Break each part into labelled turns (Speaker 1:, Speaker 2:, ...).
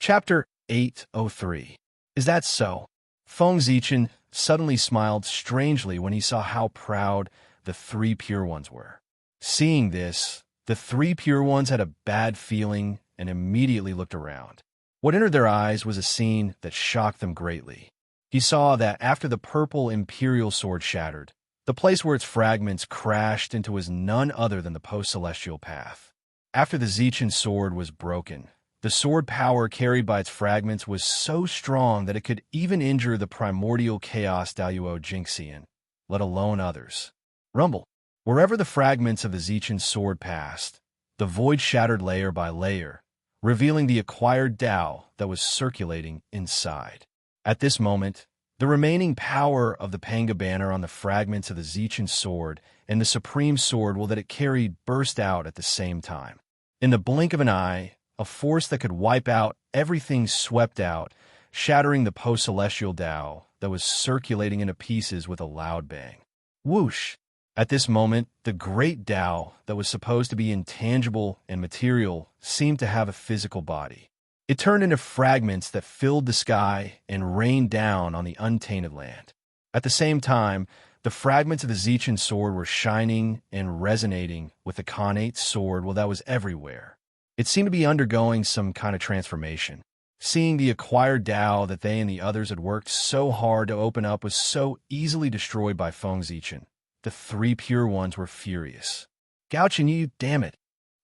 Speaker 1: Chapter 803. Is that so? Feng Zichen suddenly smiled strangely when he saw how proud the three Pure Ones were. Seeing this, the three Pure Ones had a bad feeling and immediately looked around. What entered their eyes was a scene that shocked them greatly. He saw that after the purple Imperial sword shattered, the place where its fragments crashed into was none other than the post-celestial path. After the Zichen sword was broken, the sword power carried by its fragments was so strong that it could even injure the primordial chaos Daluo Jinxian, let alone others. Rumble. Wherever the fragments of the Zichen sword passed, the void shattered layer by layer, revealing the acquired Tao that was circulating inside. At this moment, the remaining power of the Panga banner on the fragments of the Zichen sword and the supreme sword that it carried burst out at the same time. In the blink of an eye, a force that could wipe out everything swept out, shattering the post-celestial Tao that was circulating into pieces with a loud bang. Whoosh! At this moment, the great Tao that was supposed to be intangible and material seemed to have a physical body. It turned into fragments that filled the sky and rained down on the untainted land. At the same time, the fragments of the Zichen sword were shining and resonating with the Khanate sword that was everywhere. It seemed to be undergoing some kind of transformation. Seeing the acquired Tao that they and the others had worked so hard to open up was so easily destroyed by Feng Zichen. The three Pure Ones were furious. Gouchen you, damn it!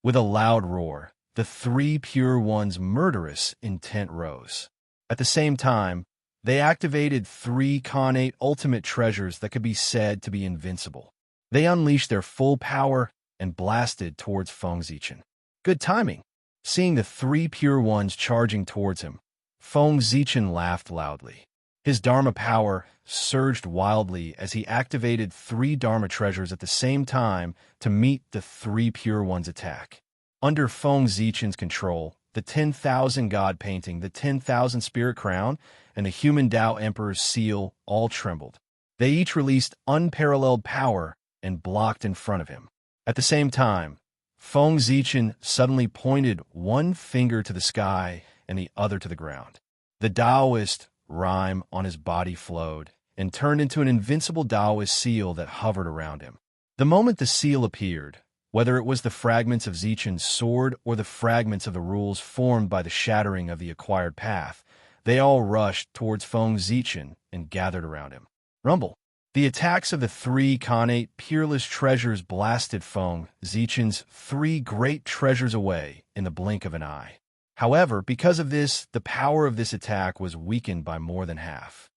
Speaker 1: With a loud roar, the three Pure Ones' murderous intent rose. At the same time, they activated three Khanate ultimate treasures that could be said to be invincible. They unleashed their full power and blasted towards Feng Zichen. Good timing. Seeing the three Pure Ones charging towards him, Feng Zichen laughed loudly. His Dharma power surged wildly as he activated three Dharma treasures at the same time to meet the three Pure Ones' attack. Under Feng Zichen's control, the 10,000 God painting, the 10,000 Spirit Crown, and the Human Tao Emperor's seal all trembled. They each released unparalleled power and blocked in front of him. At the same time, Feng Zichen suddenly pointed one finger to the sky and the other to the ground. The Taoist rime on his body flowed and turned into an invincible Taoist seal that hovered around him. The moment the seal appeared, whether it was the fragments of Zichen's sword or the fragments of the rules formed by the shattering of the acquired path, they all rushed towards Feng Zichen and gathered around him. Rumble. The attacks of the three Khanate peerless treasures blasted Feng Zichen's three great treasures away in the blink of an eye. However, because of this, the power of this attack was weakened by more than half.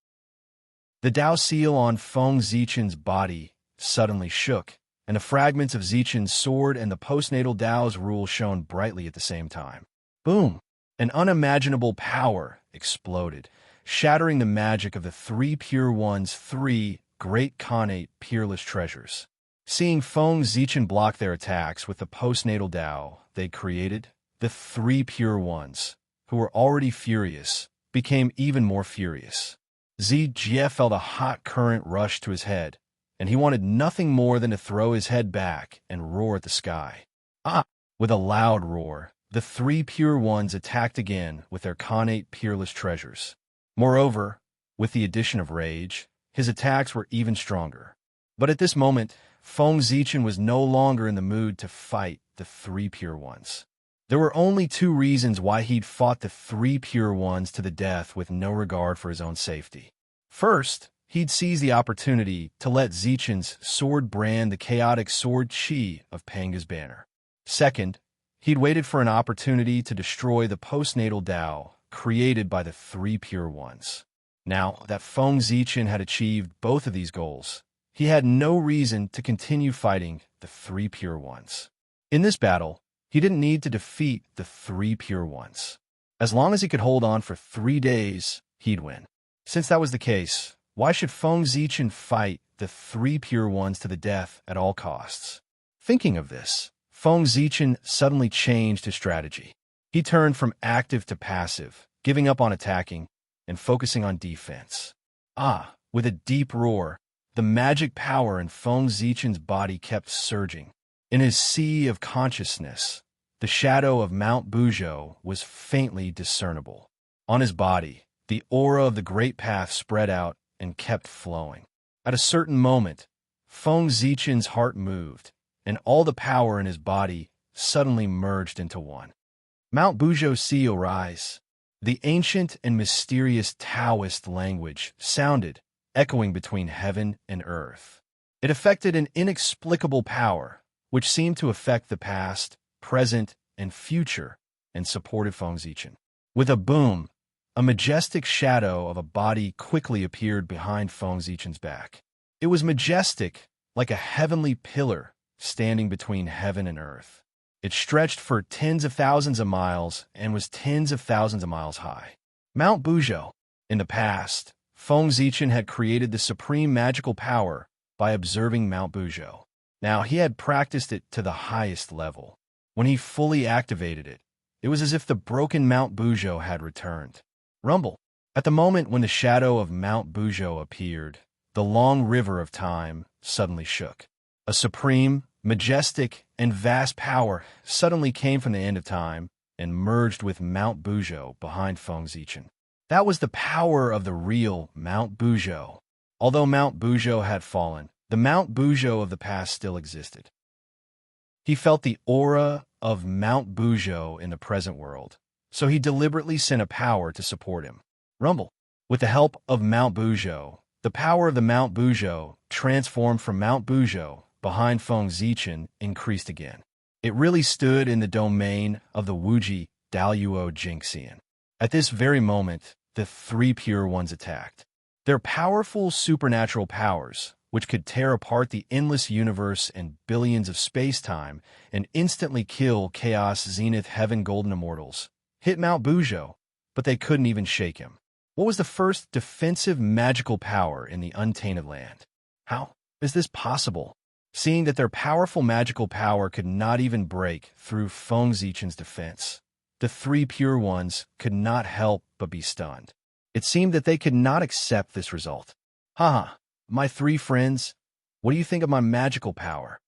Speaker 1: The Tao seal on Feng Zichen's body suddenly shook, and the fragments of Zichen's sword and the postnatal Tao's rule shone brightly at the same time. Boom! An unimaginable power exploded, shattering the magic of the three Pure Ones' three great Khanate peerless treasures. Seeing Feng Zichen block their attacks with the postnatal Tao they created, the three Pure Ones, who were already furious, became even more furious. Jie felt a hot current rush to his head, and he wanted nothing more than to throw his head back and roar at the sky. Ah! With a loud roar, the three Pure Ones attacked again with their Khanate peerless treasures. Moreover, with the addition of rage, his attacks were even stronger. But at this moment, Feng Zichen was no longer in the mood to fight the three Pure Ones. There were only two reasons why he'd fought the three Pure Ones to the death with no regard for his own safety. First, he'd seize the opportunity to let Zichen's sword brand the chaotic sword chi of Panga's banner. Second, he'd waited for an opportunity to destroy the postnatal Tao created by the three Pure Ones. Now that Feng Zichen had achieved both of these goals, he had no reason to continue fighting the three Pure Ones. In this battle, he didn't need to defeat the three Pure Ones. As long as he could hold on for 3 days, he'd win. Since that was the case, why should Feng Zichen fight the three Pure Ones to the death at all costs? Thinking of this, Feng Zichen suddenly changed his strategy. He turned from active to passive, giving up on attacking and focusing on defense. With a deep roar, the magic power in Feng Zichen's body kept surging. In his sea of consciousness, the shadow of Mount Buzhou was faintly discernible. On his body, the aura of the great path spread out and kept flowing. At a certain moment, Feng Zichen's heart moved, and all the power in his body suddenly merged into one. Mount Buzhou see arise. The ancient and mysterious Taoist language sounded, echoing between heaven and earth. It affected an inexplicable power, which seemed to affect the past, present, and future, and supported Feng Zichen. With a boom, a majestic shadow of a body quickly appeared behind Feng Zichen's back. It was majestic, like a heavenly pillar standing between heaven and earth. It stretched for tens of thousands of miles and was tens of thousands of miles high. Mount Buzhou. In the past, Feng Zichen had created the supreme magical power by observing Mount Buzhou. Now he had practiced it to the highest level. When he fully activated it, it was as if the broken Mount Buzhou had returned. Rumble. At the moment when the shadow of Mount Buzhou appeared, the long river of time suddenly shook. A supreme, majestic, and vast power suddenly came from the end of time and merged with Mount Buzhou behind Feng Zichen. That was the power of the real Mount Buzhou. Although Mount Buzhou had fallen, the Mount Buzhou of the past still existed. He felt the aura of Mount Buzhou in the present world, so he deliberately sent a power to support him. Rumble. With the help of Mount Buzhou, the power of the Mount Buzhou transformed from Mount Buzhou behind Feng Zichen increased again. It really stood in the domain of the Wuji Daluo Jingxian. At this very moment, the three Pure Ones attacked. Their powerful supernatural powers, which could tear apart the endless universe and billions of space-time and instantly kill Chaos Zenith Heaven Golden Immortals, hit Mount Buzhou, but they couldn't even shake him. What was the first defensive magical power in the Untainted Land? How is this possible? Seeing that their powerful magical power could not even break through Feng Zichen's defense, the three Pure Ones could not help but be stunned. It seemed that they could not accept this result. Haha, my three friends, what do you think of my magical power?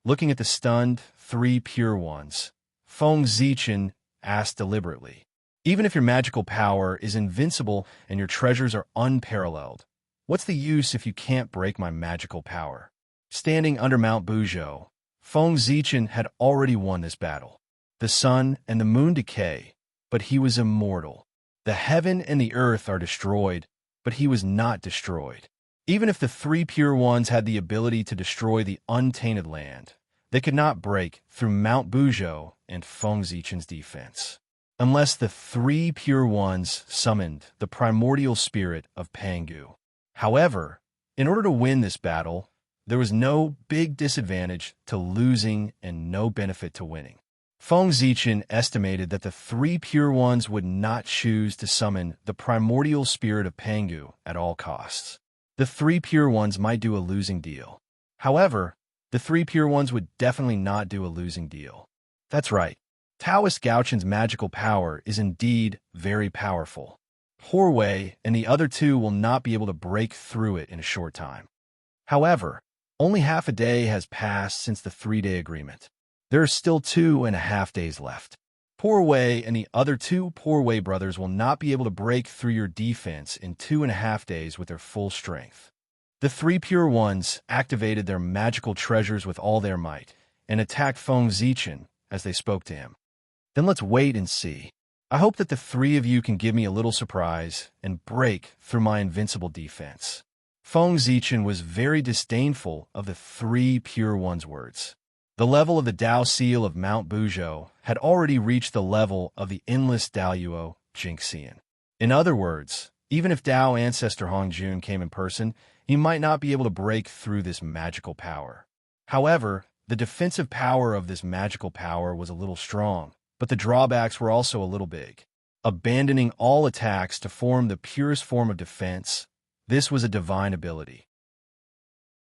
Speaker 1: Looking at the stunned three Pure Ones, Feng Zichen asked deliberately, even if your magical power is invincible and your treasures are unparalleled, what's the use if you can't break my magical power? Standing under Mount Buzhou, Feng Zichen had already won this battle. The sun and the moon decay, but he was immortal. The heaven and the earth are destroyed, but he was not destroyed. Even if the three Pure Ones had the ability to destroy the Untainted Land, they could not break through Mount Buzhou and Feng Zichen's defense, unless the three Pure Ones summoned the primordial spirit of Pangu. However, in order to win this battle, there was no big disadvantage to losing and no benefit to winning. Feng Zichen estimated that the three Pure Ones would not choose to summon the primordial spirit of Pangu at all costs. The three Pure Ones might do a losing deal. However, the three Pure Ones would definitely not do a losing deal. That's right. Taoist Gaoqian's magical power is indeed very powerful. Poor Wei and the other two will not be able to break through it in a short time. However, only half a day has passed since the 3-day agreement. There are still 2.5 days left. Poor Wei and the other two Poor Wei brothers will not be able to break through your defense in 2.5 days with their full strength. The three Pure Ones activated their magical treasures with all their might and attacked Feng Zichen as they spoke to him. Then let's wait and see. I hope that the three of you can give me a little surprise and break through my invincible defense. Feng Zichen was very disdainful of the three Pure Ones' words. The level of the Dao seal of Mount Buzhou had already reached the level of the endless Daluo Jingxian. In other words, even if Dao ancestor Hongjun came in person, he might not be able to break through this magical power. However, the defensive power of this magical power was a little strong, but the drawbacks were also a little big. Abandoning all attacks to form the purest form of defense, this was a divine ability.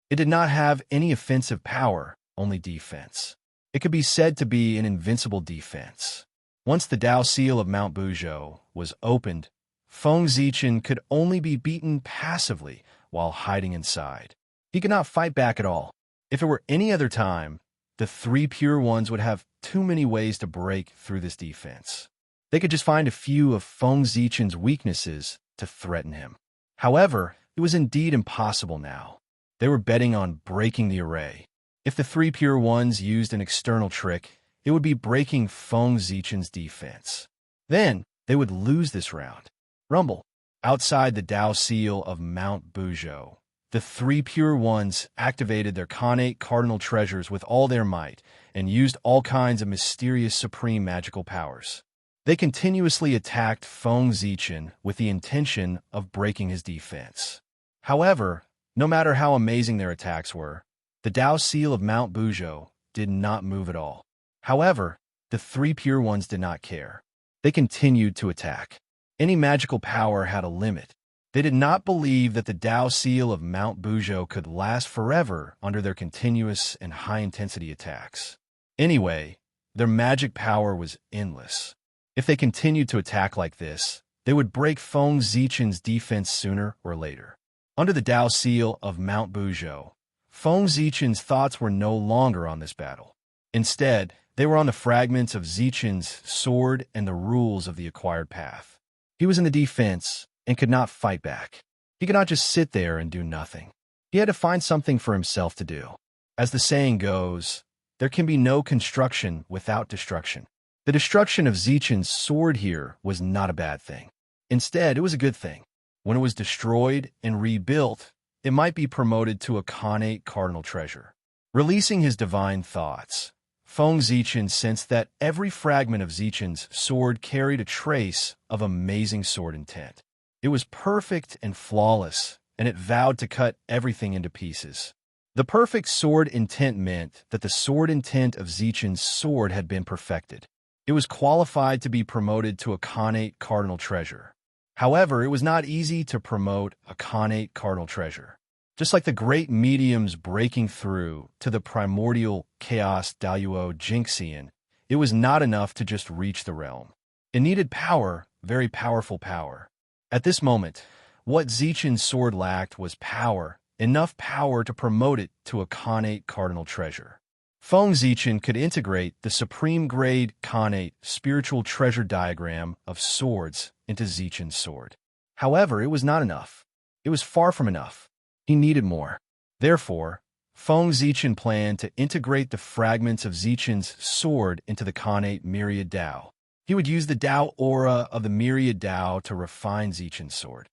Speaker 1: It did not have any offensive power, only defense. It could be said to be an invincible defense. Once the Dao seal of Mount Buzhou was opened, Feng Zichen could only be beaten passively while hiding inside. He could not fight back at all. If it were any other time, the three Pure Ones would have too many ways to break through this defense. They could just find a few of Feng Zichen's weaknesses to threaten him. However, it was indeed impossible now. They were betting on breaking the array. If the three pure ones used an external trick, it would be breaking Feng Zichen's defense. Then, they would lose this round. Rumble. Outside the Dao seal of Mount Buzhou, the three pure ones activated their Khanate cardinal treasures with all their might and used all kinds of mysterious supreme magical powers. They continuously attacked Feng Zichen with the intention of breaking his defense. However, no matter how amazing their attacks were, the Dao seal of Mount Buzhou did not move at all. However, the three pure ones did not care. They continued to attack. Any magical power had a limit. They did not believe that the Dao seal of Mount Buzhou could last forever under their continuous and high-intensity attacks. Anyway, their magic power was endless. If they continued to attack like this, they would break Feng Zichen's defense sooner or later. Under the Dao seal of Mount Buzhou, Feng Zichen's thoughts were no longer on this battle. Instead, they were on the fragments of Zichen's sword and the rules of the acquired path. He was in the defense and could not fight back. He could not just sit there and do nothing. He had to find something for himself to do. As the saying goes, there can be no construction without destruction. The destruction of Zichen's sword here was not a bad thing. Instead, it was a good thing. When it was destroyed and rebuilt, it might be promoted to a Khanate cardinal treasure. Releasing his divine thoughts, Feng Zichen sensed that every fragment of Zichen's sword carried a trace of amazing sword intent. It was perfect and flawless, and it vowed to cut everything into pieces. The perfect sword intent meant that the sword intent of Zichen's sword had been perfected. It was qualified to be promoted to a Khanate cardinal treasure. However, it was not easy to promote a Khanate cardinal treasure. Just like the great mediums breaking through to the primordial chaos Daoyuo Jinxian, it was not enough to just reach the realm. It needed power, very powerful power. At this moment, what Zichen's sword lacked was power, enough power to promote it to a Khanate cardinal treasure. Feng Zichen could integrate the supreme-grade Khanate spiritual treasure diagram of swords into Zichen's sword. However, it was not enough. It was far from enough. He needed more. Therefore, Feng Zichen planned to integrate the fragments of Zichen's sword into the Khanate Myriad Dao. He would use the Dao aura of the Myriad Dao to refine Zichen's sword.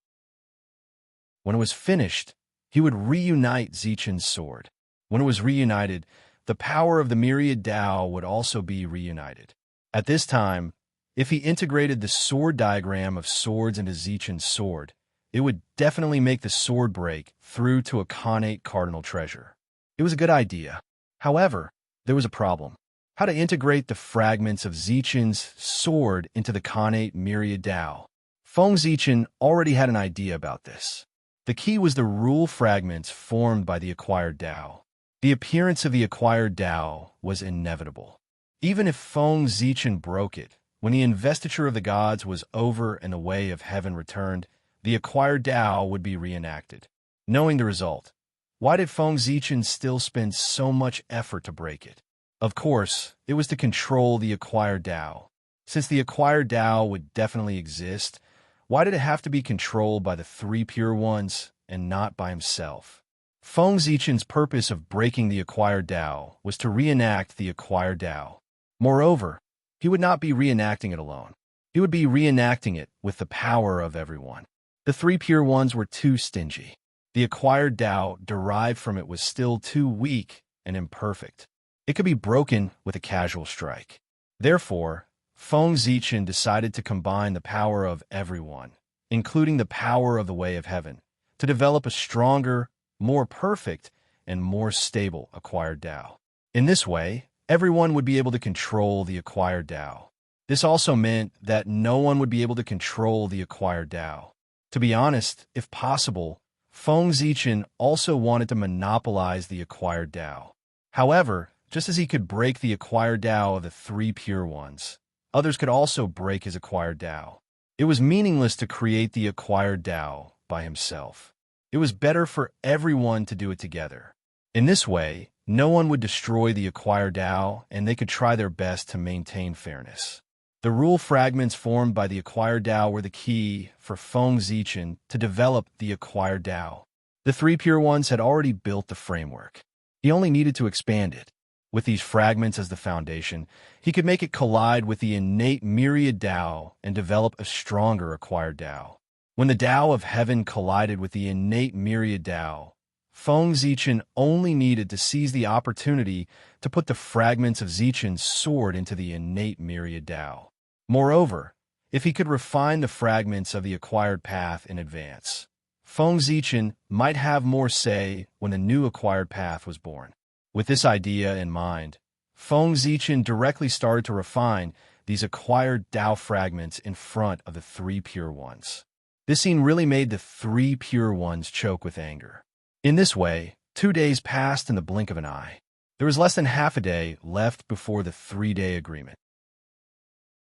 Speaker 1: When it was finished, he would reunite Zichen's sword. When it was reunited, the power of the Myriad Dao would also be reunited. At this time, if he integrated the sword diagram of swords into Zichen's sword, it would definitely make the sword break through to a Khanate cardinal treasure. It was a good idea. However, there was a problem. How to integrate the fragments of Zichen's sword into the Khanate Myriad Dao. Feng Zichen already had an idea about this. The key was the rule fragments formed by the acquired Dao. The appearance of the acquired Dao was inevitable. Even if Feng Zichen broke it, when the investiture of the gods was over and the way of heaven returned, the acquired Dao would be reenacted. Knowing the result, why did Feng Zichen still spend so much effort to break it? Of course, it was to control the acquired Dao. Since the acquired Dao would definitely exist, why did it have to be controlled by the three pure ones and not by himself? Feng Zichen's purpose of breaking the acquired Dao was to reenact the acquired Dao. Moreover, he would not be reenacting it alone. He would be reenacting it with the power of everyone. The three pure ones were too stingy. The acquired Dao derived from it was still too weak and imperfect. It could be broken with a casual strike. Therefore, Feng Zichen decided to combine the power of everyone, including the power of the way of heaven, to develop a stronger, more perfect, and more stable acquired Dao. In this way, everyone would be able to control the acquired Dao. This also meant that no one would be able to control the acquired Dao. To be honest, if possible, Feng Zichen also wanted to monopolize the acquired Dao. However, just as he could break the acquired Dao of the three pure ones, others could also break his acquired Dao. It was meaningless to create the acquired Dao by himself. It was better for everyone to do it together. In this way, no one would destroy the acquired Dao, and they could try their best to maintain fairness. The rule fragments formed by the acquired Tao were the key for Feng Zichen to develop the acquired Tao. The three pure ones had already built the framework. He only needed to expand it. With these fragments as the foundation, he could make it collide with the innate myriad Tao and develop a stronger acquired Tao. When the Tao of heaven collided with the innate myriad Tao, Feng Zichen only needed to seize the opportunity to put the fragments of Zichen's sword into the innate myriad Tao. Moreover, if he could refine the fragments of the acquired path in advance, Feng Zichen might have more say when the new acquired path was born. With this idea in mind, Feng Zichen directly started to refine these acquired Tao fragments in front of the three pure ones. This scene really made the three pure ones choke with anger. In this way, 2 days passed in the blink of an eye. There was less than half a day left before the 3-day agreement.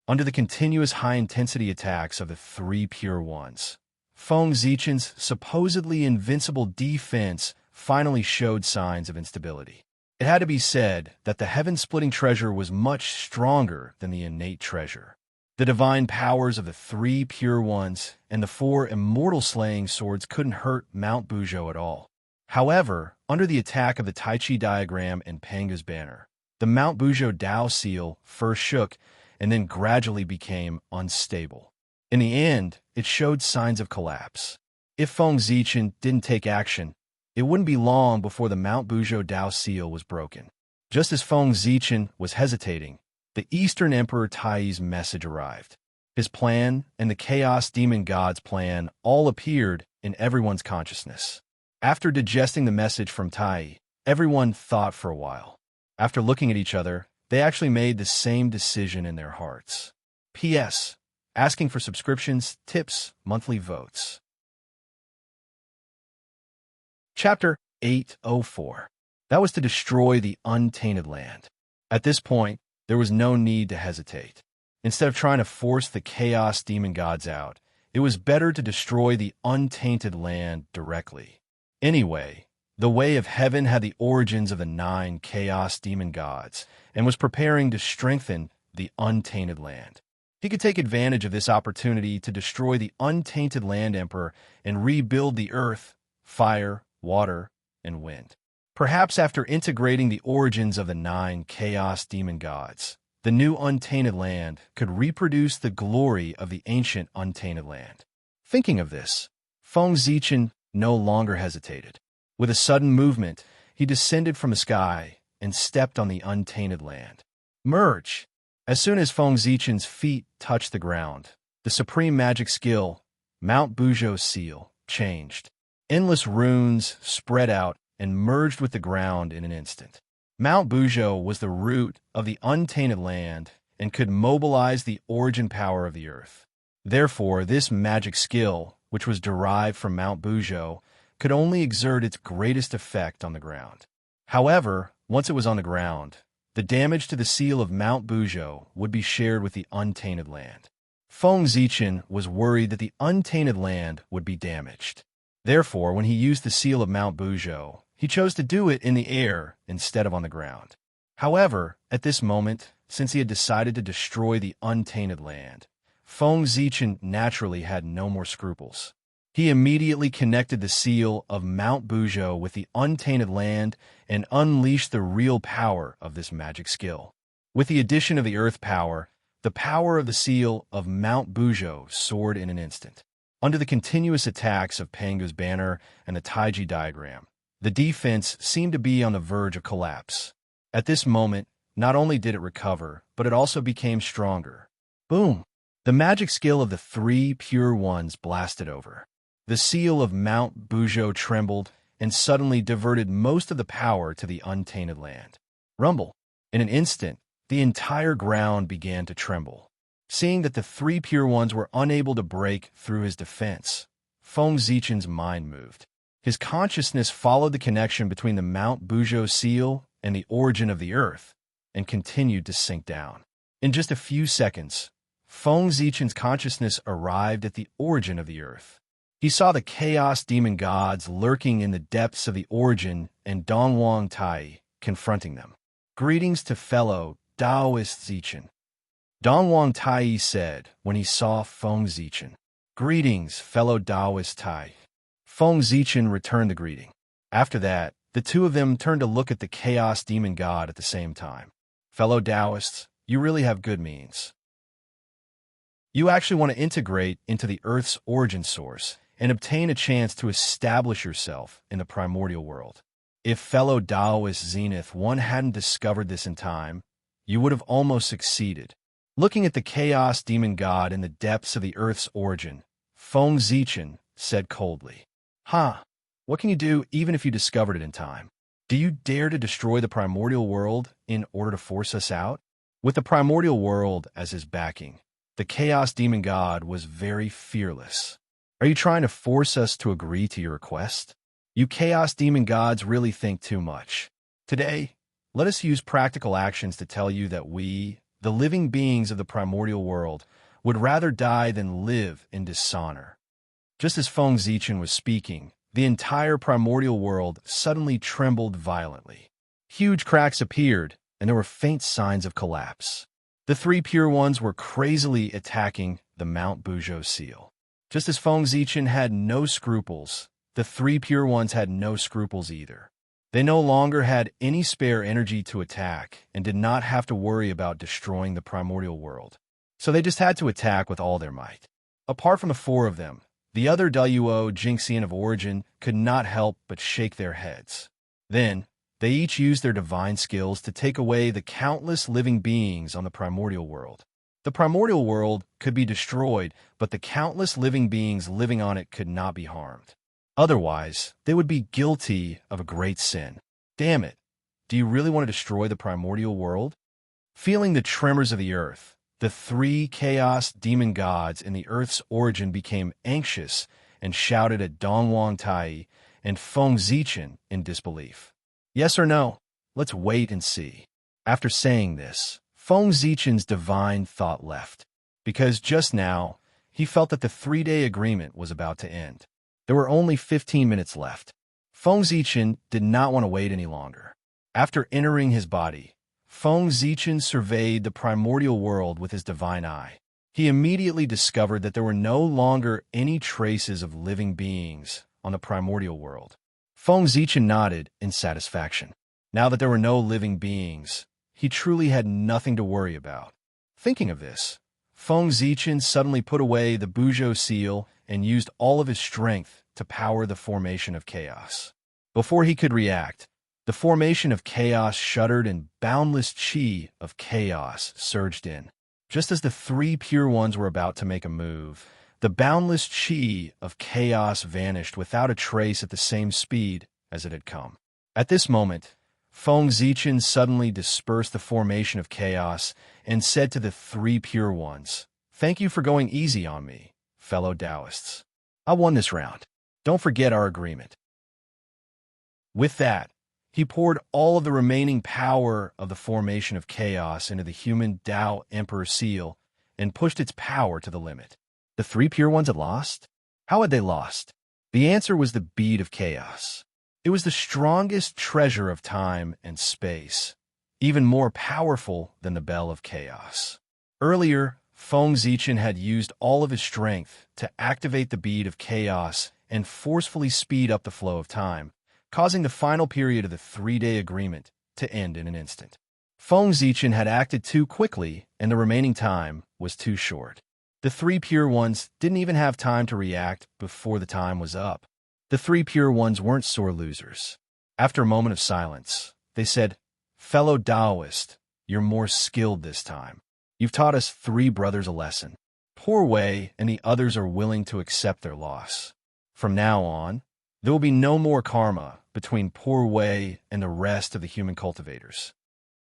Speaker 1: Under the continuous high-intensity attacks of the three pure ones, Feng Zichen's supposedly invincible defense finally showed signs of instability. It had to be said that the heaven-splitting treasure was much stronger than the innate treasure. The divine powers of the three pure ones and the 4 immortal-slaying swords couldn't hurt Mount Buzhou at all. However, under the attack of the Tai Chi diagram and Panga's banner, the Mount Buzhou Tao seal first shook and then gradually became unstable. In the end, it showed signs of collapse. If Feng Zichen didn't take action, it wouldn't be long before the Mount Buzhou Tao seal was broken. Just as Feng Zichen was hesitating, the Eastern Emperor Tai's message arrived. His plan and the Chaos Demon God's plan all appeared in everyone's consciousness. After digesting the message from Tai, everyone thought for a while. After looking at each other, they actually made the same decision in their hearts. P.S. Asking for subscriptions, tips, monthly votes. Chapter 804. That was to destroy the untainted land. At this point, there was no need to hesitate. Instead of trying to force the Chaos Demon Gods out, it was better to destroy the untainted land directly. Anyway, the Way of Heaven had the origins of the 9 Chaos Demon Gods and was preparing to strengthen the untainted land. He could take advantage of this opportunity to destroy the untainted land emperor and rebuild the earth, fire, water, and wind. Perhaps after integrating the origins of the 9 Chaos Demon Gods, the new untainted land could reproduce the glory of the ancient untainted land. Thinking of this, Feng Zichen no longer hesitated. With a sudden movement, he descended from the sky and stepped on the untainted land. Merge! As soon as Feng Zichen's feet touched the ground, the supreme magic skill, Mount Buzhou's seal, changed. Endless runes spread out and merged with the ground in an instant. Mount Buzhou was the root of the untainted land and could mobilize the origin power of the earth. Therefore, this magic skill, which was derived from Mount Buzhou, could only exert its greatest effect on the ground. However, once it was on the ground, the damage to the seal of Mount Buzhou would be shared with the untainted land. Feng Zichen was worried that the untainted land would be damaged. Therefore, when he used the seal of Mount Buzhou, he chose to do it in the air instead of on the ground. However, at this moment, since he had decided to destroy the untainted land, Feng Zichen naturally had no more scruples. He immediately connected the seal of Mount Buzhou with the untainted land and unleashed the real power of this magic skill. With the addition of the earth power, the power of the seal of Mount Buzhou soared in an instant. Under the continuous attacks of Panga's banner and the Taiji diagram, the defense seemed to be on the verge of collapse. At this moment, not only did it recover, but it also became stronger. Boom! The magic skill of the three pure ones blasted over. The seal of Mount Buzhou trembled and suddenly diverted most of the power to the untainted land. Rumble! In an instant, the entire ground began to tremble. Seeing that the three pure ones were unable to break through his defense, Feng Zichen's mind moved. His consciousness followed the connection between the Mount Buzhou seal and the origin of the earth, and continued to sink down. In just a few seconds, Feng Zichen's consciousness arrived at the origin of the earth. He saw the Chaos Demon Gods lurking in the depths of the origin and Dongwang Tai confronting them. Greetings to fellow Taoist Zichen. Dongwang Tai said when he saw Feng Zichen. Greetings, fellow Taoist Tai. Feng Zichen returned the greeting. After that, the two of them turned to look at the chaos demon god at the same time. Fellow Taoists, you really have good means. You actually want to integrate into the Earth's origin source and obtain a chance to establish yourself in the primordial world. If fellow Taoist Zenith One hadn't discovered this in time, you would have almost succeeded. Looking at the chaos demon god in the depths of the Earth's origin, Feng Zichen said coldly, what can you do even if you discovered it in time? Do you dare to destroy the primordial world in order to force us out? With the primordial world as his backing, the chaos demon god was very fearless. Are you trying to force us to agree to your request? You chaos demon gods really think too much. Today, let us use practical actions to tell you that we, the living beings of the primordial world, would rather die than live in dishonor. Just as Feng Zichen was speaking, the entire primordial world suddenly trembled violently. Huge cracks appeared, and there were faint signs of collapse. The three pure ones were crazily attacking the Mount Buzhou seal. Just as Feng Zichen had no scruples, the three pure ones had no scruples either. They no longer had any spare energy to attack and did not have to worry about destroying the primordial world. So they just had to attack with all their might. Apart from the four of them, the other Duo Jinxian of origin could not help but shake their heads. Then, they each used their divine skills to take away the countless living beings on the primordial world. The primordial world could be destroyed, but the countless living beings living on it could not be harmed. Otherwise, they would be guilty of a great sin. Damn it, do you really want to destroy the primordial world? Feeling the tremors of the earth, the three chaos demon gods in the Earth's origin became anxious and shouted at Dongwang Tai and Feng Zichen in disbelief. Yes or no? Let's wait and see. After saying this, Feng Zichen's divine thought left, because just now, he felt that the 3-day agreement was about to end. There were only 15 minutes left. Feng Zichen did not want to wait any longer. After entering his body, Feng Zichen surveyed the primordial world with his divine eye. He immediately discovered that there were no longer any traces of living beings on the primordial world. Feng Zichen nodded in satisfaction. Now that there were no living beings, he truly had nothing to worry about. Thinking of this, Feng Zichen suddenly put away the Buzhou seal and used all of his strength to power the formation of chaos. Before he could react, the formation of chaos shuddered and boundless chi of chaos surged in. Just as the three pure ones were about to make a move, the boundless chi of chaos vanished without a trace at the same speed as it had come. At this moment, Feng Zichen suddenly dispersed the formation of chaos and said to the three pure ones, "Thank you for going easy on me, fellow Taoists. I won this round. Don't forget our agreement." With that, he poured all of the remaining power of the formation of chaos into the human Tao Emperor seal and pushed its power to the limit. The three pure ones had lost? How had they lost? The answer was the bead of chaos. It was the strongest treasure of time and space, even more powerful than the bell of chaos. Earlier, Feng Zichen had used all of his strength to activate the bead of chaos and forcefully speed up the flow of time, causing the final period of the 3-day agreement to end in an instant. Feng Zichen had acted too quickly, and the remaining time was too short. The three pure ones didn't even have time to react before the time was up. The three pure ones weren't sore losers. After a moment of silence, they said, "Fellow Taoist, you're more skilled this time. You've taught us three brothers a lesson. Poor Wei and the others are willing to accept their loss. From now on, there will be no more karma between poor Wei and the rest of the human cultivators."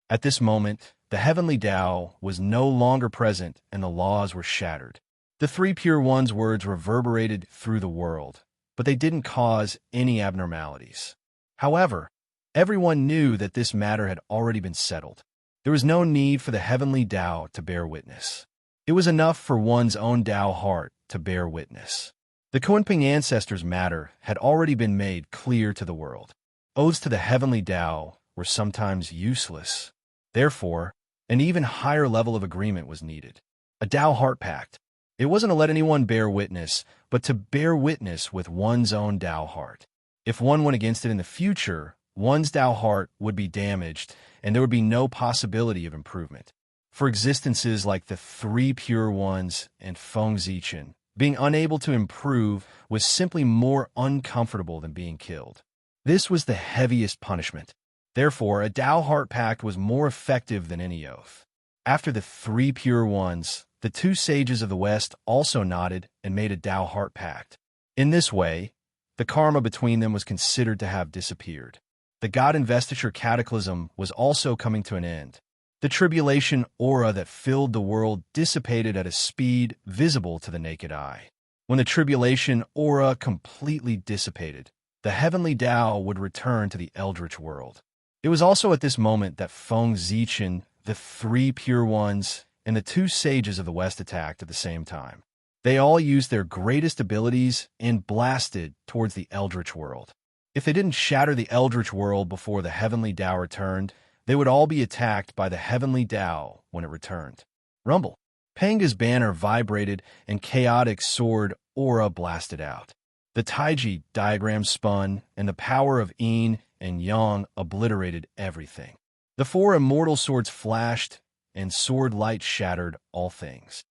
Speaker 1: At this moment, the heavenly Tao was no longer present and the laws were shattered. The three pure ones' words reverberated through the world, but they didn't cause any abnormalities. However, everyone knew that this matter had already been settled. There was no need for the heavenly Tao to bear witness. It was enough for one's own Tao heart to bear witness. The Kunping ancestors' matter had already been made clear to the world. Oaths to the heavenly Tao were sometimes useless. Therefore, An even higher level of agreement was needed. A Tao heart pact. It wasn't to let anyone bear witness, but to bear witness with one's own Tao heart. If one went against it in the future, one's Tao heart would be damaged, and there would be no possibility of improvement. For existences like the three pure ones and Feng Zichen, being unable to improve was simply more uncomfortable than being killed. This was the heaviest punishment. Therefore, a Tao heart pact was more effective than any oath. After the three pure ones, the two sages of the West also nodded and made a Tao heart pact. In this way, the karma between them was considered to have disappeared. The God investiture cataclysm was also coming to an end. The tribulation aura that filled the world dissipated at a speed visible to the naked eye. When the tribulation aura completely dissipated, the heavenly Tao would return to the eldritch world. It was also at this moment that Feng Zichen, the three pure ones, and the two sages of the West attacked at the same time. They all used their greatest abilities and blasted towards the eldritch world. If they didn't shatter the eldritch world before the heavenly Tao returned, they would all be attacked by the heavenly Tao when it returned. Rumble. Panga's banner vibrated and chaotic sword aura blasted out. The Taiji diagram spun, and the power of yin and yang obliterated everything. The four immortal swords flashed, and sword light shattered all things.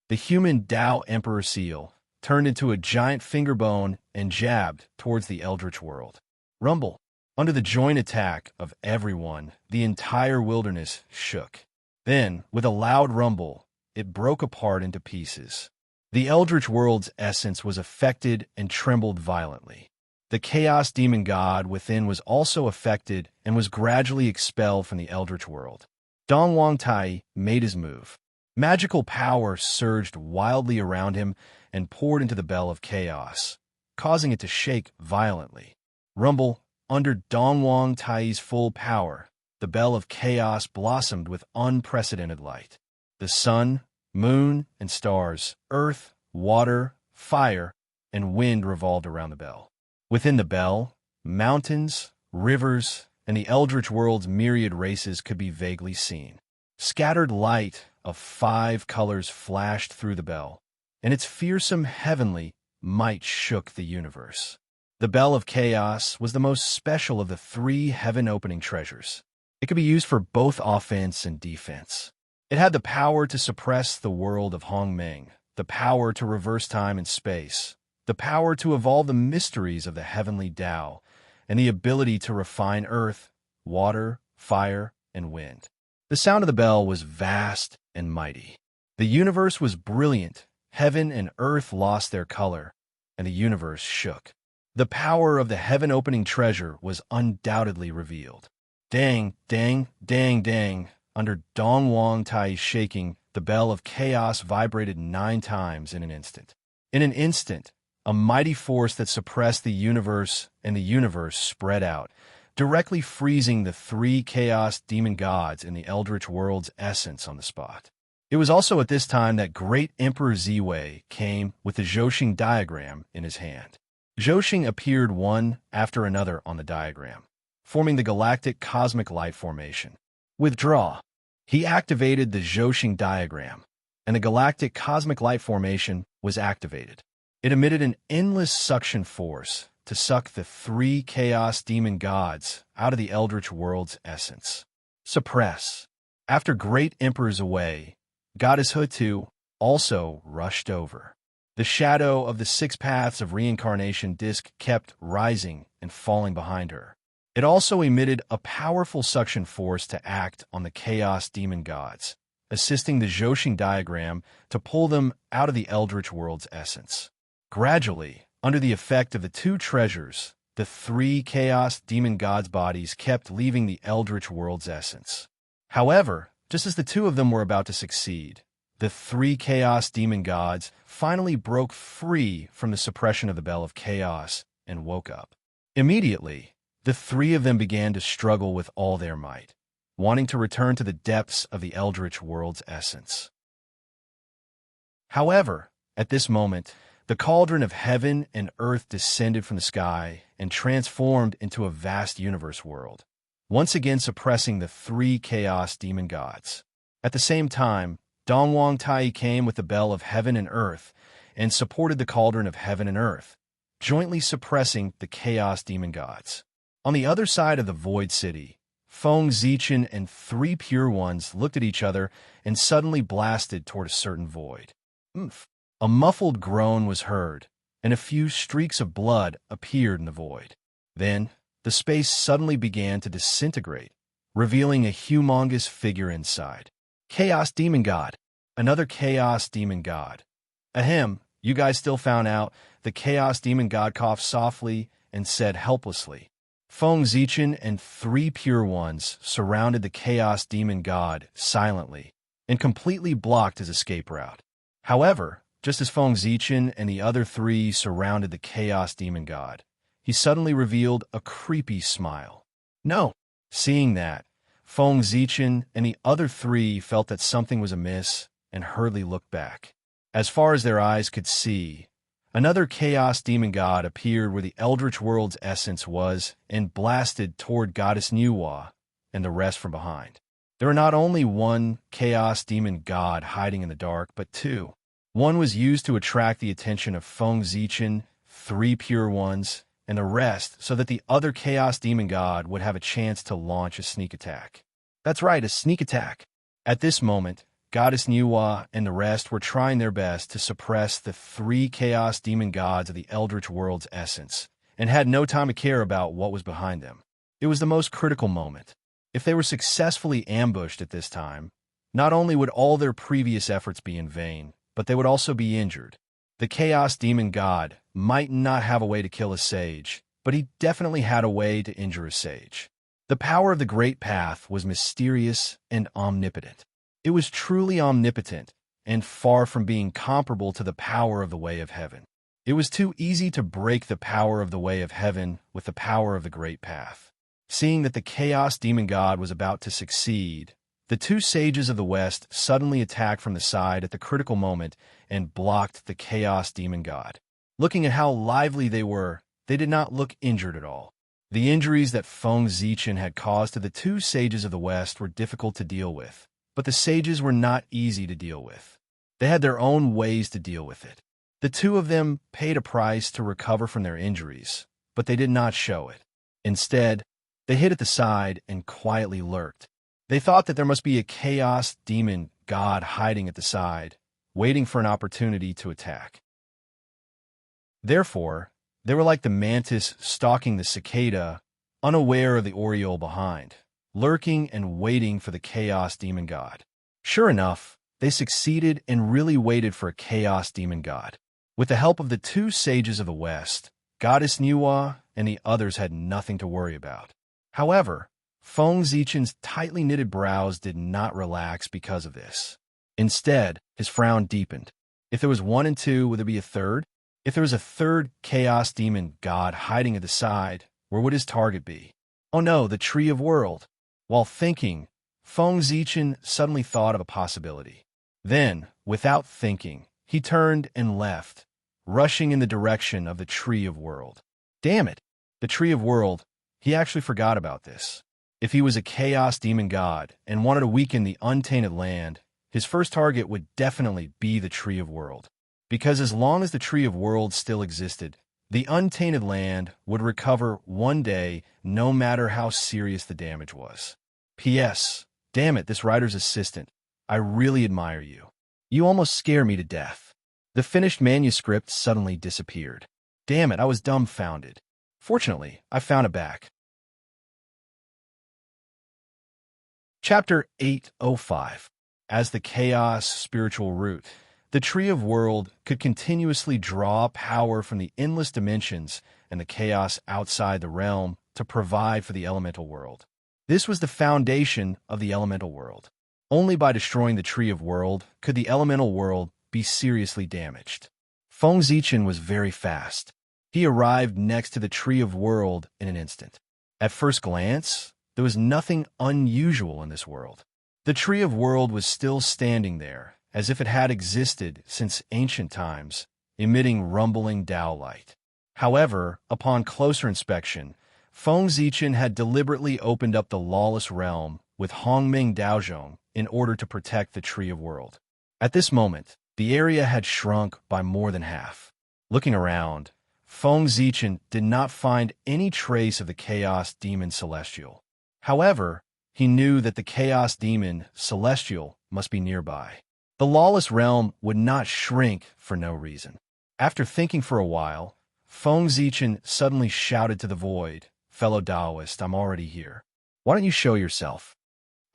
Speaker 1: The human Tao Emperor seal turned into a giant finger bone and jabbed towards the eldritch world. Rumble. Under the joint attack of everyone, the entire wilderness shook. Then, with a loud rumble, it broke apart into pieces. The eldritch world's essence was affected and trembled violently. The chaos demon god within was also affected and was gradually expelled from the eldritch world. Dongwang Tai made his move. Magical power surged wildly around him and poured into the bell of chaos, causing it to shake violently. Rumble. Under Dongwang Tai's full power, the bell of chaos blossomed with unprecedented light. The sun, moon, and stars, earth, water, fire, and wind revolved around the bell. Within the bell, mountains, rivers, and the eldritch world's myriad races could be vaguely seen. Scattered light of 5 colors flashed through the bell, and its fearsome heavenly might shook the universe. The Bell of Chaos was the most special of the 3 heaven-opening treasures. It could be used for both offense and defense. It had the power to suppress the world of Hongmeng, the power to reverse time and space, the power to evolve the mysteries of the heavenly Tao, and the ability to refine earth, water, fire, and wind. The sound of the bell was vast and mighty. The universe was brilliant, heaven and earth lost their color, and the universe shook. The power of the heaven-opening treasure was undoubtedly revealed. Dang, dang, dang, dang. Under Dongwang Tai's shaking, the bell of chaos vibrated 9 times in an instant. In an instant, a mighty force that suppressed the universe and the universe spread out, directly freezing the 3 chaos demon gods in the eldritch world's essence on the spot. It was also at this time that great Emperor Ziwei came with the Zhouxing diagram in his hand. Zhouxing appeared one after another on the diagram, forming the galactic cosmic light formation. Withdraw. He activated the Zhouxing diagram, and the galactic cosmic light formation was activated. It emitted an endless suction force to suck the 3 chaos demon gods out of the eldritch world's essence. Suppress. After great emperors away, Goddess Hutu also rushed over. The shadow of the 6 paths of reincarnation disk kept rising and falling behind her. It also emitted a powerful suction force to act on the chaos demon gods, assisting the Zhouxing diagram to pull them out of the eldritch world's essence. Gradually, under the effect of the 2 treasures, the 3 chaos demon gods' bodies kept leaving the eldritch world's essence. However, just as the 2 of them were about to succeed, the 3 chaos demon gods finally broke free from the suppression of the Bell of Chaos and woke up. Immediately, the 3 of them began to struggle with all their might, wanting to return to the depths of the eldritch world's essence. However, at this moment, the cauldron of heaven and earth descended from the sky and transformed into a vast universe world. once again suppressing the three chaos demon gods. At the same time, Dongwang Tai came with the bell of heaven and earth and supported the cauldron of heaven and earth, jointly suppressing the chaos demon gods. On the other side of the void city, Feng Zichen and three pure ones looked at each other and suddenly blasted toward a certain void. Oomph! A muffled groan was heard, and a few streaks of blood appeared in the void. Then, the space suddenly began to disintegrate, revealing a humongous figure inside. Chaos Demon God. Another Chaos Demon God. Ahem, you guys still found out. The Chaos Demon God coughed softly and said helplessly. Feng Zichen and three pure ones surrounded the Chaos Demon God silently and completely blocked his escape route. However, just as Feng Zichen and the other three surrounded the Chaos Demon God, he suddenly revealed a creepy smile. No! Seeing that, Feng Zichen and the other three felt that something was amiss and hurriedly looked back. As far as their eyes could see, another Chaos Demon God appeared where the Eldritch World's essence was and blasted toward Goddess Nuwa and the rest from behind. There were not only one Chaos Demon God hiding in the dark, but two. One was used to attract the attention of Feng Zichen, three pure ones, and the rest so that the other Chaos Demon God would have a chance to launch a sneak attack. That's right, a sneak attack. At this moment, Goddess Nuwa and the rest were trying their best to suppress the three Chaos Demon Gods of the Eldritch World's essence, and had no time to care about what was behind them. It was the most critical moment. If they were successfully ambushed at this time, not only would all their previous efforts be in vain, but they would also be injured. The Chaos Demon God might not have a way to kill a sage, but he definitely had a way to injure a sage. The power of the Great Path was mysterious and omnipotent. It was truly omnipotent and far from being comparable to the power of the Way of Heaven. It was too easy to break the power of the Way of Heaven with the power of the Great Path. Seeing that the Chaos Demon God was about to succeed, the two sages of the West suddenly attacked from the side at the critical moment and blocked the Chaos Demon God. Looking at how lively they were, they did not look injured at all. The injuries that Feng Zichen had caused to the two sages of the West were difficult to deal with, but the sages were not easy to deal with. They had their own ways to deal with it. The two of them paid a price to recover from their injuries, but they did not show it. Instead, they hid at the side and quietly lurked. They thought that there must be a Chaos Demon God hiding at the side, waiting for an opportunity to attack. Therefore, they were like the mantis stalking the cicada, unaware of the oriole behind, lurking and waiting for the Chaos Demon God. Sure enough, they succeeded and really waited for a Chaos Demon God. With the help of the two sages of the West, Goddess Nuwa and the others had nothing to worry about. However, Feng Zichen's tightly knitted brows did not relax because of this. Instead, his frown deepened. If there was one and two, would there be a third? If there was a third Chaos Demon God hiding at the side, where would his target be? Oh no, the Tree of World. While thinking, Feng Zichen suddenly thought of a possibility. Then, without thinking, he turned and left, rushing in the direction of the Tree of World. Damn it! The Tree of World. He actually forgot about this. If he was a Chaos Demon God and wanted to weaken the untainted land, his first target would definitely be the Tree of World. Because as long as the Tree of World still existed, the untainted land would recover one day no matter how serious the damage was. P.S. Damn it, this writer's assistant. I really admire you. You almost scare me to death. The finished manuscript suddenly disappeared. Damn it, I was dumbfounded. Fortunately, I found it back. Chapter 805. As the Chaos Spiritual Root, the Tree of World could continuously draw power from the endless dimensions and the chaos outside the realm to provide for the elemental world. This was the foundation of the elemental world. Only by destroying the Tree of World could the elemental world be seriously damaged. Feng Zichen was very fast. He arrived next to the Tree of World in an instant. At first glance, there was nothing unusual in this world. The Tree of World was still standing there, as if it had existed since ancient times, emitting rumbling Tao light. However, upon closer inspection, Feng Zichen had deliberately opened up the lawless realm with Hongming Daozhong in order to protect the Tree of World. At this moment, the area had shrunk by more than half. Looking around, Feng Zichen did not find any trace of the Chaos Demon Celestial. However, he knew that the Chaos Demon Celestial must be nearby. The lawless realm would not shrink for no reason. After thinking for a while, Feng Zichen suddenly shouted to the void, "Fellow Taoist, I'm already here. Why don't you show yourself?"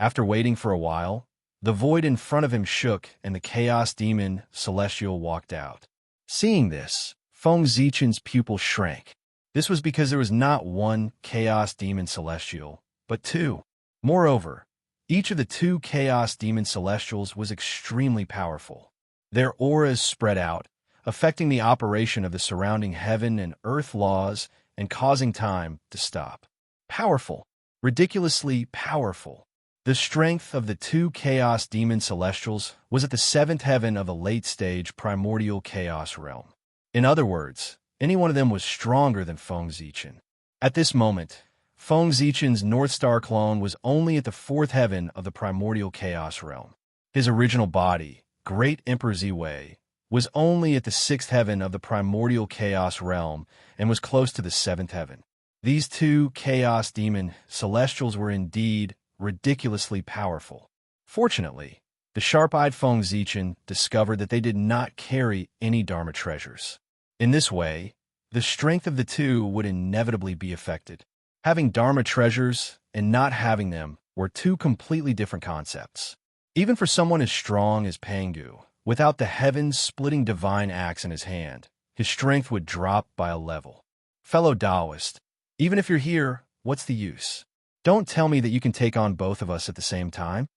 Speaker 1: After waiting for a while, the void in front of him shook and the Chaos Demon Celestial walked out. Seeing this, Feng Zichen's pupil shrank. This was because there was not one Chaos Demon Celestial, but two. Moreover, each of the two Chaos Demon Celestials was extremely powerful. Their auras spread out, affecting the operation of the surrounding heaven and earth laws and causing time to stop. Powerful. Ridiculously powerful. The strength of the two Chaos Demon Celestials was at the seventh heaven of the late-stage primordial chaos realm. In other words, any one of them was stronger than Feng Zichen. At this moment, Feng Zichen's North Star clone was only at the fourth heaven of the primordial chaos realm. His original body, Great Emperor Ziwei, was only at the sixth heaven of the primordial chaos realm and was close to the seventh heaven. These two Chaos Demon Celestials were indeed ridiculously powerful. Fortunately, the sharp-eyed Feng Zichen discovered that they did not carry any Dharma treasures. In this way, the strength of the two would inevitably be affected. Having Dharma treasures and not having them were two completely different concepts. Even for someone as strong as Pangu, without the heavens-splitting divine axe in his hand, his strength would drop by a level. Fellow Taoist, even if you're here, what's the use? Don't tell me that you can take on both of us at the same time.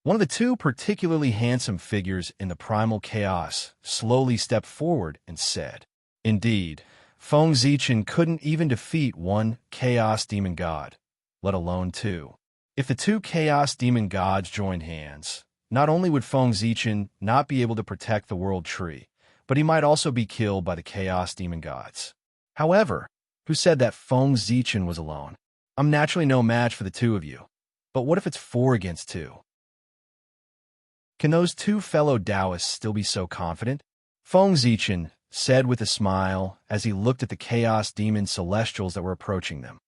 Speaker 1: One of the two particularly handsome figures in the primal chaos slowly stepped forward and said, "Indeed, Feng Zichen couldn't even defeat one Chaos Demon God, let alone two. If the two Chaos Demon Gods joined hands, not only would Feng Zichen not be able to protect the World Tree, but he might also be killed by the Chaos Demon Gods. However, who said that Feng Zichen was alone? I'm naturally no match for the two of you. But what if it's 4 against 2? Can those two fellow Taoists still be so confident?" Feng Zichen said with a smile as he looked at the Chaos Demon Celestials that were approaching them.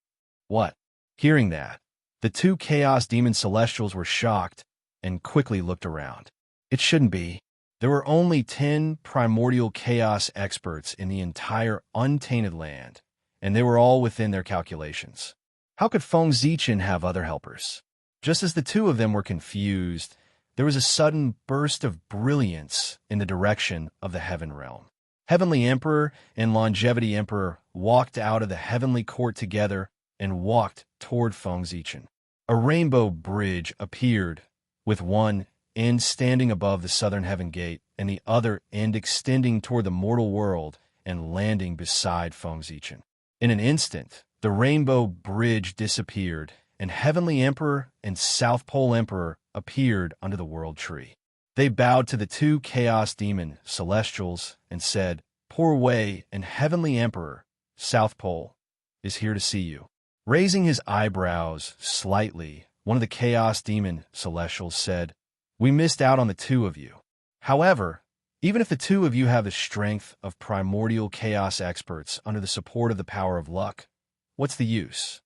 Speaker 1: "What?" Hearing that, the two Chaos Demon Celestials were shocked and quickly looked around. It shouldn't be. There were only 10 primordial chaos experts in the entire untainted land, and they were all within their calculations. How could Feng Zichen have other helpers? Just as the two of them were confused, there was a sudden burst of brilliance in the direction of the Heaven Realm. Heavenly Emperor and Longevity Emperor walked out of the Heavenly Court together and walked toward Feng Zichen. A rainbow bridge appeared, with one end standing above the southern heaven gate and the other end extending toward the mortal world and landing beside Feng Zichen. In an instant, the rainbow bridge disappeared, and Heavenly Emperor and South Pole Emperor appeared under the World Tree. They bowed to the two Chaos Demon Celestials and said, "Poor Wei and Heavenly Emperor, South Pole, is here to see you." Raising his eyebrows slightly, one of the Chaos Demon Celestials said, "We missed out on the two of you. However, even if the two of you have the strength of primordial chaos experts under the support of the power of luck, what's the use?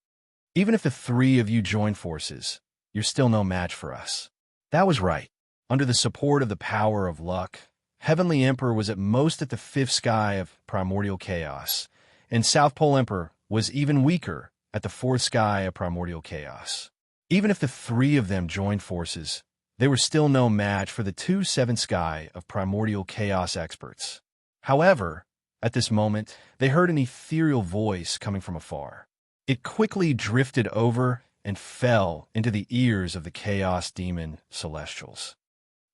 Speaker 1: Even if the 3 of you join forces, you're still no match for us." That was right. Under the support of the power of luck, Heavenly Emperor was at most at the 5th sky of primordial chaos, and South Pole Emperor was even weaker at the 4th sky of primordial chaos. Even if the 3 of them joined forces, they were still no match for the 2 7th sky of primordial chaos experts. However, at this moment, they heard an ethereal voice coming from afar. It quickly drifted over and fell into the ears of the Chaos Demon Celestials.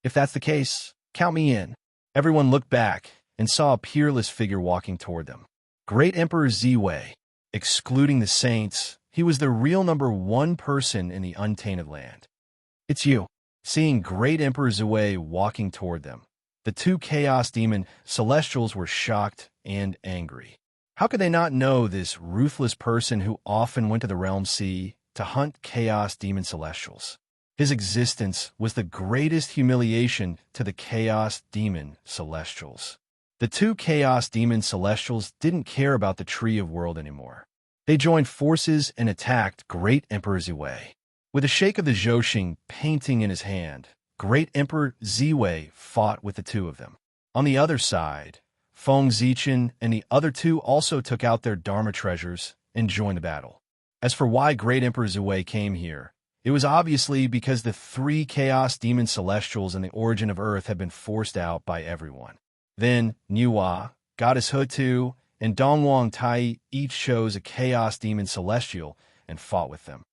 Speaker 1: "If that's the case, count me in." Everyone looked back and saw a peerless figure walking toward them. Great Emperor Ziwei. Excluding the saints, he was the real number 1 person in the untainted land. "It's you." Seeing Great Emperor Ziwei walking toward them, the 2 Chaos Demon Celestials were shocked and angry. How could they not know this ruthless person who often went to the realm sea to hunt chaos demon celestials? His existence was the greatest humiliation to the chaos demon celestials. The two chaos demon celestials didn't care about the Tree of World anymore. They joined forces and attacked Great Emperor Ziwei. With a shake of the Zhouxing painting in his hand, Great Emperor Ziwei fought with the two of them. On the other side, Feng Zichen and the other two also took out their Dharma treasures and joined the battle. As for why Great Emperor Ziwei came here, it was obviously because the three chaos demon celestials and the origin of Earth had been forced out by everyone. Then, Niwa, Goddess Hutu, and Dongwang Tai each chose a chaos demon celestial and fought with them.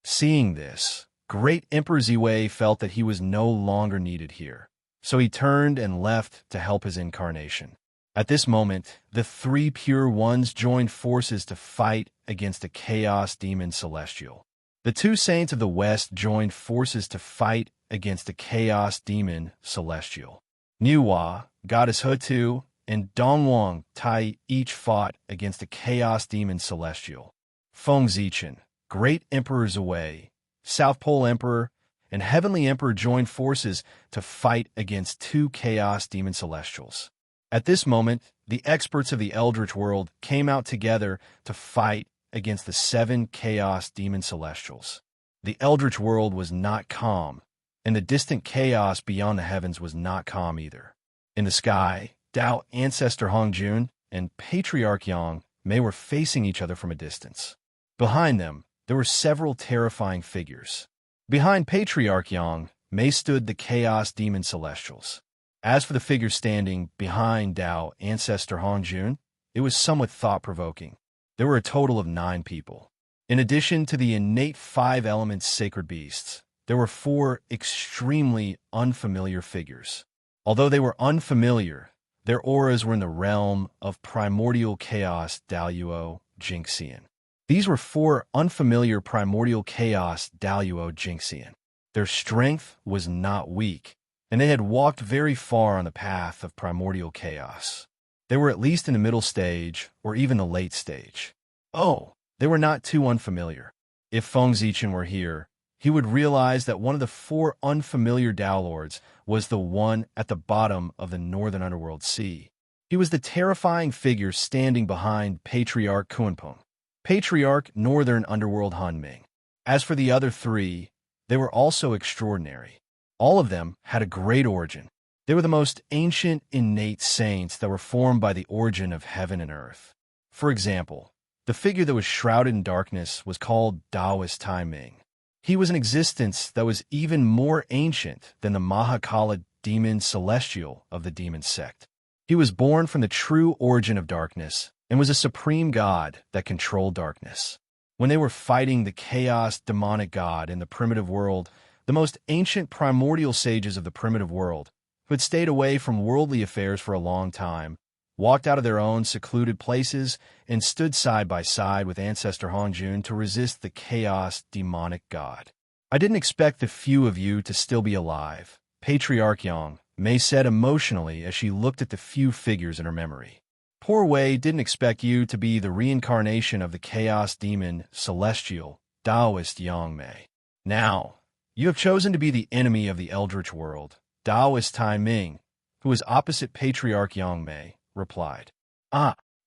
Speaker 1: Seeing this, Great Emperor Ziwei felt that he was no longer needed here, so he turned and left to help his incarnation. At this moment, the three pure ones joined forces to fight against a chaos demon celestial. The two saints of the West joined forces to fight against a chaos demon celestial. Niwa, Goddess Hutu, and Dongwang Tai each fought against a chaos demon celestial. Feng Zichen, Great Emperor Ziwei, South Pole Emperor, and Heavenly Emperor joined forces to fight against two chaos demon celestials. At this moment, the experts of the Eldritch world came out together to fight against the 7 chaos demon celestials. The Eldritch world was not calm, and the distant chaos beyond the heavens was not calm either. In the sky, Tao Ancestor Hongjun and Patriarch Yang Mei were facing each other from a distance. Behind them, there were several terrifying figures. Behind Patriarch Yang Mei stood the chaos demon celestials. As for the figure standing behind Tao Ancestor Hongjun, it was somewhat thought-provoking. There were a total of 9 people. In addition to the innate 5 elements sacred beasts, there were 4 extremely unfamiliar figures. Although they were unfamiliar, their auras were in the realm of primordial chaos Daluo Jinxian. These were 4 unfamiliar primordial chaos Daluo Jinxian. Their strength was not weak, and they had walked very far on the path of primordial chaos. They were at least in the middle stage, or even the late stage. Oh, they were not too unfamiliar. If Feng Zichen were here, he would realize that one of the 4 unfamiliar Dao Lords was the one at the bottom of the Northern Underworld Sea. He was the terrifying figure standing behind Patriarch Kunpeng, Patriarch Northern Underworld Hunming. As for the other 3, they were also extraordinary. All of them had a great origin. They were the most ancient innate saints that were formed by the origin of heaven and earth. For example, the figure that was shrouded in darkness was called Taoist Tai Ming. He was an existence that was even more ancient than the Mahakala demon celestial of the demon sect. He was born from the true origin of darkness and was a supreme god that controlled darkness. When they were fighting the chaos demonic god in the primitive world, the most ancient primordial sages of the primitive world, who had stayed away from worldly affairs for a long time, walked out of their own secluded places and stood side by side with Ancestor Hongjun to resist the chaos demonic god. I didn't expect the few of you to still be alive, Patriarch Yang Mei said emotionally as she looked at the few figures in her memory. Poor Wei didn't expect you to be the reincarnation of the chaos demon celestial Taoist Yang Mei. Now, you have chosen to be the enemy of the Eldritch world. Taoist Tai Ming, who was opposite Patriarch Yang Mei, replied.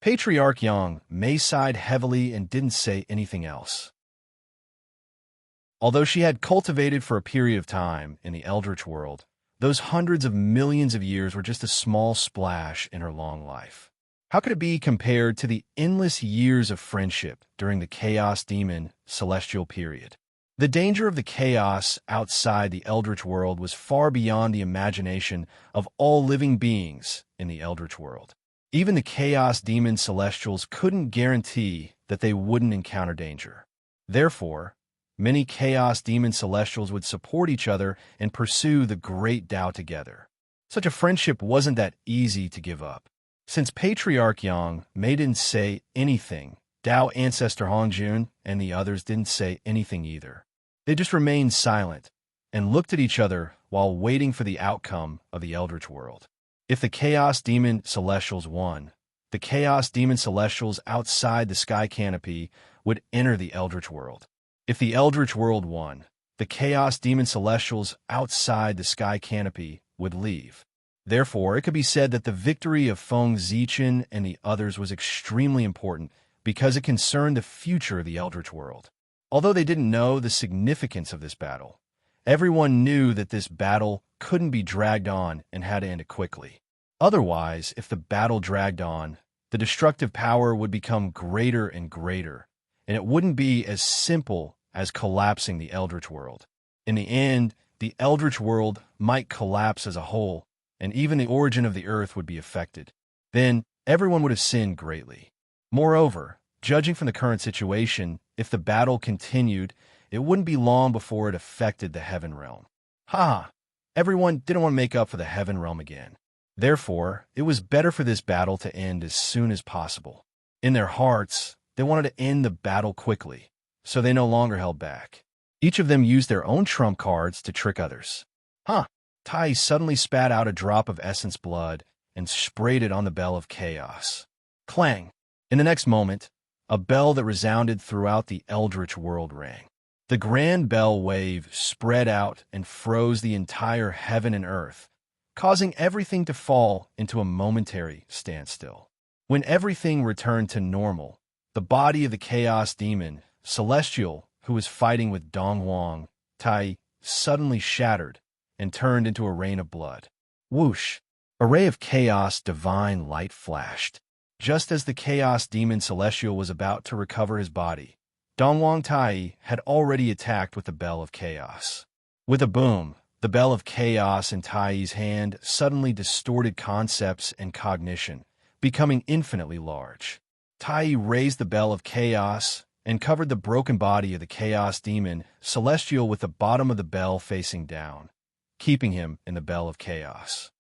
Speaker 1: Patriarch Yang Mei sighed heavily and didn't say anything else. Although she had cultivated for a period of time in the Eldritch world, those hundreds of millions of years were just a small splash in her long life. How could it be compared to the endless years of friendship during the Chaos Demon celestial period? The danger of the chaos outside the Eldritch world was far beyond the imagination of all living beings in the Eldritch world. Even the Chaos Demon Celestials couldn't guarantee that they wouldn't encounter danger. Therefore, many Chaos Demon Celestials would support each other and pursue the great Tao together. Such a friendship wasn't that easy to give up. Since Patriarch Yang Mei didn't say anything, Tao Ancestor Hongjun and the others didn't say anything either. They just remained silent and looked at each other while waiting for the outcome of the Eldritch world. If the Chaos Demon Celestials won, the Chaos Demon Celestials outside the sky canopy would enter the Eldritch World. If the Eldritch World won, the Chaos Demon Celestials outside the sky canopy would leave. Therefore, it could be said that the victory of Feng Zichen and the others was extremely important because it concerned the future of the Eldritch World. Although they didn't know the significance of this battle, everyone knew that this battle couldn't be dragged on and had to end it quickly. Otherwise, if the battle dragged on, the destructive power would become greater and greater, and it wouldn't be as simple as collapsing the Eldritch World. In the end, the Eldritch World might collapse as a whole, and even the origin of the earth would be affected. Then, everyone would have sinned greatly. Moreover, judging from the current situation, if the battle continued, it wouldn't be long before it affected the Heaven Realm. Everyone didn't want to make up for the Heaven Realm again. Therefore, it was better for this battle to end as soon as possible. In their hearts, they wanted to end the battle quickly, so they no longer held back. Each of them used their own trump cards to trick others. Tai suddenly spat out a drop of essence blood and sprayed it on the bell of chaos. Clang! In the next moment, a bell that resounded throughout the Eldritch World rang. The grand bell wave spread out and froze the entire heaven and earth, causing everything to fall into a momentary standstill. When everything returned to normal, the body of the Chaos Demon, Celestial, who was fighting with Dongwang, Tai, suddenly shattered and turned into a rain of blood. Whoosh! A ray of chaos divine light flashed. Just as the Chaos Demon Celestial was about to recover his body, Dongwang Tai had already attacked with the Bell of Chaos. With a boom, the Bell of Chaos in Tai's hand suddenly distorted concepts and cognition, becoming infinitely large. Tai raised the Bell of Chaos and covered the broken body of the Chaos Demon Celestial with the bottom of the bell facing down, keeping him in the Bell of Chaos.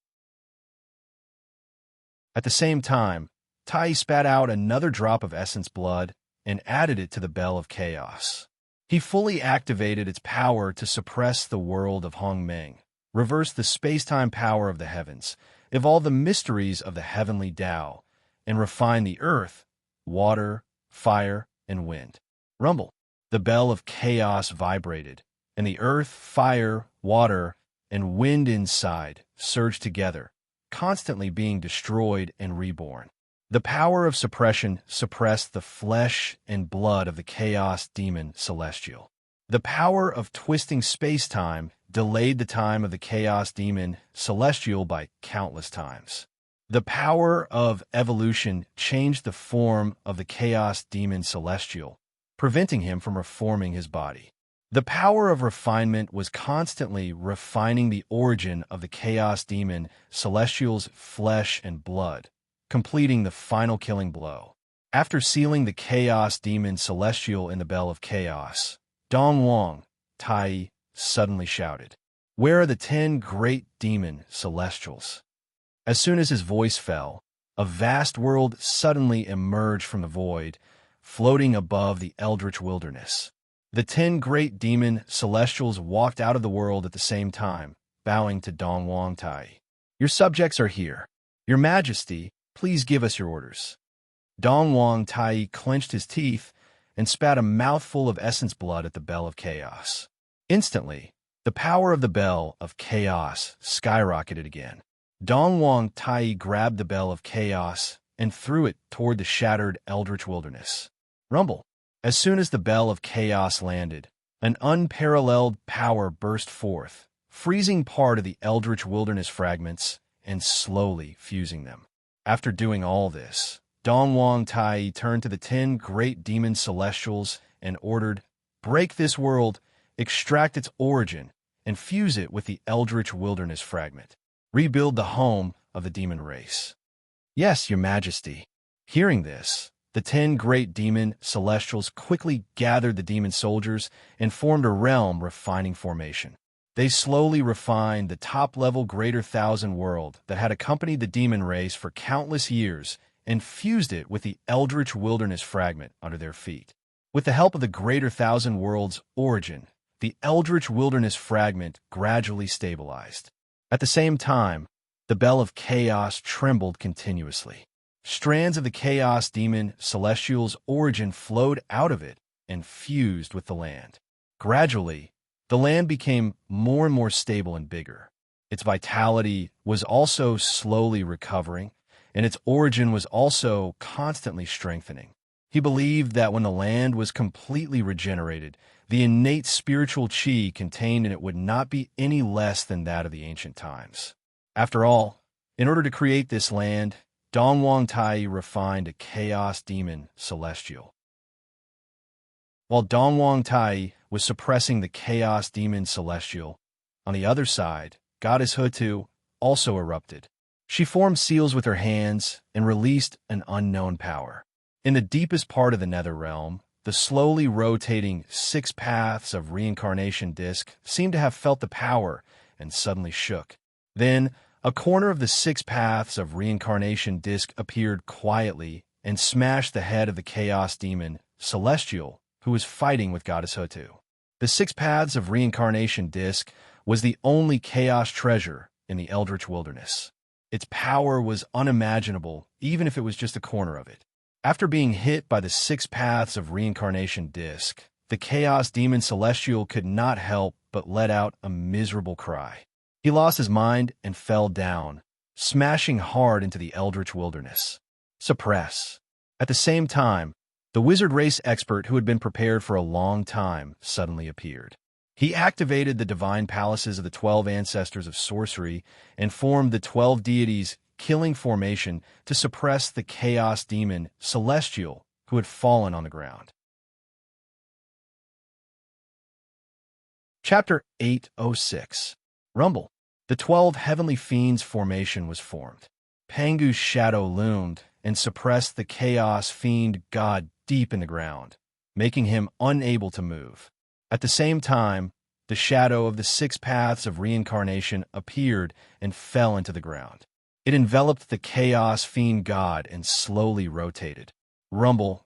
Speaker 1: At the same time, Tai spat out another drop of essence blood and added it to the Bell of Chaos. He fully activated its power to suppress the world of Hongmeng, reverse the space-time power of the heavens, evolve the mysteries of the heavenly Tao, and refine the earth, water, fire, and wind. Rumble! The Bell of Chaos vibrated, and the earth, fire, water, and wind inside surged together, constantly being destroyed and reborn. The power of suppression suppressed the flesh and blood of the Chaos Demon Celestial. The power of twisting space-time delayed the time of the Chaos Demon Celestial by countless times. The power of evolution changed the form of the Chaos Demon Celestial, preventing him from reforming his body. The power of refinement was constantly refining the origin of the Chaos Demon Celestial's flesh and blood, completing the final killing blow. After sealing the Chaos Demon Celestial in the Bell of Chaos, Dongwang Tai suddenly shouted, "Where are the 10 great demon celestials?" As soon as his voice fell, a vast world suddenly emerged from the void, floating above the eldritch wilderness. The 10 great demon celestials walked out of the world at the same time, bowing to Dongwang Tai. "Your subjects are here. Your Majesty, please give us your orders." Dongwang Tai clenched his teeth and spat a mouthful of essence blood at the Bell of Chaos. Instantly, the power of the Bell of Chaos skyrocketed again. Dongwang Tai grabbed the Bell of Chaos and threw it toward the shattered eldritch wilderness. Rumble! As soon as the Bell of Chaos landed, an unparalleled power burst forth, freezing part of the eldritch wilderness fragments and slowly fusing them. After doing all this, Dongwang Tai turned to the 10 great demon celestials and ordered, "Break this world, extract its origin, and fuse it with the eldritch wilderness fragment. Rebuild the home of the demon race." "Yes, Your Majesty." Hearing this, the 10 great demon celestials quickly gathered the demon soldiers and formed a realm refining formation. They slowly refined the top-level Greater Thousand World that had accompanied the demon race for countless years and fused it with the eldritch wilderness fragment under their feet. With the help of the Greater Thousand World's origin, the eldritch wilderness fragment gradually stabilized. At the same time, the Bell of Chaos trembled continuously. Strands of the chaos demon celestial's origin flowed out of it and fused with the land. Gradually, the land became more and more stable and bigger. Its vitality was also slowly recovering, and its origin was also constantly strengthening. He believed that when the land was completely regenerated, the innate spiritual chi contained in it would not be any less than that of the ancient times. After all, in order to create this land, Dongwang Tai refined a chaos demon celestial. While Dongwang Tai was suppressing the chaos demon celestial, on the other side, Goddess Hutu also erupted. She formed seals with her hands and released an unknown power. In the deepest part of the nether realm, the slowly rotating 6 paths of reincarnation disk seemed to have felt the power and suddenly shook. Then, a corner of the 6 paths of reincarnation disk appeared quietly and smashed the head of the chaos demon celestial who was fighting with Goddess Hutu. The 6 paths of reincarnation disk was the only chaos treasure in the Eldritch Wilderness. Its power was unimaginable, even if it was just a corner of it. After being hit by the 6 paths of reincarnation disk, the chaos demon celestial could not help but let out a miserable cry. He lost his mind and fell down, smashing hard into the Eldritch Wilderness. Suppress. At the same time, the wizard race expert who had been prepared for a long time suddenly appeared. He activated the divine palaces of the 12 ancestors of sorcery and formed the 12 deities' killing formation to suppress the chaos demon celestial who had fallen on the ground. Chapter 806. Rumble. The 12 heavenly fiends' formation was formed. Pangu's shadow loomed and suppressed the chaos fiend god deep in the ground, making him unable to move. At the same time, the shadow of the 6 paths of reincarnation appeared and fell into the ground. It enveloped the chaos fiend god and slowly rotated. Rumble.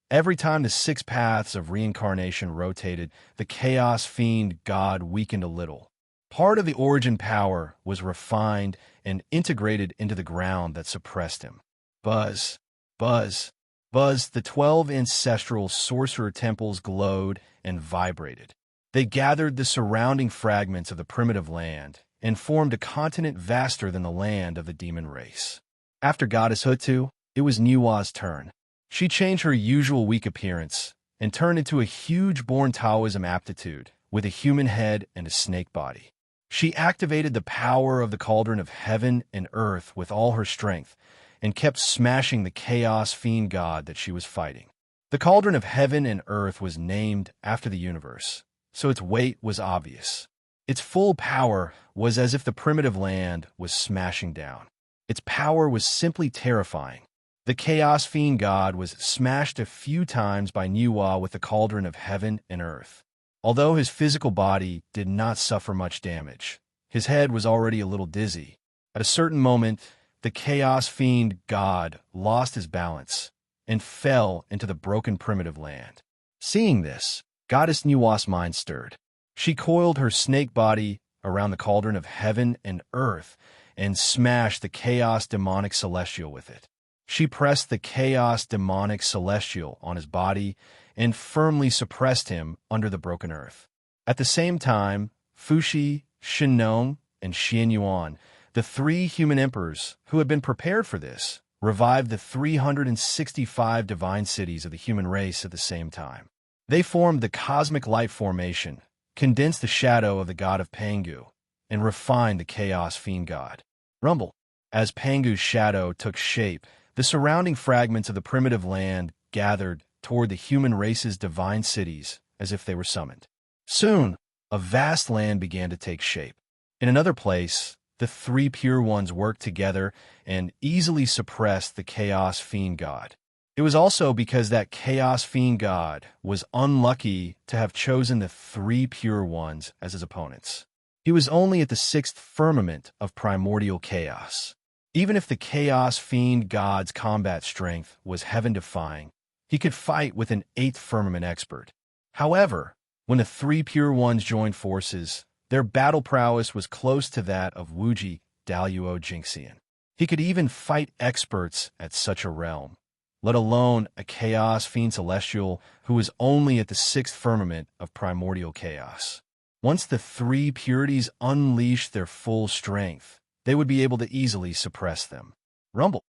Speaker 1: Every time the 6 paths of reincarnation rotated, the chaos fiend god weakened a little. Part of the origin power was refined and integrated into the ground that suppressed him. Buzz, buzz, buzz, the 12 ancestral sorcerer temples glowed and vibrated. They gathered the surrounding fragments of the primitive land and formed a continent vaster than the land of the demon race. After Goddess Hutu, it was Niwa's turn. She changed her usual weak appearance and turned into a huge born Taoism aptitude with a human head and a snake body. She activated the power of the cauldron of heaven and earth with all her strength and kept smashing the chaos fiend god that she was fighting. The cauldron of heaven and earth was named after the universe, so its weight was obvious. Its full power was as if the primitive land was smashing down. Its power was simply terrifying. The chaos fiend god was smashed a few times by Niwa with the cauldron of heaven and earth. Although his physical body did not suffer much damage, his head was already a little dizzy. At a certain moment, the chaos fiend god lost his balance and fell into the broken primitive land. Seeing this, Goddess Niwa's mind stirred. She coiled her snake body around the cauldron of heaven and earth and smashed the chaos demonic celestial with it. She pressed the chaos demonic celestial on his body and firmly suppressed him under the broken earth. At the same time, Fuxi, Shinnong, and Xianyuan, the 3 human emperors who had been prepared for this, revived the 365 divine cities of the human race at the same time. They formed the cosmic light formation, condensed the shadow of the god of Pangu, and refined the chaos fiend god. Rumble. As Pangu's shadow took shape, the surrounding fragments of the primitive land gathered toward the human race's divine cities as if they were summoned. Soon, a vast land began to take shape. In another place, the 3 pure ones worked together and easily suppressed the chaos fiend god. It was also because that chaos fiend god was unlucky to have chosen the 3 pure ones as his opponents. He was only at the 6th firmament of primordial chaos. Even if the chaos fiend god's combat strength was heaven-defying, he could fight with an 8th firmament expert. However, when the 3 pure ones joined forces, their battle prowess was close to that of Wuji Daluo Jinxian. He could even fight experts at such a realm, let alone a chaos fiend celestial who was only at the sixth firmament of primordial chaos. Once the three purities unleashed their full strength, they would be able to easily suppress them. Rumble.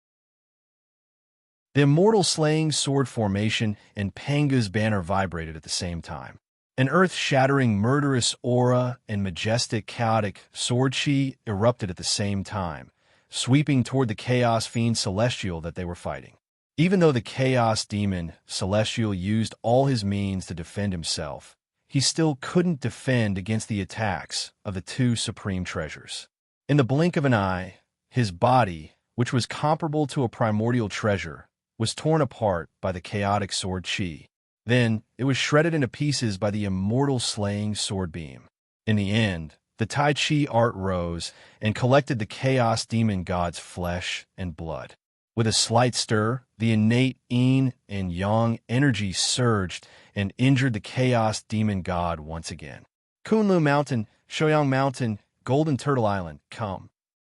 Speaker 1: The immortal slaying sword formation and Panga's banner vibrated at the same time. An earth-shattering murderous aura and majestic chaotic sword chi erupted at the same time, sweeping toward the chaos fiend celestial that they were fighting. Even though the chaos demon celestial used all his means to defend himself, he still couldn't defend against the attacks of the two supreme treasures. In the blink of an eye, his body, which was comparable to a primordial treasure, was torn apart by the chaotic sword chi. Then, it was shredded into pieces by the immortal slaying sword beam. In the end, the Tai Chi art rose and collected the chaos demon god's flesh and blood. With a slight stir, the innate yin and yang energy surged and injured the chaos demon god once again. Kunlu Mountain, Shoyang Mountain, Golden Turtle Island, come.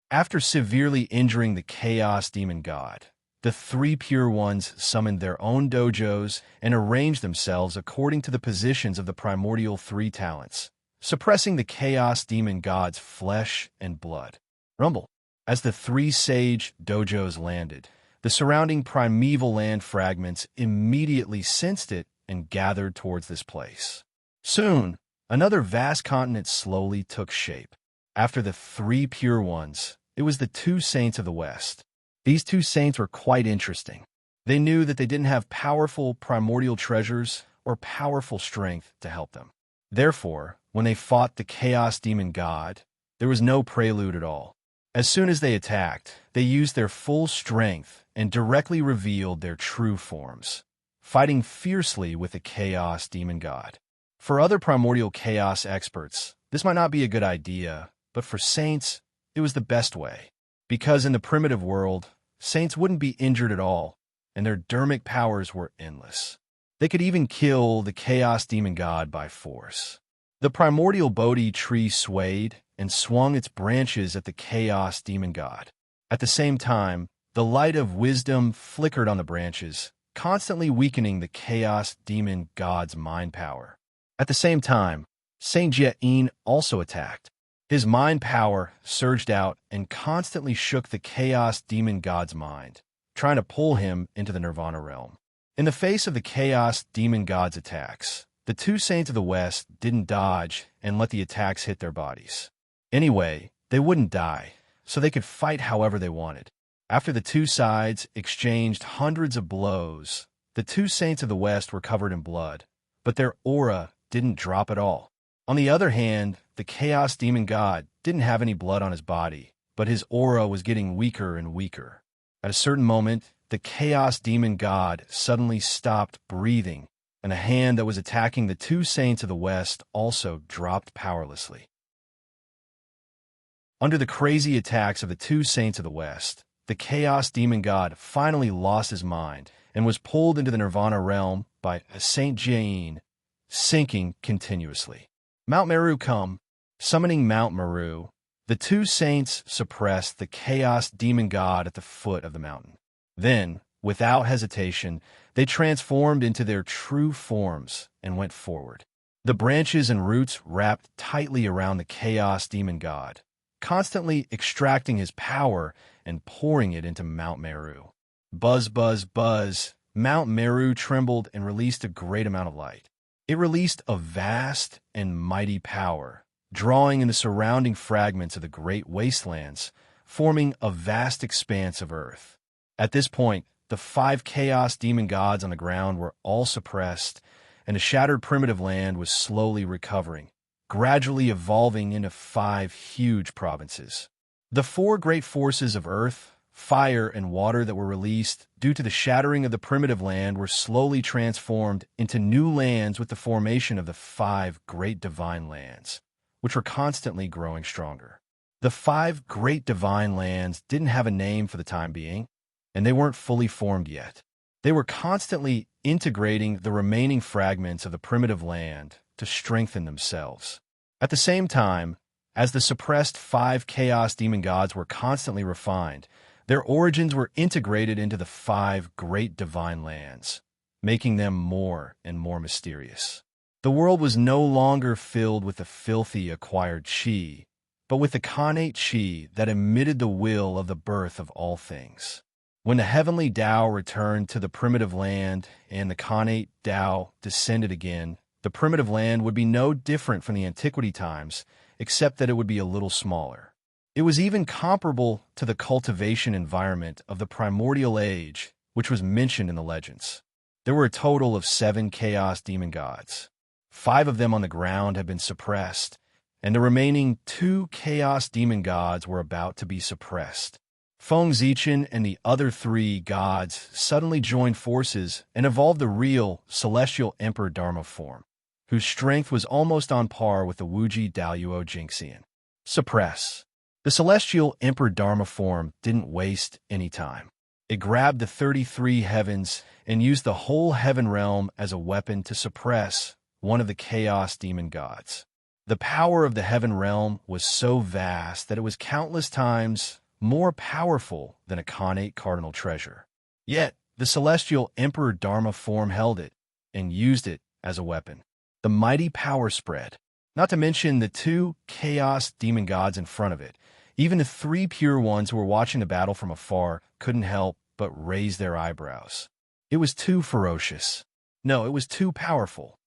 Speaker 1: After severely injuring the chaos demon god, the three pure ones summoned their own dojos and arranged themselves according to the positions of the primordial three talents, suppressing the chaos demon god's flesh and blood. Rumble. As the three sage dojos landed, the surrounding primeval land fragments immediately sensed it and gathered towards this place. Soon, another vast continent slowly took shape. After the three pure ones, it was the two saints of the West. These two saints were quite interesting. They knew that they didn't have powerful primordial treasures or powerful strength to help them. Therefore, when they fought the chaos demon god, there was no prelude at all. As soon as they attacked, they used their full strength and directly revealed their true forms, fighting fiercely with the chaos demon god. For other primordial chaos experts, this might not be a good idea, but for saints, it was the best way. Because in the primitive world, saints wouldn't be injured at all, and their dermic powers were endless. They could even kill the chaos demon god by force. The primordial Bodhi tree swayed and swung its branches at the chaos demon god. At the same time, the light of wisdom flickered on the branches, constantly weakening the chaos demon god's mind power. At the same time, Saint Jie-in also attacked. His mind power surged out and constantly shook the chaos demon god's mind, trying to pull him into the nirvana realm. In the face of the chaos demon god's attacks, the two saints of the West didn't dodge and let the attacks hit their bodies. Anyway, they wouldn't die, so they could fight however they wanted. After the two sides exchanged hundreds of blows, the two saints of the West were covered in blood, but their aura didn't drop at all. On the other hand, the chaos demon god didn't have any blood on his body, but his aura was getting weaker and weaker. At a certain moment, the chaos demon god suddenly stopped breathing, and a hand that was attacking the two saints of the West also dropped powerlessly. Under the crazy attacks of the two saints of the West, the chaos demon god finally lost his mind and was pulled into the nirvana realm by Saint Jie-in, sinking continuously. Mount Meru come. Summoning Mount Meru, the two saints suppressed the chaos demon god at the foot of the mountain. Then, without hesitation, they transformed into their true forms and went forward. The branches and roots wrapped tightly around the chaos demon god, constantly extracting his power and pouring it into Mount Meru. Buzz, buzz, buzz, Mount Meru trembled and released a great amount of light. It released a vast and mighty power, drawing in the surrounding fragments of the great wastelands, forming a vast expanse of earth. At this point, the five chaos demon gods on the ground were all suppressed, and the shattered primitive land was slowly recovering, gradually evolving into five huge provinces. The four great forces of earth, fire, and water that were released due to the shattering of the primitive land were slowly transformed into new lands with the formation of the five great divine lands, which were constantly growing stronger. The five great divine lands didn't have a name for the time being, and they weren't fully formed yet. They were constantly integrating the remaining fragments of the primitive land to strengthen themselves. At the same time, as the suppressed five chaos demon gods were constantly refined, Their origins were integrated into the 5 great divine lands, making them more and more mysterious. The world was no longer filled with the filthy acquired chi, but with the connate chi that emitted the will of the birth of all things. When the heavenly Tao returned to the primitive land and the connate Tao descended again, the primitive land would be no different from the antiquity times, except that it would be a little smaller. It was even comparable to the cultivation environment of the primordial age, which was mentioned in the legends. There were a total of 7 chaos demon gods. 5 of them on the ground had been suppressed, and the remaining 2 chaos demon gods were about to be suppressed. Feng Zichen and the other 3 gods suddenly joined forces and evolved the real celestial emperor Dharma form, whose strength was almost on par with the Wuji Daoyuo Jingxian. Suppress. The celestial emperor Dharma form didn't waste any time. It grabbed the 33 heavens and used the whole heaven realm as a weapon to suppress one of the chaos demon gods. The power of the heaven realm was so vast that it was countless times more powerful than a connate cardinal treasure. Yet, the celestial emperor Dharma form held it and used it as a weapon. The mighty power spread, not to mention the 2 chaos demon gods in front of it. Even the 3 pure ones who were watching the battle from afar couldn't help but raise their eyebrows. It was too ferocious. No, it was too powerful.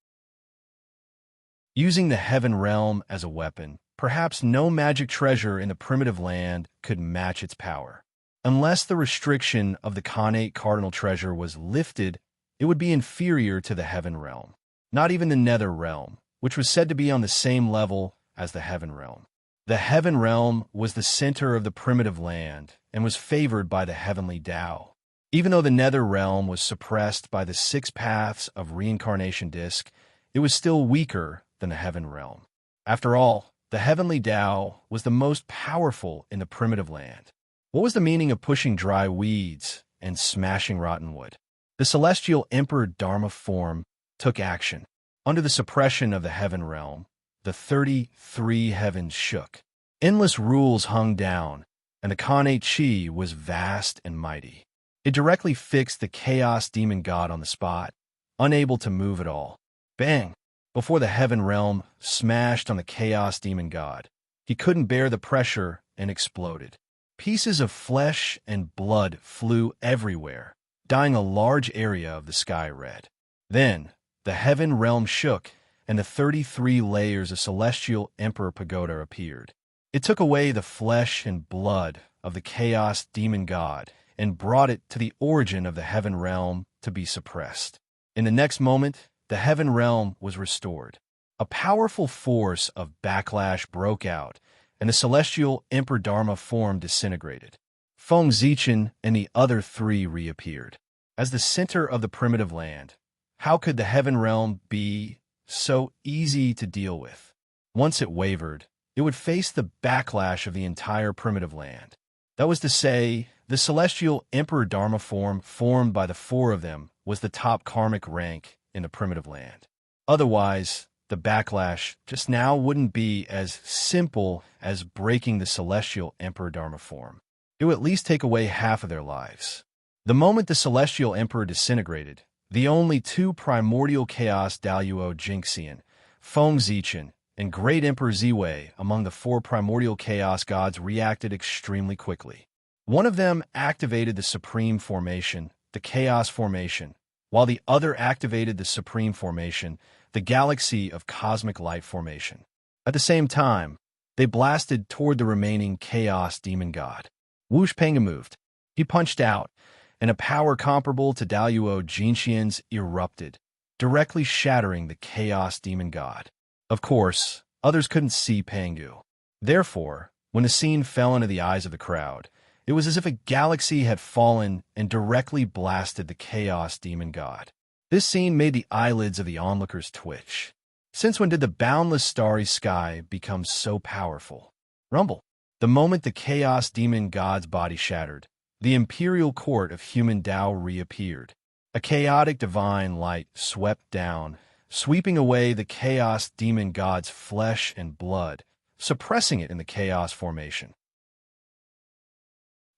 Speaker 1: Using the heaven realm as a weapon, perhaps no magic treasure in the primitive land could match its power. Unless the restriction of the connate cardinal treasure was lifted, it would be inferior to the heaven realm. Not even the nether realm, which was said to be on the same level as the heaven realm. The heaven realm was the center of the primitive land and was favored by the heavenly Tao. Even though the nether realm was suppressed by the 6 paths of reincarnation disc, it was still weaker than the heaven realm. After all, the heavenly Tao was the most powerful in the primitive land. What was the meaning of pushing dry weeds and smashing rotten wood? The celestial emperor Dharma form took action. Under the suppression of the heaven realm, the 33 heavens shook. Endless rules hung down, and the connate chi was vast and mighty. It directly fixed the chaos demon god on the spot, unable to move at all. Bang! Before the heaven realm smashed on the chaos demon god, he couldn't bear the pressure and exploded. Pieces of flesh and blood flew everywhere, dyeing a large area of the sky red. Then, the heaven realm shook, and the 33 layers of celestial emperor pagoda appeared. It took away the flesh and blood of the chaos demon god and brought it to the origin of the heaven realm to be suppressed. In the next moment, the heaven realm was restored. A powerful force of backlash broke out, and the celestial emperor Dharma form disintegrated. Feng Zichen and the other 3 reappeared. As the center of the primitive land, how could the heaven realm be so easy to deal with? Once it wavered, it would face the backlash of the entire primitive land. That was to say, the celestial emperor Dharma form formed by the 4 of them was the top karmic rank in the primitive land. Otherwise, the backlash just now wouldn't be as simple as breaking the celestial emperor Dharma form. It would at least take away half of their lives. The moment the celestial emperor disintegrated, the only 2 primordial chaos Daoyuo Jingxian, Feng Zichen, and Great Emperor Ziwei among the 4 primordial chaos gods reacted extremely quickly. One of them activated the Supreme Formation, the Chaos Formation, while the other activated the Supreme Formation, the Galaxy of Cosmic Light Formation. At the same time, they blasted toward the remaining Chaos Demon God. Wush Panga moved. He punched out, and a power comparable to Daoyuo Jinxian's erupted, directly shattering the Chaos Demon God. Of course, others couldn't see Pangu. Therefore, when the scene fell into the eyes of the crowd, it was as if a galaxy had fallen and directly blasted the Chaos Demon God. This scene made the eyelids of the onlookers twitch. Since when did the boundless starry sky become so powerful? Rumble. The moment the Chaos Demon God's body shattered, the imperial court of human Tao reappeared. A chaotic divine light swept down, sweeping away the Chaos Demon God's flesh and blood, suppressing it in the Chaos Formation.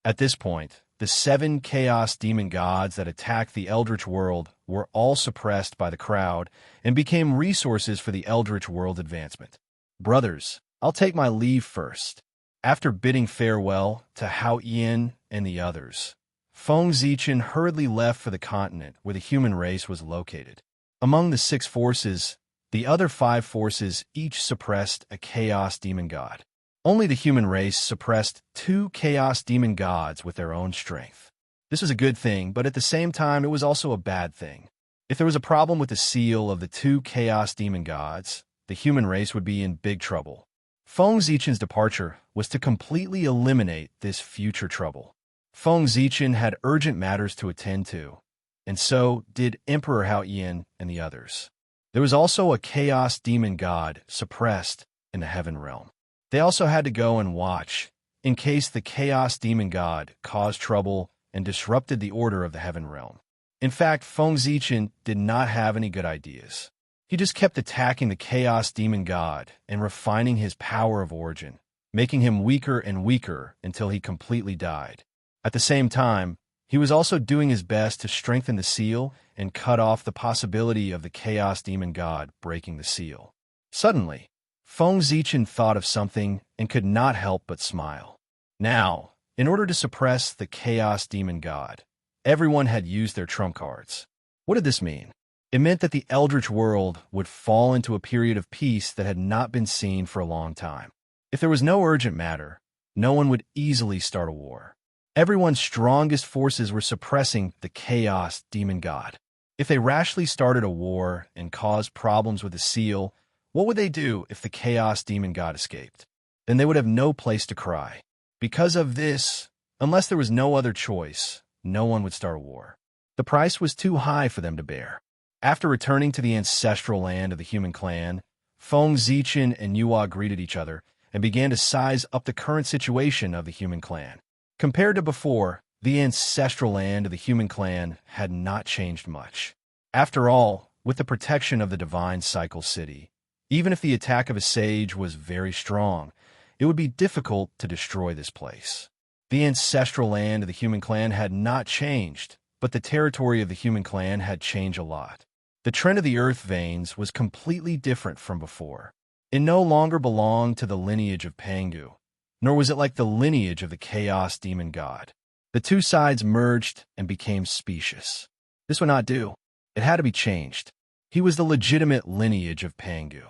Speaker 1: At this point, the 7 chaos demon gods that attacked the Eldritch world were all suppressed by the crowd and became resources for the Eldritch world advancement. Brothers, I'll take my leave first. After bidding farewell to Hao Yin and the others, Feng Zichen hurriedly left for the continent where the human race was located. Among the 6 forces, the other 5 forces each suppressed a chaos demon god. Only the human race suppressed 2 chaos demon gods with their own strength. This was a good thing, but at the same time it was also a bad thing. If there was a problem with the seal of the 2 chaos demon gods, the human race would be in big trouble. Feng Zichen's departure was to completely eliminate this future trouble. Feng Zichen had urgent matters to attend to, and so did Emperor Hao Yin and the others. There was also a chaos demon god suppressed in the heaven realm. They also had to go and watch, in case the chaos demon god caused trouble and disrupted the order of the heaven realm. In fact, Feng Zichen did not have any good ideas. He just kept attacking the chaos demon god and refining his power of origin, making him weaker and weaker until he completely died. At the same time, he was also doing his best to strengthen the seal and cut off the possibility of the chaos demon god breaking the seal. Suddenly, Feng Zichen thought of something and could not help but smile. Now, in order to suppress the chaos demon god, everyone had used their trump cards. What did this mean? It meant that the Eldritch world would fall into a period of peace that had not been seen for a long time. If there was no urgent matter, no one would easily start a war. Everyone's strongest forces were suppressing the chaos demon god. If they rashly started a war and caused problems with the seal, what would they do if the chaos demon god escaped? Then they would have no place to cry. Because of this, unless there was no other choice, no one would start a war. The price was too high for them to bear. After returning to the ancestral land of the human clan, Feng Zichen and Yuhua greeted each other and began to size up the current situation of the human clan. Compared to before, the ancestral land of the human clan had not changed much. After all, with the protection of the divine cycle city, even if the attack of a sage was very strong, it would be difficult to destroy this place. The ancestral land of the human clan had not changed, but the territory of the human clan had changed a lot. The trend of the earth veins was completely different from before. It no longer belonged to the lineage of Pangu, nor was it like the lineage of the chaos demon god. The two sides merged and became specious. This would not do. It had to be changed. He was the legitimate lineage of Pangu.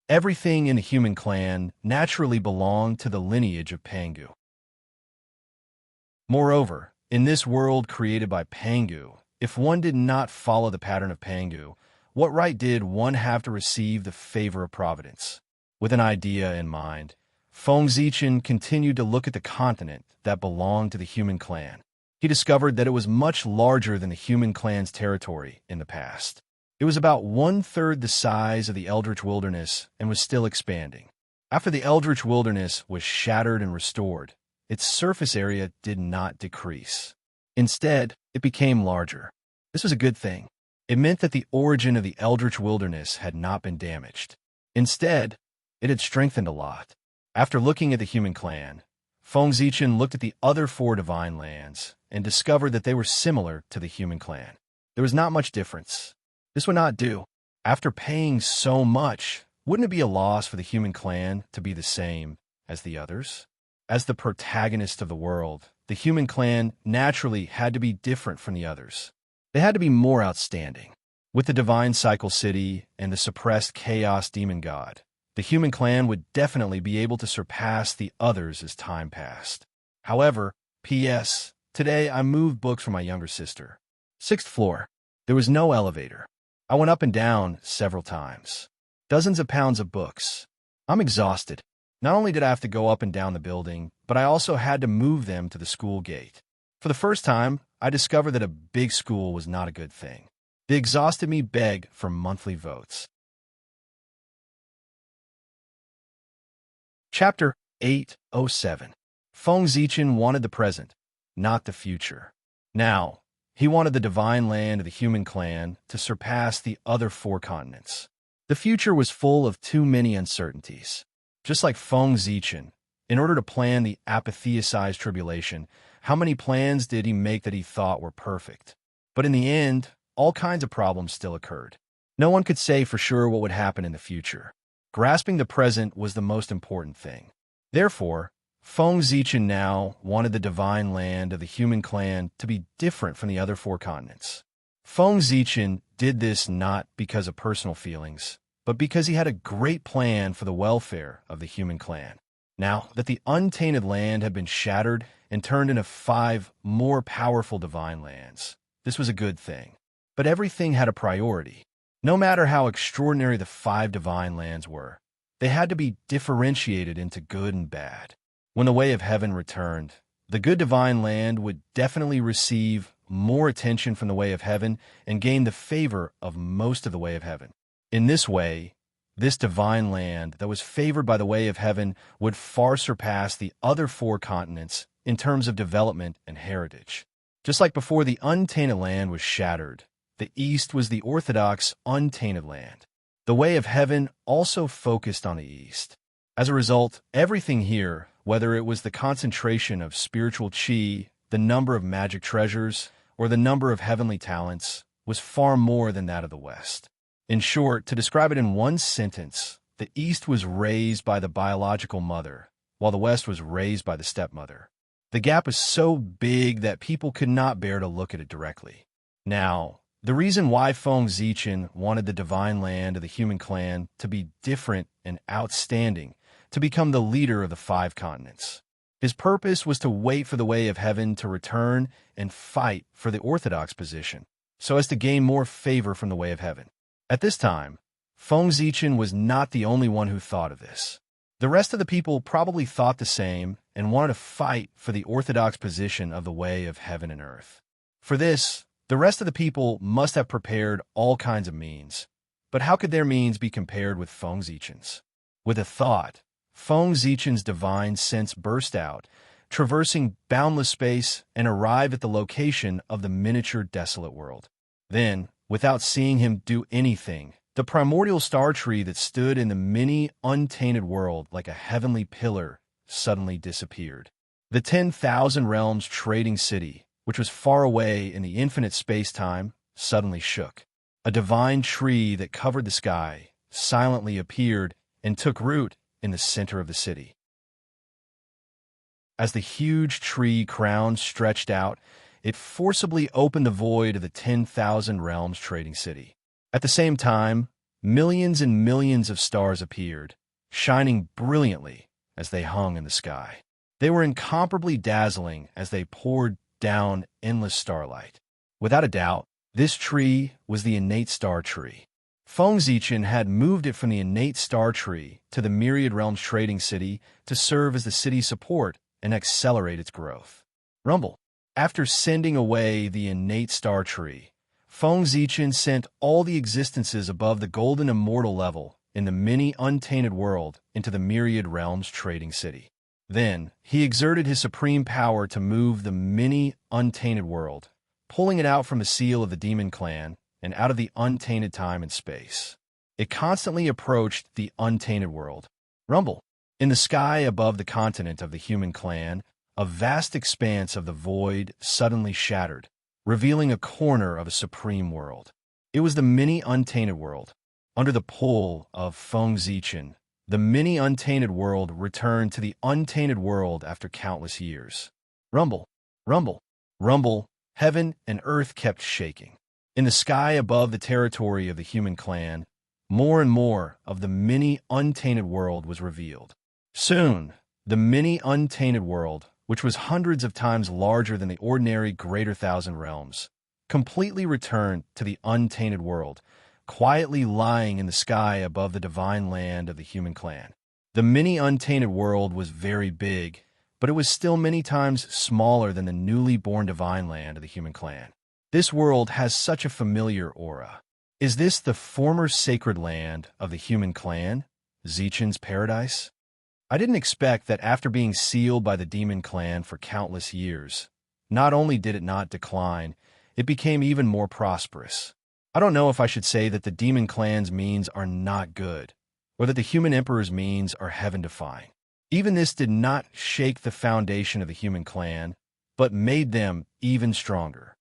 Speaker 1: Everything in the human clan naturally belonged to the lineage of Pangu. Moreover, in this world created by Pangu, if one did not follow the pattern of Pangu, what right did one have to receive the favor of Providence? With an idea in mind, Feng Zichen continued to look at the continent that belonged to the human clan. He discovered that it was much larger than the human clan's territory in the past. It was about 1/3 the size of the Eldritch Wilderness and was still expanding. After the Eldritch Wilderness was shattered and restored, its surface area did not decrease. Instead, it became larger. This was a good thing. It meant that the origin of the Eldritch Wilderness had not been damaged. Instead, it had strengthened a lot. After looking at the human clan, Feng Zichen looked at the other 4 divine lands and discovered that they were similar to the human clan. There was not much difference. This would not do. After paying so much, wouldn't it be a loss for the human clan to be the same as the others? As the protagonist of the world, the human clan naturally had to be different from the others. They had to be more outstanding. With the divine cycle city and the suppressed chaos demon god, the human clan would definitely be able to surpass the others as time passed. However, P.S. Today I moved books for my younger sister. 6th floor. There was no elevator. I went up and down several times. Dozens of pounds of books. I'm exhausted. Not only did I have to go up and down the building, but I also had to move them to the school gate. For the first time, I discovered that a big school was not a good thing. They exhausted me beg for monthly votes. Chapter 807. Feng Zichen wanted the present, not the future. Now, he wanted the divine land of the human clan to surpass the other 4 continents. The future was full of too many uncertainties. Just like Feng Zichen, in order to plan the apatheicized tribulation, How many plans did he make that he thought were perfect? But in the end, all kinds of problems still occurred. No one could say for sure what would happen in the future. Grasping the present was the most important thing. Therefore, Feng Zichen now wanted the divine land of the human clan to be different from the other four continents. Feng Zichen did this not because of personal feelings, but because he had a great plan for the welfare of the human clan. Now that the untainted land had been shattered and turned into 5 more powerful divine lands, this was a good thing. But everything had a priority. No matter how extraordinary the 5 divine lands were, they had to be differentiated into good and bad. When the way of heaven returned, the good divine land would definitely receive more attention from the way of heaven and gain the favor of most of the way of heaven. In this way, this divine land that was favored by the way of heaven would far surpass the other 4 continents in terms of development and heritage. Just like before the untainted land was shattered, the East was the orthodox untainted land. The way of heaven also focused on the East. As a result, everything here, whether it was the concentration of spiritual chi, the number of magic treasures, or the number of heavenly talents, was far more than that of the West. In short, to describe it in one sentence, the East was raised by the biological mother, while the West was raised by the stepmother. The gap is so big that people could not bear to look at it directly. Now, the reason why Feng Zichen wanted the divine land of the human clan to be different and outstanding, to become the leader of the 5 continents. His purpose was to wait for the way of heaven to return and fight for the orthodox position, so as to gain more favor from the way of heaven. At this time, Feng Zichen was not the only one who thought of this. The rest of the people probably thought the same and wanted to fight for the orthodox position of the way of heaven and earth. For this, the rest of the people must have prepared all kinds of means. But how could their means be compared with Feng Zichen's? With a thought, Feng Zichen's divine sense burst out, traversing boundless space, and arrived at the location of the miniature desolate world. Then, without seeing him do anything, the primordial star tree that stood in the mini untainted world like a heavenly pillar suddenly disappeared. The 10,000 realms trading city, which was far away in the infinite space-time, suddenly shook. A divine tree that covered the sky silently appeared and took root in the center of the city. As the huge tree crown stretched out, it forcibly opened the void of the 10,000 realms trading city. At the same time, millions and millions of stars appeared, shining brilliantly as they hung in the sky. They were incomparably dazzling as they poured down endless starlight. Without a doubt, this tree was the innate star tree. Feng Zichen had moved it from the innate star tree to the myriad realms trading city to serve as the city's support and accelerate its growth. Rumble. After sending away the innate star tree, Feng Zichen sent all the existences above the golden immortal level in the mini untainted world into the myriad realms trading city. Then, he exerted his supreme power to move the mini untainted world, pulling it out from the seal of the demon clan and out of the untainted time and space. It constantly approached the untainted world. Rumble. In the sky above the continent of the human clan, a vast expanse of the void suddenly shattered, revealing a corner of a supreme world. It was the mini untainted world. Under the pull of Feng Zichen, the mini untainted world returned to the untainted world after countless years. Rumble, rumble, rumble, heaven and earth kept shaking. In the sky above the territory of the human clan, more and more of the mini untainted world was revealed. Soon, the mini untainted world, which was hundreds of times larger than the ordinary greater thousand realms, completely returned to the untainted world, quietly lying in the sky above the divine land of the human clan. The mini untainted world was very big, but it was still many times smaller than the newly born divine land of the human clan. This world has such a familiar aura. Is this the former sacred land of the human clan, Zichen's paradise? I didn't expect that after being sealed by the demon clan for countless years, not only did it not decline, it became even more prosperous. I don't know if I should say that the demon clan's means are not good, or that the human emperor's means are heaven-defying. Even this did not shake the foundation of the human clan, but made them even stronger.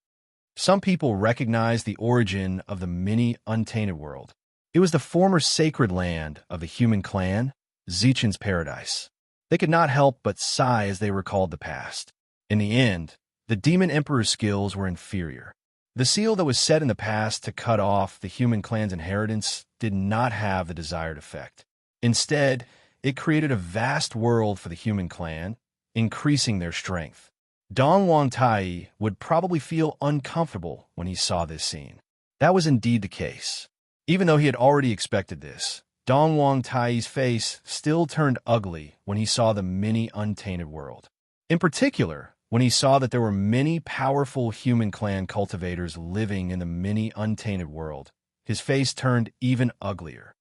Speaker 1: Some people recognize the origin of the mini untainted world. It was the former sacred land of the human clan, Zichen's paradise. They could not help but sigh as they recalled the past. In the end, the demon emperor's skills were inferior. The seal that was set in the past to cut off the human clan's inheritance did not have the desired effect. Instead, it created a vast world for the human clan, increasing their strength. Dong Wangtai would probably feel uncomfortable when he saw this scene. That was indeed the case. Even though he had already expected this, Dong Wangtai's face still turned ugly when he saw the mini untainted world. In particular, when he saw that there were many powerful human clan cultivators living in the mini untainted world, his face turned even uglier.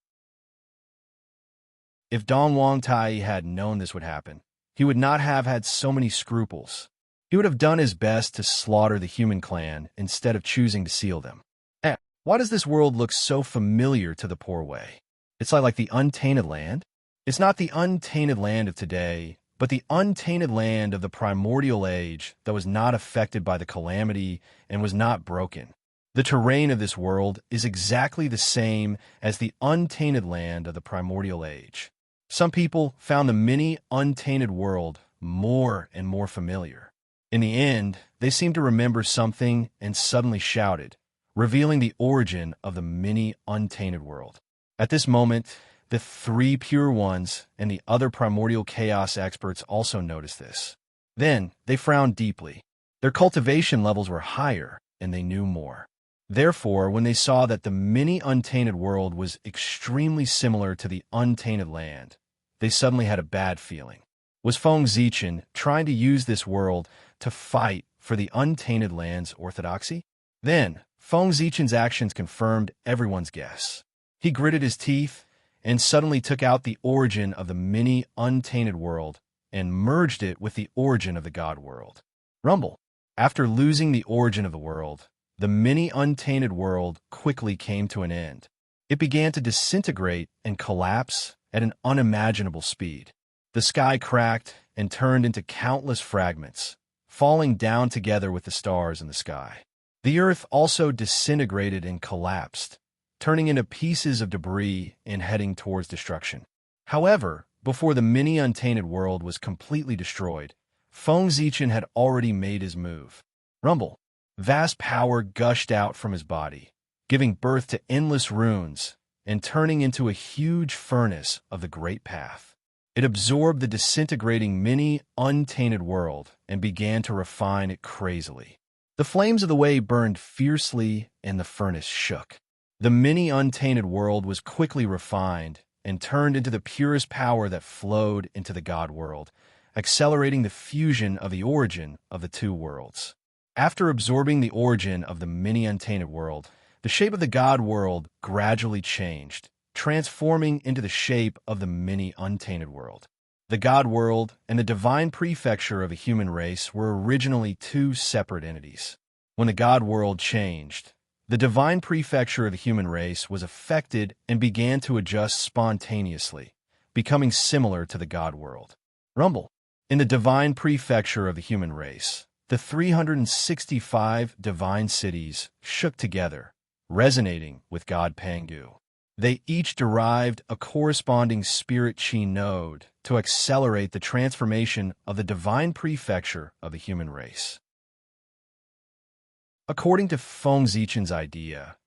Speaker 1: If Dong Wangtai had known this would happen, he would not have had so many scruples. He would have done his best to slaughter the human clan instead of choosing to seal them. Why does this world look so familiar to the poor way? It's like the untainted land? It's not the untainted land of today, but the untainted land of the primordial age that was not affected by the calamity and was not broken. The terrain of this world is exactly the same as the untainted land of the primordial age. Some people found the mini untainted world more and more familiar. In the end, they seemed to remember something and suddenly shouted, revealing the origin of the mini untainted world. At this moment, the three pure ones and the other primordial chaos experts also noticed this. Then, they frowned deeply. Their cultivation levels were higher, and they knew more. Therefore, when they saw that the mini untainted world was extremely similar to the untainted land, they suddenly had a bad feeling. Was Feng Zichen trying to use this world to fight for the untainted land's orthodoxy? Then, Feng Zichen's actions confirmed everyone's guess. He gritted his teeth and suddenly took out the origin of the mini untainted world and merged it with the origin of the god world. Rumble. After losing the origin of the world, the mini untainted world quickly came to an end. It began to disintegrate and collapse at an unimaginable speed. The sky cracked and turned into countless fragments, falling down together with the stars in the sky. The earth also disintegrated and collapsed, turning into pieces of debris and heading towards destruction. However, before the mini untainted world was completely destroyed, Feng Zichen had already made his move. Rumble. Vast power gushed out from his body, giving birth to endless runes and turning into a huge furnace of the Great Path. It absorbed the disintegrating mini untainted world and began to refine it crazily. The flames of the way burned fiercely and the furnace shook. The mini untainted world was quickly refined and turned into the purest power that flowed into the god world, accelerating the fusion of the origin of the two worlds. After absorbing the origin of the mini untainted world, the shape of the god world gradually changed, transforming into the shape of the mini untainted world. The god world and the divine prefecture of the human race were originally two separate entities. When the god world changed, the divine prefecture of the human race was affected and began to adjust spontaneously, becoming similar to the god world. Rumble. In the divine prefecture of the human race, the 365 divine cities shook together, resonating with God Pangu. They each derived a corresponding spirit chi node to accelerate the transformation of the divine prefecture of the human race. According to Feng Zichen's idea,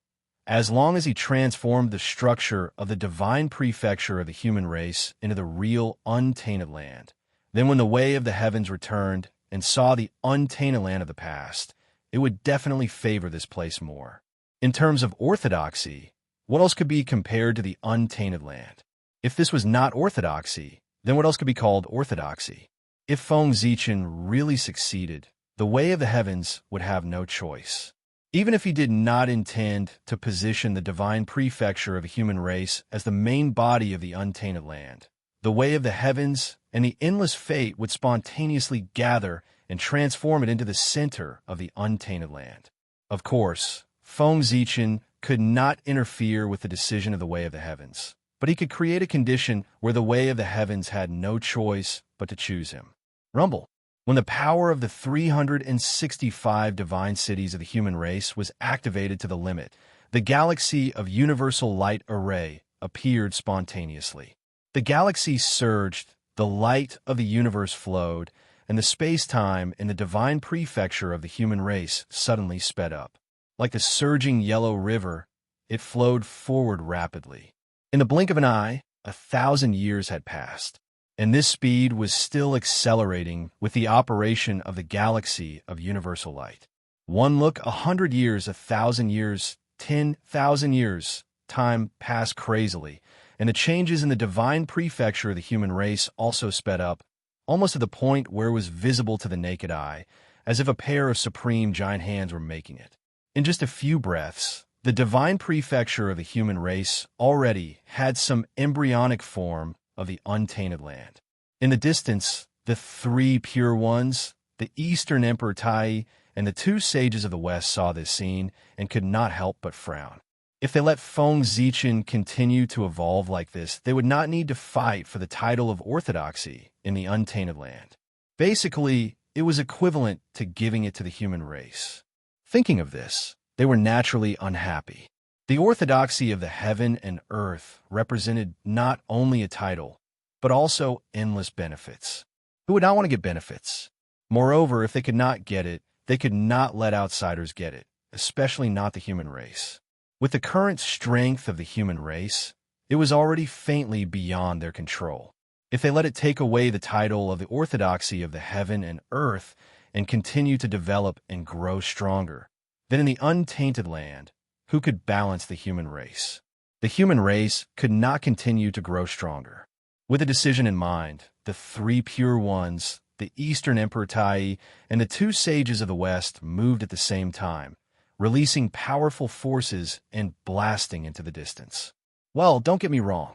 Speaker 1: as long as he transformed the structure of the divine prefecture of the human race into the real untainted land, then when the way of the heavens returned and saw the untainted land of the past, it would definitely favor this place more. In terms of orthodoxy, what else could be compared to the untainted land? If this was not orthodoxy, then what else could be called orthodoxy? If Feng Zichen really succeeded, the way of the heavens would have no choice. Even if he did not intend to position the divine prefecture of the human race as the main body of the untainted land, the way of the heavens and the endless fate would spontaneously gather and transform it into the center of the untainted land. Of course, Feng Zichen could not interfere with the decision of the way of the heavens, but he could create a condition where the way of the heavens had no choice but to choose him. Rumble. When the power of the 365 divine cities of the human race was activated to the limit, the galaxy of universal light array appeared spontaneously. The galaxy surged, the light of the universe flowed, and the space-time in the divine prefecture of the human race suddenly sped up. Like the surging yellow river, it flowed forward rapidly. In the blink of an eye, 1,000 years had passed, and this speed was still accelerating with the operation of the galaxy of universal light. One look, 100 years, 1,000 years, 10,000 years. Time passed crazily, and the changes in the divine prefecture of the human race also sped up, almost to the point where it was visible to the naked eye, as if a pair of supreme giant hands were making it. In just a few breaths, the divine prefecture of the human race already had some embryonic form of the untainted land. In the distance, the three pure ones, the Eastern Emperor Tai, and the two sages of the West saw this scene and could not help but frown. If they let Feng Zichen continue to evolve like this, they would not need to fight for the title of orthodoxy in the untainted land. Basically, it was equivalent to giving it to the human race. Thinking of this, they were naturally unhappy. The orthodoxy of the heaven and earth represented not only a title, but also endless benefits. Who would not want to get benefits? Moreover, if they could not get it, they could not let outsiders get it, especially not the human race. With the current strength of the human race, it was already faintly beyond their control. If they let it take away the title of the orthodoxy of the heaven and earth and continue to develop and grow stronger, then in the untainted land, who could balance the human race? The human race could not continue to grow stronger. With a decision in mind, the three pure ones, the Eastern Emperor Tai, and the two sages of the West moved at the same time, releasing powerful forces and blasting into the distance. Well, don't get me wrong.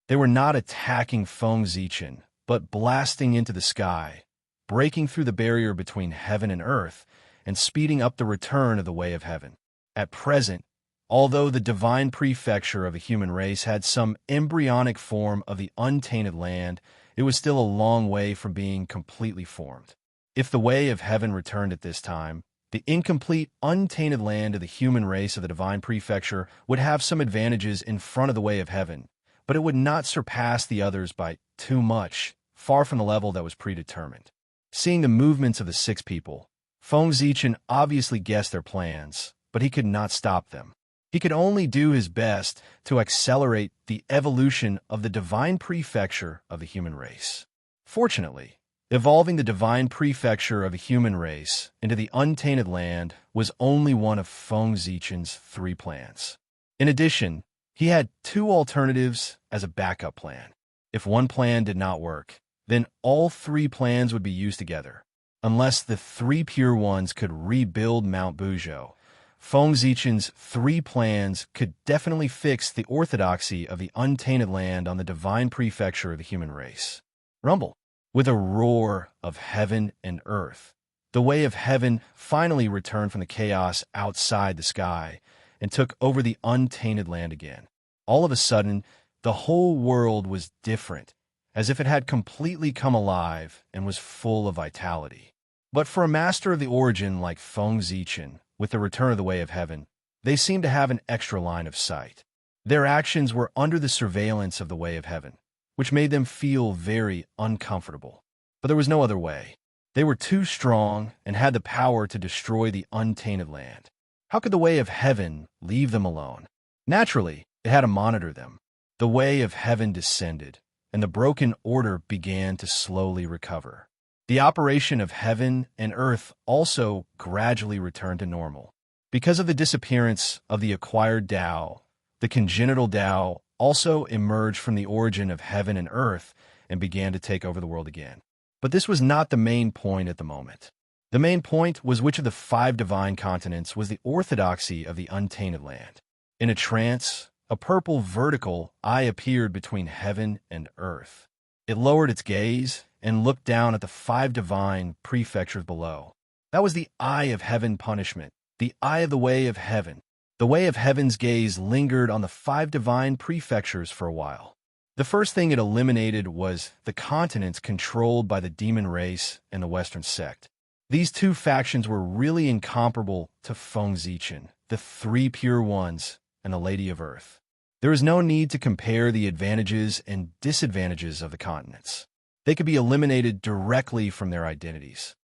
Speaker 1: They were not attacking Feng Zichen, but blasting into the sky, breaking through the barrier between heaven and earth, and speeding up the return of the way of heaven. At present, although the divine prefecture of the human race had some embryonic form of the untainted land, it was still a long way from being completely formed. If the way of heaven returned at this time, the incomplete, untainted land of the human race of the divine prefecture would have some advantages in front of the way of heaven, but it would not surpass the others by too much, far from the level that was predetermined. Seeing the movements of the six people, Feng Zichen obviously guessed their plans, but he could not stop them. He could only do his best to accelerate the evolution of the divine prefecture of the human race. Fortunately, evolving the divine prefecture of the human race into the untainted land was only one of Feng Zichen's three plans. In addition, he had two alternatives as a backup plan. If one plan did not work, then all three plans would be used together. Unless the three pure ones could rebuild Mount Buzhou, Feng Zichen's three plans could definitely fix the orthodoxy of the untainted land on the divine prefecture of the human race. Rumble. With a roar of heaven and earth, the way of heaven finally returned from the chaos outside the sky and took over the untainted land again. All of a sudden, the whole world was different, as if it had completely come alive and was full of vitality. But for a master of the origin like Feng Zichen, with the return of the way of heaven, they seemed to have an extra line of sight. Their actions were under the surveillance of the way of heaven, which made them feel very uncomfortable. But there was no other way. They were too strong and had the power to destroy the untainted land. How could the way of heaven leave them alone? Naturally, it had to monitor them. The way of heaven descended, and the broken order began to slowly recover. The operation of heaven and earth also gradually returned to normal. Because of the disappearance of the acquired Tao, the congenital Tao also emerged from the origin of heaven and earth and began to take over the world again. But this was not the main point at the moment. The main point was which of the five divine continents was the orthodoxy of the untainted land. In a trance, a purple vertical eye appeared between heaven and earth. It lowered its gaze and looked down at the five divine prefectures below. That was the eye of heaven punishment, the eye of the way of heaven. The way of heaven's gaze lingered on the five divine prefectures for a while. The first thing it eliminated was the continents controlled by the demon race and the Western sect. These two factions were really incomparable to Feng Zichen, the three pure ones, and the Lady of Earth. There is no need to compare the advantages and disadvantages of the continents. They could be eliminated directly from their identities.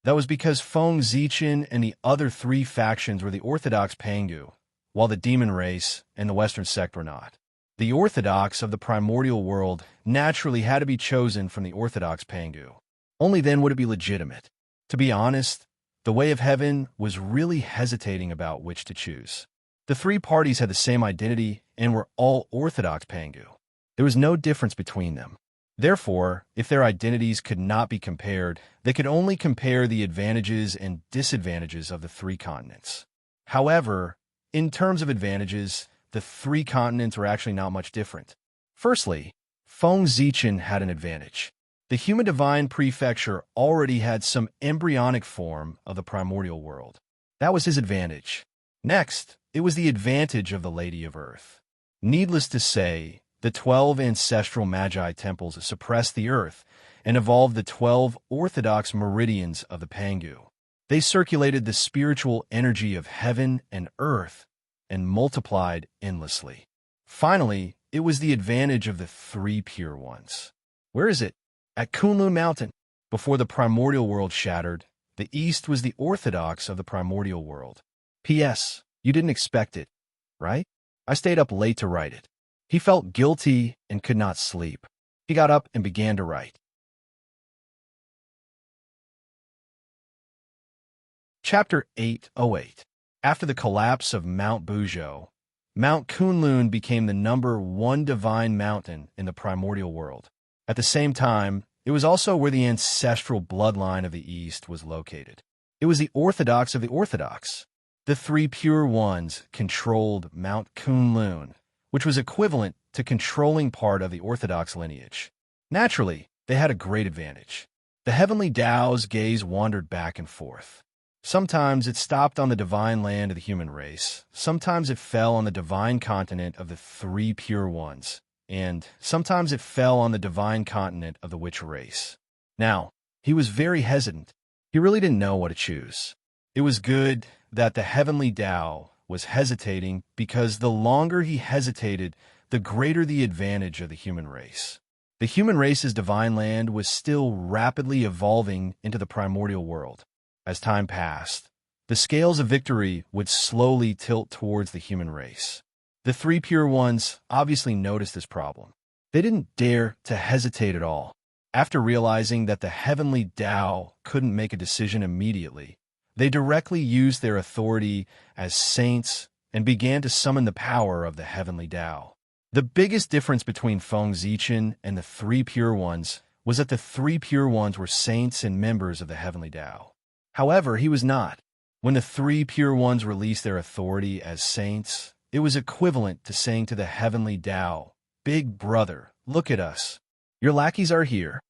Speaker 1: That was because Feng Zichen and the other three factions were the Orthodox Pangu, while the demon race and the Western sect were not. The Orthodox of the primordial world naturally had to be chosen from the Orthodox Pangu. Only then would it be legitimate. To be honest, the Way of Heaven was really hesitating about which to choose. The three parties had the same identity and were all Orthodox Pangu. There was no difference between them. Therefore, if their identities could not be compared, they could only compare the advantages and disadvantages of the three continents. However, in terms of advantages, the three continents were actually not much different. Firstly, Feng Zichen had an advantage. The human divine prefecture already had some embryonic form of the primordial world. That was his advantage. Next, it was the advantage of the Lady of Earth. Needless to say, the 12 ancestral Magi temples suppressed the earth and evolved the 12 orthodox meridians of the Pangu. They circulated the spiritual energy of heaven and earth and multiplied endlessly. Finally, it was the advantage of the three pure ones. Where is it? At Kunlun Mountain. Before the primordial world shattered, the east was the orthodox of the primordial world. P.S. You didn't expect it, right? I stayed up late to write it. He felt guilty and could not sleep. He got up and began to write. Chapter 808. After the collapse of Mount Buzhou, Mount Kunlun became the #1 divine mountain in the primordial world. At the same time, it was also where the ancestral bloodline of the East was located. It was the Orthodox of the Orthodox. The three pure ones controlled Mount Kunlun, which was equivalent to controlling part of the Orthodox lineage. Naturally, they had a great advantage. The heavenly Tao's gaze wandered back and forth. Sometimes it stopped on the divine land of the human race, sometimes it fell on the divine continent of the three pure ones, and sometimes it fell on the divine continent of the witch race. Now, he was very hesitant. He really didn't know what to choose. It was good that the heavenly Tao was hesitating because the longer he hesitated, the greater the advantage of the human race. The human race's divine land was still rapidly evolving into the primordial world. As time passed, the scales of victory would slowly tilt towards the human race. The three pure ones obviously noticed this problem. They didn't dare to hesitate at all. After realizing that the heavenly Tao couldn't make a decision immediately, they directly used their authority as saints and began to summon the power of the heavenly Tao. The biggest difference between Feng Zichen and the three pure ones was that the three pure ones were saints and members of the heavenly Tao. However, he was not. When the three pure ones released their authority as saints, it was equivalent to saying to the heavenly Tao, "Big brother, look at us. Your lackeys are here."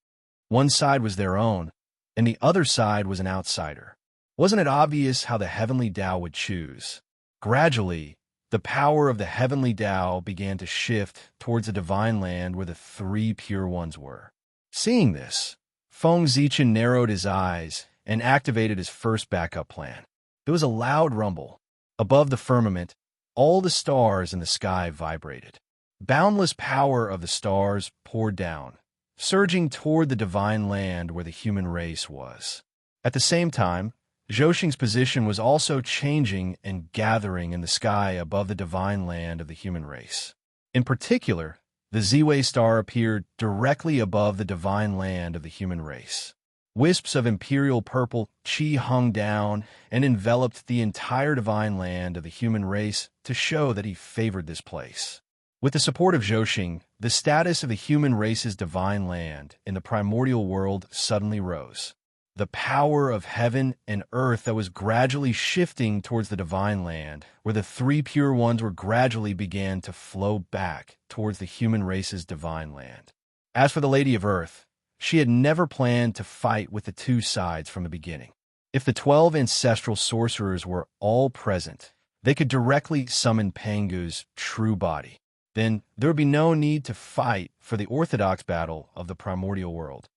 Speaker 1: One side was their own, and the other side was an outsider. Wasn't it obvious how the heavenly Tao would choose? Gradually, the power of the heavenly Tao began to shift towards the divine land where the three pure ones were. Seeing this, Feng Zichen narrowed his eyes and activated his first backup plan. There was a loud rumble. Above the firmament, all the stars in the sky vibrated. Boundless power of the stars poured down, surging toward the divine land where the human race was. At the same time, Zhouxing's position was also changing and gathering in the sky above the divine land of the human race. In particular, the Ziwei star appeared directly above the divine land of the human race. Wisps of imperial purple qi hung down and enveloped the entire divine land of the human race to show that he favored this place. With the support of Zhouxing, the status of the human race's divine land in the primordial world suddenly rose. The power of heaven and earth that was gradually shifting towards the divine land, where the three pure ones were gradually began to flow back towards the human race's divine land. As for the Lady of Earth, she had never planned to fight with the two sides from the beginning. If the 12 ancestral sorcerers were all present, they could directly summon Pangu's true body. then there would be no need to fight for the orthodox battle of the primordial world.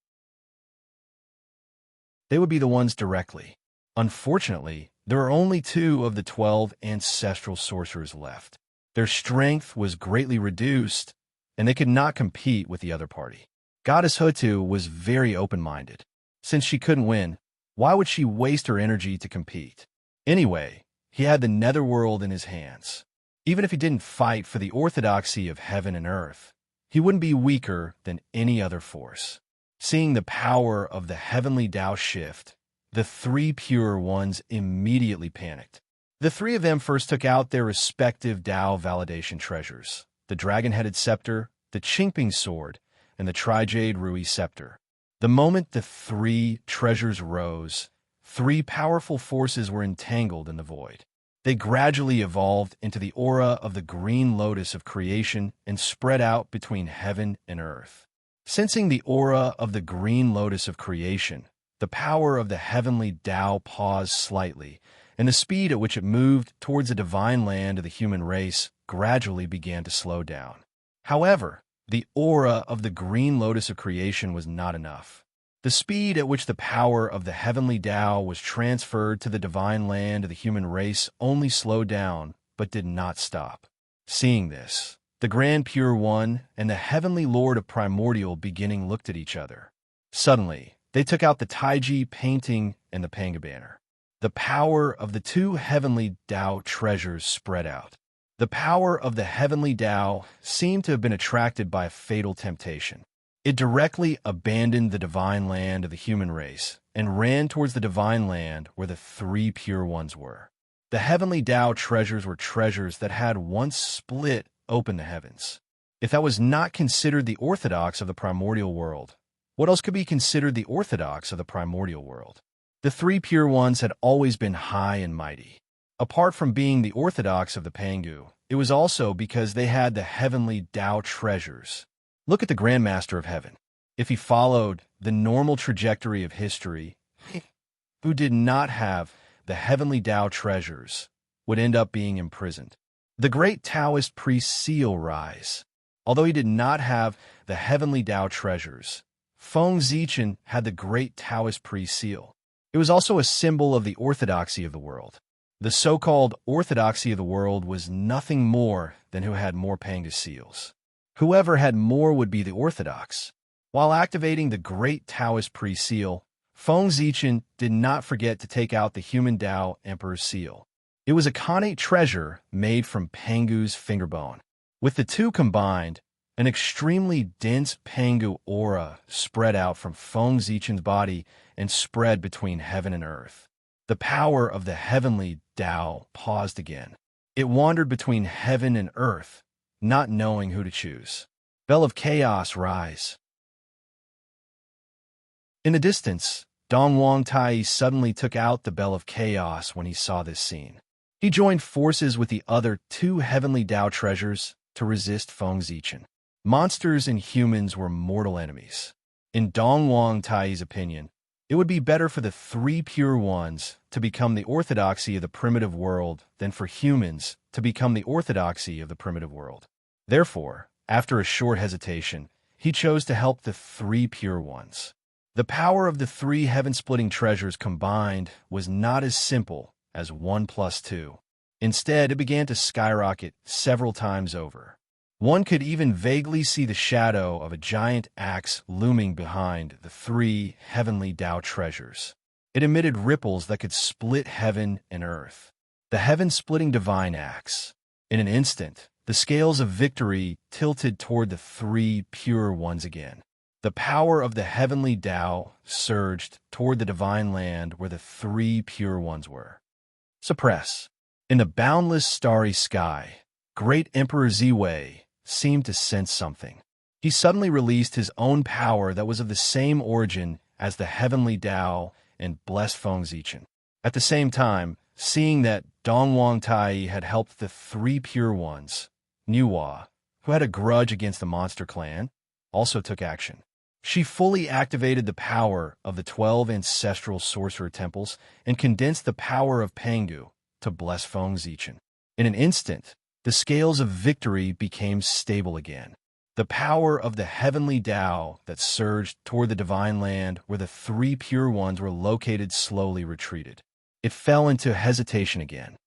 Speaker 1: They would be the ones directly. Unfortunately, there are only 2 of the 12 ancestral sorcerers left. Their strength was greatly reduced, and they could not compete with the other party. Goddess Hutu was very open-minded. Since she couldn't win, why would she waste her energy to compete? Anyway, he had the netherworld in his hands. Even if he didn't fight for the orthodoxy of heaven and earth, he wouldn't be weaker than any other force. Seeing the power of the heavenly Tao shift, the 3 pure ones immediately panicked. The 3 of them first took out their respective Tao validation treasures, the dragon-headed scepter, the Qingping sword, and the Trijade Rui scepter. The moment the 3 treasures rose, 3 powerful forces were entangled in the void. They gradually evolved into the aura of the green lotus of creation and spread out between heaven and earth. Sensing the aura of the green lotus of creation, the power of the heavenly Tao paused slightly, and the speed at which it moved towards the divine land of the human race gradually began to slow down. However, the aura of the green lotus of creation was not enough. The speed at which the power of the heavenly Tao was transferred to the divine land of the human race only slowed down, but did not stop. Seeing this, the Grand Pure One and the Heavenly Lord of Primordial Beginning looked at each other. Suddenly, they took out the Taiji painting and the Panga banner. The power of the 2 heavenly Tao treasures spread out. The power of the heavenly Tao seemed to have been attracted by a fatal temptation. It directly abandoned the divine land of the human race and ran towards the divine land where the 3 pure ones were. The heavenly Tao treasures were treasures that had once split open the heavens. If that was not considered the orthodox of the primordial world, what else could be considered the orthodox of the primordial world? The 3 pure ones had always been high and mighty. Apart from being the orthodox of the Pangu, it was also because they had the heavenly Tao treasures. Look at the Grand Master of Heaven. If he followed the normal trajectory of history, who did not have the heavenly Tao treasures would end up being imprisoned. The great Taoist priest Seal Rise. Although he did not have the heavenly Tao treasures, Feng Zichen had the great Taoist priest seal. It was also a symbol of the orthodoxy of the world. The so-called orthodoxy of the world was nothing more than who had more Panga seals. Whoever had more would be the orthodox. While activating the great Taoist priest seal, Feng Zichen did not forget to take out the human Tao Emperor's seal. It was a connate treasure made from Pangu's fingerbone. With the 2 combined, an extremely dense Pangu aura spread out from Feng Zichen's body and spread between heaven and earth. The power of the heavenly Tao paused again. It wandered between heaven and earth, not knowing who to choose. Bell of Chaos, rise. In the distance, Dongwang Tai suddenly took out the Bell of Chaos when he saw this scene. He joined forces with the other 2 heavenly Tao treasures to resist Feng Zichen. Monsters and humans were mortal enemies. In Dongwang Tai's opinion, it would be better for the 3 pure ones to become the orthodoxy of the primitive world than for humans to become the orthodoxy of the primitive world. Therefore, after a short hesitation, he chose to help the 3 pure ones. The power of the 3 heaven-splitting treasures combined was not as simple as 1 plus 2. Instead, it began to skyrocket several times over. One could even vaguely see the shadow of a giant axe looming behind the 3 heavenly Tao treasures. It emitted ripples that could split heaven and earth. The heaven-splitting divine axe. In an instant, the scales of victory tilted toward the 3 pure ones again. The power of the heavenly Tao surged toward the divine land where the 3 pure ones were. Suppress. In the boundless starry sky, great Emperor Ziwei seemed to sense something. He suddenly released his own power that was of the same origin as the heavenly Tao and blessed Feng Zichen. At the same time, seeing that Dongwang Tai had helped the 3 pure ones, Nuwa, who had a grudge against the monster clan, also took action. She fully activated the power of the 12 ancestral sorcerer temples and condensed the power of Pangu to bless Feng Zichen. In an instant, The scales of victory became stable again. The power of the heavenly Tao that surged toward the divine land where the three pure ones were located slowly retreated. It fell into hesitation again.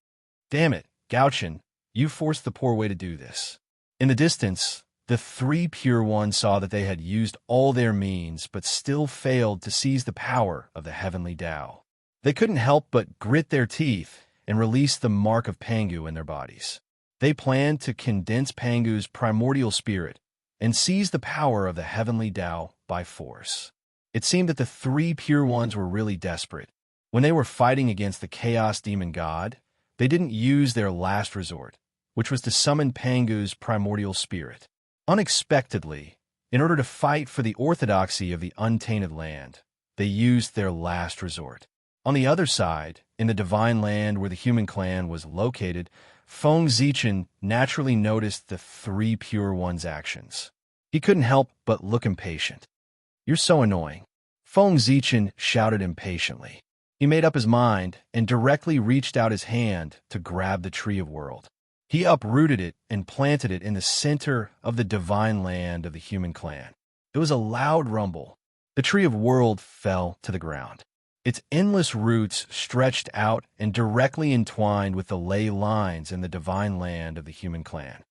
Speaker 1: Damn it, Gauchen, you forced the poor way to do this. In the distance, the three pure ones saw that they had used all their means but still failed to seize the power of the heavenly Tao. They couldn't help but grit their teeth and release the mark of Pangu in their bodies. They planned to condense Pangu's primordial spirit and seize the power of the heavenly Tao by force. It seemed that the three pure ones were really desperate. When they were fighting against the chaos demon god, they didn't use their last resort, which was to summon Pangu's primordial spirit. Unexpectedly, in order to fight for the orthodoxy of the untainted land, they used their last resort. On the other side, in the divine land where the human clan was located, Feng Zichen naturally noticed the three pure ones' actions. He couldn't help but look impatient. "You're so annoying," Feng Zichen shouted impatiently. He made up his mind and directly reached out his hand to grab the Tree of World. He uprooted it and planted it in the center of the divine land of the human clan. It was a loud rumble. The Tree of World fell to the ground. Its endless roots stretched out and directly entwined with the ley lines in the divine land of the human clan.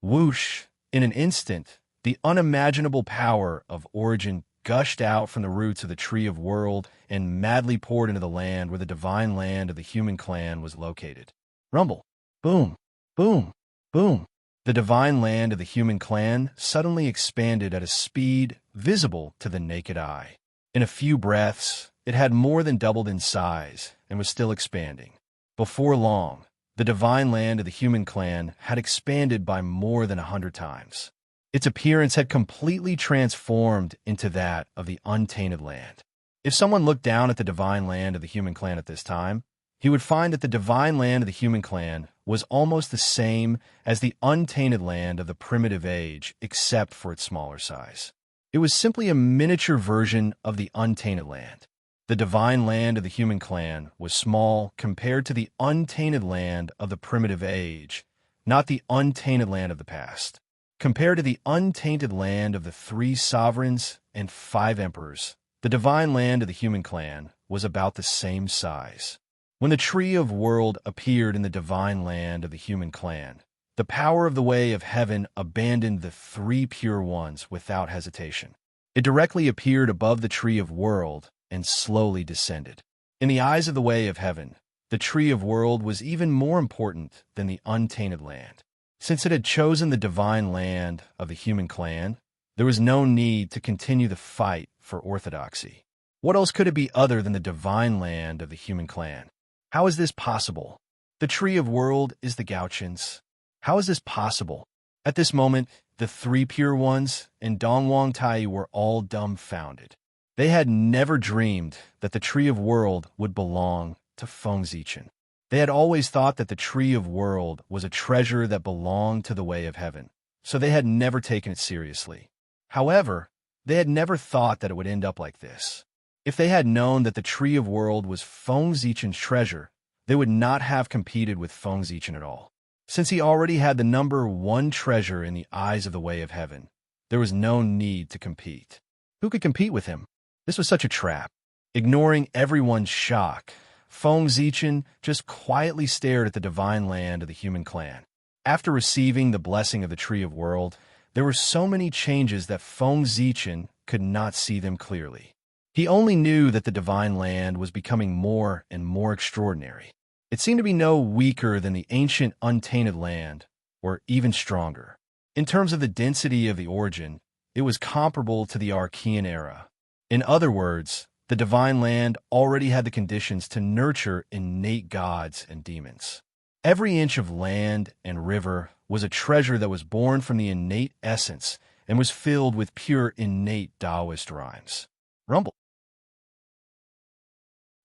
Speaker 1: Whoosh! In an instant, the unimaginable power of origin gushed out from the roots of the Tree of World and madly poured into the land where the divine land of the human clan was located. Rumble! Boom! Boom! Boom! The divine land of the human clan suddenly expanded at a speed visible to the naked eye. In a few breaths, it had more than doubled in size and was still expanding. Before long, the divine land of the human clan had expanded by more than 100 times. Its appearance had completely transformed into that of the untainted land. If someone looked down at the divine land of the human clan at this time, he would find that the divine land of the human clan was almost the same as the untainted land of the primitive age, except for its smaller size. It was simply a miniature version of the untainted land. The divine land of the human clan was small compared to the untainted land of the primitive age, not the untainted land of the past. Compared to the untainted land of the 3 sovereigns and 5 emperors, the divine land of the human clan was about the same size. When the Tree of World appeared in the divine land of the human clan, the power of the way of heaven abandoned the 3 pure ones without hesitation. It directly appeared above the Tree of World and slowly descended. In the eyes of the way of heaven, the Tree of World was even more important than the untainted land. Since it had chosen the divine land of the human clan, there was no need to continue the fight for orthodoxy. What else could it be other than the divine land of the human clan? How is this possible? The Tree of World is the Gauchens. How is this possible? At this moment, the 3 pure ones and Dongwang Tai were all dumbfounded. They had never dreamed that the Tree of World would belong to Feng Zichen. They had always thought that the Tree of World was a treasure that belonged to the way of heaven, so they had never taken it seriously. However, they had never thought that it would end up like this. If they had known that the Tree of World was Feng Zichen's treasure, they would not have competed with Feng Zichen at all. Since he already had the number 1 treasure in the eyes of the way of heaven, there was no need to compete. Who could compete with him? This was such a trap. Ignoring everyone's shock, Feng Zichen just quietly stared at the divine land of the human clan. After receiving the blessing of the Tree of World, there were so many changes that Feng Zichen could not see them clearly. He only knew that the divine land was becoming more and more extraordinary. It seemed to be no weaker than the ancient untainted land, or even stronger. In terms of the density of the origin, it was comparable to the Archean era. In other words, the divine land already had the conditions to nurture innate gods and demons. Every inch of land and river was a treasure that was born from the innate essence and was filled with pure innate Taoist rhymes. Rumble.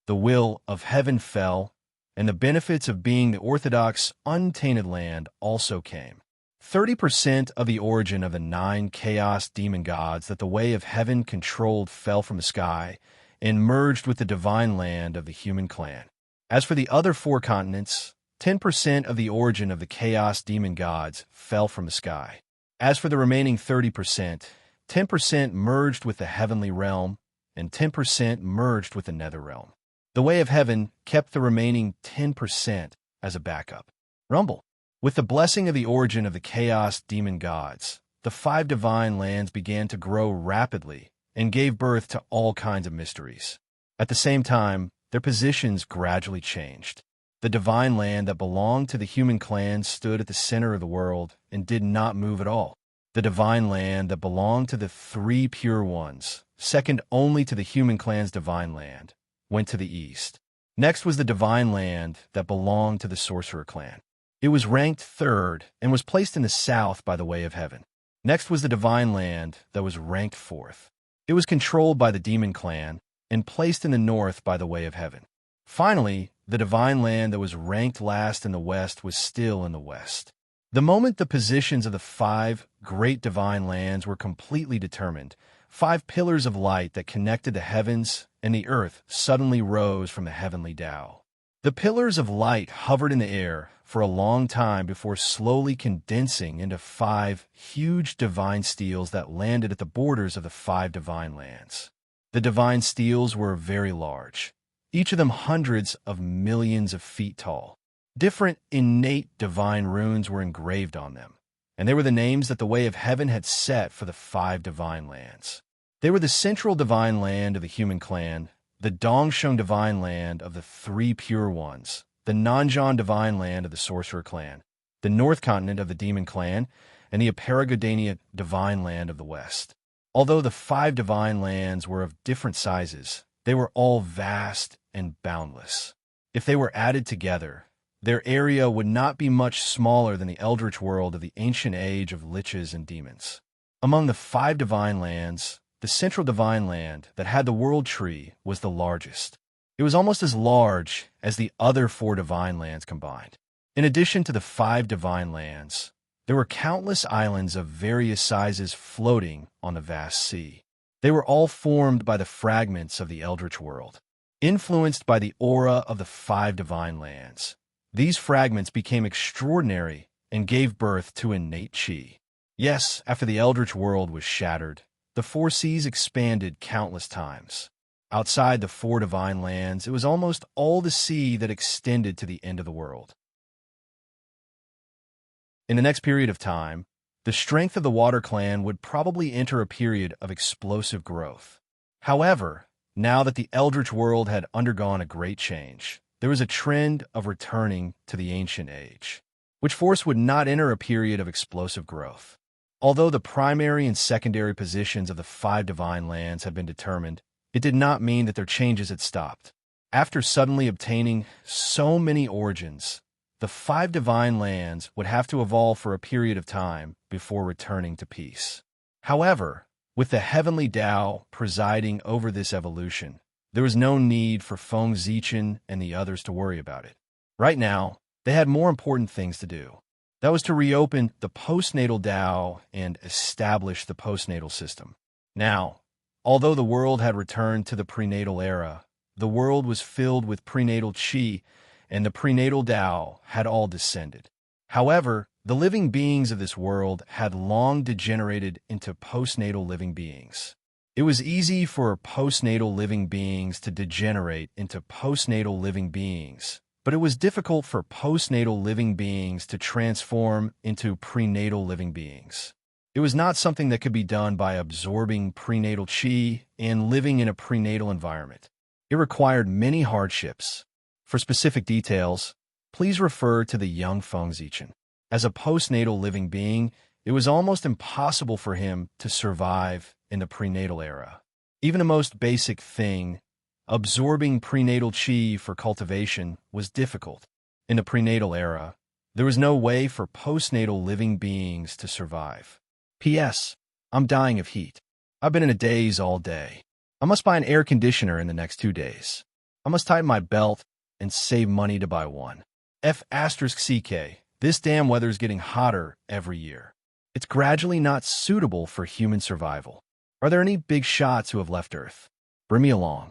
Speaker 1: The will of heaven fell, and the benefits of being the orthodox, untainted land also came. 30% of the origin of the 9 chaos demon gods that the way of heaven controlled fell from the sky and merged with the divine land of the human clan. As for the other 4 continents, 10% of the origin of the chaos demon gods fell from the sky. As for the remaining 30%, 10% merged with the heavenly realm, and 10% merged with the nether realm. The way of heaven kept the remaining 10% as a backup. Rumble. With the blessing of the origin of the chaos demon gods, the 5 divine lands began to grow rapidly and gave birth to all kinds of mysteries. At the same time, their positions gradually changed. The divine land that belonged to the human clans stood at the center of the world and did not move at all. The divine land that belonged to the 3 pure ones, second only to the human clan's divine land, went to the east. Next was the divine land that belonged to the sorcerer clan. It was ranked 3rd and was placed in the south by the way of heaven. Next was the divine land that was ranked 4th. It was controlled by the demon clan and placed in the north by the way of heaven. Finally, the divine land that was ranked last in the west was still in the west. The moment the positions of the 5 great divine lands were completely determined, 5 pillars of light that connected the heavens and the earth suddenly rose from the heavenly Tao. The pillars of light hovered in the air for a long time before slowly condensing into 5 huge divine steels that landed at the borders of the 5 divine lands. The divine steels were very large, each of them hundreds of millions of feet tall. Different innate divine runes were engraved on them, and they were the names that the way of heaven had set for the 5 divine lands. They were the central divine land of the human clan, the Dongsheng divine land of the 3 pure ones, the Nanzhan divine land of the sorcerer clan, the north continent of the demon clan, and the Aparagodania divine land of the west. Although the 5 divine lands were of different sizes, they were all vast and boundless. If they were added together, their area would not be much smaller than the eldritch world of the ancient age of liches and demons. Among the 5 divine lands, the central divine land that had the world tree was the largest. It was almost as large as the other 4 divine lands combined. In addition to the 5 divine lands, there were countless islands of various sizes floating on the vast sea. They were all formed by the fragments of the eldritch world. Influenced by the aura of the 5 divine lands, these fragments became extraordinary and gave birth to innate chi. Yes, after the eldritch world was shattered, the 4 seas expanded countless times. Outside the 4 divine lands, it was almost all the sea that extended to the end of the world. In the next period of time, the strength of the Water Clan would probably enter a period of explosive growth. However, now that the eldritch world had undergone a great change, there was a trend of returning to the ancient age, which force would not enter a period of explosive growth. Although the primary and secondary positions of the 5 divine lands had been determined, it did not mean that their changes had stopped. After suddenly obtaining so many origins, the 5 divine lands would have to evolve for a period of time before returning to peace. However, with the heavenly Tao presiding over this evolution, there was no need for Feng Zichen and the others to worry about it. Right now, they had more important things to do. That was to reopen the postnatal Tao and establish the postnatal system. Now, although the world had returned to the prenatal era, the world was filled with prenatal chi, and the prenatal Tao had all descended. However, the living beings of this world had long degenerated into postnatal living beings. It was easy for postnatal living beings to degenerate into postnatal living beings, but it was difficult for postnatal living beings to transform into prenatal living beings. It was not something that could be done by absorbing prenatal chi and living in a prenatal environment. It required many hardships. For specific details, please refer to the young Feng Zichen. As a postnatal living being, it was almost impossible for him to survive in the prenatal era. Even the most basic thing, absorbing prenatal chi for cultivation, was difficult. In the prenatal era, there was no way for postnatal living beings to survive. P.S. I'm dying of heat. I've been in a daze all day. I must buy an air conditioner in the next 2 days. I must tighten my belt and save money to buy one. F***CK. This damn weather's getting hotter every year. It's gradually not suitable for human survival. Are there any big shots who have left Earth? Bring me along.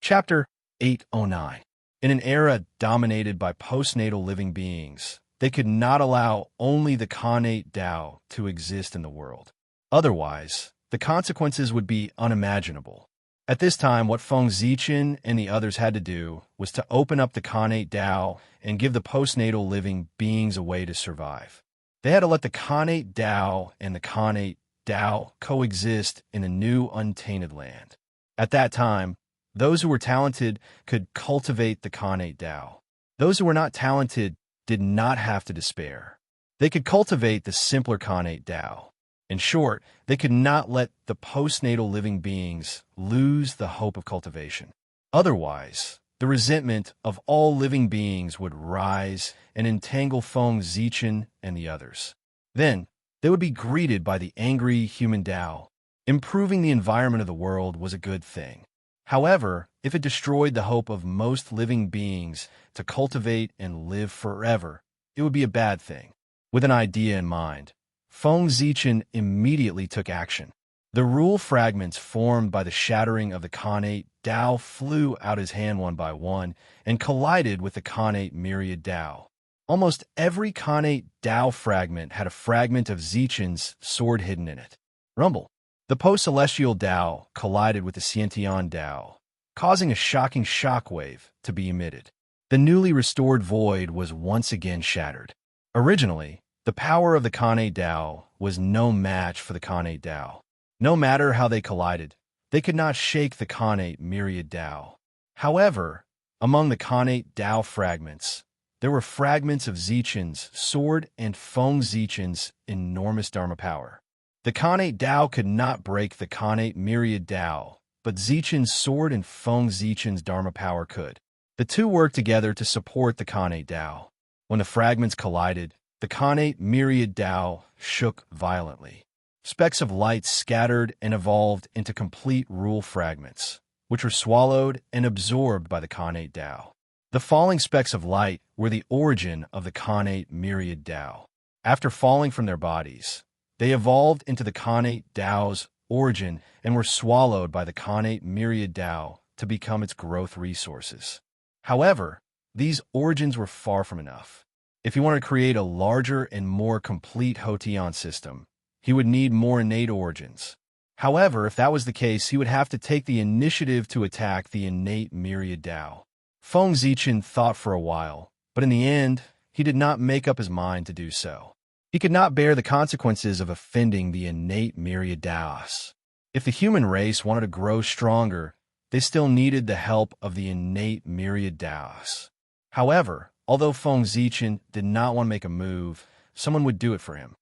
Speaker 1: Chapter 809. In an era dominated by postnatal living beings, they could not allow only the Khanate Tao to exist in the world. Otherwise, the consequences would be unimaginable. At this time, what Feng Zichen and the others had to do was to open up the Khanate Tao and give the postnatal living beings a way to survive. They had to let the Khanate Tao and the Khanate Tao coexist in a new untainted land. At that time, those who were talented could cultivate the Khanate Tao. Those who were not talented did not have to despair. They could cultivate the simpler Khanate Tao. In short, they could not let the postnatal living beings lose the hope of cultivation. Otherwise, the resentment of all living beings would rise and entangle Feng Zichen and the others. Then, they would be greeted by the angry human Tao. Improving the environment of the world was a good thing. However, if it destroyed the hope of most living beings to cultivate and live forever, it would be a bad thing. With an idea in mind, Feng Zichen immediately took action. The rule fragments formed by the shattering of the Khanate Tao flew out his hand one by one and collided with the Khanate myriad Tao. Almost every Khanate Tao fragment had a fragment of Zichen's sword hidden in it. Rumble. The post-celestial Tao collided with the Xiantian Tao, causing a shocking shockwave to be emitted. The newly restored void was once again shattered. Originally, the power of the Khanate Tao was no match for the Khanate Tao. No matter how they collided, they could not shake the Khanate myriad Tao. However, among the Khanate Tao fragments, there were fragments of Zichen's sword and Feng Zichen's enormous Dharma power. The Khanate Tao could not break the Khanate myriad Tao, but Zichen's sword and Feng Zichen's Dharma power could. The two worked together to support the Khanate Tao. When the fragments collided, the Khanate myriad Tao shook violently. Specks of light scattered and evolved into complete rule fragments, which were swallowed and absorbed by the Khanate Tao. The falling specks of light were the origin of the Khanate myriad Tao. After falling from their bodies, they evolved into the Khanate Tao's origin and were swallowed by the Khanate myriad Tao to become its growth resources. However, these origins were far from enough. If he wanted to create a larger and more complete Hotian system, he would need more innate origins. However, if that was the case, he would have to take the initiative to attack the innate myriad Tao. Feng Zichen thought for a while, but in the end, he did not make up his mind to do so. He could not bear the consequences of offending the innate myriad Taos. If the human race wanted to grow stronger, they still needed the help of the innate myriad Taos. However, although Feng Zichen did not want to make a move, someone would do it for him.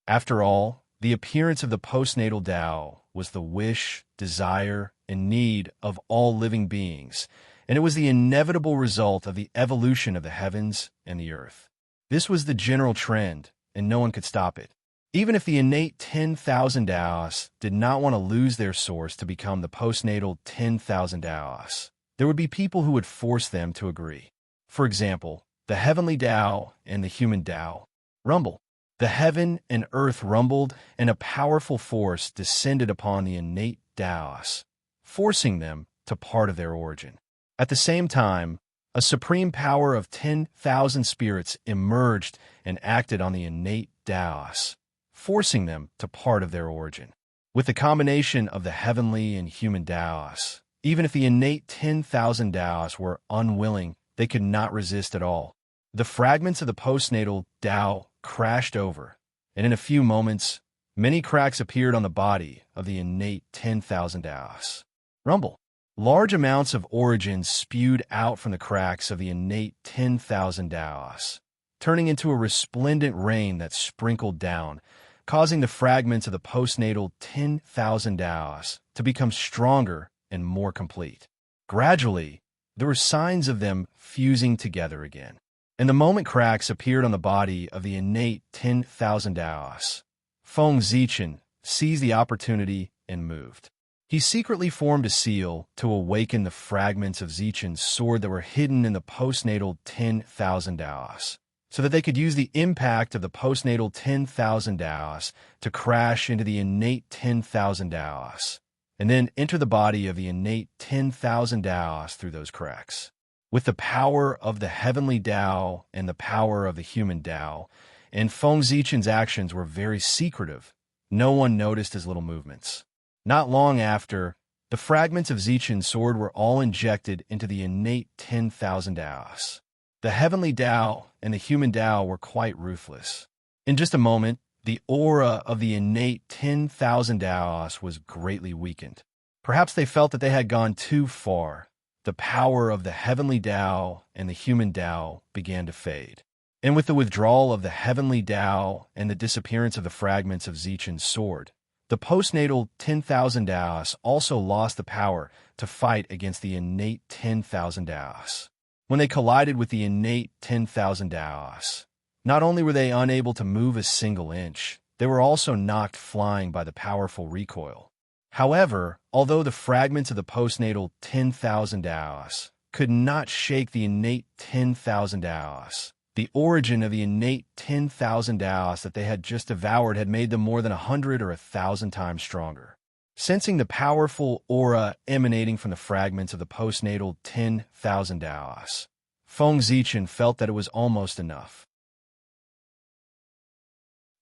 Speaker 1: After all, the appearance of the postnatal Tao was the wish, desire, and need of all living beings, and it was the inevitable result of the evolution of the heavens and the earth. This was the general trend, and no one could stop it. Even if the innate 10,000 Taos did not want to lose their source to become the postnatal 10,000 Taos, there would be people who would force them to agree. For example, the heavenly Tao and the human Tao. Rumble. The heaven and earth rumbled, and a powerful force descended upon the innate Taos, forcing them to part of their origin. At the same time, a supreme power of 10,000 spirits emerged and acted on the innate Taos, forcing them to part of their origin. With the combination of the heavenly and human Taos, even if the innate 10,000 Taos were unwilling, they could not resist at all. The fragments of the postnatal Tao crashed over, and in a few moments, many cracks appeared on the body of the innate 10,000 Taos. Rumble. Large amounts of origins spewed out from the cracks of the innate 10,000 Taos, turning into a resplendent rain that sprinkled down, causing the fragments of the postnatal 10,000 Taos to become stronger and more complete. Gradually, there were signs of them fusing together again. And the moment cracks appeared on the body of the innate 10,000 Taos, Feng Zichen seized the opportunity and moved. He secretly formed a seal to awaken the fragments of Zichen's sword that were hidden in the postnatal 10,000 Taos, so that they could use the impact of the postnatal 10,000 Taos to crash into the innate 10,000 Taos, and then enter the body of the innate 10,000 Taos through those cracks. With the power of the heavenly Tao and the power of the human Tao, and Feng Zichen's actions were very secretive, no one noticed his little movements. Not long after, the fragments of Zichen's sword were all injected into the innate 10,000 Taos. The heavenly Tao and the human Tao were quite ruthless. In just a moment, the aura of the innate 10,000 Taos was greatly weakened. Perhaps they felt that they had gone too far. The power of the heavenly Tao and the human Tao began to fade. And with the withdrawal of the heavenly Tao and the disappearance of the fragments of Zichen's sword, the postnatal 10,000 Taos also lost the power to fight against the innate 10,000 Taos. When they collided with the innate 10,000 Taos, not only were they unable to move a single inch, they were also knocked flying by the powerful recoil. However, although the fragments of the postnatal 10,000 Taos could not shake the innate 10,000 Taos, the origin of the innate 10,000 Taos that they had just devoured had made them more than 100 or 1,000 times stronger. Sensing the powerful aura emanating from the fragments of the postnatal 10,000 Taos, Feng Zichen felt that it was almost enough.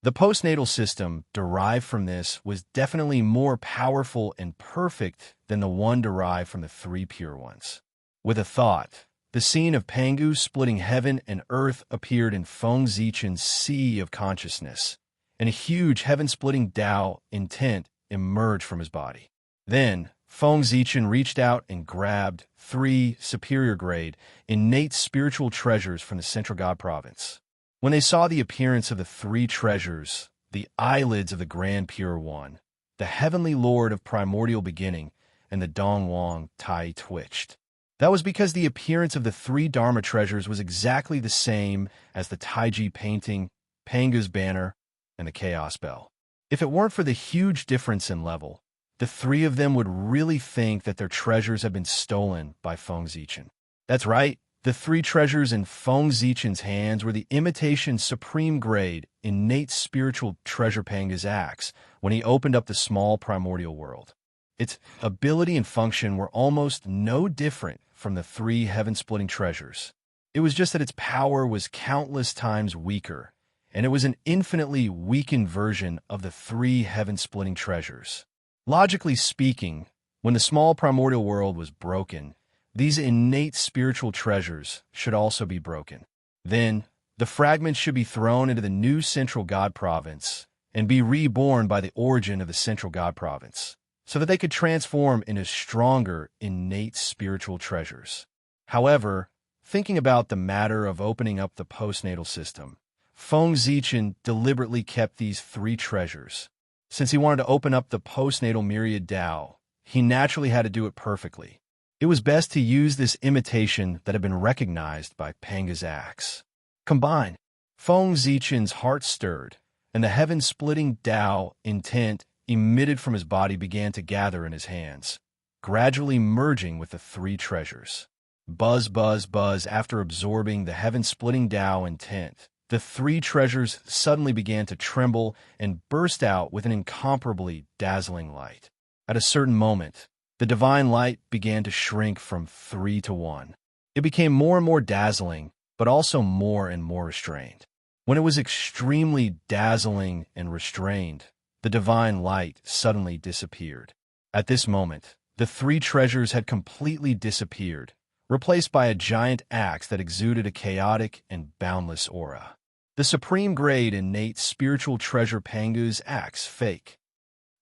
Speaker 1: The postnatal system derived from this was definitely more powerful and perfect than the one derived from the three pure ones. With a thought, the scene of Pangu splitting heaven and earth appeared in Feng Zichen's sea of consciousness, and a huge heaven-splitting Tao intent emerged from his body. Then, Feng Zichen reached out and grabbed 3 superior-grade, innate spiritual treasures from the Central God Province. When they saw the appearance of the 3 treasures, the eyelids of the Grand Pure One, the Heavenly Lord of Primordial Beginning, and the Dongwang Tai twitched. That was because the appearance of the 3 Dharma treasures was exactly the same as the Taiji painting, Pangu's banner, and the Chaos Bell. If it weren't for the huge difference in level, the 3 of them would really think that their treasures had been stolen by Feng Zichen. That's right. The 3 treasures in Feng Zichen's hands were the imitation supreme grade, innate spiritual treasure Panga's axe when he opened up the small primordial world. Its ability and function were almost no different from the 3 heaven-splitting treasures. It was just that its power was countless times weaker, and it was an infinitely weakened version of the 3 heaven-splitting treasures. Logically speaking, when the small primordial world was broken, these innate spiritual treasures should also be broken. Then, the fragments should be thrown into the new Central God Province and be reborn by the origin of the Central God Province, so that they could transform into stronger, innate spiritual treasures. However, thinking about the matter of opening up the postnatal system, Feng Zichen deliberately kept these 3 treasures. Since he wanted to open up the postnatal myriad Tao, he naturally had to do it perfectly. It was best to use this imitation that had been recognized by Panga's axe. Combined, Feng Zichen's heart stirred, and the heaven-splitting Tao intent emitted from his body began to gather in his hands, gradually merging with the 3 treasures. Buzz, buzz, buzz. After absorbing the heaven-splitting Tao intent, the 3 treasures suddenly began to tremble and burst out with an incomparably dazzling light. At a certain moment, the divine light began to shrink from 3 to 1. It became more and more dazzling, but also more and more restrained. When it was extremely dazzling and restrained, the divine light suddenly disappeared. At this moment, the 3 treasures had completely disappeared, replaced by a giant axe that exuded a chaotic and boundless aura. The supreme grade innate spiritual treasure Pangu's axe fake.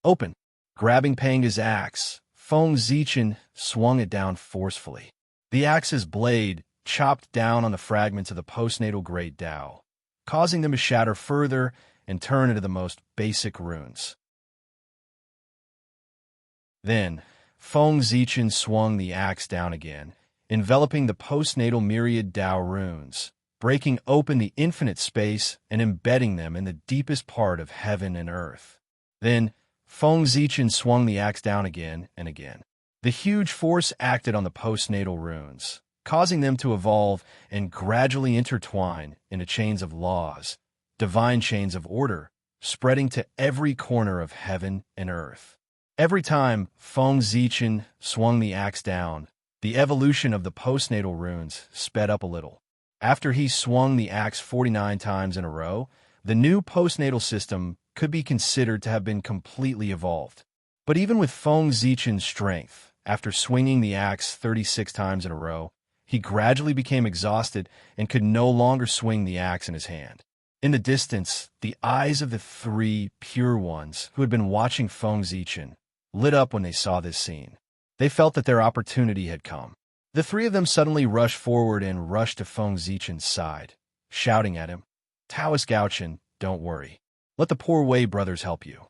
Speaker 1: Open. Grabbing Panga's axe, Feng Zichen swung it down forcefully. The axe's blade chopped down on the fragments of the postnatal grade Tao, causing them to shatter further and turn into the most basic runes. Then, Feng Zichen swung the axe down again, enveloping the postnatal myriad Tao runes, breaking open the infinite space and embedding them in the deepest part of heaven and earth. Then, Feng Zichen swung the axe down again and again. The huge force acted on the postnatal runes, causing them to evolve and gradually intertwine into chains of laws, divine chains of order, spreading to every corner of heaven and earth. Every time Feng Zichen swung the axe down, the evolution of the postnatal runes sped up a little. After he swung the axe 49 times in a row, the new postnatal system could be considered to have been completely evolved. But even with Feng Zichen's strength, after swinging the axe 36 times in a row, he gradually became exhausted and could no longer swing the axe in his hand. In the distance, the eyes of the three pure ones who had been watching Feng Zichen lit up when they saw this scene. They felt that their opportunity had come. The three of them suddenly rushed forward and rushed to Feng Zichen's side, shouting at him, "Taoist Gaochen, don't worry. Let the poor Wei brothers help you."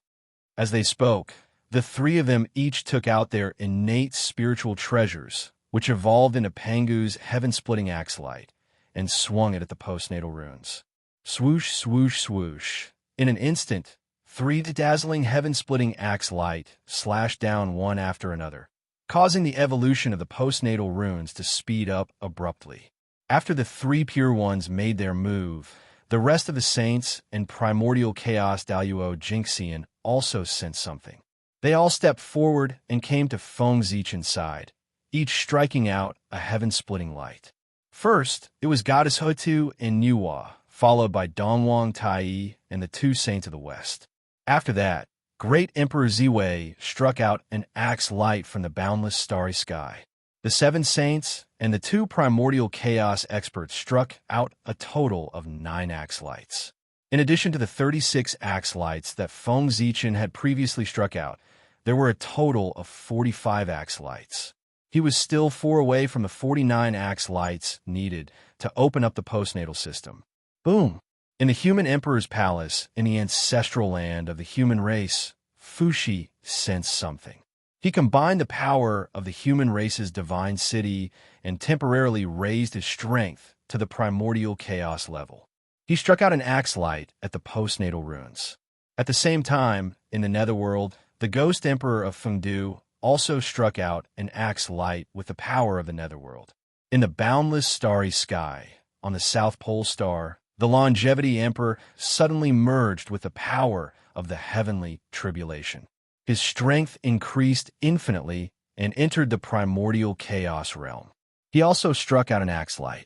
Speaker 1: As they spoke, the three of them each took out their innate spiritual treasures, which evolved into Pangu's heaven-splitting axe light, and swung it at the postnatal runes. Swoosh, swoosh, swoosh. In an instant, three dazzling heaven-splitting axe light slashed down one after another, causing the evolution of the postnatal runes to speed up abruptly. After the three pure ones made their move, the rest of the saints and primordial chaos Daluo Jinxian also sensed something. They all stepped forward and came to Feng Zichen's side, each striking out a heaven-splitting light. First, it was Goddess Hotu and Nuwa, followed by Dongwang Tai and the two saints of the west. After that, Great Emperor Ziwei struck out an axe light from the boundless starry sky. The seven saints and the two primordial chaos experts struck out a total of 9 axe lights. In addition to the 36 axe lights that Feng Zichen had previously struck out, there were a total of 45 axe lights. He was still 4 away from the 49 axe lights needed to open up the postnatal system. Boom! In the human emperor's palace, in the ancestral land of the human race, Fushi sensed something. He combined the power of the human race's divine city and temporarily raised his strength to the primordial chaos level. He struck out an axe light at the postnatal runes. At the same time, in the netherworld, the ghost emperor of Fengdu also struck out an axe light with the power of the netherworld. In the boundless starry sky, on the South Pole star, the longevity emperor suddenly merged with the power of the heavenly tribulation. His strength increased infinitely and entered the primordial chaos realm. He also struck out an axe light.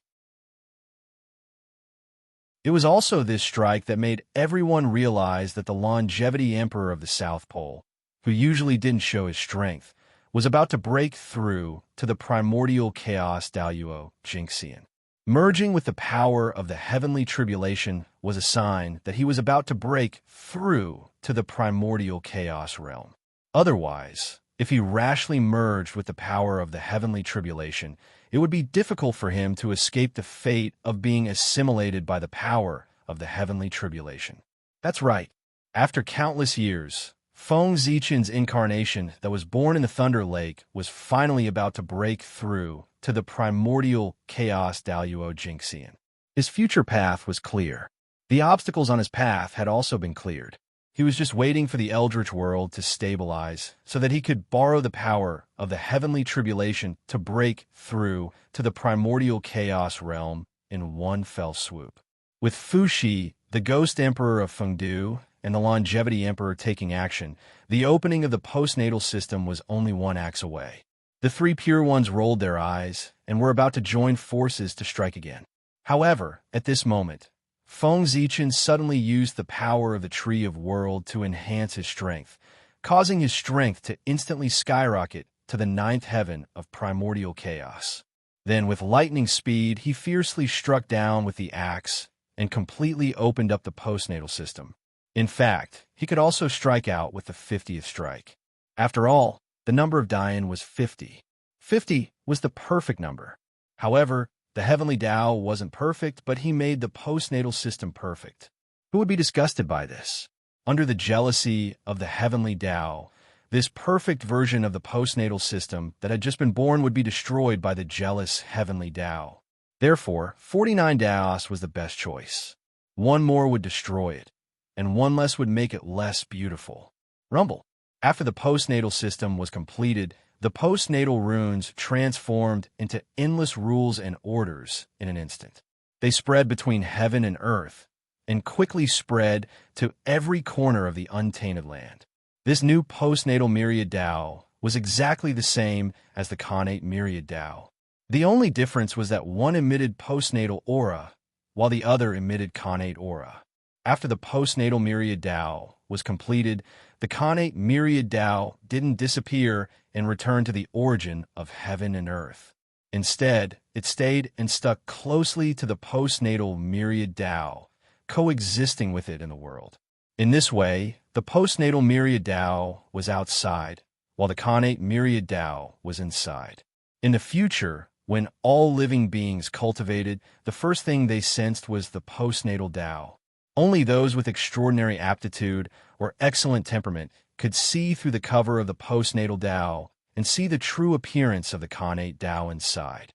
Speaker 1: It was also this strike that made everyone realize that the longevity emperor of the South Pole, who usually didn't show his strength, was about to break through to the primordial chaos Daluo Jinxian. Merging with the power of the heavenly tribulation was a sign that he was about to break through to the primordial chaos realm. Otherwise, if he rashly merged with the power of the heavenly tribulation, it would be difficult for him to escape the fate of being assimilated by the power of the heavenly tribulation. That's right. After countless years, Feng Zichen's incarnation that was born in the Thunder Lake was finally about to break through to the primordial chaos Daluo Jinxian. His future path was clear. The obstacles on his path had also been cleared. He was just waiting for the Eldritch world to stabilize so that he could borrow the power of the heavenly tribulation to break through to the primordial chaos realm in one fell swoop. With Fushi, the ghost emperor of Fengdu, and the longevity emperor taking action, the opening of the postnatal system was only 1 axe away. The 3 pure ones rolled their eyes and were about to join forces to strike again. However, at this moment, Feng Zichen suddenly used the power of the Tree of World to enhance his strength, causing his strength to instantly skyrocket to the 9th heaven of primordial chaos. Then, with lightning speed, he fiercely struck down with the axe and completely opened up the postnatal system. In fact, he could also strike out with the 50th strike. After all, the number of Dayan was 50. 50 was the perfect number. However, the heavenly Tao wasn't perfect, but he made the postnatal system perfect. Who would be disgusted by this? Under the jealousy of the heavenly Tao, this perfect version of the postnatal system that had just been born would be destroyed by the jealous heavenly Tao. Therefore, 49 Daos was the best choice. 1 more would destroy it, and 1 less would make it less beautiful. Rumble. After the postnatal system was completed, the postnatal runes transformed into endless rules and orders in an instant. They spread between heaven and earth, and quickly spread to every corner of the untainted land. This new postnatal myriad Tao was exactly the same as the connate myriad Tao. The only difference was that one emitted postnatal aura, while the other emitted connate aura. After the postnatal myriad Tao was completed, the connate myriad Tao didn't disappear and return to the origin of heaven and earth. Instead, it stayed and stuck closely to the postnatal myriad Tao, coexisting with it in the world. In this way, the postnatal myriad Tao was outside, while the connate myriad Tao was inside. In the future, when all living beings cultivated, the first thing they sensed was the postnatal Tao. Only those with extraordinary aptitude or excellent temperament could see through the cover of the postnatal Tao and see the true appearance of the connate Tao inside.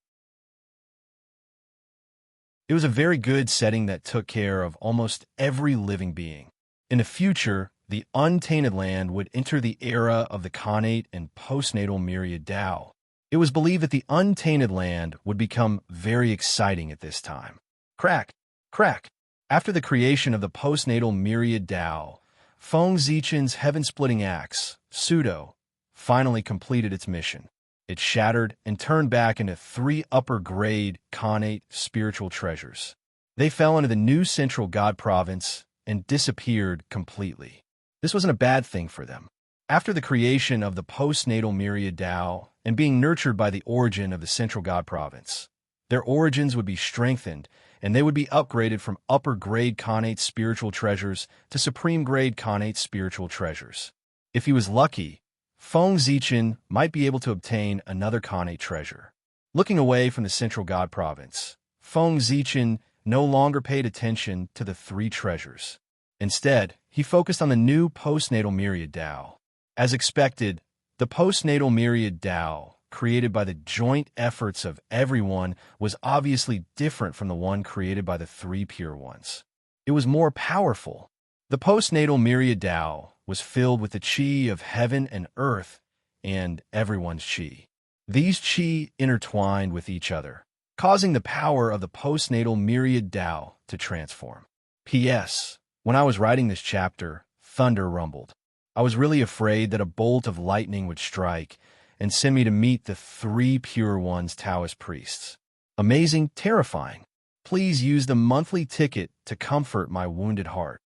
Speaker 1: It was a very good setting that took care of almost every living being. In the future, the untainted land would enter the era of the connate and postnatal myriad Tao. It was believed that the untainted land would become very exciting at this time. Crack, crack. After the creation of the postnatal myriad Tao, Feng Zichen's heaven-splitting axe, Pseudo, finally completed its mission. It shattered and turned back into 3 upper-grade connate spiritual treasures. They fell into the new central god province and disappeared completely. This wasn't a bad thing for them. After the creation of the postnatal myriad Tao and being nurtured by the origin of the central god province, their origins would be strengthened and they would be upgraded from upper-grade connate spiritual treasures to supreme-grade connate spiritual treasures. If he was lucky, Feng Zichen might be able to obtain another connate treasure. Looking away from the central god province, Feng Zichen no longer paid attention to the 3 treasures. Instead, he focused on the new postnatal myriad Tao. As expected, the postnatal myriad Tao, created by the joint efforts of everyone, was obviously different from the one created by the 3 pure ones. It was more powerful. The postnatal myriad Tao was filled with the qi of heaven and earth and everyone's qi. These qi intertwined with each other, causing the power of the postnatal myriad Tao to transform. P.S. When I was writing this chapter, thunder rumbled. I was really afraid that a bolt of lightning would strike and send me to meet the 3 pure ones Taoist priests. Amazing, terrifying. Please use the monthly ticket to comfort my wounded heart.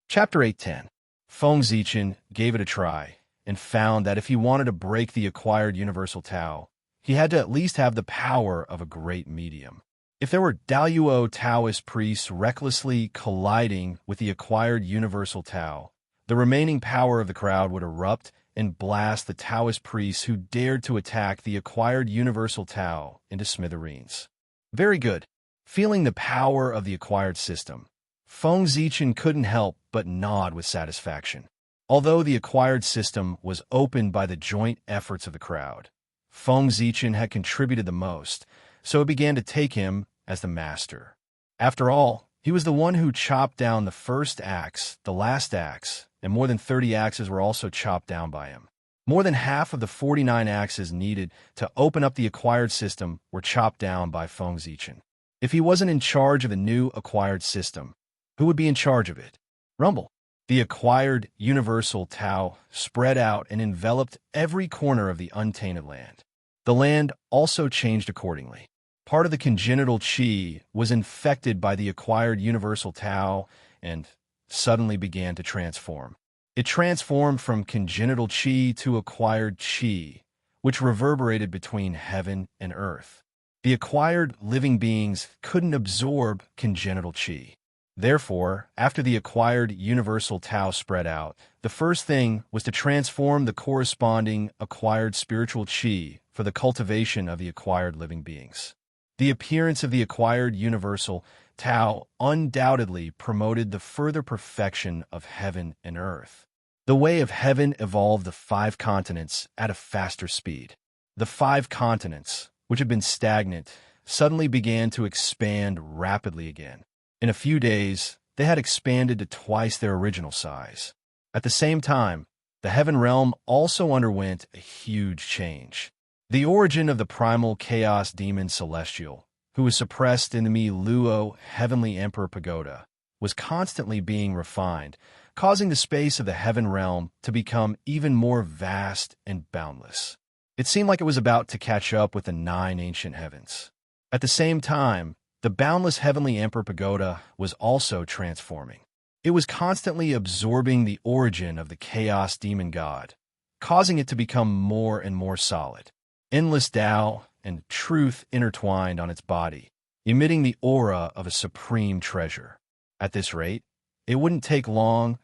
Speaker 1: Chapter 810. Feng Zichen gave it a try and found that if he wanted to break the acquired universal Tao, he had to at least have the power of a great medium. If there were Daluo Taoist priests recklessly colliding with the acquired universal Tao, the remaining power of the crowd would erupt and blast the Taoist priests who dared to attack the acquired universal Tao into smithereens. Very good. Feeling the power of the acquired system, Feng Zichen couldn't help but nod with satisfaction. Although the acquired system was opened by the joint efforts of the crowd, Feng Zichen had contributed the most, so it began to take him as the master. After all, he was the one who chopped down the first axe, the last axe, and more than 30 axes were also chopped down by him. More than half of the 49 axes needed to open up the acquired system were chopped down by Feng Zichen. If he wasn't in charge of the new acquired system, who would be in charge of it? Rumble. The acquired universal Tao spread out and enveloped every corner of the untainted land. The land also changed accordingly. Part of the congenital qi was infected by the acquired universal Tao and suddenly began to transform. It transformed from congenital qi to acquired qi, which reverberated between heaven and earth. The acquired living beings couldn't absorb congenital qi. Therefore, after the acquired universal Tao spread out, the first thing was to transform the corresponding acquired spiritual qi for the cultivation of the acquired living beings. The appearance of the acquired universal Tao undoubtedly promoted the further perfection of heaven and earth. The way of heaven evolved the 5 continents at a faster speed. The 5 continents, which had been stagnant, suddenly began to expand rapidly again. In a few days, they had expanded to twice their original size. At the same time, the heaven realm also underwent a huge change. The origin of the primal chaos demon Celestial, who was suppressed in the Mi Luo Heavenly Emperor Pagoda, was constantly being refined, causing the space of the heaven realm to become even more vast and boundless. It seemed like it was about to catch up with the 9 ancient heavens. At the same time, the boundless heavenly Emperor Pagoda was also transforming. It was constantly absorbing the origin of the chaos demon god, causing it to become more and more solid. Endless Tao and truth intertwined on its body, emitting the aura of a supreme treasure. At this rate, it wouldn't take long,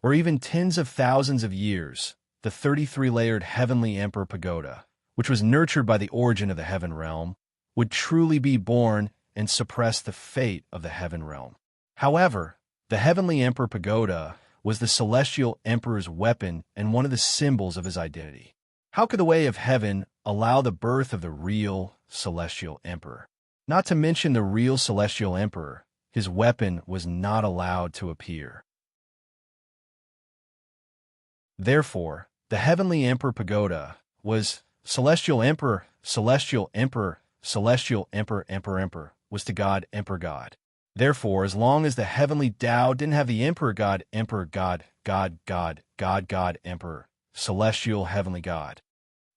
Speaker 1: or even tens of thousands of years, the 33-layered heavenly Emperor Pagoda, which was nurtured by the origin of the heaven realm, would truly be born and suppress the fate of the heaven realm. However, the heavenly Emperor Pagoda was the celestial emperor's weapon and one of the symbols of his identity. How could the way of heaven allow the birth of the real celestial emperor? Not to mention the real celestial emperor, his weapon was not allowed to appear. Therefore, the heavenly Emperor Pagoda was celestial emperor, celestial emperor, celestial emperor, emperor was to God, emperor God. Therefore, as long as the heavenly Tao didn't have the emperor God, emperor, celestial heavenly God.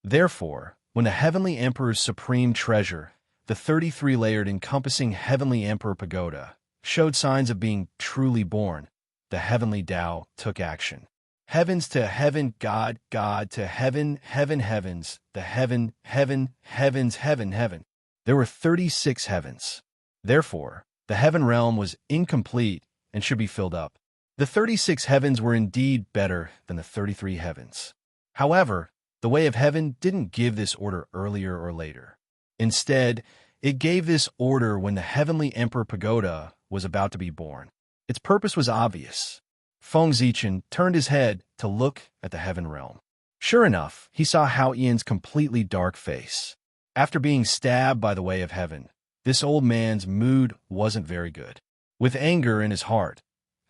Speaker 1: Therefore, when the heavenly emperor's supreme treasure, the 33-layered encompassing heavenly Emperor Pagoda, showed signs of being truly born, the heavenly Tao took action. Heavens to heaven, God, God to heaven, heaven, heavens, the heaven, heaven, heavens, heaven, heaven. There were 36 heavens. Therefore, the heaven realm was incomplete and should be filled up. The 36 heavens were indeed better than the 33 heavens. However, the way of heaven didn't give this order earlier or later. Instead, it gave this order when the heavenly Emperor Pagoda was about to be born. Its purpose was obvious. Feng Zichen turned his head to look at the heaven realm. Sure enough, he saw Hao Yian's completely dark face. After being stabbed by the way of heaven, this old man's mood wasn't very good. With anger in his heart,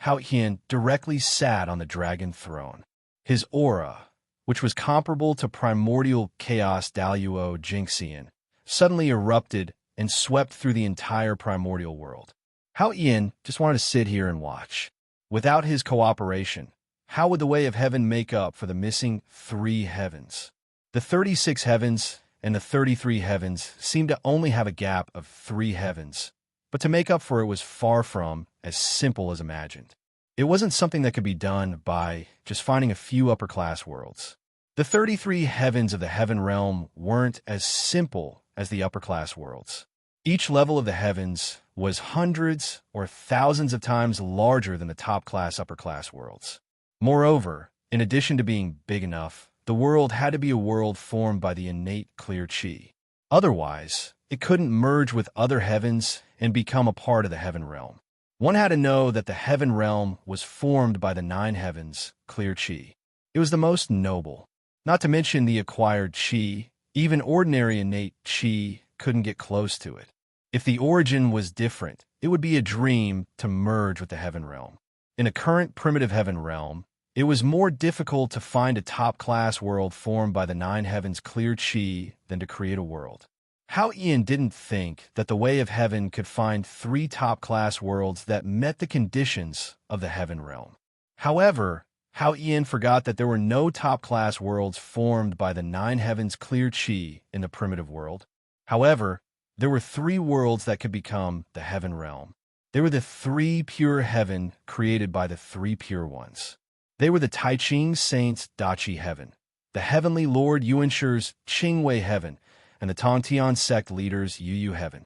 Speaker 1: Hao Yian directly sat on the dragon throne. His aura, which was comparable to primordial chaos Daluo Jinxian, suddenly erupted and swept through the entire primordial world. Hao Yian just wanted to sit here and watch. Without his cooperation, how would the way of heaven make up for the missing 3 heavens? The 36 heavens and the 33 heavens seemed to only have a gap of 3 heavens, but to make up for it was far from as simple as imagined. It wasn't something that could be done by just finding a few upper-class worlds. The 33 heavens of the heaven realm weren't as simple as the upper-class worlds. Each level of the heavens was hundreds or thousands of times larger than the top-class upper-class worlds. Moreover, in addition to being big enough, the world had to be a world formed by the innate clear chi. Otherwise, it couldn't merge with other heavens and become a part of the heaven realm. One had to know that the heaven realm was formed by the 9 heavens, clear chi. It was the most noble. Not to mention the acquired chi, even ordinary innate chi couldn't get close to it. If the origin was different, it would be a dream to merge with the heaven realm. In a current primitive heaven realm, it was more difficult to find a top-class world formed by the 9 heavens clear chi than to create a world. Hao Yian didn't think that the way of heaven could find 3 top-class worlds that met the conditions of the heaven realm. However, Hao Yian forgot that there were no top-class worlds formed by the 9 heavens clear chi in the primitive world. However, there were 3 worlds that could become the heaven realm. They were the 3 pure heaven created by the 3 pure ones. They were the Taiching Saints' Dachi heaven, the heavenly Lord Yuanshir's Qingwei heaven, and the Tongtian sect leaders' Yuyu heaven.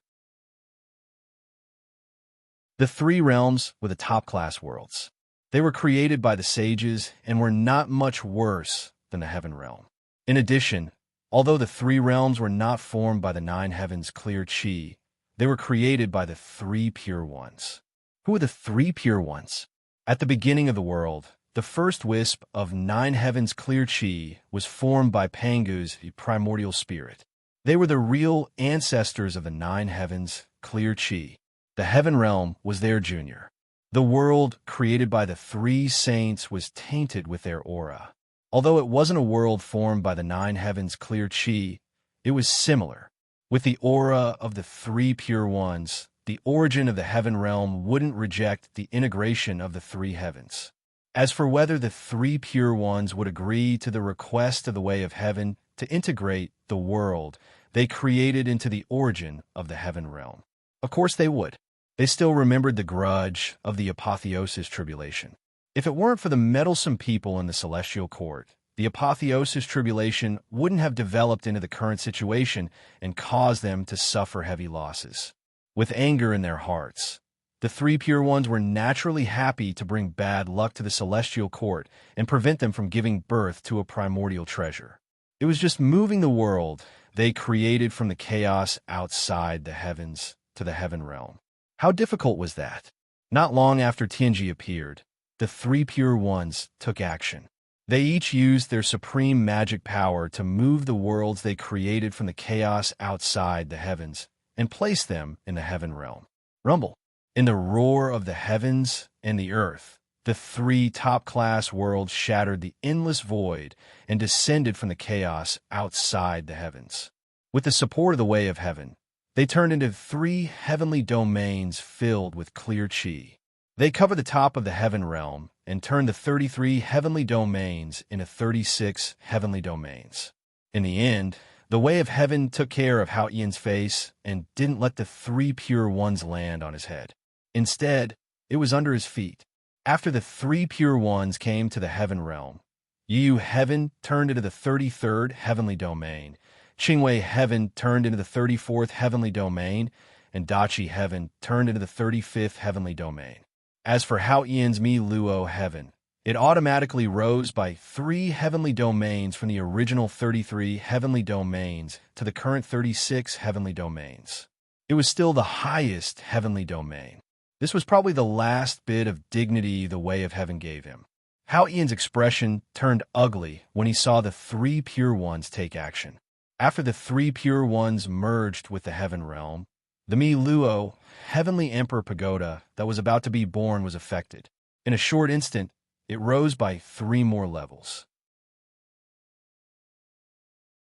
Speaker 1: The 3 realms were the top-class worlds. They were created by the sages and were not much worse than the heaven realm. In addition, although the 3 realms were not formed by the 9 heavens clear chi, they were created by the 3 pure ones. Who were the 3 pure ones? At the beginning of the world, the first wisp of 9 heavens clear chi was formed by Pangu's primordial spirit. They were the real ancestors of the 9 heavens clear chi. The heaven realm was their junior. The world created by the 3 saints was tainted with their aura. Although it wasn't a world formed by the 9 heavens clear chi, it was similar. With the aura of the 3 pure ones, the origin of the heaven realm wouldn't reject the integration of the three heavens. As for whether the three pure ones would agree to the request of the way of heaven to integrate the world they created into the origin of the heaven realm, of course they would. They still remembered the grudge of the apotheosis tribulation. If it weren't for the meddlesome people in the celestial court, the apotheosis tribulation wouldn't have developed into the current situation and caused them to suffer heavy losses. With anger in their hearts, the three pure ones were naturally happy to bring bad luck to the celestial court and prevent them from giving birth to a primordial treasure. It was just moving the world they created from the chaos outside the heavens to the heaven realm. How difficult was that? Not long after Tianji appeared, the three pure ones took action. They each used their supreme magic power to move the worlds they created from the chaos outside the heavens and place them in the heaven realm. Rumble. In the roar of the heavens and the earth, the three top-class worlds shattered the endless void and descended from the chaos outside the heavens. With the support of the way of heaven, they turned into three heavenly domains filled with clear chi. They covered the top of the heaven realm and turned the 33 heavenly domains into 36 heavenly domains. In the end, the way of heaven took care of Hao Ian's face and didn't let the three pure ones land on his head. Instead, it was under his feet. After the three pure ones came to the heaven realm, Yu heaven turned into the 33rd heavenly domain, Qingwei heaven turned into the 34th heavenly domain, and Dachi heaven turned into the 35th heavenly domain. As for Hao Ian's Mi Luo heaven, it automatically rose by 3 heavenly domains from the original 33 heavenly domains to the current 36 heavenly domains. It was still the highest heavenly domain. This was probably the last bit of dignity the way of heaven gave him. Hao Ian's expression turned ugly when he saw the three pure ones take action. After the three pure ones merged with the heaven realm, the Mi Luo, heavenly emperor pagoda that was about to be born was affected. In a short instant, it rose by 3 more levels.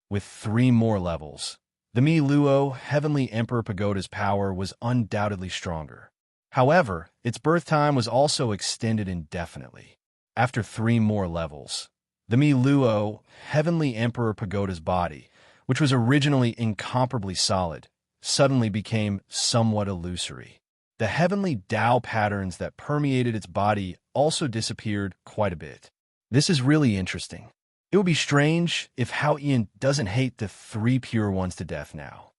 Speaker 1: With 3 more levels, the Mi Luo, heavenly emperor pagoda's power was undoubtedly stronger. However, its birth time was also extended indefinitely. After 3 more levels, the Mi Luo, heavenly emperor pagoda's body, which was originally incomparably solid, suddenly became somewhat illusory. The heavenly Tao patterns that permeated its body also disappeared quite a bit. This is really interesting. It would be strange if Hao Ian doesn't hate the 3 pure ones to death now.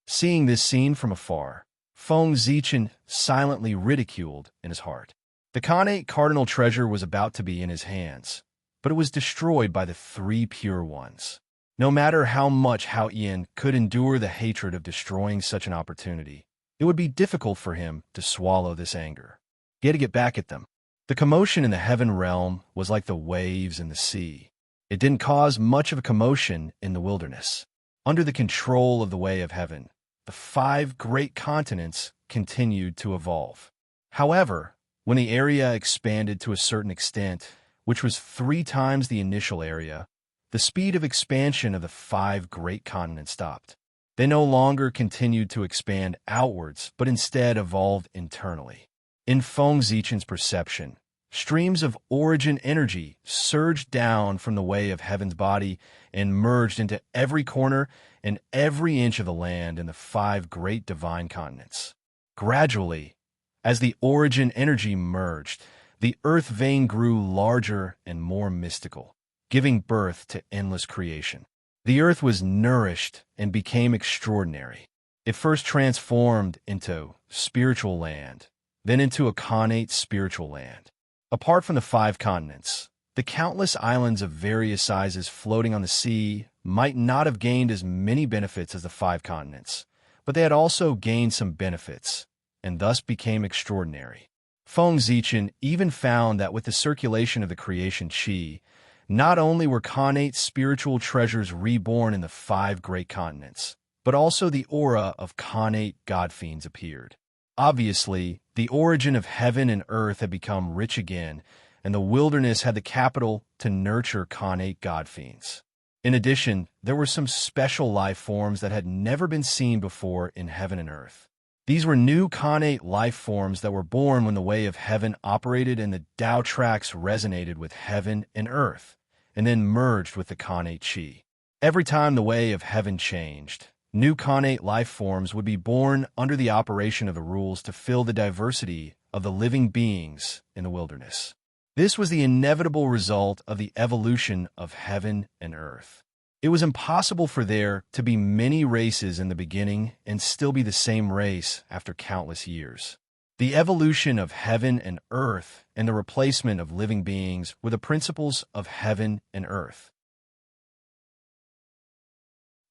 Speaker 1: Seeing this scene from afar, Feng Zichen silently ridiculed in his heart. The Khanate cardinal treasure was about to be in his hands, but it was destroyed by the 3 pure ones. No matter how much Hao Ian could endure the hatred of destroying such an opportunity, it would be difficult for him to swallow this anger. He had to get back at them. The commotion in the heaven realm was like the waves in the sea. It didn't cause much of a commotion in the wilderness. Under the control of the way of heaven, the 5 great continents continued to evolve. However, when the area expanded to a certain extent, which was 3 times the initial area, the speed of expansion of the 5 great continents stopped. They no longer continued to expand outwards, but instead evolved internally. In Feng Zichen's perception, streams of origin energy surged down from the way of heaven's body and merged into every corner and every inch of the land in the 5 great divine continents. Gradually, as the origin energy merged, the earth vein grew larger and more mystical, giving birth to endless creation. The earth was nourished and became extraordinary. It first transformed into spiritual land, then into a Khanate spiritual land. Apart from the 5 continents, the countless islands of various sizes floating on the sea might not have gained as many benefits as the 5 continents, but they had also gained some benefits, and thus became extraordinary. Feng Zichen even found that with the circulation of the creation chi, not only were Khanate spiritual treasures reborn in the 5 great continents, but also the aura of Khanate god-fiends appeared. Obviously, the origin of heaven and earth had become rich again, and the wilderness had the capital to nurture Khanate god-fiends. In addition, there were some special life forms that had never been seen before in heaven and earth. These were new Khanate life forms that were born when the way of heaven operated and the Tao tracks resonated with heaven and earth, and then merged with the Khanate chi. Every time the way of heaven changed, new Khanate life forms would be born under the operation of the rules to fill the diversity of the living beings in the wilderness. This was the inevitable result of the evolution of heaven and earth. It was impossible for there to be many races in the beginning and still be the same race after countless years. The evolution of heaven and earth and the replacement of living beings were the principles of heaven and earth.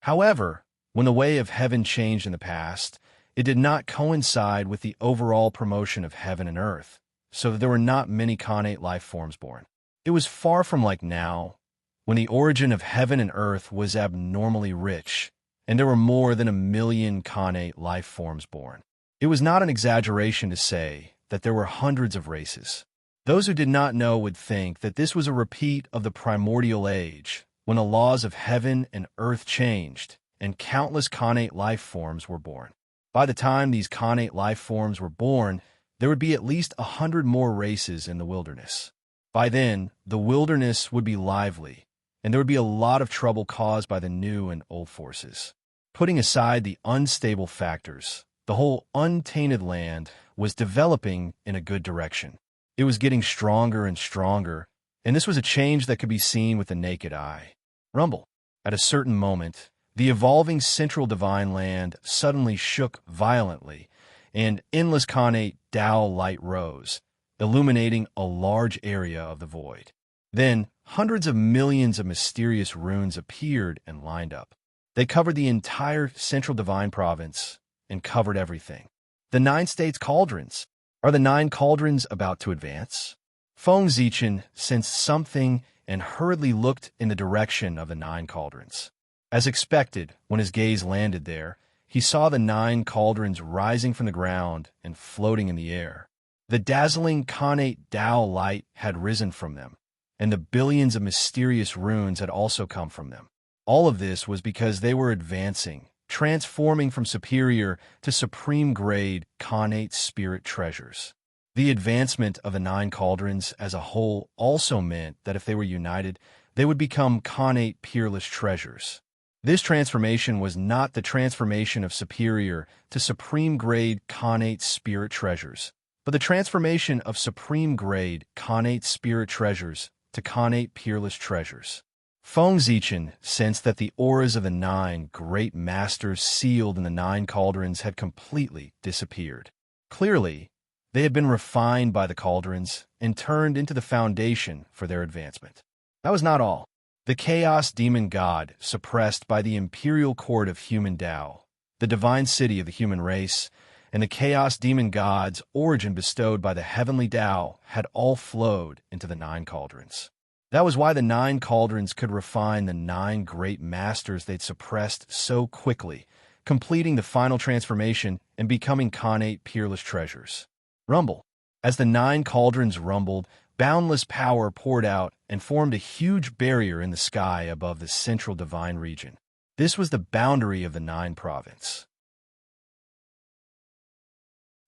Speaker 1: However, when the way of heaven changed in the past, it did not coincide with the overall promotion of heaven and earth, so that there were not many Khanate life forms born. It was far from like now, when the origin of heaven and earth was abnormally rich, and there were more than 1 million Khanate life forms born. It was not an exaggeration to say that there were hundreds of races. Those who did not know would think that this was a repeat of the primordial age, when the laws of heaven and earth changed, and countless Khanate life forms were born. By the time these Khanate life forms were born, there would be at least 100 more races in the wilderness. By then, the wilderness would be lively, and there would be a lot of trouble caused by the new and old forces. Putting aside the unstable factors, the whole untainted land was developing in a good direction. It was getting stronger and stronger, and this was a change that could be seen with the naked eye. Rumble. At a certain moment, the evolving central divine land suddenly shook violently, and endless Khanate Tao light rose, illuminating a large area of the void. Then, hundreds of millions of mysterious runes appeared and lined up. They covered the entire central divine province and covered everything. The 9 states cauldrons. Are the 9 cauldrons about to advance? Feng Zichen sensed something and hurriedly looked in the direction of the 9 cauldrons. As expected, when his gaze landed there, he saw the 9 cauldrons rising from the ground and floating in the air. The dazzling Khanate Tao light had risen from them, and the billions of mysterious runes had also come from them. All of this was because they were advancing, transforming from superior to supreme-grade Khanate spirit treasures. The advancement of the 9 cauldrons as a whole also meant that if they were united, they would become Khanate peerless treasures. This transformation was not the transformation of superior to supreme-grade Khanate spirit treasures, but the transformation of supreme-grade Khanate spirit treasures to Khanate peerless treasures. Feng Zichen sensed that the auras of the 9 great masters sealed in the 9 cauldrons had completely disappeared. Clearly, they had been refined by the cauldrons and turned into the foundation for their advancement. That was not all. The chaos demon god, suppressed by the imperial court of human Tao, the divine city of the human race, and the chaos demon god's origin bestowed by the heavenly Tao had all flowed into the 9 cauldrons. That was why the 9 cauldrons could refine the 9 great masters they'd suppressed so quickly, completing the final transformation and becoming Khanate peerless treasures. Rumble. As the 9 cauldrons rumbled, boundless power poured out and formed a huge barrier in the sky above the central divine region. This was the boundary of the 9 province.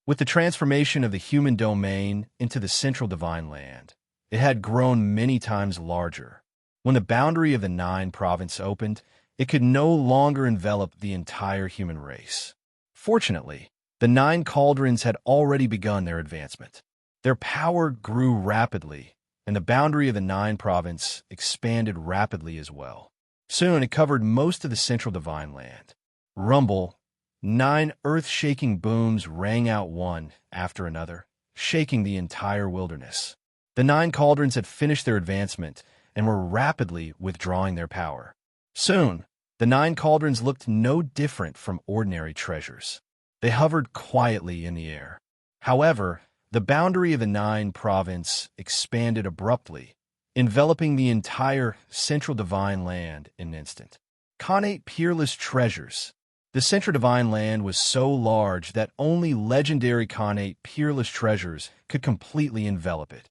Speaker 1: With the transformation of the human domain into the central divine land, it had grown many times larger. When the boundary of the 9 province opened, it could no longer envelop the entire human race. Fortunately, the 9 cauldrons had already begun their advancement. Their power grew rapidly, and the boundary of the 9 province expanded rapidly as well. Soon it covered most of the central divine land. Rumble. 9 earth-shaking booms rang out one after another, shaking the entire wilderness. The 9 cauldrons had finished their advancement and were rapidly withdrawing their power. Soon, the 9 cauldrons looked no different from ordinary treasures. They hovered quietly in the air. However, the boundary of the 9 province expanded abruptly, enveloping the entire central divine land in an instant. Khanate peerless treasures. The central divine land was so large that only legendary Khanate peerless treasures could completely envelop it.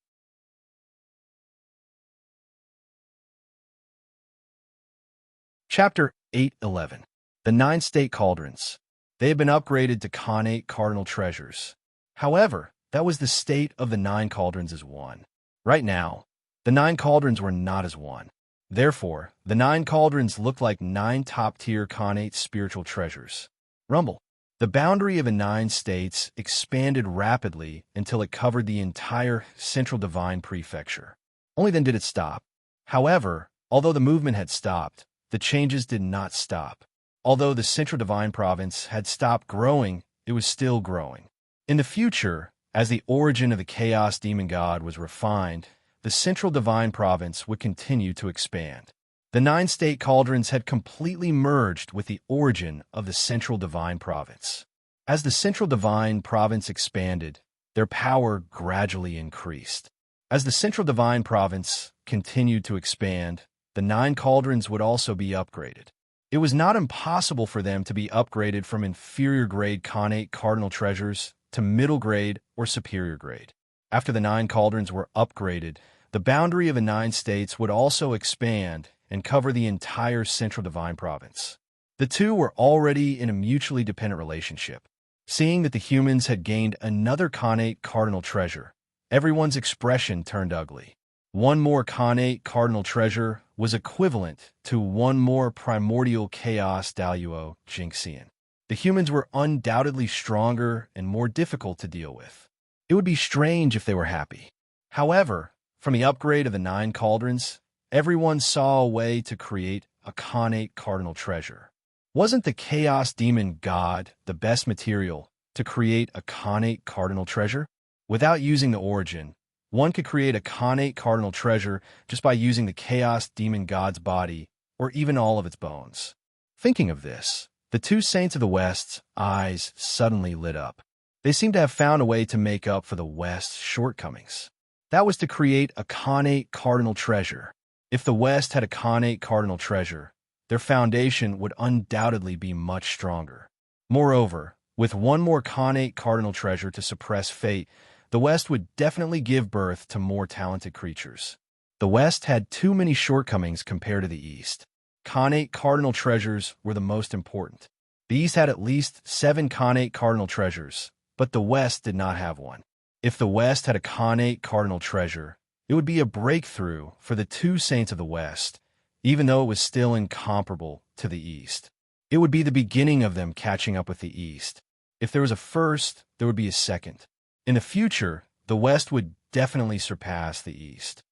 Speaker 1: Chapter 8:11. The 9 State Cauldrons. They had been upgraded to Khanate cardinal treasures. However, that was the state of the 9 cauldrons as one. Right now, the 9 cauldrons were not as one. Therefore, the 9 cauldrons looked like 9 top-tier Khanate spiritual treasures. Rumble. The boundary of the 9 states expanded rapidly until it covered the entire Central Divine Prefecture. Only then did it stop. However, although the movement had stopped, the changes did not stop. Although the Central Divine Province had stopped growing, it was still growing. In the future, as the origin of the Chaos Demon God was refined, the Central Divine Province would continue to expand. The 9 state cauldrons had completely merged with the origin of the Central Divine Province. As the Central Divine Province expanded, their power gradually increased. As the Central Divine Province continued to expand, the 9 cauldrons would also be upgraded. It was not impossible for them to be upgraded from inferior grade Khanate cardinal treasures to middle grade or superior grade. After the 9 cauldrons were upgraded, the boundary of the 9 states would also expand and cover the entire Central Divine Province. The two were already in a mutually dependent relationship. Seeing that the humans had gained another Khanate cardinal treasure, everyone's expression turned ugly. One more Khanate cardinal treasure was equivalent to one more primordial chaos Daluo Jinxian. The humans were undoubtedly stronger and more difficult to deal with. It would be strange if they were happy. However, from the upgrade of the 9 cauldrons, everyone saw a way to create a Khanate cardinal treasure. Wasn't the Chaos Demon God the best material to create a Khanate cardinal treasure? Without using the origin, one could create a Khanate cardinal treasure just by using the Chaos Demon God's body or even all of its bones. Thinking of this, the 2 saints of the West's eyes suddenly lit up. They seemed to have found a way to make up for the West's shortcomings. That was to create a Khanate cardinal treasure. If the West had a Khanate cardinal treasure, their foundation would undoubtedly be much stronger. Moreover, with one more Khanate cardinal treasure to suppress fate, the West would definitely give birth to more talented creatures. The West had too many shortcomings compared to the East. Khanate cardinal treasures were the most important. The East had at least 7 Khanate cardinal treasures, but the West did not have one. If the West had a Khanate cardinal treasure, it would be a breakthrough for the 2 saints of the West, even though it was still incomparable to the East. It would be the beginning of them catching up with the East. If there was a first, there would be a second. In the future, the West would definitely surpass the East.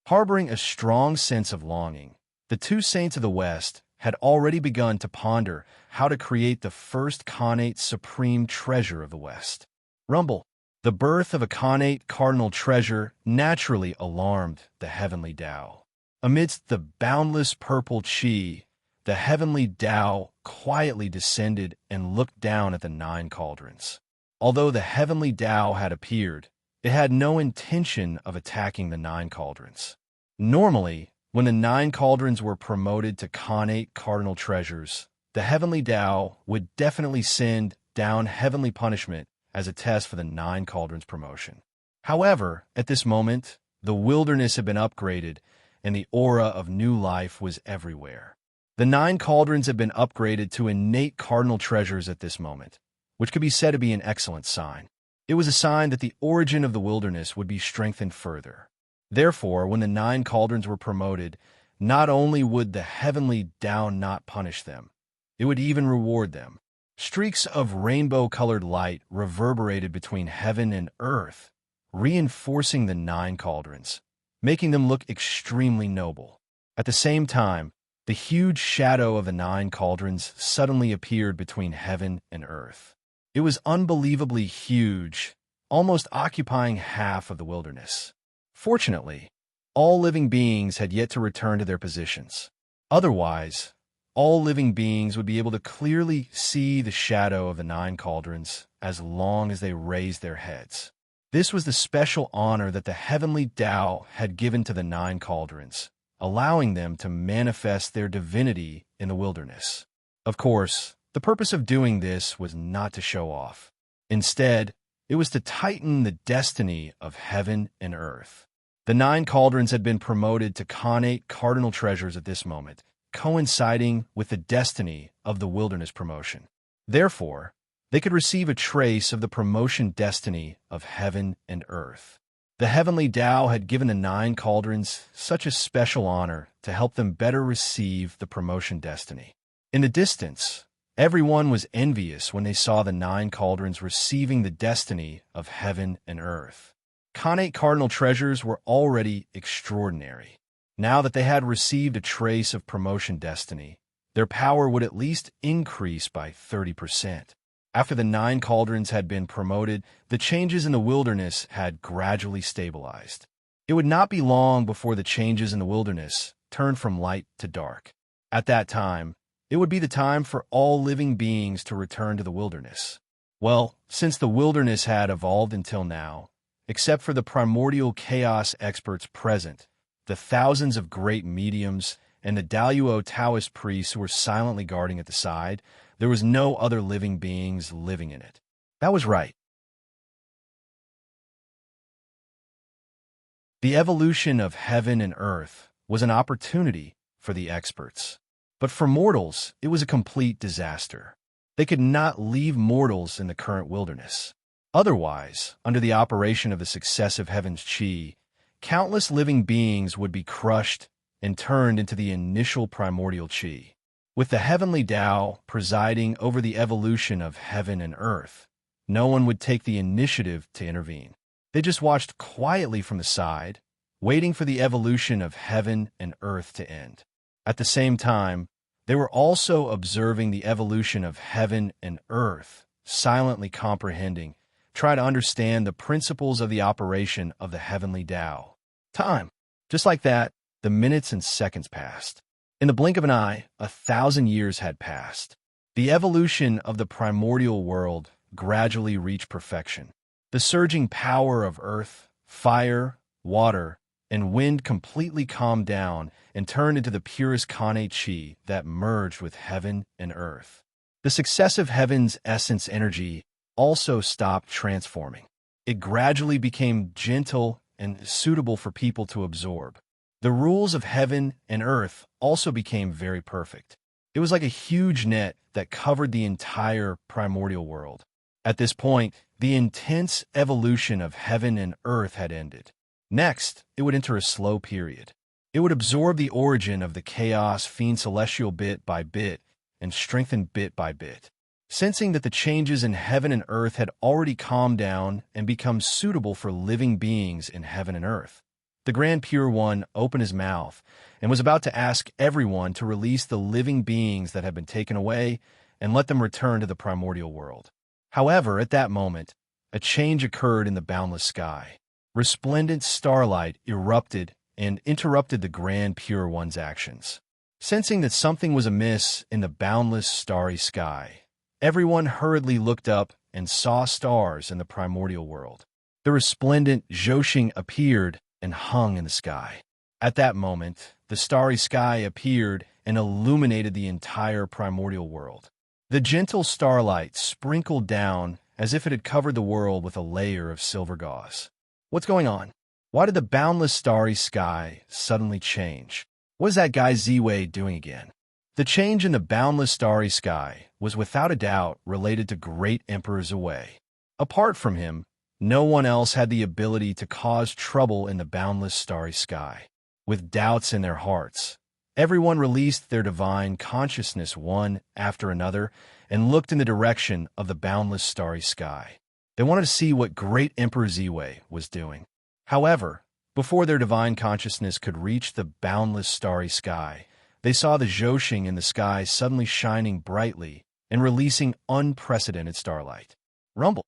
Speaker 1: Harboring a strong sense of longing, the 2 saints of the West had already begun to ponder how to create the first Khanate supreme treasure of the West. Rumble. The birth of a Khanate cardinal treasure naturally alarmed the heavenly Tao. Amidst the boundless purple chi, the heavenly Tao quietly descended and looked down at the 9 cauldrons. Although the heavenly Tao had appeared, it had no intention of attacking the 9 cauldrons. Normally, when the 9 cauldrons were promoted to Khanate cardinal treasures, the heavenly Tao would definitely send down heavenly punishment as a test for the 9 cauldrons promotion. However, at this moment, the wilderness had been upgraded and the aura of new life was everywhere. The 9 cauldrons had been upgraded to innate cardinal treasures at this moment, which could be said to be an excellent sign. It was a sign that the origin of the wilderness would be strengthened further. Therefore, when the 9 cauldrons were promoted, not only would the heavenly Tao not punish them, it would even reward them. Streaks of rainbow-colored light reverberated between heaven and earth, reinforcing the 9 cauldrons, making them look extremely noble. At the same time, the huge shadow of the 9 cauldrons suddenly appeared between heaven and earth. It was unbelievably huge, almost occupying half of the wilderness. Fortunately, all living beings had yet to return to their positions. Otherwise, all living beings would be able to clearly see the shadow of the 9 cauldrons as long as they raised their heads. This was the special honor that the heavenly Tao had given to the 9 cauldrons, allowing them to manifest their divinity in the wilderness. Of course, the purpose of doing this was not to show off. Instead, it was to tighten the destiny of heaven and earth. The 9 cauldrons had been promoted to Khanate cardinal treasures at this moment, coinciding with the destiny of the wilderness promotion. Therefore, they could receive a trace of the promotion destiny of heaven and earth. The heavenly Tao had given the 9 cauldrons such a special honor to help them better receive the promotion destiny. In the distance, everyone was envious when they saw the 9 cauldrons receiving the destiny of heaven and earth. Khanate cardinal treasures were already extraordinary. Now that they had received a trace of promotion destiny, their power would at least increase by 30%. After the 9 cauldrons had been promoted, the changes in the wilderness had gradually stabilized. It would not be long before the changes in the wilderness turned from light to dark. At that time, it would be the time for all living beings to return to the wilderness. Well, since the wilderness had evolved until now, except for the primordial chaos experts present, the thousands of great mediums, and the Daluo Taoist priests who were silently guarding at the side, there was no other living beings living in it. That was right. The evolution of heaven and earth was an opportunity for the experts. But for mortals, it was a complete disaster. They could not leave mortals in the current wilderness. Otherwise, under the operation of the successive heavens chi, countless living beings would be crushed and turned into the initial primordial chi. With the heavenly Tao presiding over the evolution of heaven and earth, no one would take the initiative to intervene. They just watched quietly from the side, waiting for the evolution of heaven and earth to end. At the same time, they were also observing the evolution of heaven and earth, silently comprehending, trying to understand the principles of the operation of the heavenly Tao. Time. Just like that, the minutes and seconds passed. In the blink of an eye, 1,000 years had passed. The evolution of the primordial world gradually reached perfection. The surging power of earth, fire, water, and wind completely calmed down and turned into the purest Khanate chi that merged with heaven and earth. The successive heavens' essence energy also stopped transforming. It gradually became gentle and suitable for people to absorb. The rules of heaven and earth also became very perfect. It was like a huge net that covered the entire primordial world. At this point, the intense evolution of heaven and earth had ended. Next, it would enter a slow period. It would absorb the origin of the chaos fiend celestial bit by bit and strengthen bit by bit. Sensing that the changes in heaven and earth had already calmed down and become suitable for living beings in heaven and earth, the Grand Pure One opened his mouth and was about to ask everyone to release the living beings that had been taken away and let them return to the primordial world. However, at that moment, a change occurred in the boundless sky. Resplendent starlight erupted and interrupted the Grand Pure One's actions. Sensing that something was amiss in the boundless starry sky, everyone hurriedly looked up and saw stars in the primordial world. The resplendent Zhoxing appeared and hung in the sky. At that moment, the starry sky appeared and illuminated the entire primordial world. The gentle starlight sprinkled down as if it had covered the world with a layer of silver gauze. What's going on? Why did the boundless starry sky suddenly change? What is that guy Ziwei doing again? The change in the boundless starry sky was without a doubt related to Great Emperor Ziwei. Apart from him, no one else had the ability to cause trouble in the boundless starry sky. With doubts in their hearts, everyone released their divine consciousness one after another and looked in the direction of the boundless starry sky. They wanted to see what Great Emperor Ziwei was doing. However, before their divine consciousness could reach the boundless starry sky, they saw the Zhoxing in the sky suddenly shining brightly and releasing unprecedented starlight. Rumble.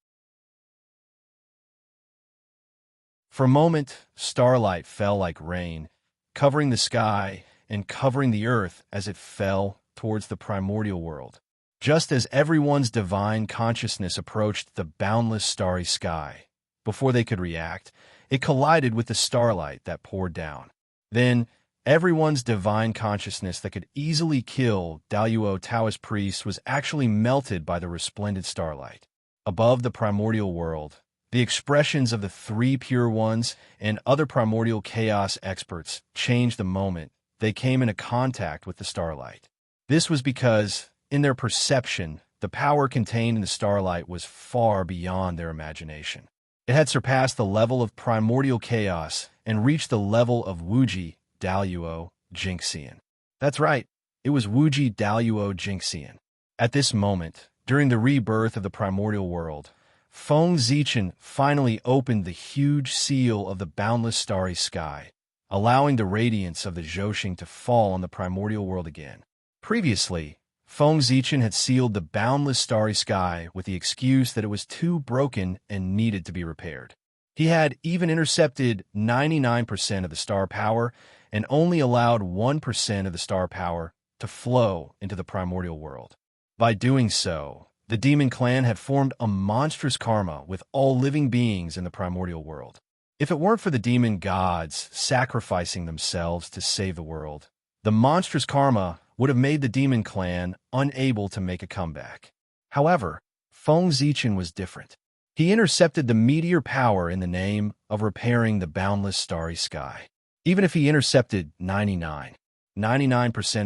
Speaker 1: For a moment, starlight fell like rain, covering the sky and covering the earth as it fell towards the primordial world. Just as everyone's divine consciousness approached the boundless starry sky, before they could react, it collided with the starlight that poured down. Then, everyone's divine consciousness that could easily kill Daluo Taoist priests was actually melted by the resplendent starlight. Above the primordial world, the expressions of the 3 pure ones and other primordial chaos experts changed the moment they came into contact with the starlight. This was because in their perception, the power contained in the starlight was far beyond their imagination. It had surpassed the level of primordial chaos and reached the level of Wuji Daluo Jinxian. That's right, it was Wuji Daluo Jinxian. At this moment, during the rebirth of the primordial world, Feng Zichen finally opened the huge seal of the boundless starry sky, allowing the radiance of the Zhoxing to fall on the primordial world again. Previously, Feng Zichen had sealed the boundless starry sky with the excuse that it was too broken and needed to be repaired. He had even intercepted 99% of the star power and only allowed 1% of the star power to flow into the primordial world. By doing so, the demon clan had formed a monstrous karma with all living beings in the primordial world. If it weren't for the demon gods sacrificing themselves to save the world, the monstrous karma would have made the demon clan unable to make a comeback. However, Feng Zichen was different. He intercepted the meteor power in the name of repairing the boundless starry sky. Even if he intercepted 99%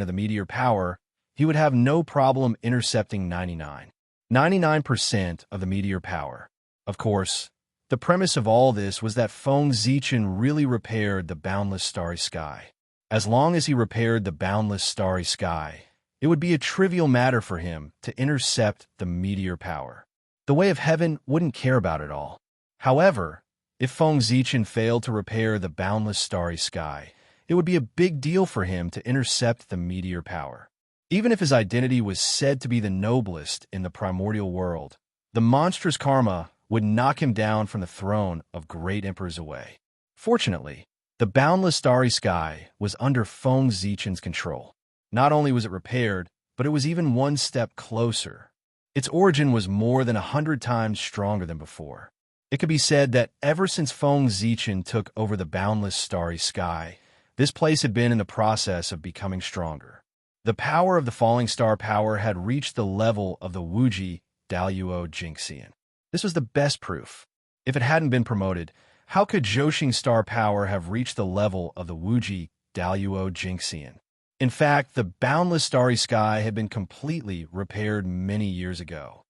Speaker 1: of the meteor power, he would have no problem intercepting 99% of the meteor power. Of course, the premise of all this was that Feng Zichen really repaired the boundless starry sky. As long as he repaired the boundless starry sky, it would be a trivial matter for him to intercept the meteor power. The way of heaven wouldn't care about it all. However, if Feng Zichen failed to repair the boundless starry sky, it would be a big deal for him to intercept the meteor power. Even if his identity was said to be the noblest in the primordial world, the monstrous karma would knock him down from the throne of great emperors away. Fortunately, the boundless starry sky was under Feng Zichen's control. Not only was it repaired, but it was even one step closer. Its origin was more than 100 times stronger than before. It could be said that ever since Feng Zichen took over the boundless starry sky, this place had been in the process of becoming stronger. The power of the falling star power had reached the level of the Wuji Daluo Jinxian. This was the best proof. If it hadn't been promoted, how could Zhoxing star power have reached the level of the Wuji Daluo Jinxian? In fact, the boundless starry sky had been completely repaired many years ago.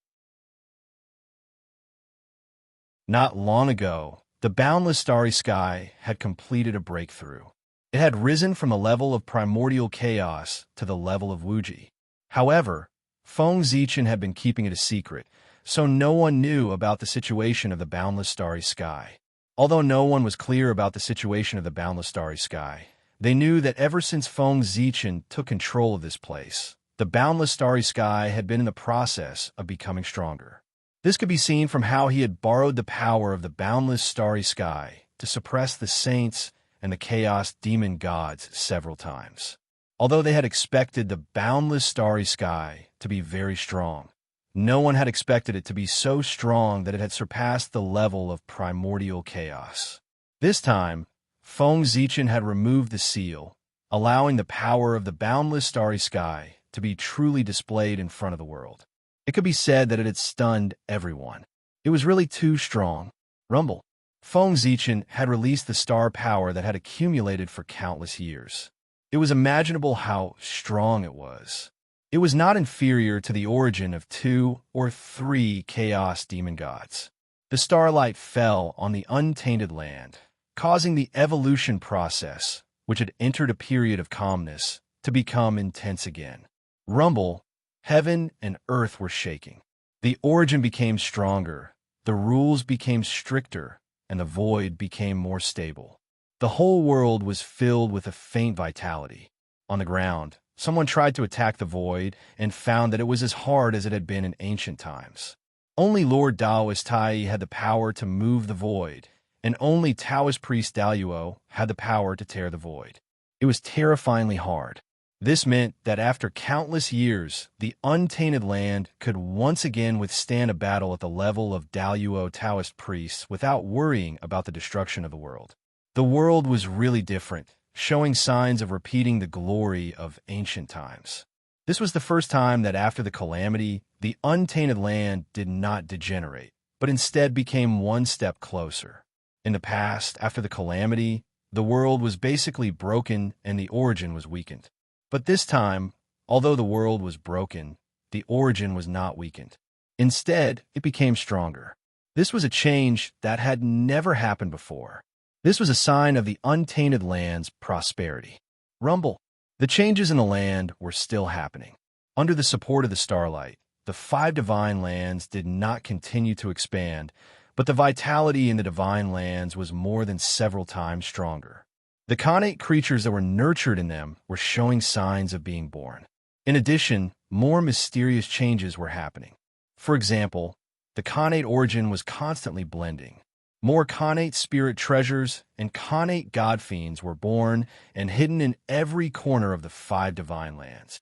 Speaker 1: Not long ago, the boundless starry sky had completed a breakthrough. It had risen from the level of primordial chaos to the level of Wuji. However, Feng Zichen had been keeping it a secret, so no one knew about the situation of the boundless starry sky. Although no one was clear about the situation of the boundless starry sky, they knew that ever since Feng Zichen took control of this place, the boundless starry sky had been in the process of becoming stronger. This could be seen from how he had borrowed the power of the boundless starry sky to suppress the saints and the chaos demon gods several times. Although they had expected the boundless starry sky to be very strong, no one had expected it to be so strong that it had surpassed the level of primordial chaos. This time, Feng Zichen had removed the seal, allowing the power of the boundless starry sky to be truly displayed in front of the world. It could be said that it had stunned everyone. It was really too strong. Rumble. Feng Zichen had released the star power that had accumulated for countless years. It was imaginable how strong it was. It was not inferior to the origin of 2 or 3 chaos demon gods. The starlight fell on the untainted land, causing the evolution process, which had entered a period of calmness, to become intense again. Rumble, heaven and earth were shaking. The origin became stronger, the rules became stricter, and the void became more stable. The whole world was filled with a faint vitality. On the ground, someone tried to attack the void and found that it was as hard as it had been in ancient times. Only Lord Daoist Tai had the power to move the void, and only Taoist priest Daluo had the power to tear the void. It was terrifyingly hard. This meant that after countless years, the untainted land could once again withstand a battle at the level of Daluo Taoist priests without worrying about the destruction of the world. The world was really different, showing signs of repeating the glory of ancient times. This was the first time that after the calamity, the untainted land did not degenerate, but instead became one step closer. In the past, after the calamity, the world was basically broken and the origin was weakened. But this time, although the world was broken, the origin was not weakened. Instead, it became stronger. This was a change that had never happened before. This was a sign of the untainted land's prosperity. Rumble. The changes in the land were still happening. Under the support of the starlight, the 5 divine lands did not continue to expand, but the vitality in the divine lands was more than several times stronger. The connate creatures that were nurtured in them were showing signs of being born. In addition, more mysterious changes were happening. For example, the connate origin was constantly blending. More connate spirit treasures and connate god fiends were born and hidden in every corner of the 5 divine lands.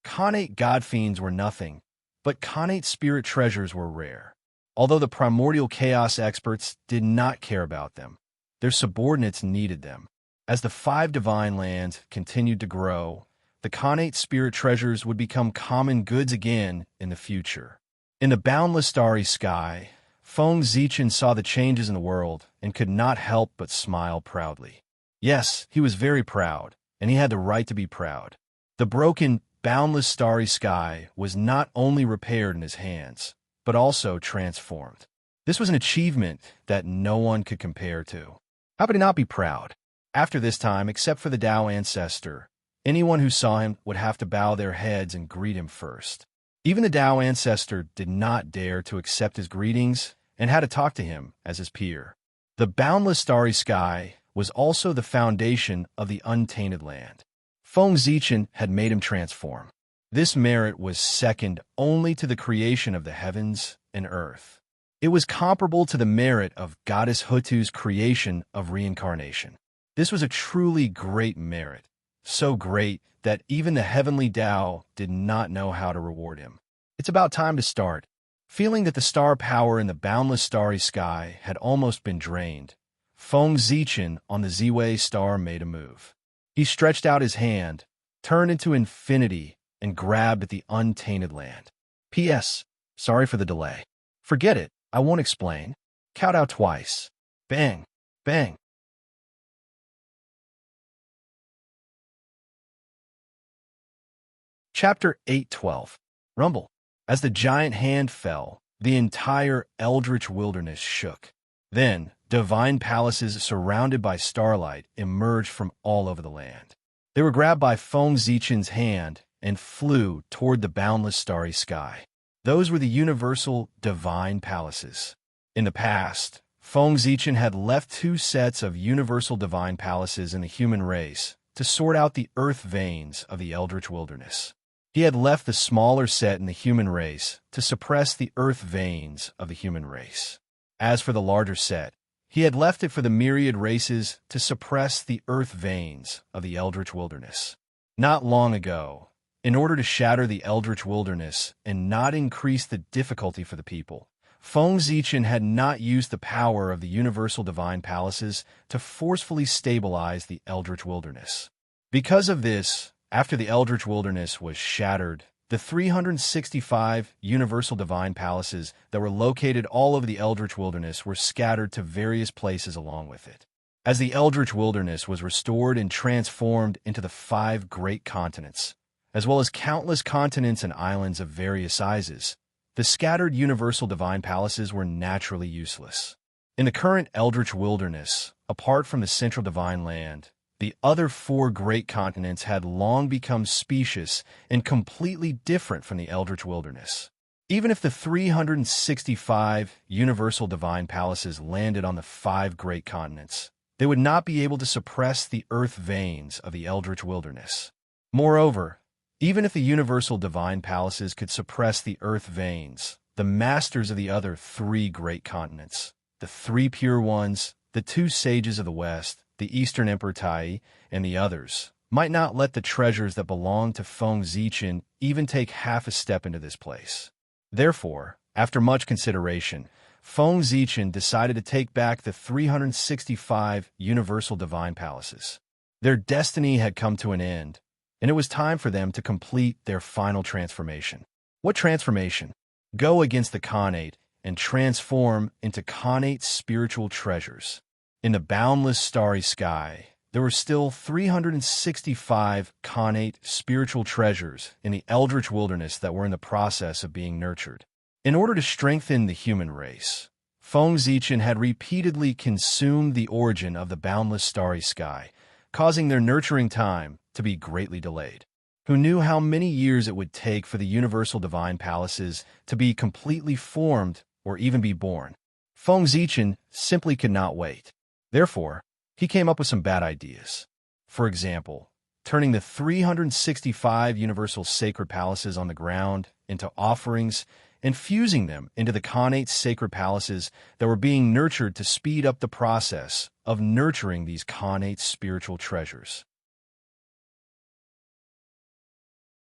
Speaker 1: Connate god fiends were nothing, but connate spirit treasures were rare. Although the primordial chaos experts did not care about them, their subordinates needed them. As the 5 divine lands continued to grow, the connate spirit treasures would become common goods again in the future. In the boundless starry sky, Feng Zichen saw the changes in the world and could not help but smile proudly. Yes, he was very proud, and he had the right to be proud. The broken, boundless starry sky was not only repaired in his hands, but also transformed. This was an achievement that no one could compare to. How could he not be proud? After this time, except for the Tao ancestor, anyone who saw him would have to bow their heads and greet him first. Even the Tao ancestor did not dare to accept his greetings and had to talk to him as his peer. The boundless starry sky was also the foundation of the untainted land. Feng Zichen had made him transform. This merit was second only to the creation of the heavens and earth. It was comparable to the merit of Goddess Hutu's creation of reincarnation. This was a truly great merit, so great that even the heavenly Tao did not know how to reward him. It's about time to start. Feeling that the star power in the boundless starry sky had almost been drained, Feng Zichen on the Z-Way star made a move. He stretched out his hand, turned into infinity, and grabbed at the untainted land. P.S. Sorry for the delay. Forget it, I won't explain. Count out twice. Bang, bang. Chapter 8:12. Rumble. As the giant hand fell, the entire eldritch wilderness shook. Then, divine palaces surrounded by starlight emerged from all over the land. They were grabbed by Feng Zichen's hand and flew toward the boundless starry sky. Those were the universal divine palaces. In the past, Feng Zichen had left 2 sets of universal divine palaces in the human race to sort out the earth veins of the eldritch wilderness. He had left the smaller set in the human race to suppress the earth veins of the human race. As for the larger set, he had left it for the myriad races to suppress the earth veins of the eldritch wilderness. Not long ago, in order to shatter the eldritch wilderness and not increase the difficulty for the people, Feng Zichen had not used the power of the universal divine palaces to forcefully stabilize the eldritch wilderness. Because of this, after the eldritch wilderness was shattered, the 365 universal divine palaces that were located all over the eldritch wilderness were scattered to various places along with it. As the eldritch wilderness was restored and transformed into the 5 great continents, as well as countless continents and islands of various sizes, the scattered universal divine palaces were naturally useless. In the current eldritch wilderness, apart from the central divine land, the other 4 great continents had long become specious and completely different from the eldritch wilderness. Even if the 365 universal divine palaces landed on the 5 great continents, they would not be able to suppress the earth veins of the eldritch wilderness. Moreover, even if the universal divine palaces could suppress the earth veins, the masters of the other 3 great continents, the 3 pure ones, the 2 sages of the west, the Eastern Emperor Tai, and the others, might not let the treasures that belong to Feng Zichen even take half a step into this place. Therefore, after much consideration, Feng Zichen decided to take back the 365 universal divine palaces. Their destiny had come to an end, and it was time for them to complete their final transformation. What transformation? Go against the Khanate and transform into Khanate spiritual treasures. In the boundless starry sky, there were still 365 connate spiritual treasures in the eldritch wilderness that were in the process of being nurtured. In order to strengthen the human race, Feng Zichen had repeatedly consumed the origin of the boundless starry sky, causing their nurturing time to be greatly delayed. Who knew how many years it would take for the universal divine palaces to be completely formed or even be born? Feng Zichen simply could not wait. Therefore, he came up with some bad ideas. For example, turning the 365 universal sacred palaces on the ground into offerings and fusing them into the connate sacred palaces that were being nurtured to speed up the process of nurturing these connate spiritual treasures.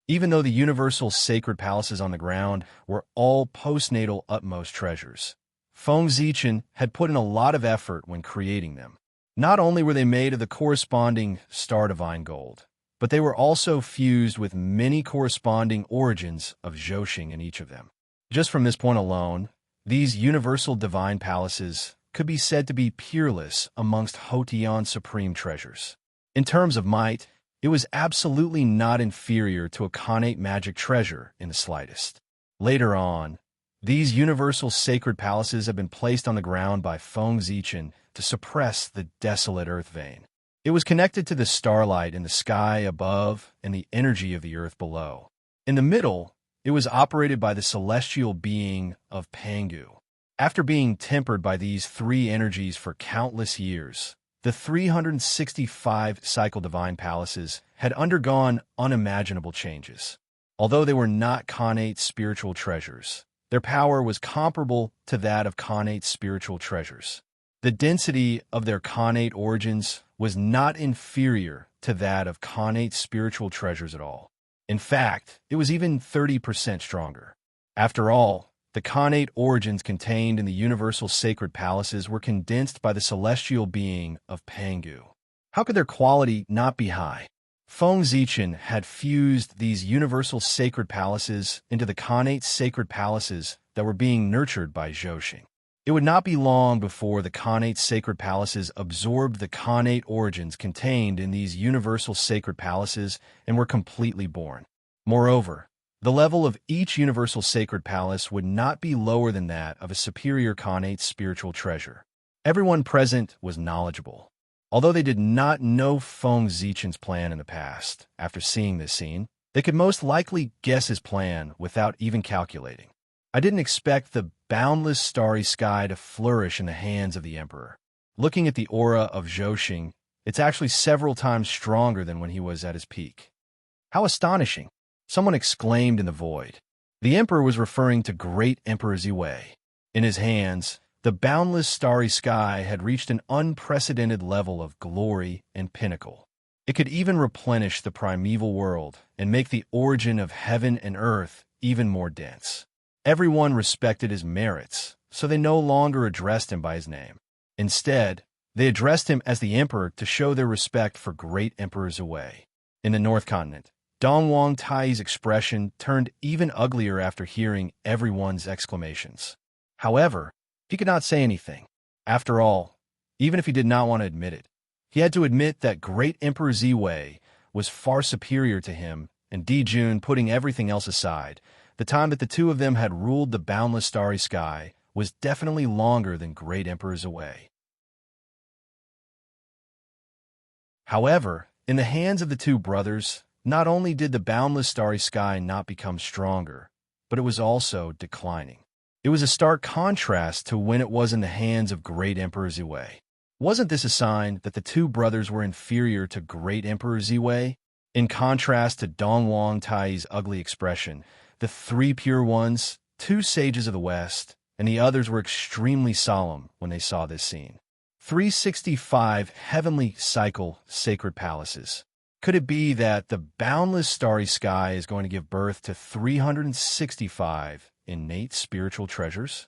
Speaker 1: Even though the universal sacred palaces on the ground were all postnatal utmost treasures, Feng Zichen had put in a lot of effort when creating them. Not only were they made of the corresponding star divine gold, but they were also fused with many corresponding origins of Zhoxing in each of them. Just from this point alone, these universal divine palaces could be said to be peerless amongst Hotian's supreme treasures. In terms of might, it was absolutely not inferior to a connate magic treasure in the slightest. Later on, these universal sacred palaces have been placed on the ground by Feng Zichen to suppress the desolate earth vein. It was connected to the starlight in the sky above and the energy of the earth below. In the middle, it was operated by the celestial being of Pangu. After being tempered by these three energies for countless years, the 365 cycle divine palaces had undergone unimaginable changes. Although they were not connate spiritual treasures, their power was comparable to that of connate spiritual treasures. The density of their connate origins was not inferior to that of connate spiritual treasures at all. In fact, it was even 30% stronger. After all, the connate origins contained in the universal sacred palaces were condensed by the celestial being of Pangu. How could their quality not be high? Feng Zichen had fused these universal sacred palaces into the connate sacred palaces that were being nurtured by Zhoxing. It would not be long before the connate sacred palaces absorbed the connate origins contained in these universal sacred palaces and were completely born. Moreover, the level of each universal sacred palace would not be lower than that of a superior connate spiritual treasure. Everyone present was knowledgeable. Although they did not know Feng Zichen's plan in the past, after seeing this scene, they could most likely guess his plan without even calculating. I didn't expect the boundless starry sky to flourish in the hands of the Emperor. Looking at the aura of Zhoxing, it's actually several times stronger than when he was at his peak. How astonishing! Someone exclaimed in the void. The Emperor was referring to Great Emperor Ziwei. In his hands, the boundless starry sky had reached an unprecedented level of glory and pinnacle. It could even replenish the primeval world and make the origin of heaven and earth even more dense. Everyone respected his merits, so they no longer addressed him by his name. Instead, they addressed him as the Emperor to show their respect for Great Emperor Ziwei. In the North Continent, Dongwang Tai's expression turned even uglier after hearing everyone's exclamations. However, he could not say anything. After all, even if he did not want to admit it, he had to admit that Great Emperor Ziwei was far superior to him, and Dijun, putting everything else aside, the time that the two of them had ruled the boundless starry sky was definitely longer than Great Emperor Ziwei. However, in the hands of the two brothers, not only did the boundless starry sky not become stronger, but it was also declining. It was a stark contrast to when it was in the hands of Great Emperor Ziwei. Wasn't this a sign that the two brothers were inferior to Great Emperor Ziwei? In contrast to Dongwang Tai's ugly expression, the three pure ones, two sages of the West, and the others were extremely solemn when they saw this scene. 365 heavenly cycle sacred palaces. Could it be that the boundless starry sky is going to give birth to 365 innate spiritual treasures?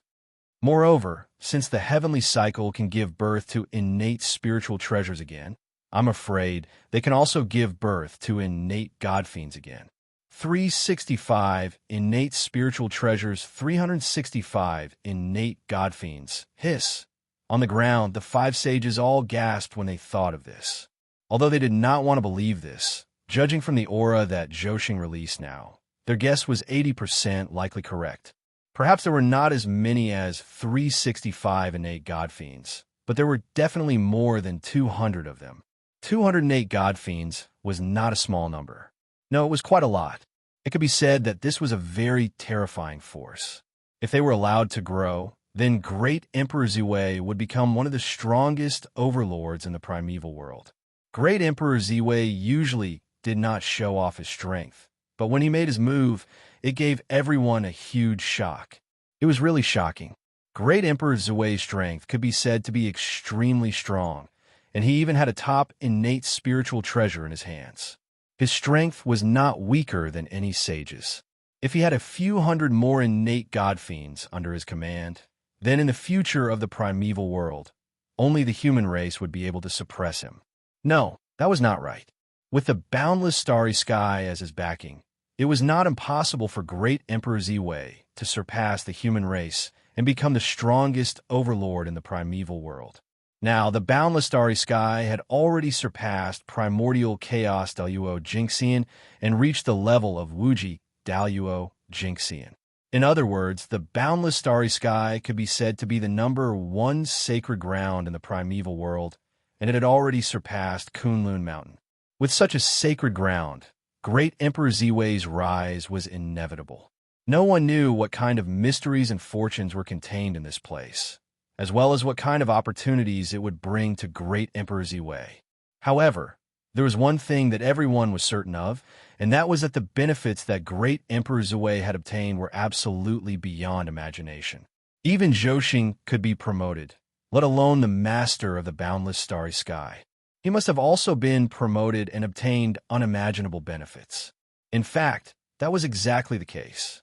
Speaker 1: Moreover, since the heavenly cycle can give birth to innate spiritual treasures again, I'm afraid they can also give birth to innate god fiends again. 365 innate spiritual treasures, 365 innate god fiends. Hiss! On the ground, the five sages all gasped when they thought of this. Although they did not want to believe this, judging from the aura that Zhou released now, their guess was 80% likely correct. Perhaps there were not as many as 365 innate god fiends, but there were definitely more than 200 of them. 208 god fiends was not a small number. No, it was quite a lot. It could be said that this was a very terrifying force. If they were allowed to grow, then Great Emperor Ziwei would become one of the strongest overlords in the primeval world. Great Emperor Ziwei usually did not show off his strength, but when he made his move, it gave everyone a huge shock. It was really shocking. Great Emperor Ziwei's strength could be said to be extremely strong, and he even had a top innate spiritual treasure in his hands. His strength was not weaker than any sage's. If he had a few hundred more innate god fiends under his command, then in the future of the primeval world, only the human race would be able to suppress him. No, that was not right. With the boundless starry sky as his backing, it was not impossible for Great Emperor Ziwei to surpass the human race and become the strongest overlord in the primeval world. Now, the boundless starry sky had already surpassed primordial chaos Daluo Jinxian and reached the level of Wuji Daluo Jinxian. In other words, the boundless starry sky could be said to be the number one sacred ground in the primeval world, and it had already surpassed Kunlun Mountain. With such a sacred ground, Great Emperor Ziwei's rise was inevitable. No one knew what kind of mysteries and fortunes were contained in this place, as well as what kind of opportunities it would bring to Great Emperor Ziwei. However, there was one thing that everyone was certain of, and that was that the benefits that Great Emperor Ziwei had obtained were absolutely beyond imagination. Even Zhou could be promoted, let alone the master of the boundless starry sky. He must have also been promoted and obtained unimaginable benefits. In fact, that was exactly the case.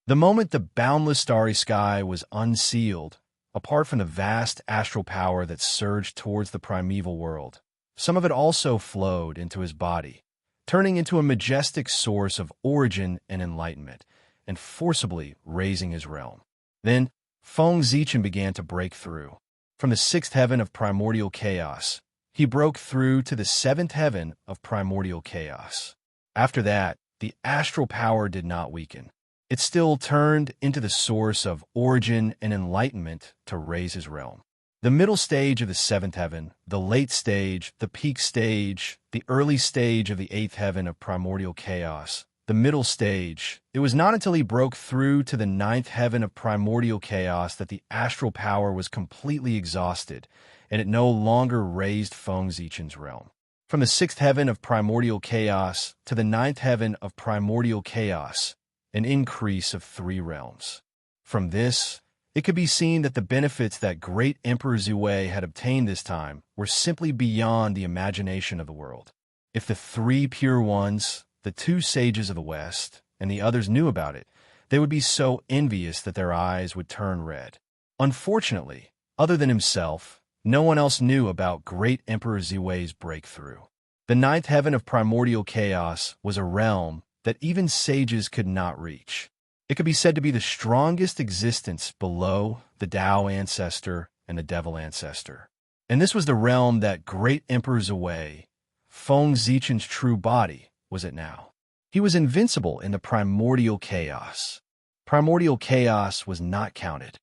Speaker 1: The moment the boundless starry sky was unsealed, apart from the vast astral power that surged towards the primeval world, some of it also flowed into his body, turning into a majestic source of origin and enlightenment, and forcibly raising his realm. Then, Feng Zichen began to break through. From the sixth heaven of primordial chaos, he broke through to the seventh heaven of primordial chaos. After that, the astral power did not weaken. It still turned into the source of origin and enlightenment to raise his realm. The middle stage of the seventh heaven, the late stage, the peak stage, the early stage of the eighth heaven of primordial chaos, the middle stage. It was not until he broke through to the ninth heaven of primordial chaos that the astral power was completely exhausted, and it no longer raised Feng Zichen's realm. From the sixth heaven of primordial chaos to the ninth heaven of primordial chaos, an increase of 3 realms. From this, it could be seen that the benefits that Great Emperor Ziwei had obtained this time were simply beyond the imagination of the world. If the 3 pure ones, the 2 sages of the West, and the others knew about it, they would be so envious that their eyes would turn red. Unfortunately, other than himself, no one else knew about Great Emperor Ziwei's breakthrough. The ninth heaven of primordial chaos was a realm that even sages could not reach. It could be said to be the strongest existence below the Tao ancestor and the devil ancestor. And this was the realm that Great Emperor Ziwei, Feng Zichen's true body, was at now. He was invincible in the primordial chaos. Primordial chaos was not counted.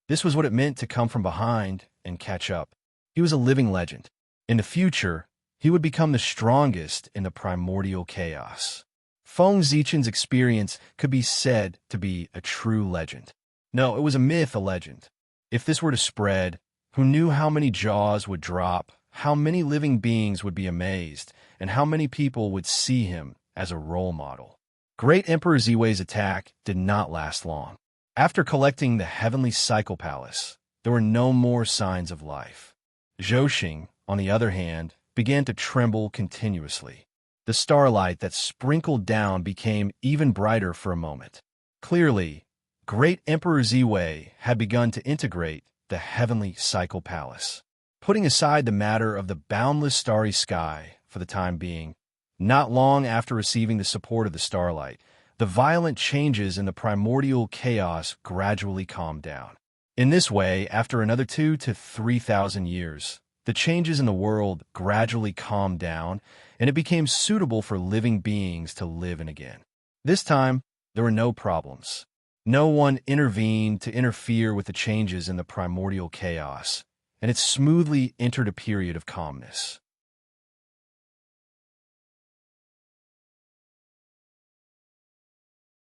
Speaker 1: This was what it meant to come from behind and catch up. He was a living legend. In the future, he would become the strongest in the primordial chaos. Feng Zichen's experience could be said to be a true legend. No, it was a myth, a legend. If this were to spread, who knew how many jaws would drop, how many living beings would be amazed, and how many people would see him as a role model? Great Emperor Ziwei's attack did not last long. After collecting the heavenly cycle palace, there were no more signs of life. Zhou, on the other hand, began to tremble continuously. The starlight that sprinkled down became even brighter for a moment. Clearly, Great Emperor Ziwei had begun to integrate the heavenly cycle palace. Putting aside the matter of the boundless starry sky for the time being, not long after receiving the support of the starlight, the violent changes in the primordial chaos gradually calmed down. In this way, after another 2 to 3,000 years, the changes in the world gradually calmed down, and it became suitable for living beings to live in again. This time, there were no problems. No one intervened to interfere with the changes in the primordial chaos, and it smoothly entered a period of calmness.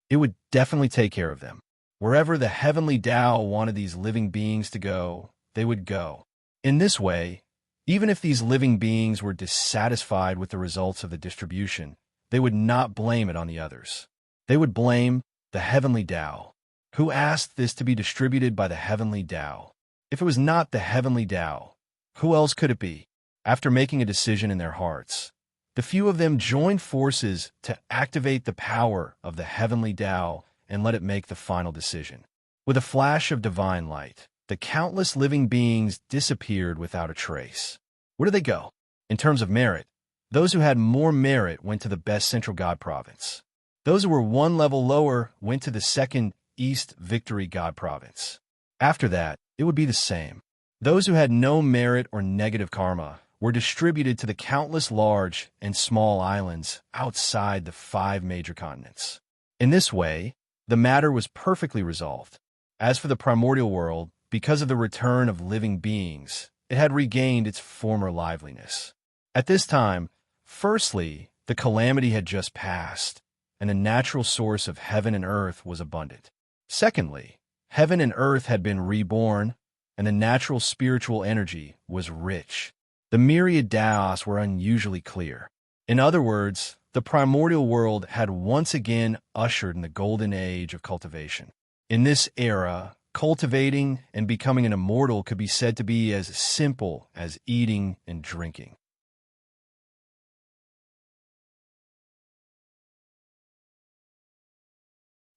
Speaker 1: It would definitely take care of them. Wherever the heavenly Tao wanted these living beings to go, they would go. In this way, even if these living beings were dissatisfied with the results of the distribution, they would not blame it on the others. They would blame the heavenly Tao. Who asked this to be distributed by the heavenly Tao? If it was not the heavenly Tao, who else could it be? After making a decision in their hearts, the few of them joined forces to activate the power of the heavenly Tao and let it make the final decision. With a flash of divine light, the countless living beings disappeared without a trace. Where did they go? In terms of merit, those who had more merit went to the best central god province. Those who were one level lower went to the second East Victory God Province. After that, it would be the same. Those who had no merit or negative karma were distributed to the countless large and small islands outside the 5 major continents. In this way, the matter was perfectly resolved. As for the primordial world, because of the return of living beings, it had regained its former liveliness. At this time, firstly, the calamity had just passed, and the natural source of heaven and earth was abundant. Secondly, heaven and earth had been reborn, and the natural spiritual energy was rich. The myriad Taos were unusually clear. In other words, the primordial world had once again ushered in the golden age of cultivation. In this era, cultivating and becoming an immortal could be said to be as simple as eating and drinking.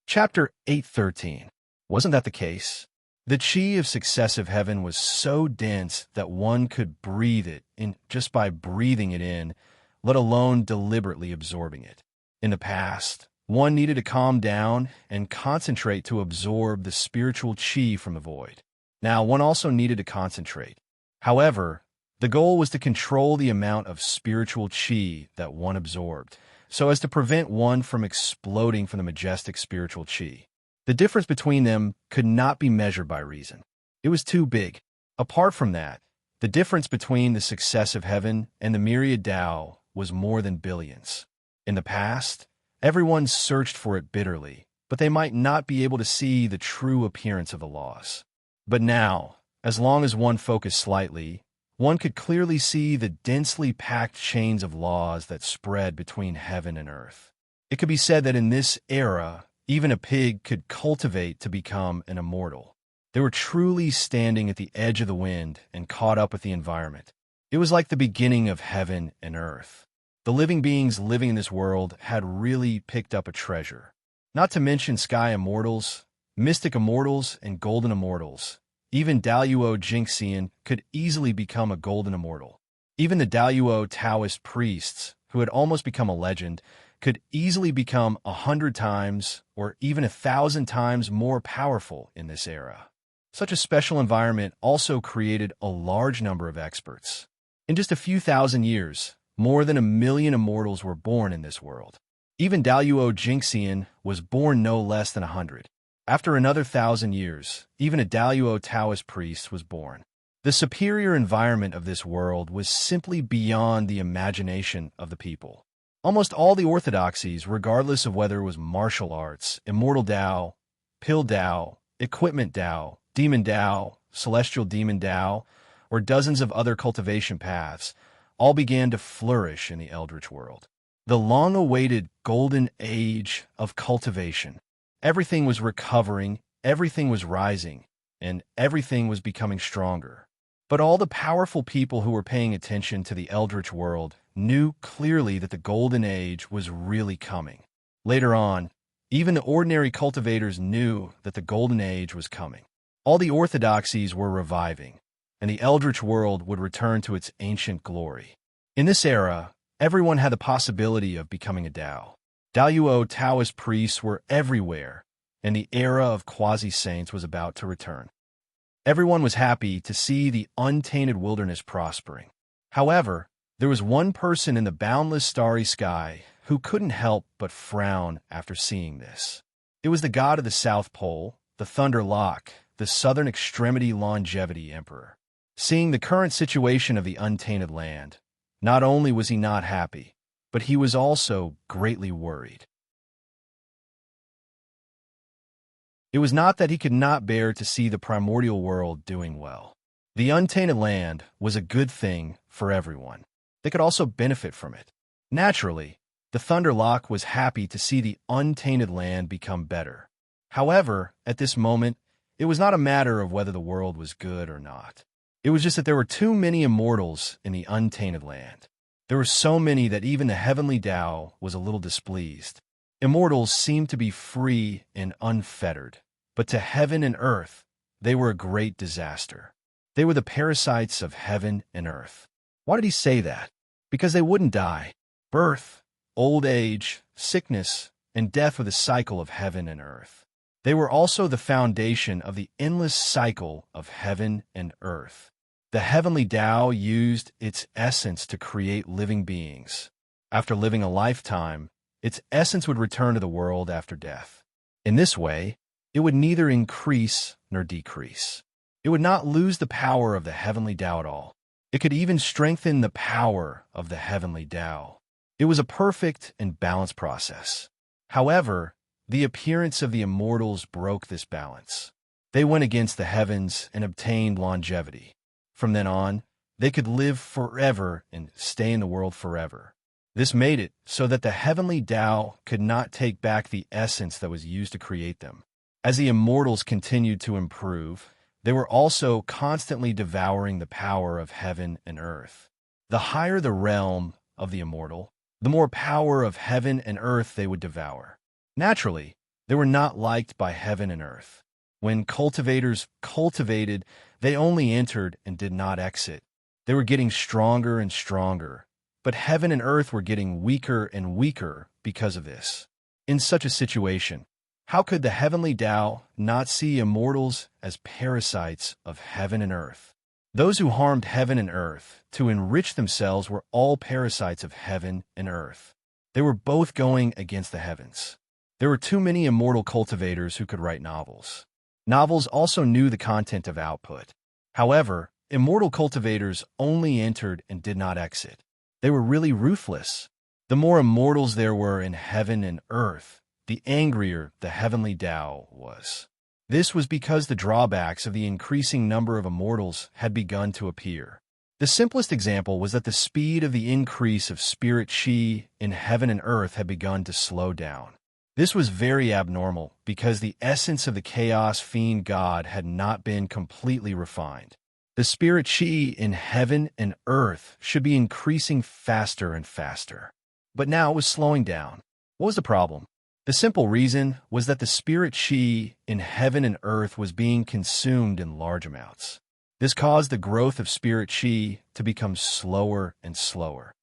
Speaker 1: Chapter 8:13. Wasn't that the case? The chi of successive heaven was so dense that one could breathe it in just by breathing it in, let alone deliberately absorbing it. In the past, one needed to calm down and concentrate to absorb the spiritual chi from the void. Now, one also needed to concentrate. However, the goal was to control the amount of spiritual chi that one absorbed, so as to prevent one from exploding from the majestic spiritual chi. The difference between them could not be measured by reason. It was too big. Apart from that, the difference between the successive heaven and the myriad Tao was more than billions. In the past, everyone searched for it bitterly, but they might not be able to see the true appearance of the laws. But now, as long as one focused slightly, one could clearly see the densely packed chains of laws that spread between heaven and earth. It could be said that in this era, even a pig could cultivate to become an immortal. They were truly standing at the edge of the wind and caught up with the environment. It was like the beginning of heaven and earth. The living beings living in this world had really picked up a treasure. Not to mention sky immortals, mystic immortals, and golden immortals. Even Daluo Jinxian could easily become a golden immortal. Even the Daluo Taoist priests, who had almost become a legend, could easily become 100 times or even 1,000 times more powerful in this era. Such a special environment also created a large number of experts. In just a few thousand years, more than 1 million immortals were born in this world. Even Daluo Jinxian was born no less than 100. After another 1,000 years, even a Daluo Taoist priest was born. The superior environment of this world was simply beyond the imagination of the people. Almost all the orthodoxies, regardless of whether it was martial arts, immortal Tao, pill Tao, equipment Tao, demon Tao, celestial demon Tao, or dozens of other cultivation paths, all began to flourish in the eldritch world. The long-awaited golden age of cultivation. Everything was recovering, everything was rising, and everything was becoming stronger. But all the powerful people who were paying attention to the eldritch world knew clearly that the golden age was really coming. Later on, even the ordinary cultivators knew that the golden age was coming. All the orthodoxies were reviving, and the eldritch world would return to its ancient glory. In this era, everyone had the possibility of becoming a Tao. Daluo Taoist priests were everywhere, and the era of quasi-saints was about to return. Everyone was happy to see the untainted wilderness prospering. However, there was one person in the boundless starry sky who couldn't help but frown after seeing this. It was the god of the South Pole, the Thunder Lock, the southern extremity longevity emperor. Seeing the current situation of the untainted land, not only was he not happy, but he was also greatly worried. It was not that he could not bear to see the primordial world doing well. The untainted land was a good thing for everyone. They could also benefit from it. Naturally, the Thunderlock was happy to see the untainted land become better. However, at this moment, it was not a matter of whether the world was good or not. It was just that there were too many immortals in the untainted land. There were so many that even the heavenly Tao was a little displeased. Immortals seemed to be free and unfettered, but to heaven and earth, they were a great disaster. They were the parasites of heaven and earth. Why did he say that? Because they wouldn't die. Birth, old age, sickness, and death were the cycle of heaven and earth. They were also the foundation of the endless cycle of heaven and earth. The heavenly Tao used its essence to create living beings. After living a lifetime, its essence would return to the world after death. In this way, it would neither increase nor decrease. It would not lose the power of the heavenly Tao at all. It could even strengthen the power of the heavenly Tao. It was a perfect and balanced process. However, the appearance of the immortals broke this balance. They went against the heavens and obtained longevity. From then on, they could live forever and stay in the world forever. This made it so that the heavenly Tao could not take back the essence that was used to create them. As the immortals continued to improve, they were also constantly devouring the power of heaven and earth. The higher the realm of the immortal, the more power of heaven and earth they would devour. Naturally, they were not liked by heaven and earth. When cultivators cultivated, they only entered and did not exit. They were getting stronger and stronger, but heaven and earth were getting weaker and weaker because of this. In such a situation, how could the heavenly Tao not see immortals as parasites of heaven and earth? Those who harmed heaven and earth to enrich themselves were all parasites of heaven and earth. They were both going against the heavens. There were too many immortal cultivators who could write novels. Novels also knew the content of output. However, immortal cultivators only entered and did not exit. They were really ruthless. The more immortals there were in heaven and earth, the angrier the heavenly Tao was. This was because the drawbacks of the increasing number of immortals had begun to appear. The simplest example was that the speed of the increase of spirit chi in heaven and earth had begun to slow down. This was very abnormal because the essence of the chaos fiend god had not been completely refined. The spirit chi in heaven and earth should be increasing faster and faster. But now it was slowing down. What was the problem? The simple reason was that the spirit chi in heaven and earth was being consumed in large amounts. This caused the growth of spirit chi to become slower and slower.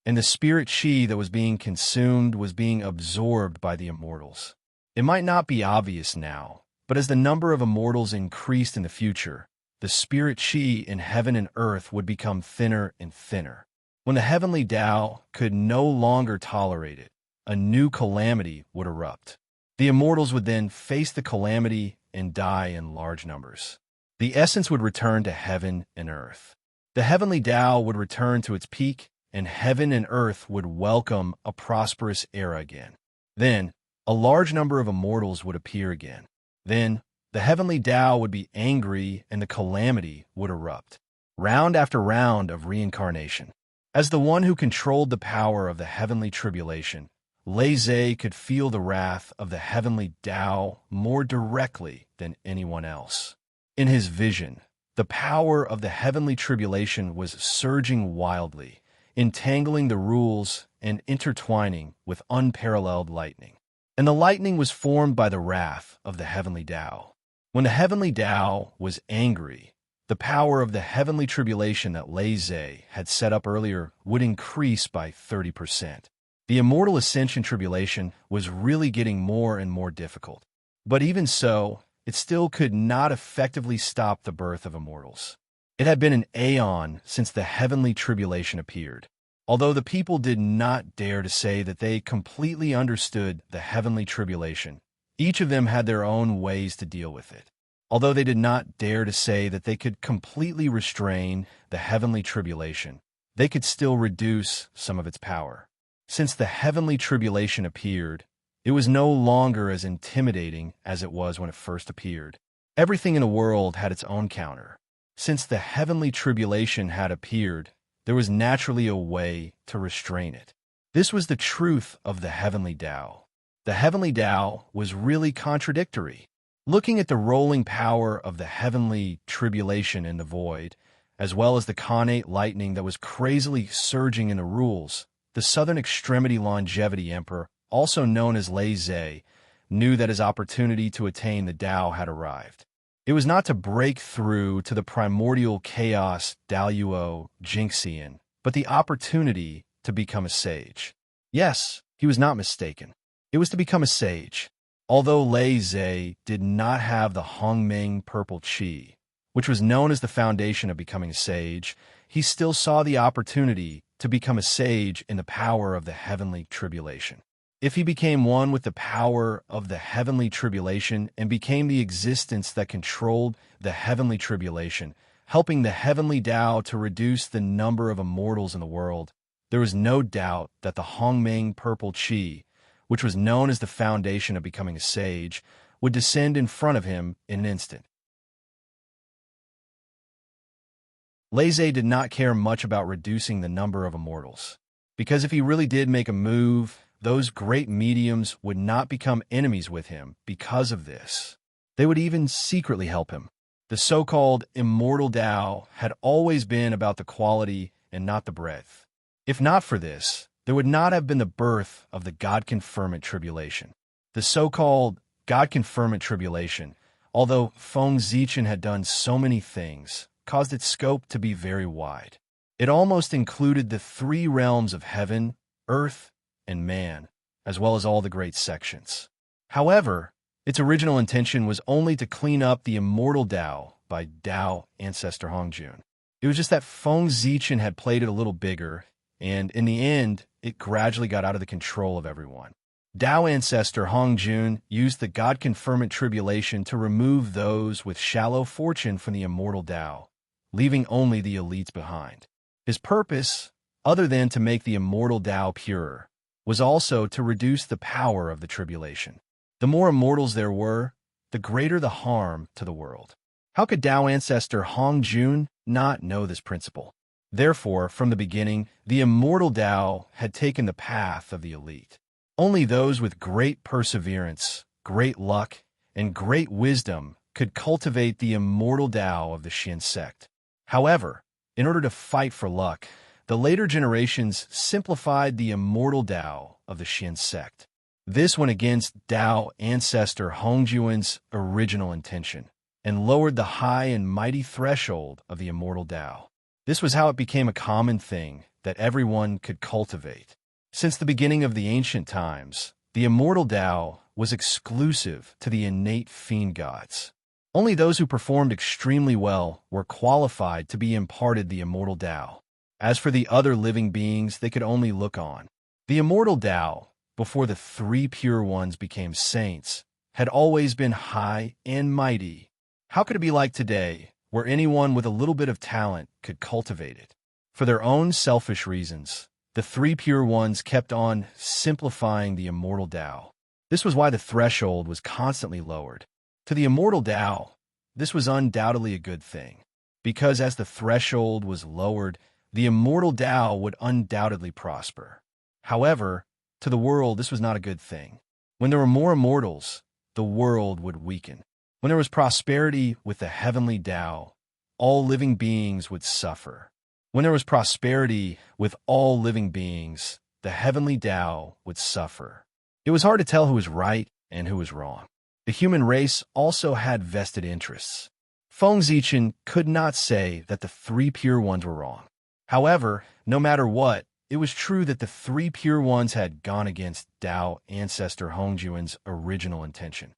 Speaker 1: And the spirit chi that was being consumed was being absorbed by the immortals. It might not be obvious now, but as the number of immortals increased in the future, the spirit chi in heaven and earth would become thinner and thinner. When the heavenly Tao could no longer tolerate it, a new calamity would erupt. The immortals would then face the calamity and die in large numbers. The essence would return to heaven and earth. The heavenly Tao would return to its peak, and heaven and earth would welcome a prosperous era again. Then, a large number of immortals would appear again. Then, the heavenly Tao would be angry and the calamity would erupt. Round after round of reincarnation. As the one who controlled the power of the heavenly tribulation, Lei Zhe could feel the wrath of the heavenly Tao more directly than anyone else. In his vision, the power of the heavenly tribulation was surging wildly, entangling the rules and intertwining with unparalleled lightning. And the lightning was formed by the wrath of the heavenly Tao. When the heavenly Tao was angry, the power of the heavenly tribulation that Lei Zhe had set up earlier would increase by 30%. The immortal ascension tribulation was really getting more and more difficult. But even so, it still could not effectively stop the birth of immortals. It had been an aeon since the heavenly tribulation appeared. Although the people did not dare to say that they completely understood the heavenly tribulation, each of them had their own ways to deal with it. Although they did not dare to say that they could completely restrain the heavenly tribulation, they could still reduce some of its power. Since the heavenly tribulation appeared, it was no longer as intimidating as it was when it first appeared. Everything in the world had its own counter. Since the heavenly tribulation had appeared, there was naturally a way to restrain it. This was the truth of the heavenly Tao. The heavenly Tao was really contradictory. Looking at the rolling power of the heavenly tribulation in the void, as well as the connate lightning that was crazily surging in the rules, the southern extremity longevity emperor, also known as Lei Zhe, knew that his opportunity to attain the Tao had arrived. It was not to break through to the primordial chaos Daluo Jinxian, but the opportunity to become a sage. Yes, he was not mistaken. It was to become a sage. Although Lei Zhe did not have the Hongming purple qi, which was known as the foundation of becoming a sage, he still saw the opportunity to become a sage in the power of the heavenly tribulation. If he became one with the power of the heavenly tribulation and became the existence that controlled the heavenly tribulation, helping the heavenly Tao to reduce the number of immortals in the world, there was no doubt that the Hongming purple qi, which was known as the foundation of becoming a sage, would descend in front of him in an instant. Lei Zhe did not care much about reducing the number of immortals, because if he really did make a move, those great mediums would not become enemies with him because of this. They would even secretly help him. The so-called immortal Tao had always been about the quality and not the breadth. If not for this, there would not have been the birth of the God-confirmant tribulation. The so-called God-confirmant tribulation, although Feng Zichen had done so many things, caused its scope to be very wide. It almost included the three realms of heaven, earth, and man, as well as all the great sections. However, its original intention was only to clean up the immortal Tao by Tao ancestor Hongjun. It was just that Feng Zichen had played it a little bigger, and in the end, it gradually got out of the control of everyone. Tao ancestor Hongjun used the God-confirmant tribulation to remove those with shallow fortune from the immortal Tao, leaving only the elites behind. His purpose, other than to make the immortal Tao purer, was also to reduce the power of the tribulation. The more immortals there were, the greater the harm to the world. How could Tao ancestor Hongjun not know this principle? Therefore, from the beginning, the immortal Tao had taken the path of the elite. Only those with great perseverance, great luck, and great wisdom could cultivate the immortal Tao of the Xin sect. However, in order to fight for luck, the later generations simplified the immortal Tao of the Xin sect. This went against Tao ancestor Hongjuan's original intention and lowered the high and mighty threshold of the immortal Tao. This was how it became a common thing that everyone could cultivate. Since the beginning of the ancient times, the immortal Tao was exclusive to the innate fiend gods. Only those who performed extremely well were qualified to be imparted the immortal Tao. As for the other living beings, they could only look on. The immortal Tao, before the three pure ones became saints, had always been high and mighty. How could it be like today, where anyone with a little bit of talent could cultivate it? For their own selfish reasons, the three pure ones kept on simplifying the immortal Tao. This was why the threshold was constantly lowered. To the immortal Tao, this was undoubtedly a good thing, because as the threshold was lowered, the immortal Tao would undoubtedly prosper. However, to the world, this was not a good thing. When there were more immortals, the world would weaken. When there was prosperity with the heavenly Tao, all living beings would suffer. When there was prosperity with all living beings, the heavenly Tao would suffer. It was hard to tell who was right and who was wrong. The human race also had vested interests. Feng Zichen could not say that the three pure ones were wrong. However, no matter what, it was true that the three pure ones had gone against Tao ancestor Hongjuan's original intention.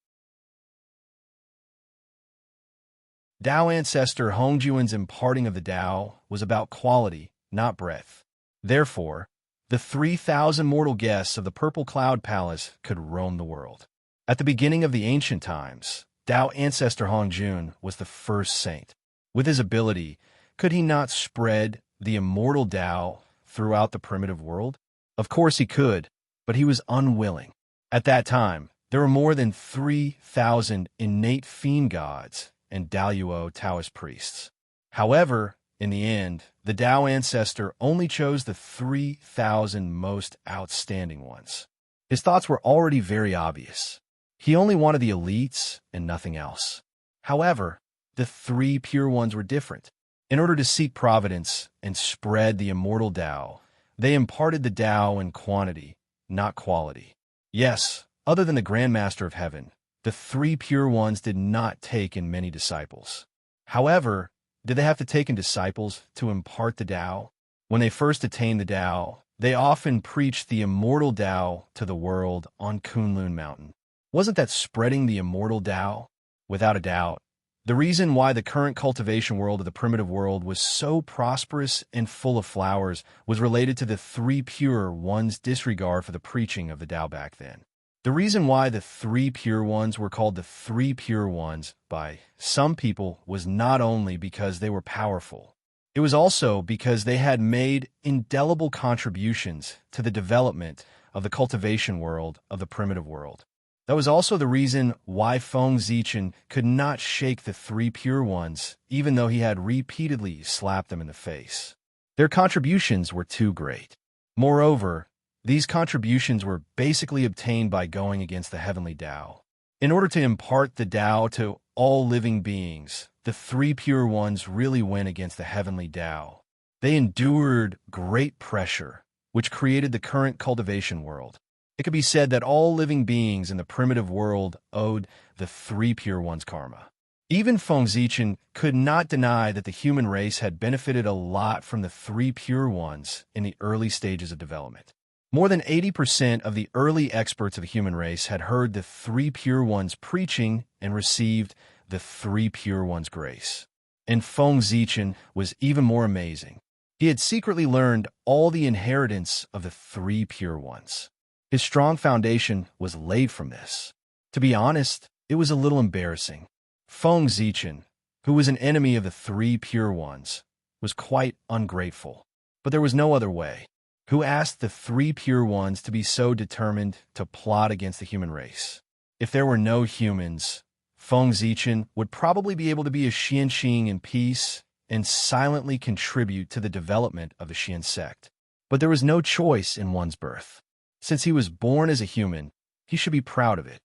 Speaker 1: Tao ancestor Hongjuan's imparting of the Tao was about quality, not breadth. Therefore, the 3,000 mortal guests of the Purple Cloud Palace could roam the world. At the beginning of the ancient times, Tao ancestor Hongjun was the first saint. With his ability, could he not spread the immortal Tao throughout the primitive world? Of course he could, but he was unwilling. At that time, there were more than 3,000 innate fiend gods and Daoyuo Taoist priests. However, in the end, the Tao ancestor only chose the 3,000 most outstanding ones. His thoughts were already very obvious. He only wanted the elites and nothing else. However, the 3 pure ones were different. In order to seek providence and spread the immortal Tao, they imparted the Tao in quantity, not quality. Yes, other than the Grand Master of Heaven, the 3 pure ones did not take in many disciples. However, did they have to take in disciples to impart the Tao? When they first attained the Tao, they often preached the immortal Tao to the world on Kunlun Mountain. Wasn't that spreading the immortal Tao? Without a doubt, the reason why the current cultivation world of the primitive world was so prosperous and full of flowers was related to the 3 pure ones' disregard for the preaching of the Tao back then. The reason why the 3 pure ones were called the 3 pure ones by some people was not only because they were powerful. It was also because they had made indelible contributions to the development of the cultivation world of the primitive world. That was also the reason why Feng Zichen could not shake the 3 pure ones, even though he had repeatedly slapped them in the face. Their contributions were too great. Moreover, these contributions were basically obtained by going against the heavenly Tao. In order to impart the Tao to all living beings, the 3 pure ones really went against the heavenly Tao. They endured great pressure, which created the current cultivation world. It could be said that all living beings in the primitive world owed the 3 pure ones karma. Even Feng Zichen could not deny that the human race had benefited a lot from the 3 pure ones in the early stages of development. More than 80% of the early experts of the human race had heard the 3 pure ones preaching and received the 3 pure ones grace. And Feng Zichen was even more amazing. He had secretly learned all the inheritance of the 3 pure ones. His strong foundation was laid from this. To be honest, it was a little embarrassing. Feng Zichen, who was an enemy of the 3 pure ones, was quite ungrateful. But there was no other way. Who asked the 3 pure ones to be so determined to plot against the human race? If there were no humans, Feng Zichen would probably be able to be a Xianxing in peace and silently contribute to the development of the Xian sect. But there was no choice in one's birth. Since he was born as a human, he should be proud of it.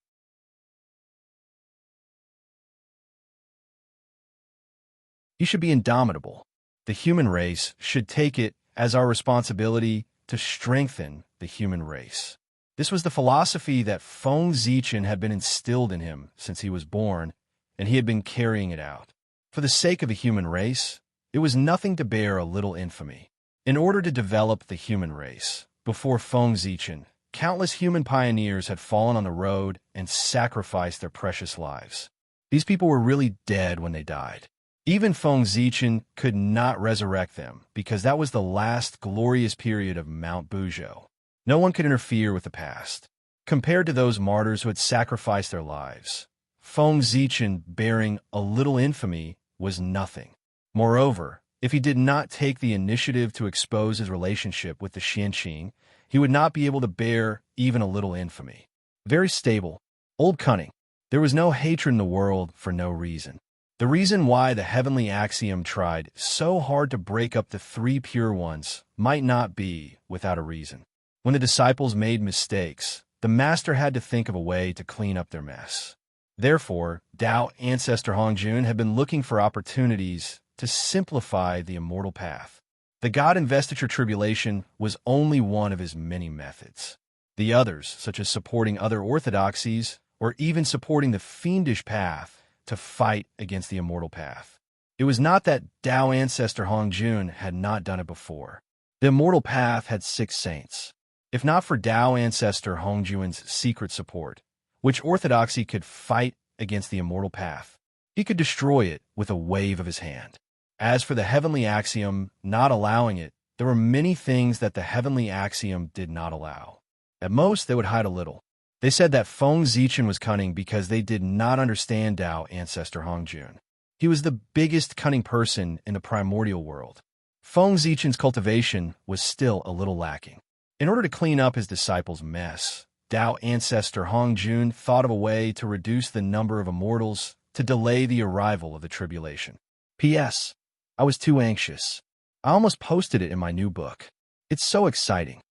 Speaker 1: He should be indomitable. The human race should take it as our responsibility to strengthen the human race. This was the philosophy that Feng Zichen had been instilled in him since he was born, and he had been carrying it out. For the sake of the human race, it was nothing to bear a little infamy. In order to develop the human race, before Feng Zichen, countless human pioneers had fallen on the road and sacrificed their precious lives. These people were really dead when they died. Even Feng Zichen could not resurrect them because that was the last glorious period of Mount Buzhou. No one could interfere with the past. Compared to those martyrs who had sacrificed their lives, Feng Zichen bearing a little infamy was nothing. Moreover, if he did not take the initiative to expose his relationship with the Xianxing, he would not be able to bear even a little infamy. Very stable, old cunning. There was no hatred in the world for no reason. The reason why the heavenly axiom tried so hard to break up the 3 pure ones might not be without a reason. When the disciples made mistakes, the master had to think of a way to clean up their mess. Therefore, Tao ancestor Hongjun had been looking for opportunities to simplify the immortal path. The God investiture tribulation was only one of his many methods. The others, such as supporting other orthodoxies or even supporting the fiendish path, to fight against the immortal path. It was not that Tao ancestor Hongjun had not done it before. The immortal path had 6 saints. If not for Tao ancestor Hongjun's secret support, which orthodoxy could fight against the immortal path? he could destroy it with a wave of his hand. As for the heavenly axiom not allowing it, there were many things that the heavenly axiom did not allow. At most, they would hide a little. They said that Feng Zichen was cunning because they did not understand Tao ancestor Hongjun. He was the biggest cunning person in the primordial world. Feng Zichen's cultivation was still a little lacking. In order to clean up his disciples' mess, Tao ancestor Hongjun thought of a way to reduce the number of immortals to delay the arrival of the tribulation. P.S. I was too anxious. I almost posted it in my new book. It's so exciting.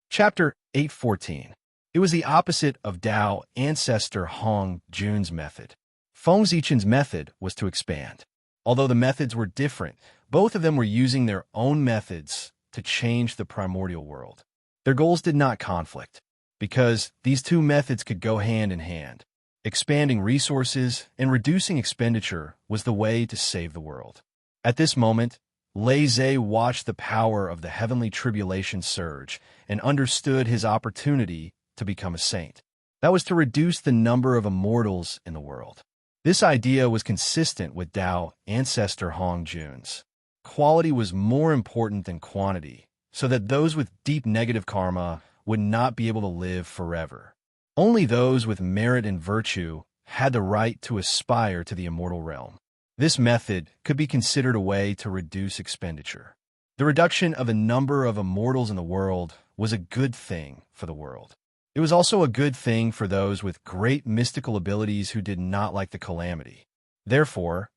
Speaker 1: Chapter 814. It was the opposite of Tao ancestor Hong Jun's method. Feng Zichen's method was to expand. Although the methods were different, both of them were using their own methods to change the primordial world. Their goals did not conflict, because these two methods could go hand in hand. Expanding resources and reducing expenditure was the way to save the world. At this moment, Lei Zhe watched the power of the heavenly tribulation surge and understood his opportunity to become a saint. That was to reduce the number of immortals in the world. This idea was consistent with Tao ancestor Hong Jun's. Quality was more important than quantity, so that those with deep negative karma would not be able to live forever. Only those with merit and virtue had the right to aspire to the immortal realm. This method could be considered a way to reduce expenditure. The reduction of the number of immortals in the world was a good thing for the world. It was also a good thing for those with great mystical abilities who did not like the calamity. Therefore,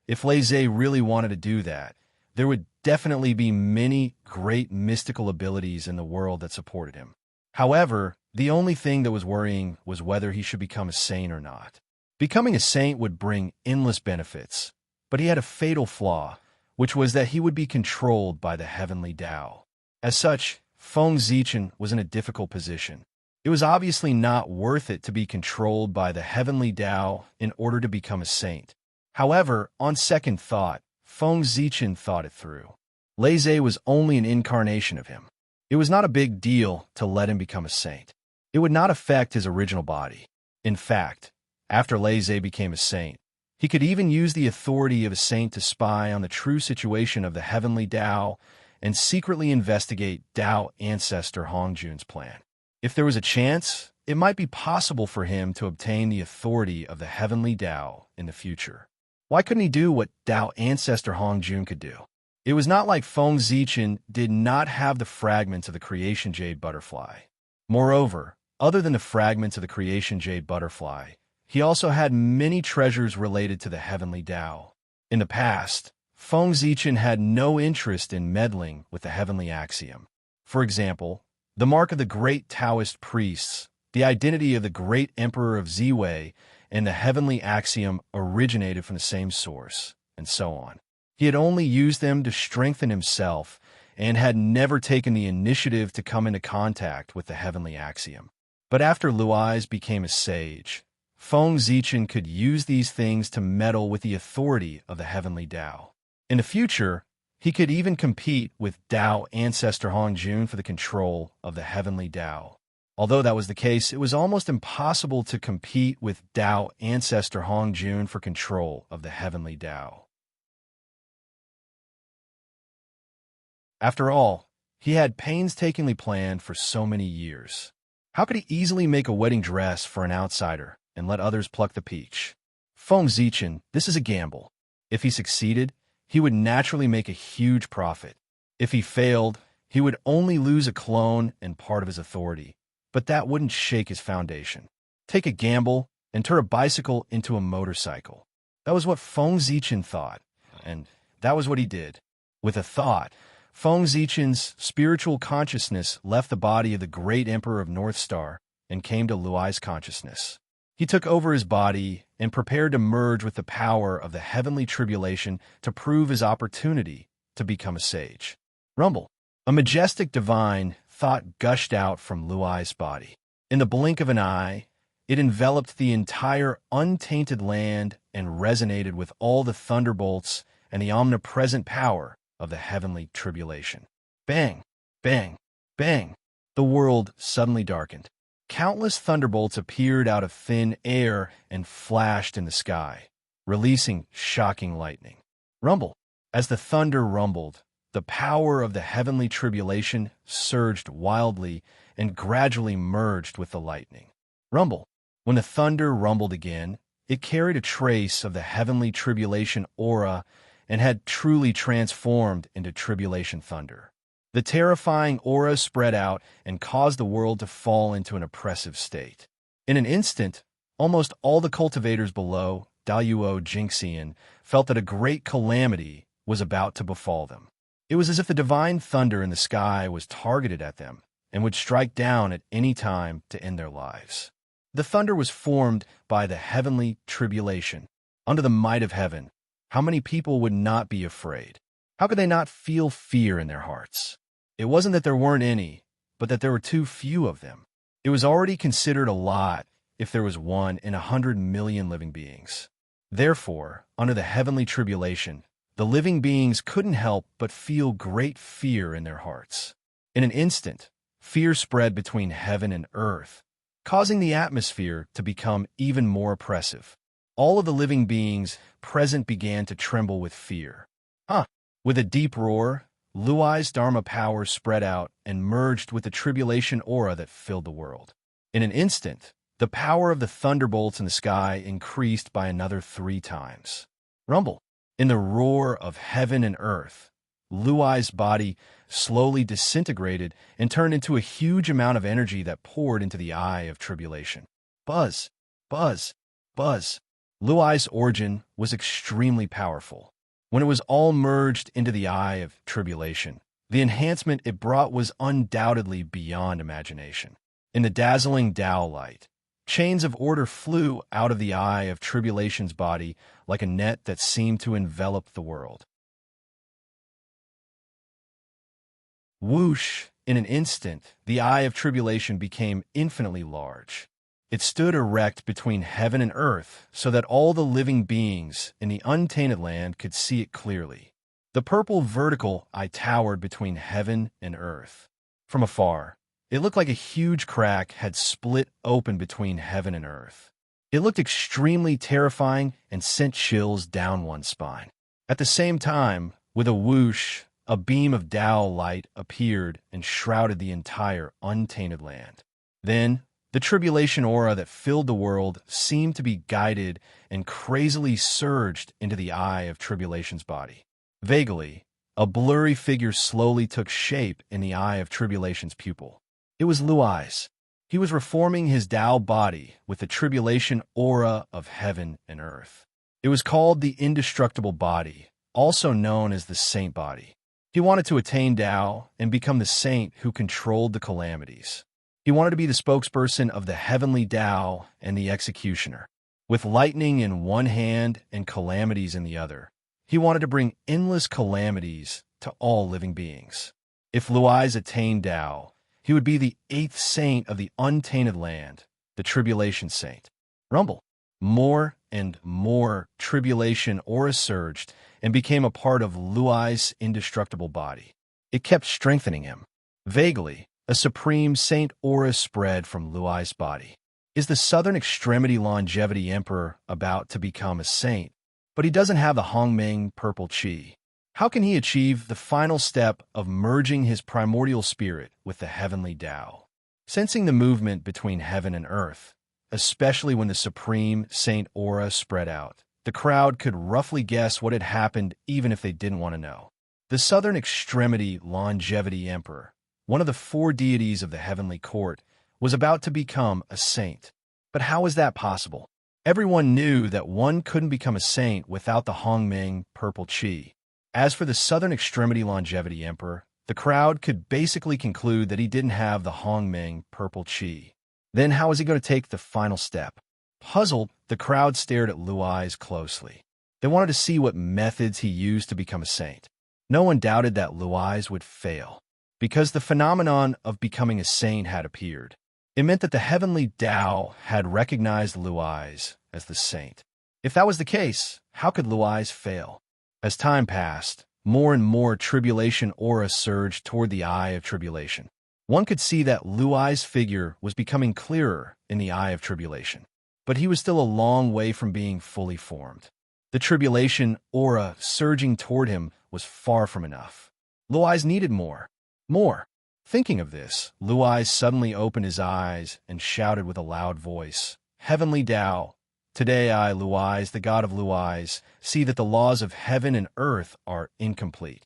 Speaker 1: if Lei Zhe really wanted to do that, there would definitely be many great mystical abilities in the world that supported him. However, the only thing that was worrying was whether he should become a saint or not. Becoming a saint would bring endless benefits, but he had a fatal flaw, which was that he would be controlled by the heavenly Tao. As such, Feng Zichen was in a difficult position. It was obviously not worth it to be controlled by the heavenly Tao in order to become a saint. However, on second thought, Feng Zichen thought it through. Lei Zhe was only an incarnation of him. It was not a big deal to let him become a saint. It would not affect his original body. In fact, after Lei Zhe became a saint, he could even use the authority of a saint to spy on the true situation of the heavenly Tao and secretly investigate Tao ancestor Hongjun's plan. If there was a chance, it might be possible for him to obtain the authority of the heavenly Tao in the future. Why couldn't he do what Tao ancestor Hongjun could do? It was not like Feng Zichen did not have the fragments of the creation jade butterfly. Moreover, other than the fragments of the creation jade butterfly, he also had many treasures related to the heavenly Tao. In the past, Feng Zichen had no interest in meddling with the heavenly axiom. For example, the mark of the great Taoist priests, the identity of the great emperor of Ziwei, and the heavenly axiom originated from the same source, and so on. He had only used them to strengthen himself and had never taken the initiative to come into contact with the heavenly axiom. But after Luais became a sage, Feng Zichen could use these things to meddle with the authority of the heavenly Tao. In the future, he could even compete with Tao ancestor Hongjun for the control of the heavenly Tao. Although that was the case, it was almost impossible to compete with Tao ancestor Hongjun for control of the heavenly Tao. After all, he had painstakingly planned for so many years. How could he easily make a wedding dress for an outsider and let others pluck the peach? Feng Zichen, this is a gamble. If he succeeded, he would naturally make a huge profit. If he failed, he would only lose a clone and part of his authority, but that wouldn't shake his foundation. Take a gamble and turn a bicycle into a motorcycle. That was what Feng Zichen thought, and that was what he did. With a thought, Feng Zichen's spiritual consciousness left the body of the great emperor of North Star and came to Luai's consciousness. He took over his body and prepared to merge with the power of the heavenly tribulation to prove his opportunity to become a sage. Rumble. A majestic divine thought gushed out from Luai's body. In the blink of an eye, it enveloped the entire untainted land and resonated with all the thunderbolts and the omnipresent power of the heavenly tribulation. Bang! Bang! Bang! the world suddenly darkened. Countless thunderbolts appeared out of thin air and flashed in the sky, releasing shocking lightning. Rumble. As the thunder rumbled, the power of the heavenly tribulation surged wildly and gradually merged with the lightning. Rumble. When the thunder rumbled again, it carried a trace of the heavenly tribulation aura and had truly transformed into tribulation thunder. The terrifying aura spread out and caused the world to fall into an oppressive state. In an instant, almost all the cultivators below, Daluo Jinxian, felt that a great calamity was about to befall them. It was as if the divine thunder in the sky was targeted at them and would strike down at any time to end their lives. The thunder was formed by the heavenly tribulation. Under the might of heaven, how many people would not be afraid? How could they not feel fear in their hearts? It wasn't that there weren't any, but that there were too few of them. It was already considered a lot if there was 1 in 100 million living beings. Therefore, under the heavenly tribulation, the living beings couldn't help but feel great fear in their hearts. In an instant, fear spread between heaven and earth, causing the atmosphere to become even more oppressive. All of the living beings present began to tremble with fear. With a deep roar, Luai's Dharma power spread out and merged with the tribulation aura that filled the world. In an instant, the power of the thunderbolts in the sky increased by another 3 times. Rumble. In the roar of heaven and earth, Luai's body slowly disintegrated and turned into a huge amount of energy that poured into the eye of tribulation. Buzz, buzz, buzz. Luai's origin was extremely powerful. When it was all merged into the eye of tribulation, the enhancement it brought was undoubtedly beyond imagination. In the dazzling Tao light, chains of order flew out of the eye of tribulation's body like a net that seemed to envelop the world. Whoosh! In an instant, the eye of tribulation became infinitely large. It stood erect between heaven and earth so that all the living beings in the untainted land could see it clearly. The purple vertical eye towered between heaven and earth. From afar, it looked like a huge crack had split open between heaven and earth. It looked extremely terrifying and sent chills down one's spine. At the same time, with a whoosh, a beam of Tao light appeared and shrouded the entire untainted land. Then, the tribulation aura that filled the world seemed to be guided and crazily surged into the eye of tribulation's body. Vaguely, a blurry figure slowly took shape in the eye of tribulation's pupil. It was Luai's. He was reforming his Tao body with the tribulation aura of heaven and earth. It was called the indestructible body, also known as the saint body. He wanted to attain Tao and become the saint who controlled the calamities. He wanted to be the spokesperson of the heavenly Tao and the executioner. With lightning in one hand and calamities in the other, he wanted to bring endless calamities to all living beings. If Luai's attained Tao, he would be the 8th saint of the untainted land, the tribulation saint. Rumble. More and more tribulation aura surged and became a part of Luai's indestructible body. It kept strengthening him. Vaguely, a supreme saint aura spread from Luai's body. Is the Southern Extremity Longevity Emperor about to become a saint? But he doesn't have the Hongmeng purple chi. How can he achieve the final step of merging his primordial spirit with the heavenly Tao? Sensing the movement between heaven and earth, especially when the supreme saint aura spread out, the crowd could roughly guess what had happened even if they didn't want to know. The Southern Extremity Longevity Emperor, one of the 4 deities of the heavenly court, was about to become a saint. But how was that possible? Everyone knew that one couldn't become a saint without the Hongmeng purple chi. As for the Southern Extremity Longevity Emperor, the crowd could basically conclude that he didn't have the Hongmeng purple chi. Then how was he going to take the final step? Puzzled, the crowd stared at Luai's closely. They wanted to see what methods he used to become a saint. No one doubted that Luai's would fail, because the phenomenon of becoming a saint had appeared. It meant that the heavenly Tao had recognized Luai's as the saint. If that was the case, how could Luai's fail? As time passed, more and more tribulation aura surged toward the eye of tribulation. One could see that Luai's figure was becoming clearer in the eye of tribulation, but he was still a long way from being fully formed. The tribulation aura surging toward him was far from enough. Luai's needed more. More. Thinking of this, Luai suddenly opened his eyes and shouted with a loud voice, "Heavenly Tao, today I, Luais, the god of Luais, see that the laws of heaven and earth are incomplete.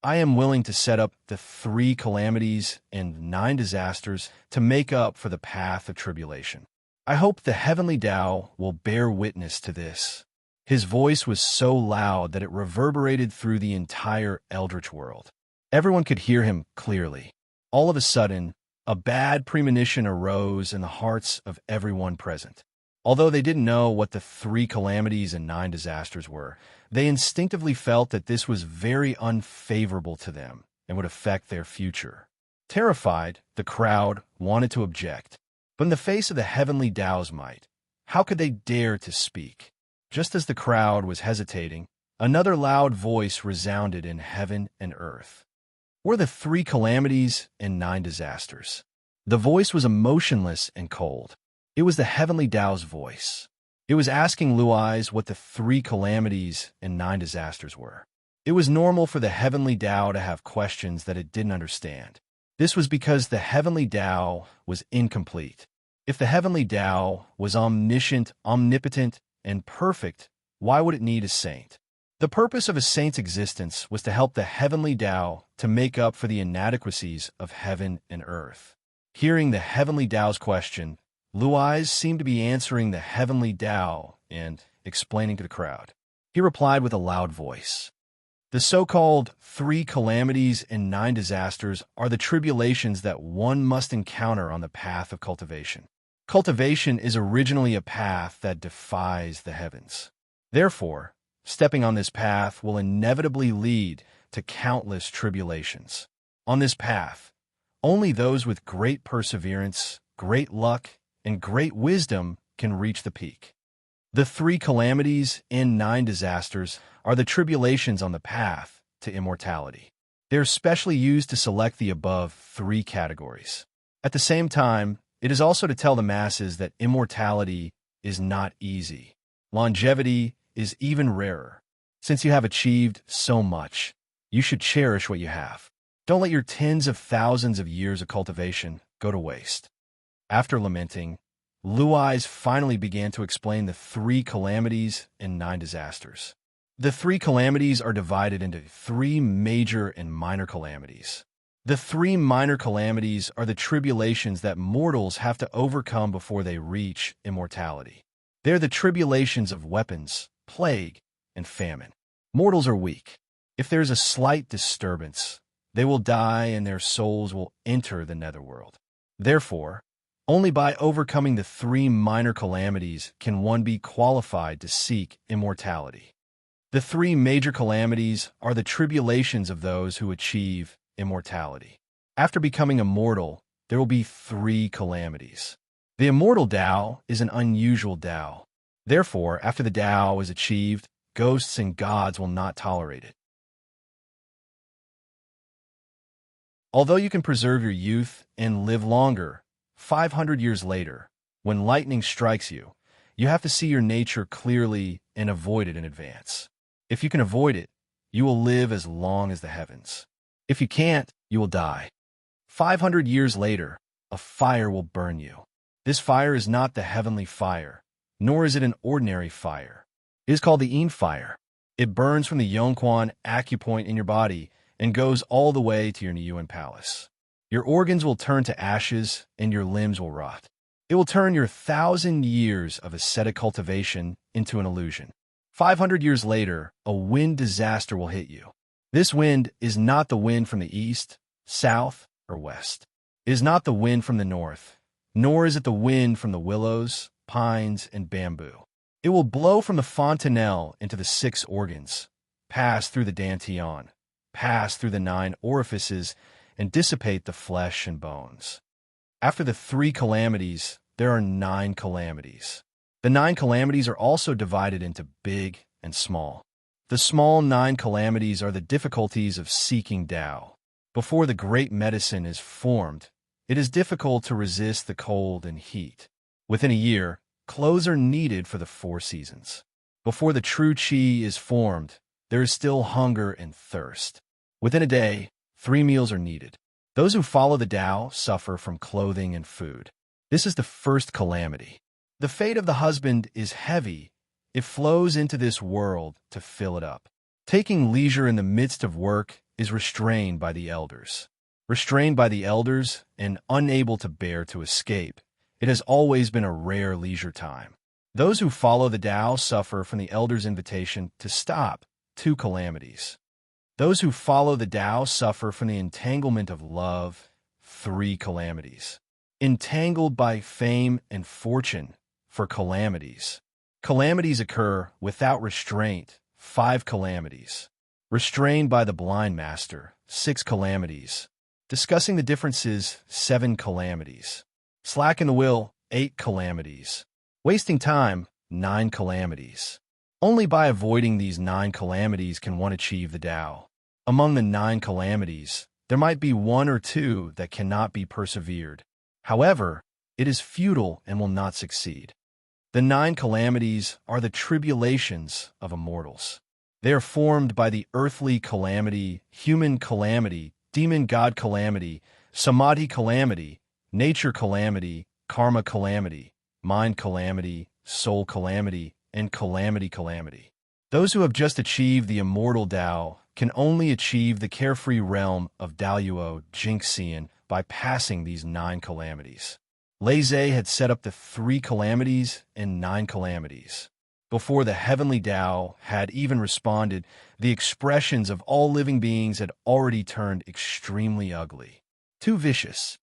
Speaker 1: I am willing to set up the 3 calamities and 9 disasters to make up for the path of tribulation. I hope the heavenly Tao will bear witness to this." His voice was so loud that it reverberated through the entire eldritch world. Everyone could hear him clearly. All of a sudden, a bad premonition arose in the hearts of everyone present. Although they didn't know what the 3 calamities and 9 disasters were, they instinctively felt that this was very unfavorable to them and would affect their future. Terrified, the crowd wanted to object. But in the face of the heavenly Tao's might, how could they dare to speak? Just as the crowd was hesitating, another loud voice resounded in heaven and earth. Were the 3 calamities and 9 disasters? The voice was emotionless and cold. It was the heavenly Tao's voice. It was asking Luai's what the 3 calamities and 9 disasters were. It was normal for the heavenly Tao to have questions that it didn't understand. This was because the heavenly Tao was incomplete. If the heavenly Tao was omniscient, omnipotent, and perfect, why would it need a saint? The purpose of a saint's existence was to help the heavenly Tao to make up for the inadequacies of heaven and earth. Hearing the heavenly Tao's question, Luai seemed to be answering the heavenly Tao and explaining to the crowd. He replied with a loud voice, "The so-called 3 calamities and 9 disasters are the tribulations that one must encounter on the path of cultivation. Cultivation is originally a path that defies the heavens. Therefore, stepping on this path will inevitably lead to countless tribulations. On this path, only those with great perseverance, great luck, and great wisdom can reach the peak. The 3 calamities and 9 disasters are the tribulations on the path to immortality. They are specially used to select the above 3 categories. At the same time, it is also to tell the masses that immortality is not easy. Longevity is even rarer. Since you have achieved so much, you should cherish what you have. Don't let your tens of thousands of years of cultivation go to waste." After lamenting, Luai finally began to explain the 3 calamities and 9 disasters. The 3 calamities are divided into 3 major and minor calamities. The 3 minor calamities are the tribulations that mortals have to overcome before they reach immortality. They're the tribulations of weapons, plague, and famine. Mortals are weak. If there's a slight disturbance, they will die and their souls will enter the netherworld. Therefore, only by overcoming the 3 minor calamities can one be qualified to seek immortality. The 3 major calamities are the tribulations of those who achieve immortality. After becoming immortal, there will be 3 calamities. The immortal Tao is an unusual Tao. Therefore, after the Tao is achieved, ghosts and gods will not tolerate it. Although you can preserve your youth and live longer, 500 years later, when lightning strikes you, you have to see your nature clearly and avoid it in advance. If you can avoid it, you will live as long as the heavens. If you can't, you will die. 500 years later, a fire will burn you. This fire is not the heavenly fire, nor is it an ordinary fire. It is called the Yin fire. It burns from the Yongquan acupoint in your body and goes all the way to your Niyuan palace. Your organs will turn to ashes and your limbs will rot. It will turn your 1,000 years of ascetic cultivation into an illusion. 500 years later, a wind disaster will hit you. This wind is not the wind from the east, south, or west. It is not the wind from the north, nor is it the wind from the willows, pines, and bamboo. It will blow from the fontanelle into the 6 organs, pass through the dantian, pass through the 9 orifices, and dissipate the flesh and bones. After the 3 calamities, there are 9 calamities. The 9 calamities are also divided into big and small. The small 9 calamities are the difficulties of seeking Tao. Before the great medicine is formed, it is difficult to resist the cold and heat. Within a year, clothes are needed for the 4 seasons. Before the true qi is formed, there is still hunger and thirst. Within a day, 3 meals are needed. Those who follow the Tao suffer from clothing and food. This is the first calamity. The fate of the husband is heavy. It flows into this world to fill it up. Taking leisure in the midst of work is restrained by the elders. Restrained by the elders and unable to bear to escape, it has always been a rare leisure time. Those who follow the Tao suffer from the elders' invitation to stop, 2 calamities. Those who follow the Tao suffer from the entanglement of love, 3 calamities. Entangled by fame and fortune, 4 calamities. Calamities occur without restraint, 5 calamities. Restrained by the blind master, 6 calamities. Discussing the differences, 7 calamities. Slack in the will, 8 calamities. Wasting time, 9 calamities. Only by avoiding these 9 calamities can one achieve the Tao. Among the 9 calamities, there might be 1 or 2 that cannot be persevered. However, it is futile and will not succeed. The 9 calamities are the tribulations of immortals. They are formed by the earthly calamity, human calamity, demon-god calamity, samadhi calamity, nature calamity, karma calamity, mind calamity, soul calamity, and calamity. Those who have just achieved the immortal Tao can only achieve the carefree realm of Daluo Jingxian by passing these 9 calamities. Lei Zhe had set up the 3 calamities and 9 calamities. Before the heavenly Tao had even responded, the expressions of all living beings had already turned extremely ugly. Too vicious.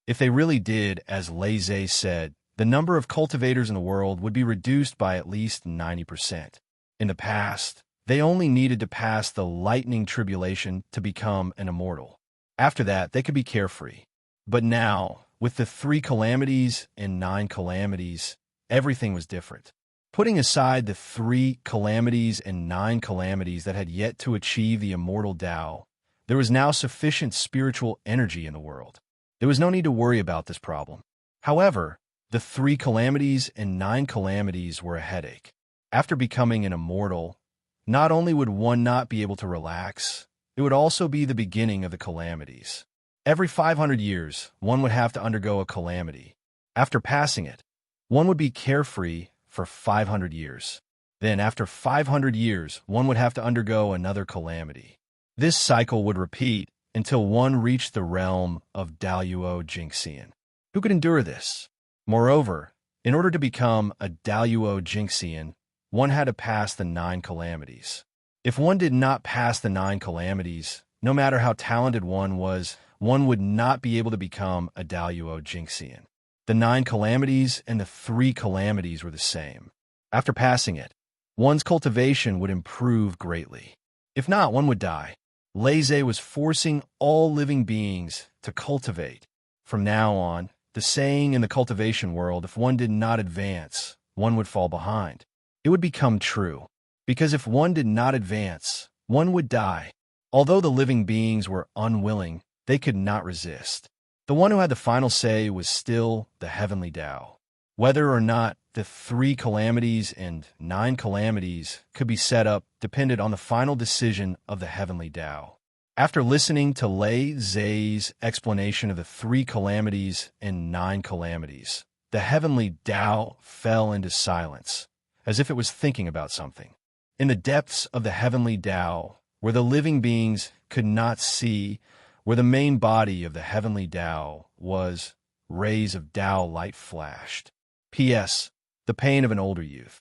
Speaker 1: If they really did, as Lei Zhe said, the number of cultivators in the world would be reduced by at least 90%. In the past, they only needed to pass the lightning tribulation to become an immortal. After that, they could be carefree. But now, with the 3 calamities and 9 calamities, everything was different. Putting aside the 3 calamities and 9 calamities that had yet to achieve the immortal Tao, there was now sufficient spiritual energy in the world. There was no need to worry about this problem. However, the 3 calamities and 9 calamities were a headache. After becoming an immortal, not only would one not be able to relax, it would also be the beginning of the calamities. Every 500 years, one would have to undergo a calamity. After passing it, one would be carefree for 500 years. Then, after 500 years, one would have to undergo another calamity. This cycle would repeat until one reached the realm of Daluo Jingxian. Who could endure this? Moreover, in order to become a Daluo Jingxian, one had to pass the 9 calamities. If one did not pass the 9 calamities, no matter how talented one was, one would not be able to become a Daluo Jingxian. The 9 calamities and the 3 calamities were the same. After passing it, one's cultivation would improve greatly. If not, one would die. Lei Zhe was forcing all living beings to cultivate. From now on, the saying in the cultivation world, if one did not advance, one would fall behind. It would become true. Because if one did not advance, one would die. Although the living beings were unwilling, they could not resist. The one who had the final say was still the heavenly Tao. Whether or not the 3 calamities and 9 calamities could be set up depended on the final decision of the heavenly Tao. After listening to Lei Zhe's explanation of the 3 calamities and 9 calamities, the heavenly Tao fell into silence, as if it was thinking about something. In the depths of the heavenly Tao, where the living beings could not see, where the main body of the heavenly Tao was, rays of Tao light flashed. P.S. The pain of an older youth.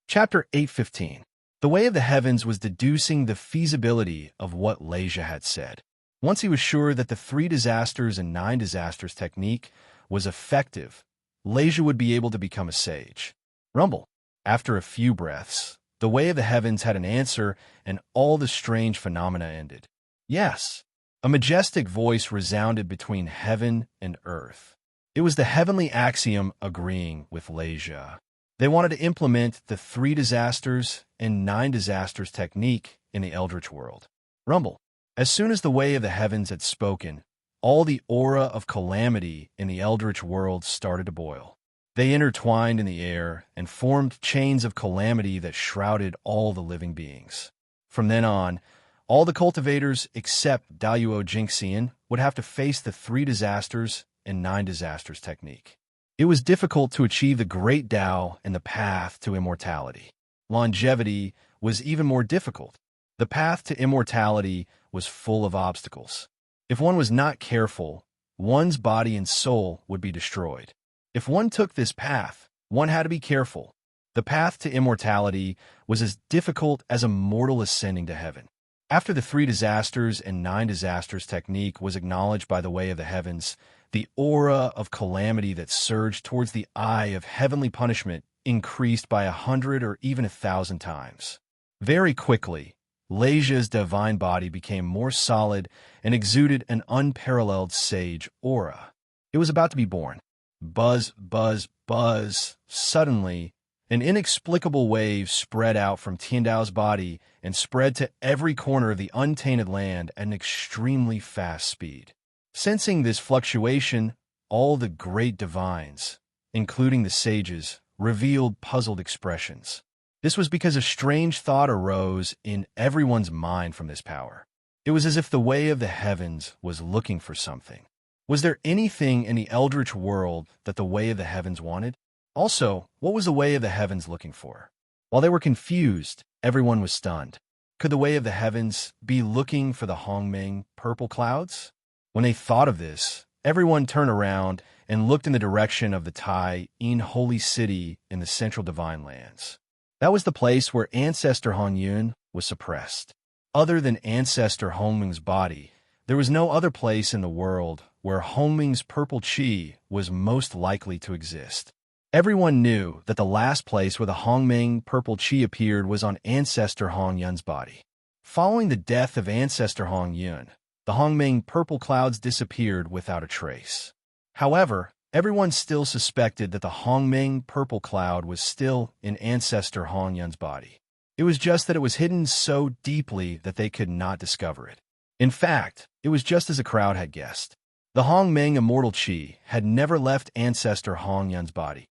Speaker 1: Chapter 8:15. The way of the heavens was deducing the feasibility of what Lei Zhe had said. Once he was sure that the 3 disasters and 9 disasters technique was effective, Lei Zhe would be able to become a sage. Rumble. After a few breaths, the way of the heavens had an answer, and all the strange phenomena ended. Yes, A majestic voice resounded between heaven and earth. It was the heavenly axiom agreeing with Leisure. They wanted to implement the 3 disasters and 9 disasters technique in the Eldritch world. Rumble. As soon as the Way of the Heavens had spoken, all the aura of calamity in the Eldritch world started to boil. They intertwined in the air and formed chains of calamity that shrouded all the living beings. From then on, all the cultivators except Daluo Jinxian would have to face the 3 disasters and 9 disasters technique. It was difficult to achieve the Great Tao and the path to immortality. Longevity was even more difficult. The path to immortality was full of obstacles. If one was not careful, one's body and soul would be destroyed. If one took this path, one had to be careful. The path to immortality was as difficult as a mortal ascending to heaven. After the 3 disasters and 9 disasters technique was acknowledged by the Way of the Heavens, the aura of calamity that surged towards the eye of heavenly punishment increased by 100 or even 1,000 times. Very quickly, Leisia's divine body became more solid and exuded an unparalleled sage aura. It was about to be born. Buzz, buzz, buzz. Suddenly, an inexplicable wave spread out from Tiandao's body and spread to every corner of the untainted land at an extremely fast speed. Sensing this fluctuation, all the great divines, including the sages, revealed puzzled expressions. This was because a strange thought arose in everyone's mind from this power. It was as if the Way of the Heavens was looking for something. Was there anything in the Eldritch world that the Way of the Heavens wanted? Also, what was the Way of the Heavens looking for? While they were confused, everyone was stunned. Could the Way of the Heavens be looking for the Hongming purple clouds? When they thought of this, everyone turned around and looked in the direction of the Tai In holy city in the central divine lands. That was the place where Ancestor Hongyun was suppressed. Other than Ancestor Hongming's body, there was no other place in the world where Hongming's purple chi was most likely to exist. Everyone knew that the last place where the Hongming purple chi appeared was on Ancestor Hongyun's body. Following the death of Ancestor Hongyun, the Hongming purple clouds disappeared without a trace. However, everyone still suspected that the Hongming purple cloud was still in Ancestor Hongyun's body. It was just that it was hidden so deeply that they could not discover it. In fact, it was just as the crowd had guessed. The Hongming immortal chi had never left Ancestor Hongyun's body.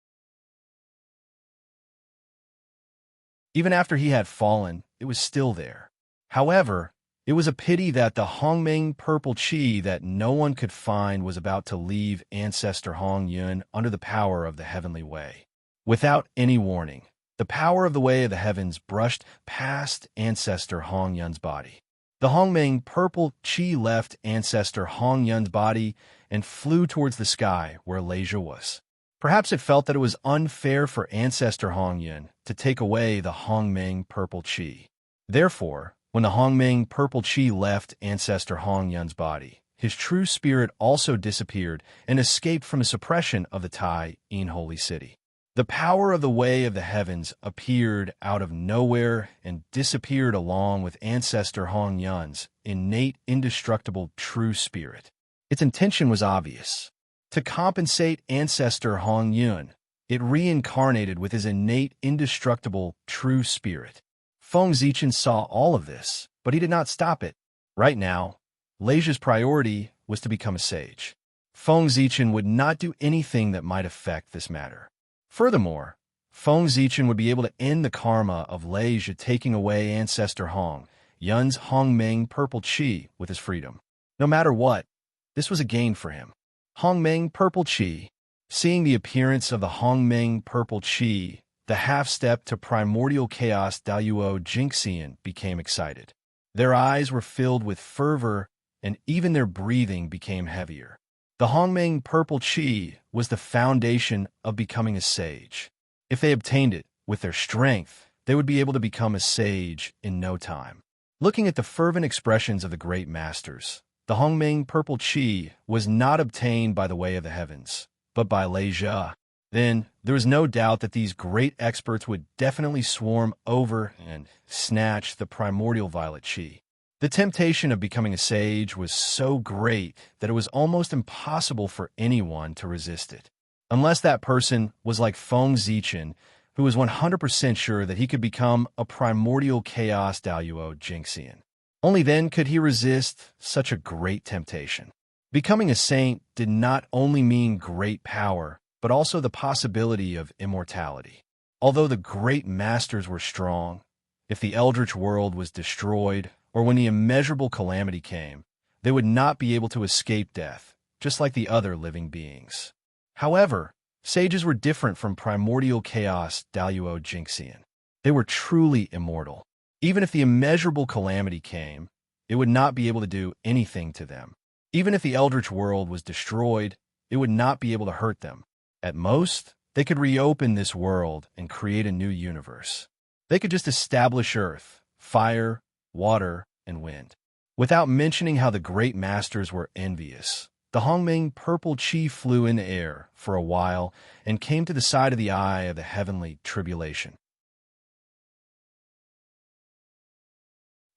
Speaker 1: Even after he had fallen, it was still there. However, it was a pity that the Hongming purple chi that no one could find was about to leave Ancestor Hongyun under the power of the heavenly way. Without any warning, the power of the Way of the Heavens brushed past Ancestor Hongyun's body. The Hongming purple chi left Ancestor Hongyun's body and flew towards the sky where Leisure was. Perhaps it felt that it was unfair for Ancestor Hongyun to take away the Hongming purple chi. Therefore, when the Hongming purple chi left Ancestor Hongyun's body, his true spirit also disappeared and escaped from the suppression of the Tai In holy city. The power of the Way of the Heavens appeared out of nowhere and disappeared along with Ancestor Hongyun's innate, indestructible true spirit. Its intention was obvious. To compensate Ancestor Hongyun, it reincarnated with his innate, indestructible true spirit. Feng Zichen saw all of this, but he did not stop it. Right now, Leisure's priority was to become a sage. Feng Zichen would not do anything that might affect this matter. Furthermore, Feng Zichen would be able to end the karma of Leisure taking away Ancestor Hong Yun's Hongming purple chi with his freedom. No matter what, this was a gain for him. Hongming purple chi. Seeing the appearance of the Hongming purple chi, the half-step to primordial chaos Daluo Jinxian became excited. Their eyes were filled with fervor, and even their breathing became heavier. The Hongming purple chi was the foundation of becoming a sage. If they obtained it with their strength, they would be able to become a sage in no time. Looking at the fervent expressions of the great masters, the Hongming purple chi was not obtained by the Way of the Heavens, but by Leisure. Then there was no doubt that these great experts would definitely swarm over and snatch the primordial violet chi. The temptation of becoming a sage was so great that it was almost impossible for anyone to resist it. Unless that person was like Feng Zichen, who was 100% sure that he could become a primordial chaos Daluo Jinxian. Only then could he resist such a great temptation. Becoming a saint did not only mean great power, but also the possibility of immortality. Although the great masters were strong, if the eldritch world was destroyed, or when the immeasurable calamity came, they would not be able to escape death, just like the other living beings. However, sages were different from primordial chaos Daluo Jinxian. They were truly immortal. Even if the immeasurable calamity came, it would not be able to do anything to them. Even if the eldritch world was destroyed, it would not be able to hurt them. At most, they could reopen this world and create a new universe. They could just establish earth, fire, water, and wind. Without mentioning how the great masters were envious, the Hongming purple chi flew in the air for a while and came to the side of the eye of the heavenly tribulation.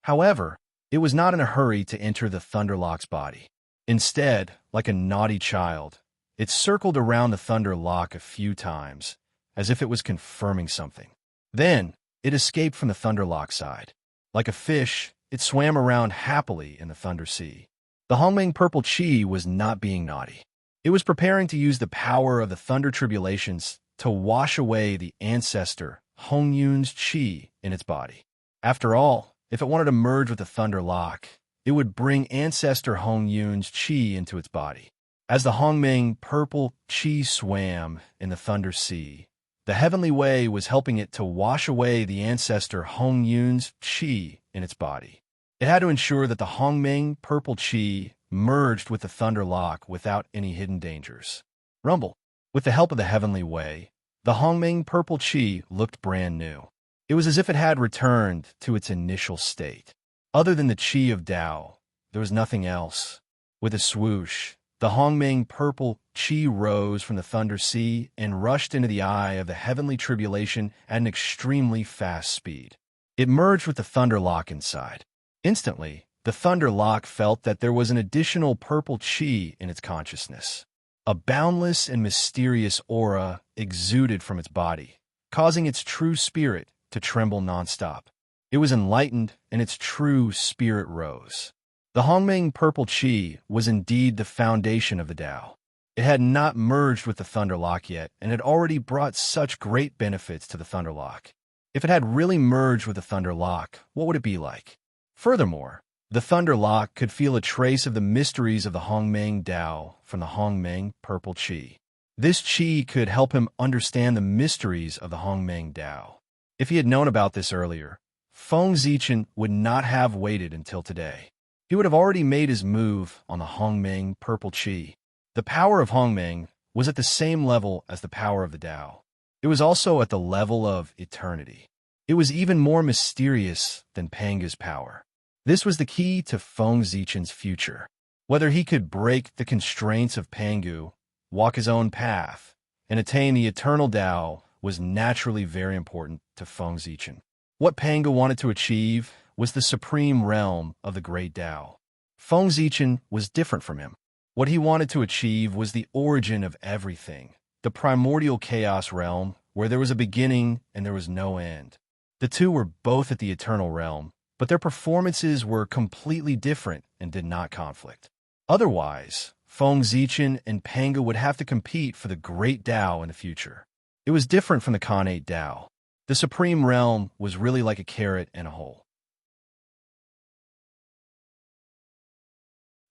Speaker 1: However, it was not in a hurry to enter the Thunderlock's body. Instead, like a naughty child, it circled around the Thunderlock a few times, as if it was confirming something. Then, it escaped from the Thunderlock side. Like a fish, it swam around happily in the Thunder Sea. The Hongming purple chi was not being naughty. It was preparing to use the power of the Thunder Tribulations to wash away the ancestor Hongyun's chi in its body. After all, if it wanted to merge with the Thunderlock, it would bring ancestor Hongyun's chi into its body. As the Hongming purple chi swam in the Thunder Sea, the Heavenly Way was helping it to wash away the ancestor Hongyun's chi in its body. It had to ensure that the Hongming purple chi merged with the Thunderlock without any hidden dangers. Rumble. With the help of the Heavenly Way, the Hongming purple chi looked brand new. It was as if it had returned to its initial state. Other than the chi of Tao, there was nothing else. With a swoosh, the Hongming purple chi rose from the Thunder Sea and rushed into the eye of the heavenly tribulation at an extremely fast speed. It merged with the Thunderlock inside. Instantly, the Thunderlock felt that there was an additional purple chi in its consciousness. A boundless and mysterious aura exuded from its body, causing its true spirit to tremble nonstop. It was enlightened, and its true spirit rose. The Hongming purple chi was indeed the foundation of the Tao. It had not merged with the Thunderlock yet, and had already brought such great benefits to the Thunderlock. If it had really merged with the Thunderlock, what would it be like? Furthermore, the Thunderlock could feel a trace of the mysteries of the Hongmeng Tao from the Hongmeng purple chi. This chi could help him understand the mysteries of the Hongmeng Tao. If he had known about this earlier, Feng Zichen would not have waited until today. He would have already made his move on the Hongmeng purple chi. The power of Hongmeng was at the same level as the power of the Tao. It was also at the level of eternity. It was even more mysterious than Panga's power. This was the key to Feng Zichen's future. Whether he could break the constraints of Pangu, walk his own path, and attain the eternal Tao was naturally very important to Feng Zichen. What Panga wanted to achieve was the supreme realm of the great Tao. Feng Zichen was different from him. What he wanted to achieve was the origin of everything, the primordial chaos realm where there was a beginning and there was no end. The two were both at the eternal realm, but their performances were completely different and did not conflict. Otherwise, Feng Zichen and Panga would have to compete for the great Tao in the future. It was different from the Khanate Tao. The supreme realm was really like a carrot and a hole.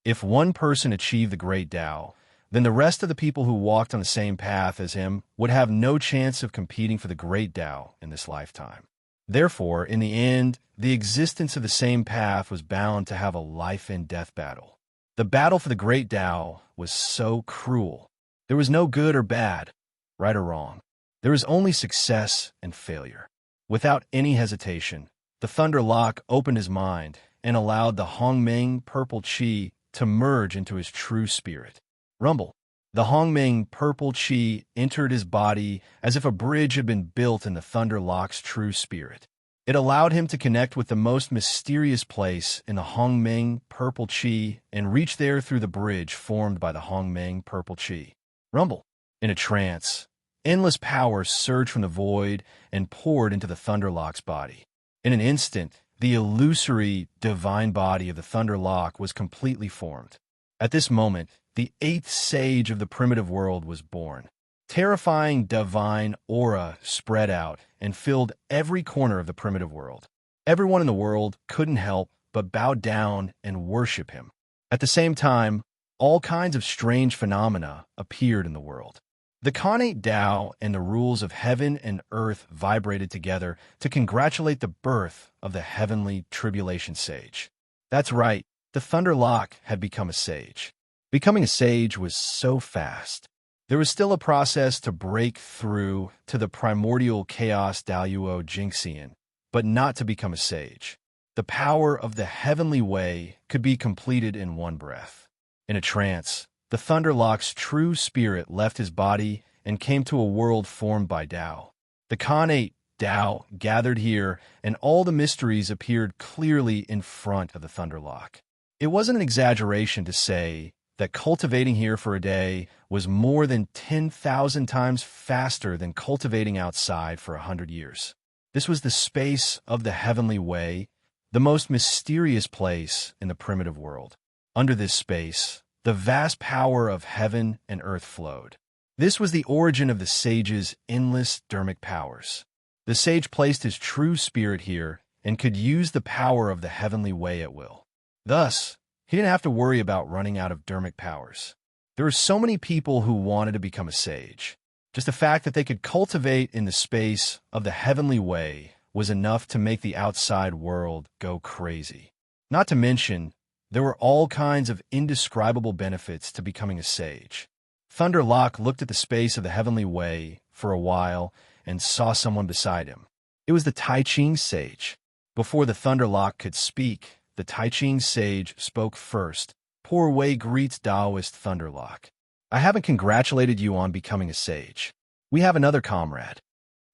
Speaker 1: If one person achieved the great Tao, then the rest of the people who walked on the same path as him would have no chance of competing for the great Tao in this lifetime. Therefore, in the end, the existence of the same path was bound to have a life and death battle. The battle for the great Tao was so cruel. There was no good or bad, right or wrong. There was only success and failure. Without any hesitation, the Thunderlock opened his mind and allowed the Hongmeng purple chi to merge into his true spirit. Rumble. The Hongmeng purple chi entered his body as if a bridge had been built in the Thunderlock's true spirit. It allowed him to connect with the most mysterious place in the Hongmeng Purple Chi and reach there through the bridge formed by the Hongmeng Purple Chi. Rumble. In a trance, endless power surged from the void and poured into the Thunderlock's body. In an instant, the illusory, divine body of the Thunderlock was completely formed. At this moment, the eighth sage of the primitive world was born. Terrifying divine aura spread out and filled every corner of the primitive world. Everyone in the world couldn't help but bow down and worship him. At the same time, all kinds of strange phenomena appeared in the world. The Khanate Tao and the rules of heaven and earth vibrated together to congratulate the birth of the heavenly tribulation sage. That's right, the Thunderlock had become a sage. Becoming a sage was so fast. There was still a process to break through to the primordial chaos Daluo Jinxian, but not to become a sage. The power of the heavenly way could be completed in one breath. In a trance, the Thunderlock's true spirit left his body and came to a world formed by Tao. The Khanate Tao gathered here, and all the mysteries appeared clearly in front of the Thunderlock. It wasn't an exaggeration to say that cultivating here for a day was more than 10,000 times faster than cultivating outside for 100 years. This was the space of the heavenly way, the most mysterious place in the primitive world. Under this space, the vast power of heaven and earth flowed. This was the origin of the sage's endless dharmic powers. The sage placed his true spirit here and could use the power of the heavenly way at will. Thus, he didn't have to worry about running out of dharmic powers. There were so many people who wanted to become a sage. Just the fact that they could cultivate in the space of the heavenly way was enough to make the outside world go crazy. Not to mention, there were all kinds of indescribable benefits to becoming a sage. Thunderlock looked at the space of the heavenly way for a while and saw someone beside him. It was the Tai Ching sage. Before the Thunderlock could speak, the Tai Ching sage spoke first. Poor Wei greets Taoist Thunderlock. I haven't congratulated you on becoming a sage. We have another comrade.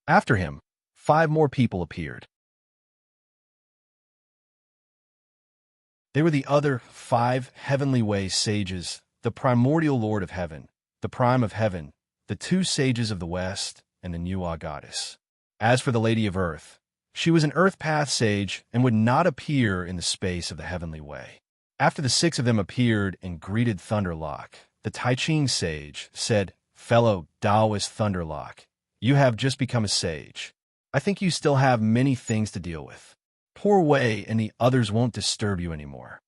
Speaker 1: After him, 5 more people appeared. They were the other 5 heavenly way sages, the primordial lord of heaven, the prime of heaven, the 2 sages of the west, and the Nuwa goddess. As for the Lady of Earth, she was an Earth Path sage and would not appear in the space of the heavenly way. After the 6 of them appeared and greeted Thunderlock, the Tai Ching sage said, "Fellow Taoist Thunderlock, you have just become a sage. I think you still have many things to deal with. Poor Wei and the others won't disturb you anymore.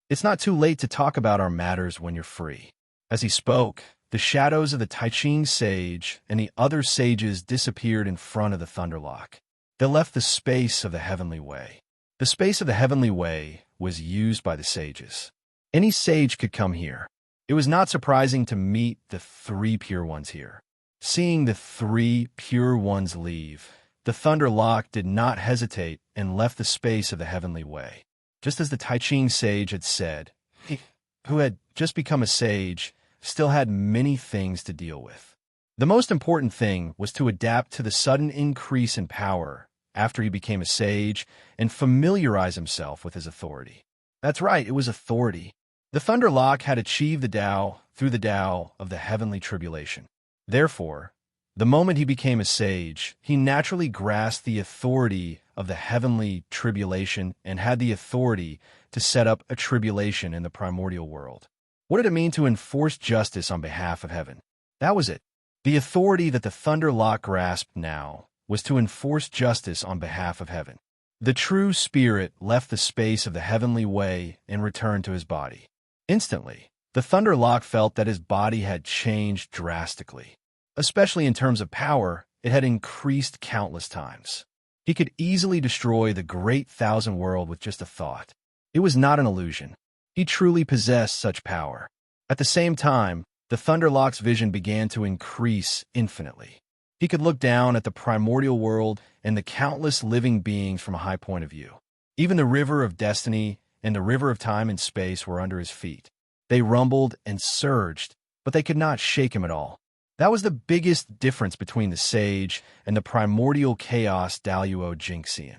Speaker 1: It's not too late to talk about our matters when you're free." As he spoke, the shadows of the Tai Ching sage and the other sages disappeared in front of the Thunderlock. They left the space of the heavenly way. The space of the heavenly way was used by the sages. Any sage could come here. It was not surprising to meet the 3 pure ones here. Seeing the 3 pure ones leave, the Thunderlock did not hesitate and left the space of the heavenly way. Just as the Tai Ching sage had said, he, who had just become a sage, still had many things to deal with. The most important thing was to adapt to the sudden increase in power after he became a sage and familiarize himself with his authority. That's right, it was authority. The Thunderlock had achieved the Tao through the Tao of the heavenly tribulation. Therefore, the moment he became a sage, he naturally grasped the authority of the heavenly tribulation and had the authority to set up a tribulation in the primordial world. What did it mean to enforce justice on behalf of heaven? That was it. The authority that the Thunderlock grasped now was to enforce justice on behalf of heaven. The true spirit left the space of the heavenly way and returned to his body. Instantly, the Thunderlock felt that his body had changed drastically. Especially in terms of power, it had increased countless times. He could easily destroy the great thousand world with just a thought. It was not an illusion. He truly possessed such power. At the same time, the Thunderlock's vision began to increase infinitely. He could look down at the primordial world and the countless living beings from a high point of view. Even the river of destiny and the river of time and space were under his feet. They rumbled and surged, but they could not shake him at all. That was the biggest difference between the sage and the primordial chaos Daluo Jinxian.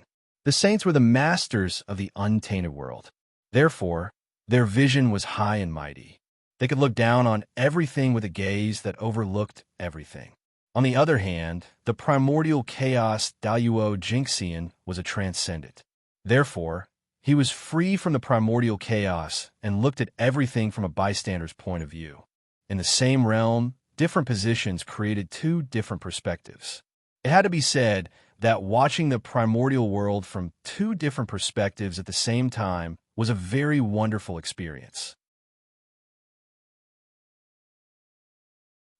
Speaker 1: The saints were the masters of the untainted world. Therefore, their vision was high and mighty. They could look down on everything with a gaze that overlooked everything. On the other hand, the primordial chaos Daluo Jinxian was a transcendent. Therefore, he was free from the primordial chaos and looked at everything from a bystander's point of view. In the same realm, different positions created two different perspectives. It had to be said that watching the primordial world from two different perspectives at the same time was a very wonderful experience.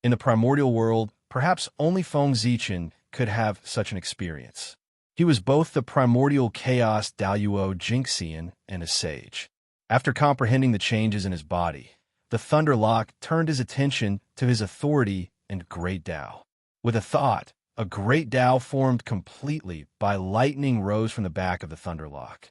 Speaker 1: In the primordial world, perhaps only Feng Zichen could have such an experience. He was both the primordial chaos Daluo Jinxian and a sage. After comprehending the changes in his body, the Thunderlock turned his attention to his authority and great Tao. With a thought, a great Tao formed completely by lightning rose from the back of the Thunderlock.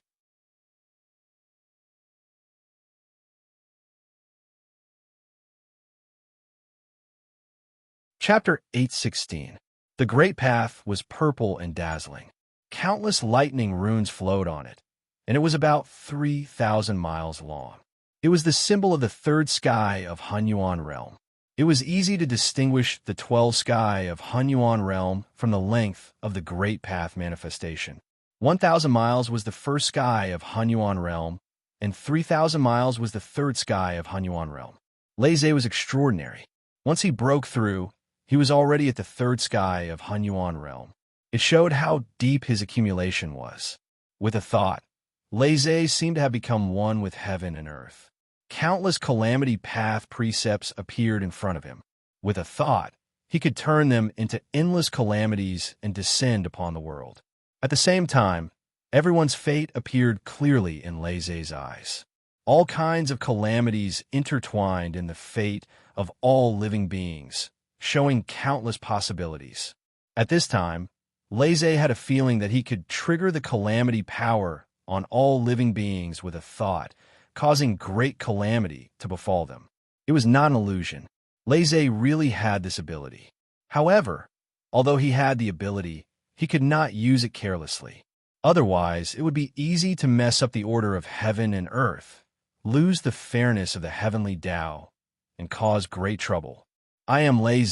Speaker 1: Chapter 816. The Great Path was purple and dazzling. Countless lightning runes flowed on it, and it was about 3,000 miles long. It was the symbol of the third sky of Hunyuan realm. It was easy to distinguish the 12 sky of Hunyuan realm from the length of the Great Path manifestation. 1,000 miles was the first sky of Hunyuan realm, and 3,000 miles was the third sky of Hunyuan realm. Lei was extraordinary. Once he broke through, he was already at the third sky of Hunyuan realm. It showed how deep his accumulation was. With a thought, Lei seemed to have become one with heaven and earth. Countless calamity path precepts appeared in front of him. With a thought, he could turn them into endless calamities and descend upon the world. At the same time, everyone's fate appeared clearly in Lei's eyes. All kinds of calamities intertwined in the fate of all living beings, showing countless possibilities. At this time, Lei had a feeling that he could trigger the calamity power on all living beings with a thought, causing great calamity to befall them. It was not an illusion. Lei really had this ability. However, although he had the ability, he could not use it carelessly. Otherwise, it would be easy to mess up the order of heaven and earth, lose the fairness of the heavenly Tao, and cause great trouble. I am Lei,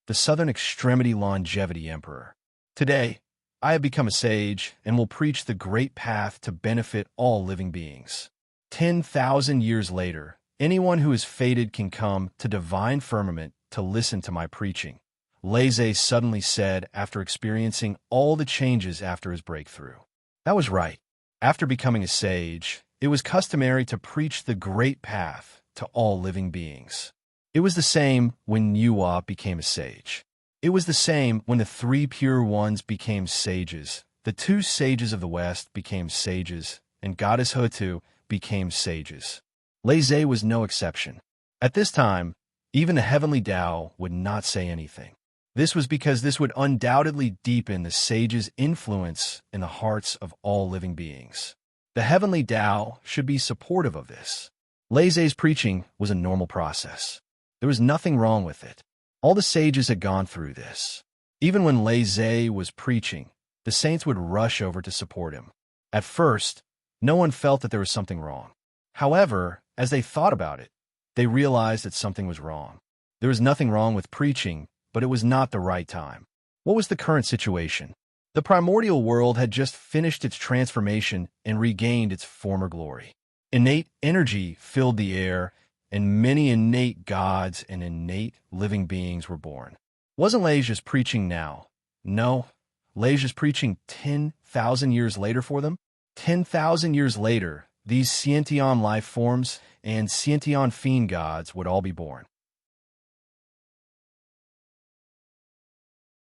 Speaker 1: the Southern Extremity Longevity Emperor. Today, I have become a sage and will preach the great path to benefit all living beings. 10,000 years later, anyone who is fated can come to divine firmament to listen to my preaching, Lei suddenly said after experiencing all the changes after his breakthrough. That was right. After becoming a sage, it was customary to preach the great path to all living beings. It was the same when Yuwa became a sage. It was the same when the three pure ones became sages, the two sages of the West became sages, and Goddess Hutu became sages. Lei was no exception. At this time, even the heavenly Tao would not say anything. This was because this would undoubtedly deepen the sage's influence in the hearts of all living beings. The heavenly Tao should be supportive of this. Lei's preaching was a normal process. There was nothing wrong with it. All the sages had gone through this. Even when Lei was preaching, the saints would rush over to support him. At first, no one felt that there was something wrong. However, as they thought about it, they realized that something was wrong. There was nothing wrong with preaching, but it was not the right time. What was the current situation? The primordial world had just finished its transformation and regained its former glory. Innate energy filled the air, and many innate gods and innate living beings were born. Wasn't Lei just preaching now? No, Lei just preaching 10,000 years later for them? 10,000 years later, these Sciention life forms and Sciention fiend gods would all be born.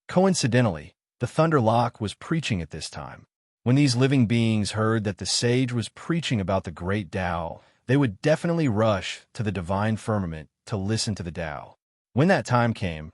Speaker 1: Coincidentally, the Thunderlock was preaching at this time. When these living beings heard that the sage was preaching about the great Tao, they would definitely rush to the divine firmament to listen to the Tao. When that time came,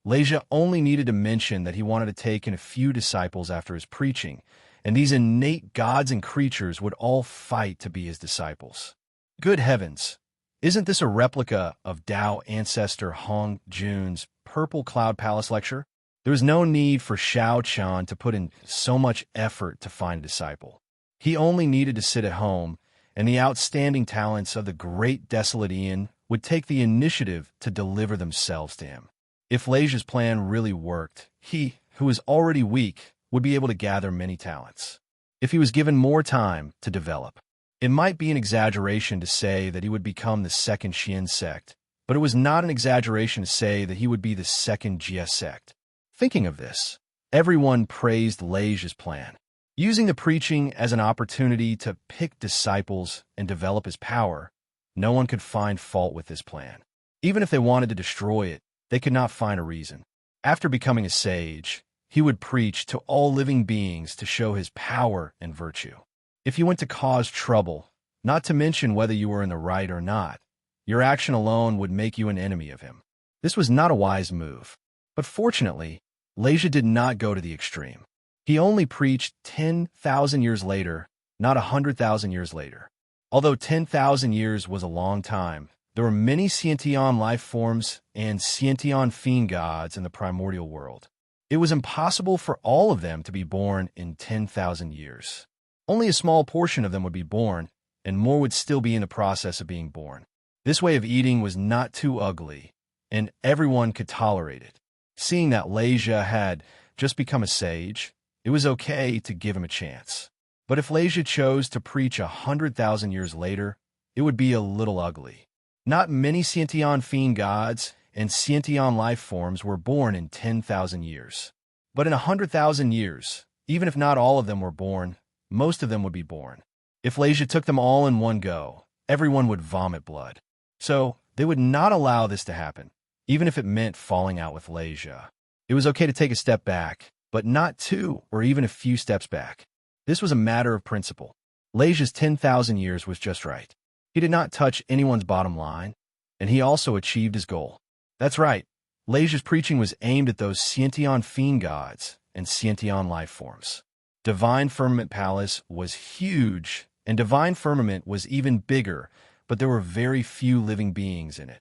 Speaker 1: Leisha only needed to mention that he wanted to take in a few disciples after his preaching, and these innate gods and creatures would all fight to be his disciples. Good heavens! Isn't this a replica of Tao ancestor Hong Jun's Purple Cloud Palace lecture? There was no need for Shao Chan to put in so much effort to find a disciple. He only needed to sit at home, and the outstanding talents of the great desolate Ian would take the initiative to deliver themselves to him. If Leisha's plan really worked, he, who was already weak, would be able to gather many talents. If he was given more time to develop, it might be an exaggeration to say that he would become the second Xian sect, but it was not an exaggeration to say that he would be the second Jia sect. Thinking of this, everyone praised Leisha's plan. Using the preaching as an opportunity to pick disciples and develop his power, no one could find fault with this plan. Even if they wanted to destroy it, they could not find a reason. After becoming a sage, he would preach to all living beings to show his power and virtue. If you went to cause trouble, not to mention whether you were in the right or not, your action alone would make you an enemy of him. This was not a wise move. But fortunately, Leisha did not go to the extreme. He only preached 10,000 years later, not 100,000 years later. Although 10,000 years was a long time, there were many Sciention life forms and Sciention fiend gods in the primordial world. It was impossible for all of them to be born in 10,000 years. Only a small portion of them would be born, and more would still be in the process of being born. This way of eating was not too ugly, and everyone could tolerate it. Seeing that Leisha had just become a sage, it was okay to give him a chance. But if Leisha chose to preach 100,000 years later, it would be a little ugly. Not many Sciention fiend gods and Sciention life forms were born in 10,000 years. But in 100,000 years, even if not all of them were born, most of them would be born. If Leisha took them all in one go, everyone would vomit blood. So they would not allow this to happen, even if it meant falling out with Leisha. It was okay to take a step back, but not two or even a few steps back. This was a matter of principle. Leisha's 10,000 years was just right. He did not touch anyone's bottom line, and he also achieved his goal. That's right. Leisha's preaching was aimed at those Sciention fiend gods and Sciention life forms. Divine Firmament Palace was huge, and Divine Firmament was even bigger, but there were very few living beings in it.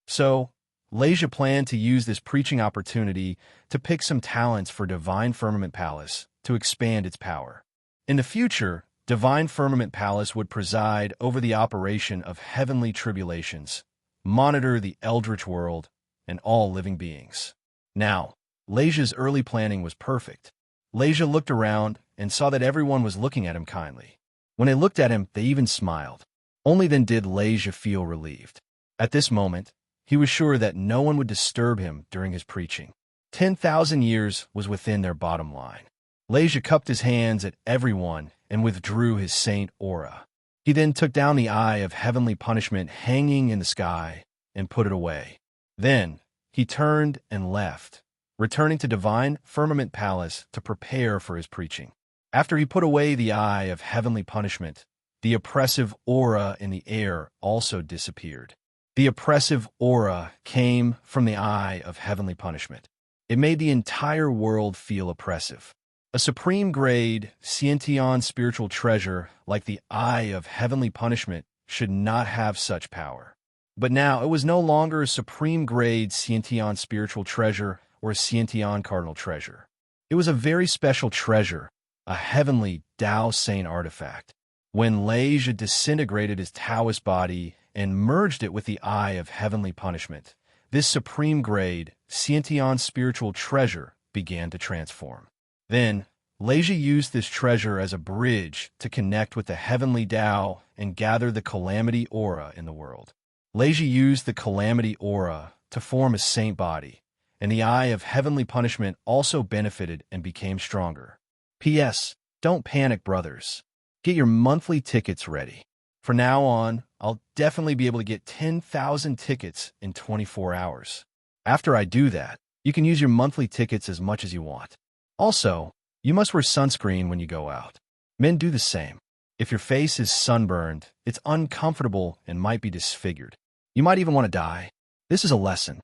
Speaker 1: So, Leisha planned to use this preaching opportunity to pick some talents for Divine Firmament Palace to expand its power. In the future, Divine Firmament Palace would preside over the operation of heavenly tribulations, monitor the eldritch world, and all living beings. Now, Leisha's early planning was perfect. Leisha looked around and saw that everyone was looking at him kindly. When they looked at him, they even smiled. Only then did Leisha feel relieved. At this moment, he was sure that no one would disturb him during his preaching. 10,000 years was within their bottom line. Leisha cupped his hands at everyone and withdrew his saint aura. He then took down the eye of heavenly punishment hanging in the sky and put it away. Then he turned and left, returning to Divine Firmament Palace to prepare for his preaching. After he put away the eye of heavenly punishment, the oppressive aura in the air also disappeared. The oppressive aura came from the eye of heavenly punishment. It made the entire world feel oppressive. A supreme grade, Sciention spiritual treasure like the eye of heavenly punishment should not have such power. But now it was no longer a supreme grade Sciention spiritual treasure or a Sciention cardinal treasure. It was a very special treasure, a heavenly Tao Saint artifact. When Leisha disintegrated his Taoist body and merged it with the eye of heavenly punishment, this supreme grade, Sciention spiritual treasure began to transform. Then, Leisha used this treasure as a bridge to connect with the heavenly Tao and gather the calamity aura in the world. Leisha used the calamity aura to form a saint body, and the eye of heavenly punishment also benefited and became stronger. P.S. Don't panic, brothers. Get your monthly tickets ready. From now on, I'll definitely be able to get 10,000 tickets in 24 hours. After I do that, you can use your monthly tickets as much as you want. Also, you must wear sunscreen when you go out. Men do the same. If your face is sunburned, it's uncomfortable and might be disfigured. You might even want to die. This is a lesson.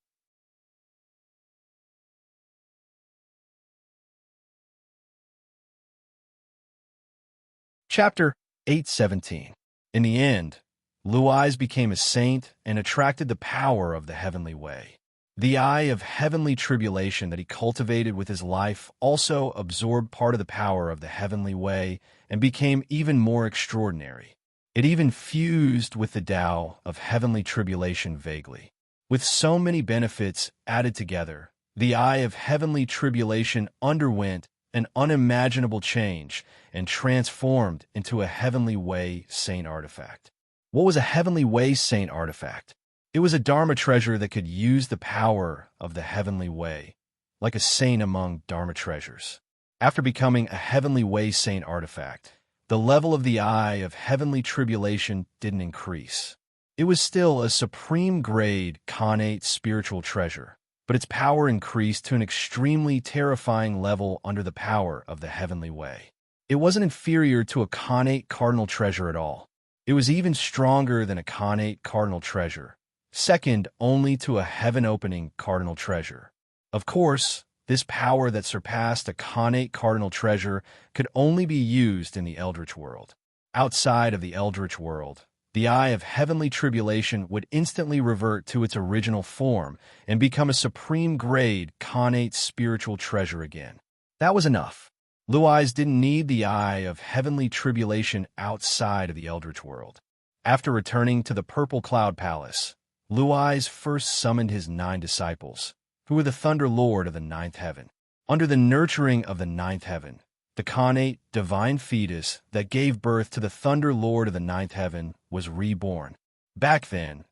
Speaker 1: Chapter 817. In the end, Luais became a saint and attracted the power of the heavenly way. The eye of heavenly tribulation that he cultivated with his life also absorbed part of the power of the heavenly way and became even more extraordinary. It even fused with the Tao of heavenly tribulation vaguely. With so many benefits added together, the eye of heavenly tribulation underwent an unimaginable change and transformed into a heavenly way saint artifact. What was a heavenly way saint artifact? It was a Dharma treasure that could use the power of the heavenly way, like a saint among Dharma treasures. After becoming a heavenly way saint artifact, the level of the eye of heavenly tribulation didn't increase. It was still a supreme grade connate spiritual treasure, but its power increased to an extremely terrifying level under the power of the heavenly way. It wasn't inferior to a connate cardinal treasure at all. It was even stronger than a connate cardinal treasure, second only to a heaven-opening cardinal treasure. Of course, this power that surpassed a connate cardinal treasure could only be used in the Eldritch world. Outside of the Eldritch world, the eye of heavenly tribulation would instantly revert to its original form and become a supreme grade connate spiritual treasure again. That was enough. Luais didn't need the eye of heavenly tribulation outside of the Eldritch world. After returning to the Purple Cloud Palace, Luais first summoned his 9 disciples, who were the Thunder Lord of the 9th heaven. Under the nurturing of the 9th heaven, the connate divine fetus that gave birth to the Thunder Lord of the 9th heaven was reborn. Back then,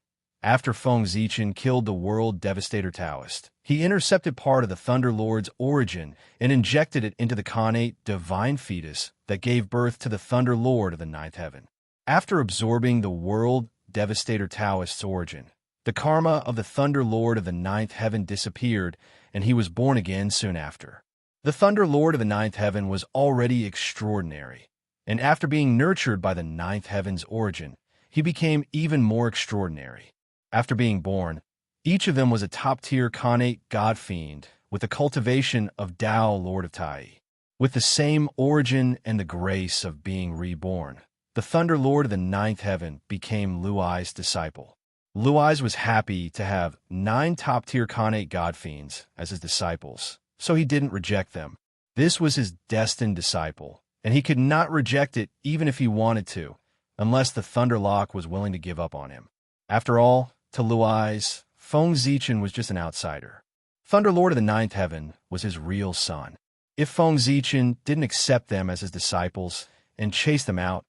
Speaker 1: after Feng Zichen killed the world devastator Taoist, he intercepted part of the Thunder Lord's origin and injected it into the connate divine fetus that gave birth to the Thunder Lord of the 9th heaven. After absorbing the world devastator Taoist's origin, the karma of the Thunder Lord of the 9th heaven disappeared, and he was born again soon after. The Thunder Lord of the 9th heaven was already extraordinary, and after being nurtured by the 9th heaven's origin, he became even more extraordinary. After being born, each of them was a top-tier connate god fiend with the cultivation of Tao Lord of Tai. With the same origin and the grace of being reborn, the Thunder Lord of the 9th heaven became Luai's disciple. Luais was happy to have 9 top-tier connate god fiends as his disciples, so he didn't reject them. This was his destined disciple, and he could not reject it even if he wanted to, unless the Thunderlock was willing to give up on him. After all, to Luais, Feng Zichen was just an outsider. Thunder Lord of the 9th heaven was his real son. If Feng Zichen didn't accept them as his disciples and chase them out,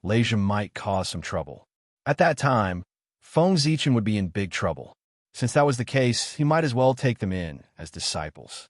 Speaker 1: Leisure might cause some trouble. At that time, Feng Zichen would be in big trouble. Since that was the case, he might as well take them in as disciples.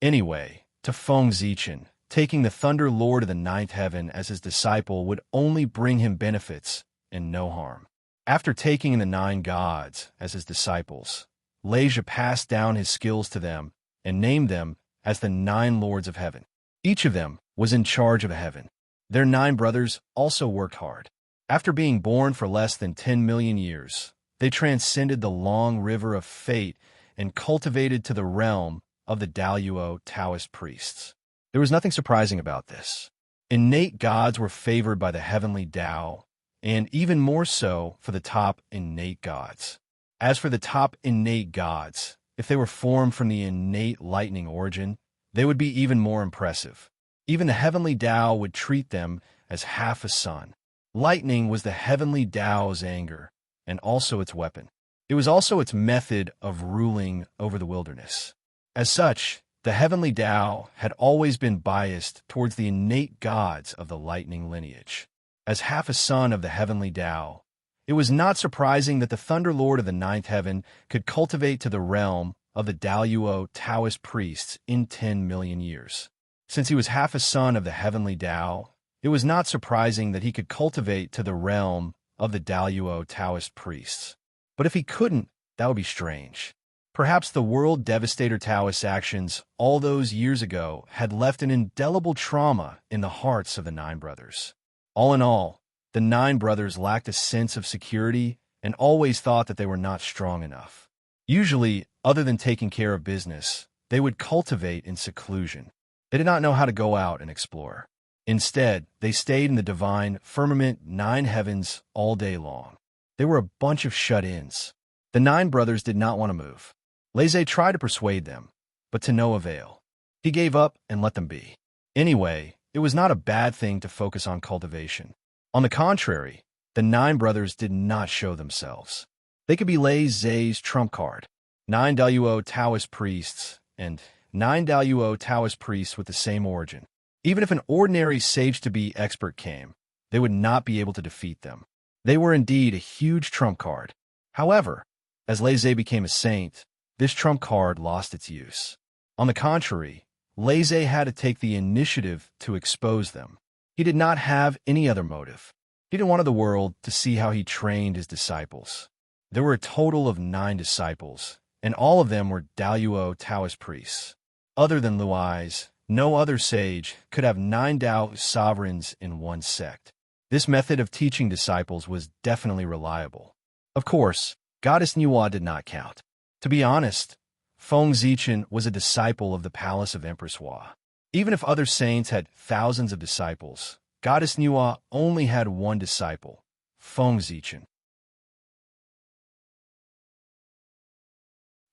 Speaker 1: Anyway, to Feng Zichen, taking the Thunder Lord of the 9th heaven as his disciple would only bring him benefits and no harm. After taking the 9 gods as his disciples, Leisure passed down his skills to them and named them as the 9 Lords of Heaven. Each of them was in charge of a heaven. Their 9 brothers also worked hard. After being born for less than 10 million years, they transcended the long river of fate and cultivated to the realm of the Daluo Taoist priests. There was nothing surprising about this. Innate gods were favored by the heavenly Tao, and even more so for the top innate gods. As for the top innate gods, if they were formed from the innate lightning origin, they would be even more impressive. Even the heavenly Tao would treat them as half a sun. Lightning was the heavenly Tao's anger, and also its weapon. It was also its method of ruling over the wilderness. As such, the heavenly Tao had always been biased towards the innate gods of the lightning lineage. As half a son of the heavenly Tao, it was not surprising that the Thunder Lord of the 9th heaven could cultivate to the realm of the Daluo Taoist priests in 10 million years. Since he was half a son of the heavenly Tao, it was not surprising that he could cultivate to the realm of the Daluo Taoist priests. But if he couldn't, that would be strange. Perhaps the world devastator Taoist actions all those years ago had left an indelible trauma in the hearts of the 9 brothers. All in all, the 9 brothers lacked a sense of security and always thought that they were not strong enough. Usually, other than taking care of business, they would cultivate in seclusion. They did not know how to go out and explore. Instead, they stayed in the divine firmament 9 heavens all day long. They were a bunch of shut-ins. The 9 brothers did not want to move. Laissez tried to persuade them, but to no avail. He gave up and let them be. Anyway, it was not a bad thing to focus on cultivation. On the contrary, the 9 brothers did not show themselves. They could be Laissez's trump card. 9 Daluo Taoist priests and 9 Daluo Taoist priests with the same origin. Even if an ordinary sage-to-be expert came, they would not be able to defeat them. They were indeed a huge trump card. However, as Laissez became a saint, this trump card lost its use. On the contrary, Laissez had to take the initiative to expose them. He did not have any other motive. He didn't want the world to see how he trained his disciples. There were a total of 9 disciples, and all of them were Daluo Taoist priests. Other than Luai's, no other sage could have 9 Dao sovereigns in one sect. This method of teaching disciples was definitely reliable. Of course, Goddess Nuwa did not count. To be honest, Feng Zichen was a disciple of the palace of Empress Hua. Even if other saints had thousands of disciples, Goddess Nuwa only had one disciple, Feng Zichen.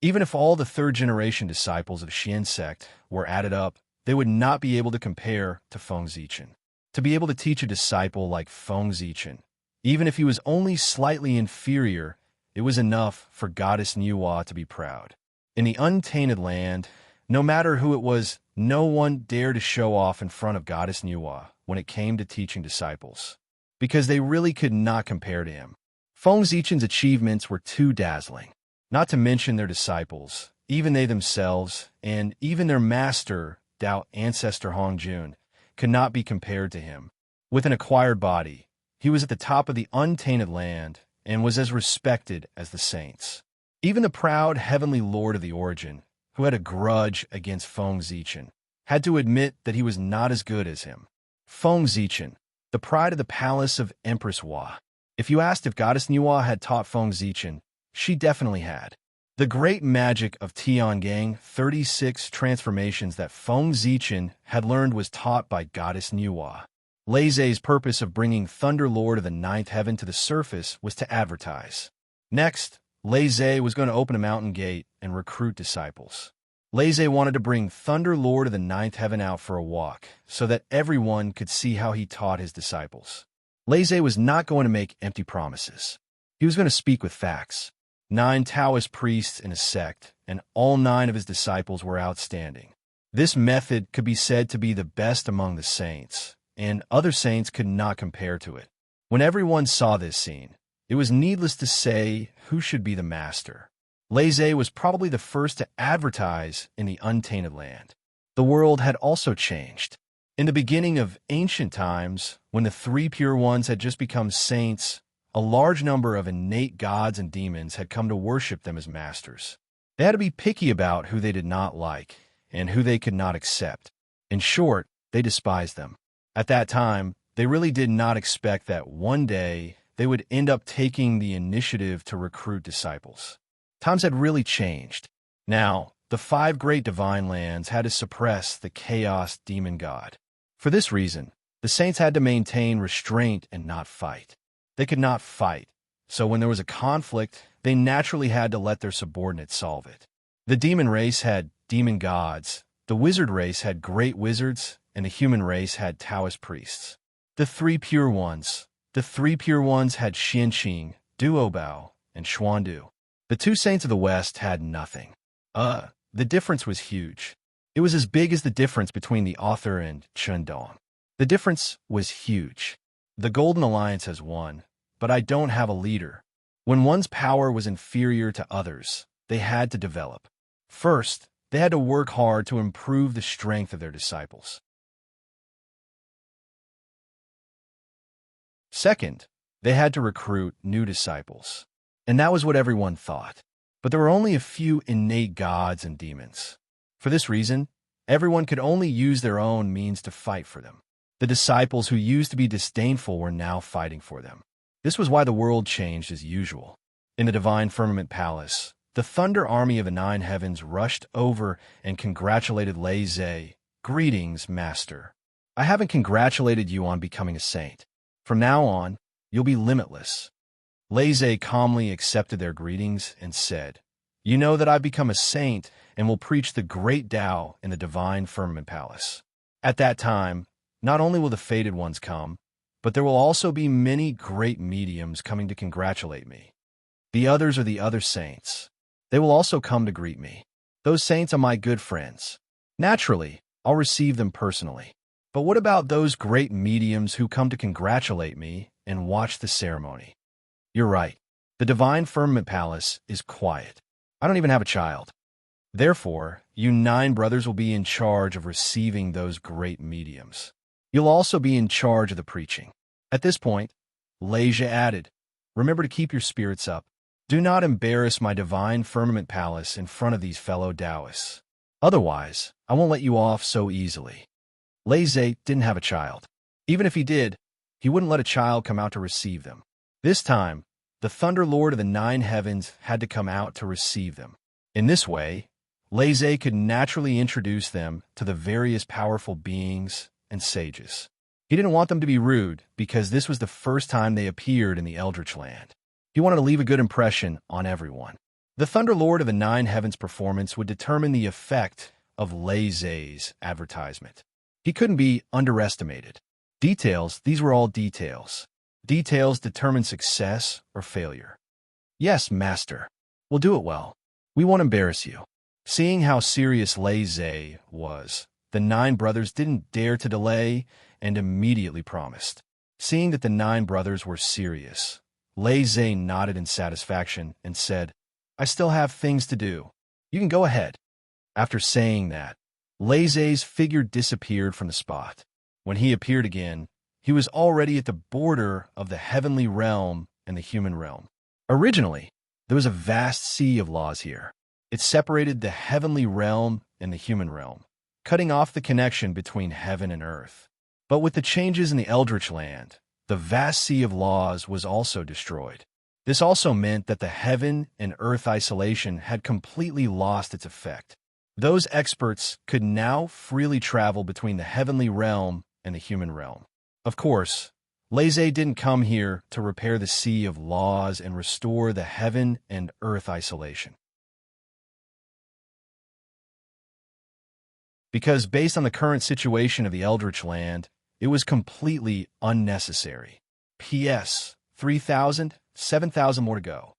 Speaker 1: Even if all the third-generation disciples of Xian sect were added up, they would not be able to compare to Feng Zichen. To be able to teach a disciple like Feng Zichen, even if he was only slightly inferior, it was enough for Goddess Nuwa to be proud. In the untainted land, no matter who it was, no one dared to show off in front of Goddess Nuwa when it came to teaching disciples, because they really could not compare to him. Feng Zichen's achievements were too dazzling, not to mention their disciples, even they themselves, and even their master, Dao Ancestor Hongjun, could not be compared to him. With an acquired body, he was at the top of the untainted land and was as respected as the saints. Even the proud heavenly lord of the origin, who had a grudge against Feng Zichen, had to admit that he was not as good as him. Feng Zichen, the pride of the palace of Empress Hua. If you asked if Goddess Nuwa had taught Feng Zichen, she definitely had. The great magic of Tiangang 36 transformations that Feng Zichen had learned was taught by Goddess Nuwa. Laissez's purpose of bringing Thunder Lord of the 9th heaven to the surface was to advertise. Next, Laissez was going to open a mountain gate and recruit disciples. Laissez wanted to bring Thunder Lord of the 9th heaven out for a walk so that everyone could see how he taught his disciples. Laissez was not going to make empty promises. He was going to speak with facts. 9 Taoist priests in a sect, and all 9 of his disciples were outstanding. This method could be said to be the best among the saints, and other saints could not compare to it. When everyone saw this scene, it was needless to say who should be the master. Laissez was probably the first to advertise in the untainted land. The world had also changed. In the beginning of ancient times, when the 3 pure ones had just become saints, a large number of innate gods and demons had come to worship them as masters. They had to be picky about who they did not like and who they could not accept. In short, they despised them. At that time, they really did not expect that one day they would end up taking the initiative to recruit disciples. Times had really changed. Now, the 5 great divine lands had to suppress the chaos demon god. For this reason, the saints had to maintain restraint and not fight. They could not fight, so when there was a conflict, they naturally had to let their subordinates solve it. The demon race had demon gods, the wizard race had great wizards, and the human race had Taoist priests. The 3 pure ones had Xianqing, Duobao, and Xuandu. The 2 saints of the West had nothing. The difference was huge. It was as big as the difference between the author and Chundong. The difference was huge. The Golden Alliance has won, but I don't have a leader. When one's power was inferior to others, they had to develop. First, they had to work hard to improve the strength of their disciples. Second, they had to recruit new disciples. And that was what everyone thought. But there were only a few innate gods and demons. For this reason, everyone could only use their own means to fight for them. The disciples who used to be disdainful were now fighting for them. This was why the world changed as usual. In the Divine Firmament Palace, the Thunder Army of the 9 heavens rushed over and congratulated Laissez. "Greetings, Master." I haven't congratulated you on becoming a saint. From now on, you'll be limitless. Lei calmly accepted their greetings and said, You know that I've become a saint and will preach the great Tao in the divine firmament palace. At that time, not only will the fated ones come, but there will also be many great mediums coming to congratulate me. The others are the other saints. They will also come to greet me. Those saints are my good friends. Naturally, I'll receive them personally. But what about those great mediums who come to congratulate me and watch the ceremony? You're right. The divine firmament palace is quiet. I don't even have a child. Therefore, you 9 brothers will be in charge of receiving those great mediums. You'll also be in charge of the preaching. At this point, Leia added, Remember to keep your spirits up. Do not embarrass my divine firmament palace in front of these fellow Taoists. Otherwise, I won't let you off so easily. Leia didn't have a child. Even if he did, he wouldn't let a child come out to receive them. This time, the Thunder Lord of the 9 heavens had to come out to receive them. In this way, Leia could naturally introduce them to the various powerful beings and sages. He didn't want them to be rude because this was the first time they appeared in the Eldritch Land. He wanted to leave a good impression on everyone. The Thunder Lord of the 9 heavens performance would determine the effect of Lei's advertisement. He couldn't be underestimated. Details, these were all details. Details determine success or failure. Yes, Master. We'll do it well. We won't embarrass you. Seeing how serious Lei was, the 9 brothers didn't dare to delay and immediately promised. Seeing that the 9 brothers were serious, Lei nodded in satisfaction and said, I still have things to do. You can go ahead. After saying that, Lei's figure disappeared from the spot. When he appeared again, he was already at the border of the heavenly realm and the human realm. Originally, there was a vast sea of laws here. It separated the heavenly realm and the human realm, cutting off the connection between heaven and earth. But with the changes in the Eldritch Land, the vast sea of laws was also destroyed. This also meant that the heaven and earth isolation had completely lost its effect. Those experts could now freely travel between the heavenly realm and the human realm. Of course, Lei didn't come here to repair the sea of laws and restore the heaven and earth isolation. Because based on the current situation of the Eldritch Land, it was completely unnecessary. P.S. 3,000, 7,000 more to go.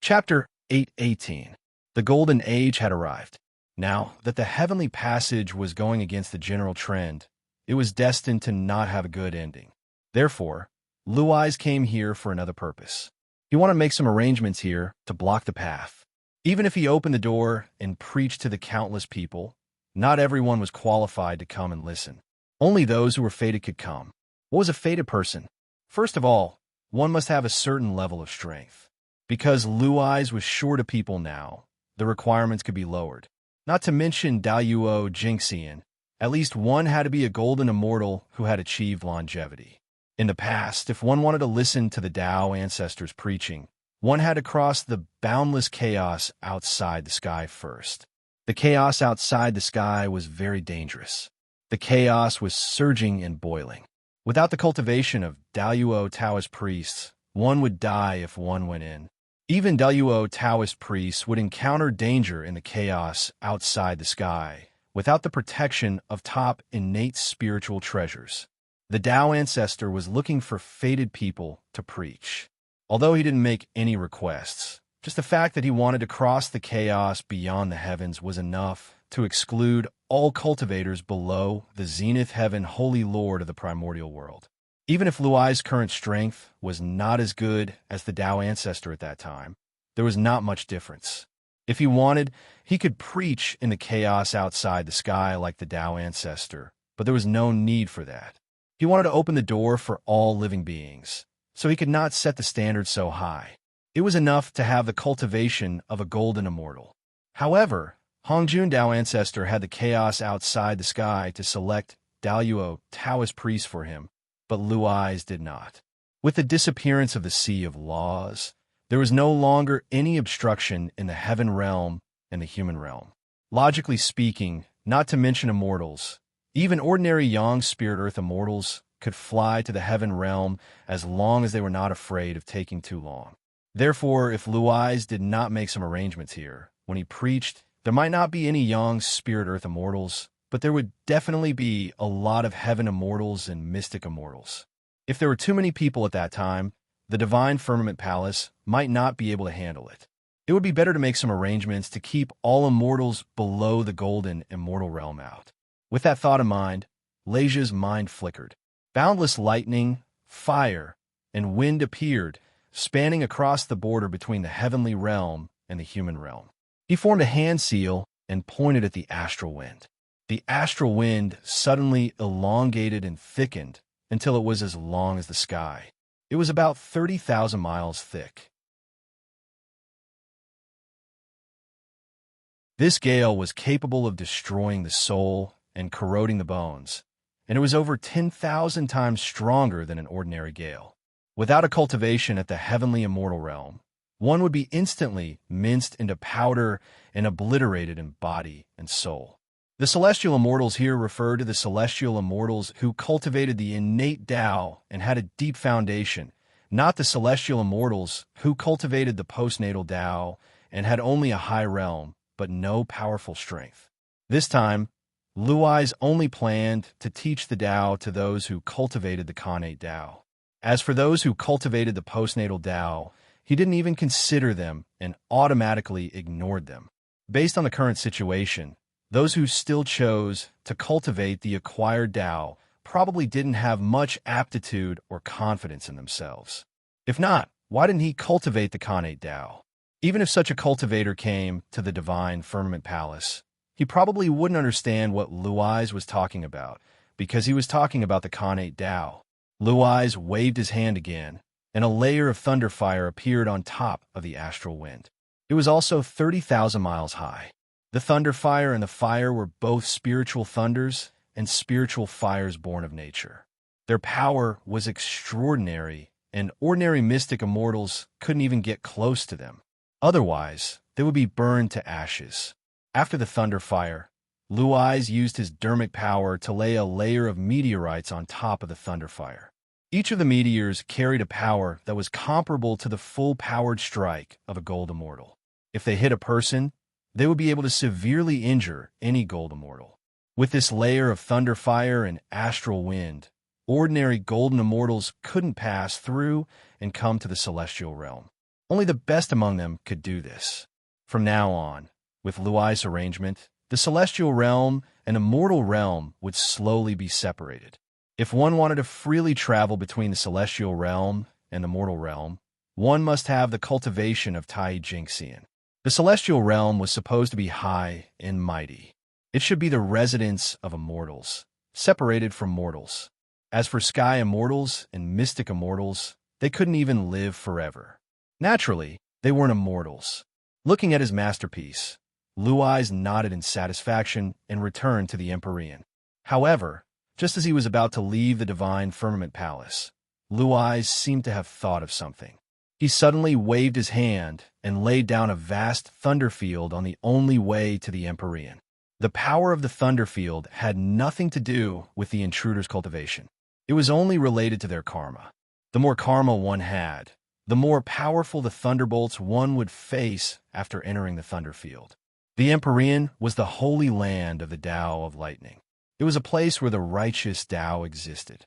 Speaker 1: Chapter 8:18. The Golden Age had arrived. Now that the heavenly passage was going against the general trend, it was destined to not have a good ending. Therefore, Luiz came here for another purpose. He wanted to make some arrangements here to block the path. Even if he opened the door and preached to the countless people, not everyone was qualified to come and listen. Only those who were fated could come. What was a fated person? First of all, one must have a certain level of strength. Because Luiz was short of people now, the requirements could be lowered. Not to mention Daluo Jinxian, at least one had to be a golden immortal who had achieved longevity. In the past, if one wanted to listen to the Tao ancestors preaching, one had to cross the boundless chaos outside the sky first. The chaos outside the sky was very dangerous. The chaos was surging and boiling. Without the cultivation of Daluo Taoist priests, one would die if one went in. Even Daluo Taoist priests would encounter danger in the chaos outside the sky, without the protection of top innate spiritual treasures. The Tao ancestor was looking for fated people to preach. Although he didn't make any requests, just the fact that he wanted to cross the chaos beyond the heavens was enough to exclude all cultivators below the zenith heaven holy lord of the primordial world. Even if Lui's current strength was not as good as the Tao ancestor at that time, there was not much difference. If he wanted, he could preach in the chaos outside the sky like the Tao ancestor, but there was no need for that. He wanted to open the door for all living beings, so he could not set the standard so high. It was enough to have the cultivation of a golden immortal. However, Hongjun Tao ancestor had the chaos outside the sky to select Daluo Taoist priests for him, but Luiz did not. With the disappearance of the sea of laws, There was no longer any obstruction in the heaven realm and the human realm. Logically speaking, not to mention immortals, even ordinary young spirit earth immortals could fly to the heaven realm as long as they were not afraid of taking too long. Therefore, if Luais did not make some arrangements here, when he preached, there might not be any young spirit earth immortals, but there would definitely be a lot of heaven immortals and mystic immortals. If there were too many people at that time, the divine firmament palace might not be able to handle it. It would be better to make some arrangements to keep all immortals below the golden immortal realm out. With that thought in mind, Leja's mind flickered. Boundless lightning, fire, and wind appeared, spanning across the border between the heavenly realm and the human realm. He formed a hand seal and pointed at the astral wind. The astral wind suddenly elongated and thickened until it was as long as the sky. It was about 30,000 miles thick. This gale was capable of destroying the soul and corroding the bones, and it was over 10,000 times stronger than an ordinary gale. Without a cultivation at the heavenly immortal realm, one would be instantly minced into powder and obliterated in body and soul. The celestial immortals here refer to the celestial immortals who cultivated the innate Tao and had a deep foundation, not the celestial immortals who cultivated the postnatal Tao and had only a high realm, but no powerful strength. This time, Luais only planned to teach the Tao to those who cultivated the connate Tao. As for those who cultivated the postnatal Tao, he didn't even consider them and automatically ignored them. Based on the current situation, those who still chose to cultivate the acquired Tao probably didn't have much aptitude or confidence in themselves. If not, why didn't he cultivate the connate Tao? Even if such a cultivator came to the divine firmament palace, he probably wouldn't understand what Luais was talking about, because he was talking about the connate Tao. Luais waved his hand again, and a layer of thunder fire appeared on top of the astral wind. It was also 30,000 miles high. The thunder fire and the fire were both spiritual thunders and spiritual fires born of nature. Their power was extraordinary, and ordinary mystic immortals couldn't even get close to them. Otherwise, they would be burned to ashes. After the thunder fire, Luais used his dermic power to lay a layer of meteorites on top of the thunder fire. Each of the meteors carried a power that was comparable to the full-powered strike of a gold immortal. If they hit a person, they would be able to severely injure any gold immortal. With this layer of thunder fire and astral wind, ordinary golden immortals couldn't pass through and come to the celestial realm. Only the best among them could do this. From now on, with Luais' arrangement, the celestial realm and immortal realm would slowly be separated. If one wanted to freely travel between the celestial realm and the mortal realm, one must have the cultivation of Tai Jinxian. The celestial realm was supposed to be high and mighty. It should be the residence of immortals, separated from mortals. As for sky immortals and mystic immortals, they couldn't even live forever. Naturally, they weren't immortals. Looking at his masterpiece, Luais nodded in satisfaction and returned to the Empyrean. However, just as he was about to leave the divine firmament palace, Luais seemed to have thought of something. He suddenly waved his hand and laid down a vast thunder field on the only way to the Empyrean. The power of the thunder field had nothing to do with the intruder's cultivation. It was only related to their karma. The more karma one had, the more powerful the thunderbolts one would face after entering the thunder field. The Empyrean was the holy land of the Tao of lightning. It was a place where the righteous Tao existed.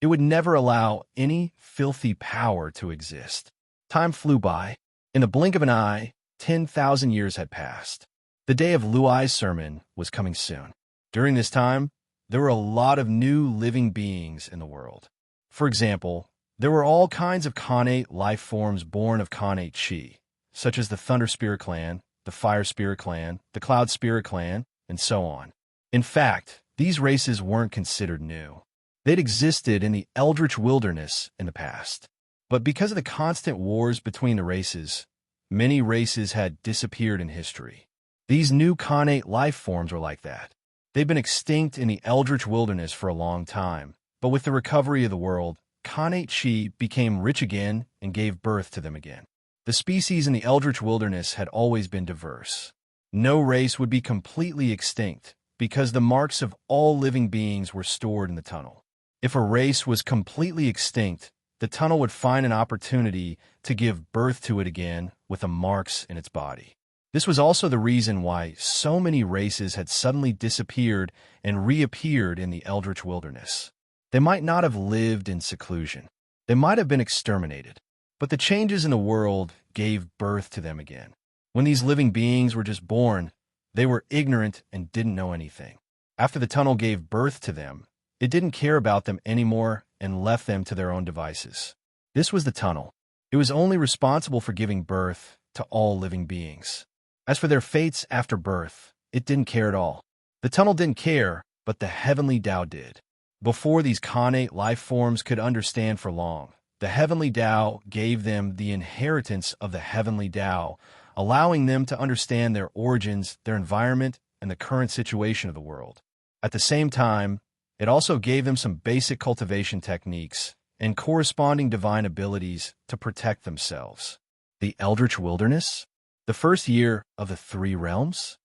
Speaker 1: It would never allow any filthy power to exist. Time flew by. In the blink of an eye, 10,000 years had passed. The day of Luais' sermon was coming soon. During this time, there were a lot of new living beings in the world. For example, there were all kinds of connate life forms born of connate chi, such as the Thunder Spirit Clan, the Fire Spirit Clan, the Cloud Spirit Clan, and so on. In fact, these races weren't considered new. They'd existed in the Eldritch Wilderness in the past. But because of the constant wars between the races, many races had disappeared in history. These new connate life forms were like that. They've been extinct in the Eldritch Wilderness for a long time, but with the recovery of the world, Khanate Chi became rich again and gave birth to them again. The species in the Eldritch Wilderness had always been diverse. No race would be completely extinct because the marks of all living beings were stored in the tunnel. If a race was completely extinct, the tunnel would find an opportunity to give birth to it again with the marks in its body. This was also the reason why so many races had suddenly disappeared and reappeared in the Eldritch Wilderness. They might not have lived in seclusion. They might have been exterminated. But the changes in the world gave birth to them again. When these living beings were just born, they were ignorant and didn't know anything. After the tunnel gave birth to them, it didn't care about them anymore and left them to their own devices. This was the tunnel. It was only responsible for giving birth to all living beings. As for their fates after birth, it didn't care at all. The tunnel didn't care, but the heavenly Tao did. Before these Khanate life forms could understand for long, the heavenly Tao gave them the inheritance of the heavenly Tao, allowing them to understand their origins, their environment, and the current situation of the world. At the same time, it also gave them some basic cultivation techniques and corresponding divine abilities to protect themselves. The Eldritch Wilderness? The first year of the three realms?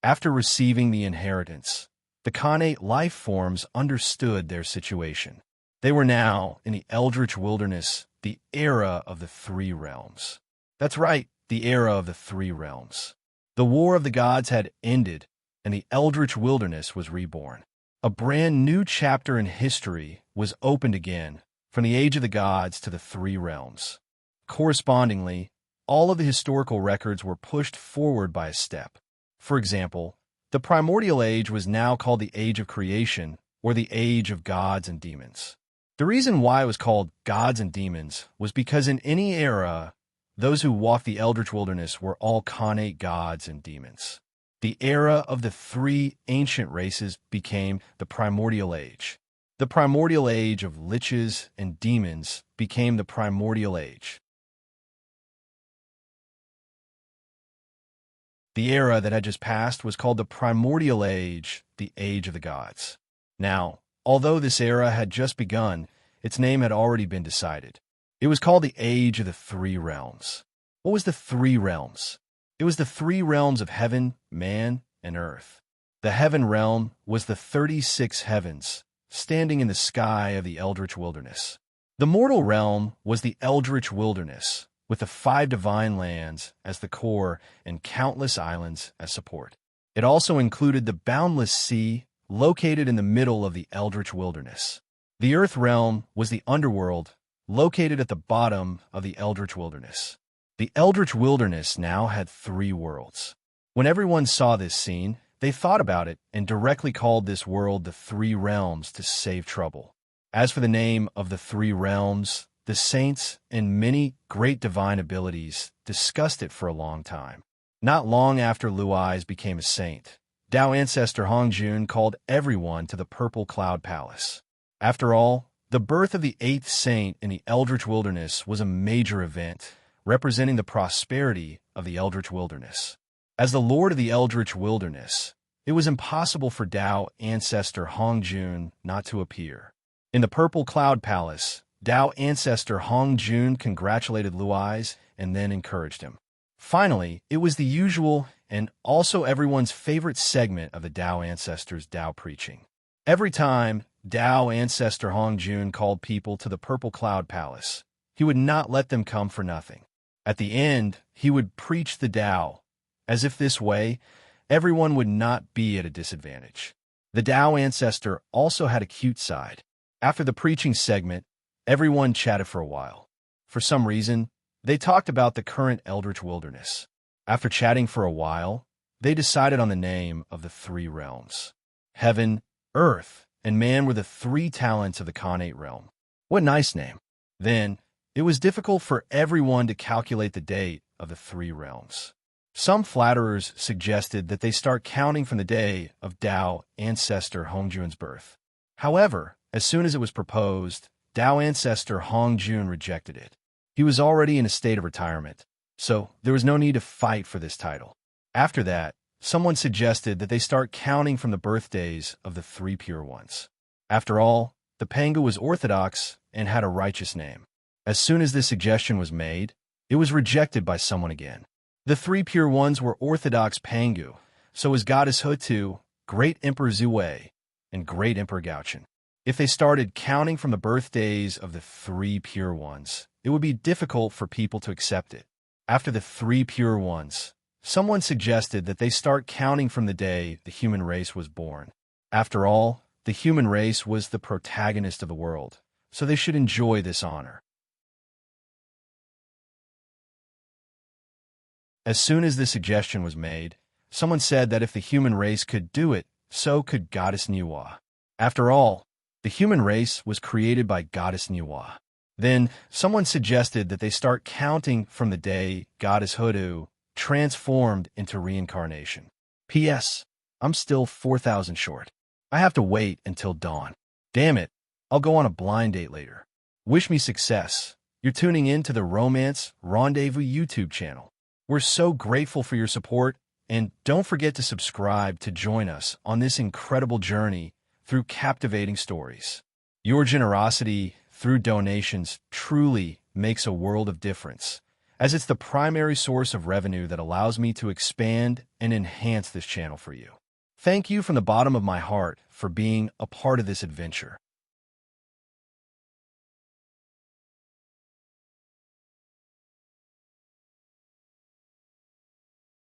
Speaker 1: After receiving the inheritance, the Khanate life forms understood their situation. They were now in the Eldritch Wilderness, the era of the three realms. That's right, the era of the three realms. The War of the Gods had ended, and the Eldritch Wilderness was reborn. A brand new chapter in history was opened again, from the Age of the Gods to the three realms. Correspondingly, all of the historical records were pushed forward by a step. For example, the primordial age was now called the Age of Creation, or the Age of Gods and Demons. The reason why it was called Gods and Demons was because in any era, those who walked the Eldritch Wilderness were all Khanate gods and demons. The era of the three ancient races became the primordial age. The primordial age of liches and demons became the primordial age. The era that had just passed was called the primordial age, the Age of the Gods. Now, although this era had just begun, its name had already been decided. It was called the Age of the Three Realms. What was the three realms? It was the three realms of heaven, man, and earth. The heaven realm was the 36 heavens, standing in the sky of the Eldritch Wilderness. The mortal realm was the Eldritch Wilderness, with the 5 divine lands as the core and countless islands as support. It also included the boundless sea, located in the middle of the Eldritch Wilderness. The Earth realm was the underworld, located at the bottom of the Eldritch Wilderness. The Eldritch Wilderness now had 3 worlds. When everyone saw this scene, they thought about it and directly called this world the Three Realms to save trouble. As for the name of the Three Realms, the saints and many great divine abilities discussed it for a long time. Not long after Luai's became a saint, Tao ancestor Hongjun called everyone to the Purple Cloud Palace. After all, the birth of the 8th saint in the Eldritch Wilderness was a major event, representing the prosperity of the Eldritch Wilderness. As the Lord of the Eldritch Wilderness, it was impossible for Tao ancestor Hongjun not to appear. In the Purple Cloud Palace, Tao ancestor Hongjun congratulated Luai's and then encouraged him. Finally, it was the usual and also everyone's favorite segment of the Tao ancestor's Tao preaching. Every time Tao ancestor Hongjun called people to the Purple Cloud Palace, he would not let them come for nothing. At the end, he would preach the Tao, as if this way, everyone would not be at a disadvantage. The Tao ancestor also had a cute side. After the preaching segment, everyone chatted for a while. For some reason, they talked about the current Eldritch Wilderness. After chatting for a while, they decided on the name of the 3 realms. Heaven, Earth, and man were the 3 talents of the Khanate realm. What a nice name. Then, it was difficult for everyone to calculate the date of the 3 realms. Some flatterers suggested that they start counting from the day of Tao ancestor Hongjun's birth. However, as soon as it was proposed, Tao ancestor Hongjun rejected it. He was already in a state of retirement, so there was no need to fight for this title. After that, someone suggested that they start counting from the birthdays of the 3 pure ones. After all, the Pangu was orthodox and had a righteous name. As soon as this suggestion was made, it was rejected by someone again. The three pure ones were orthodox Pangu, so was Goddess Hutu, Great Emperor Zue, and Great Emperor Gaochen. If they started counting from the birthdays of the three pure ones, it would be difficult for people to accept it. After the three pure ones, someone suggested that they start counting from the day the human race was born. After all, the human race was the protagonist of the world, so they should enjoy this honor. As soon as this suggestion was made, someone said that if the human race could do it, so could Goddess Niwa. After all, the human race was created by Goddess Niwa. Then, someone suggested that they start counting from the day Goddess Hutu transformed into reincarnation. P.S. I'm still 4,000 short. I have to wait until dawn. Damn it, I'll go on a blind date later. Wish me success. You're tuning in to the Romance Rendezvous YouTube channel. We're so grateful for your support, and don't forget to subscribe to join us on this incredible journey through captivating stories. Your generosity through donations truly makes a world of difference, as it's the primary source of revenue that allows me to expand and enhance this channel for you. Thank you from the bottom of my heart for being a part of this adventure.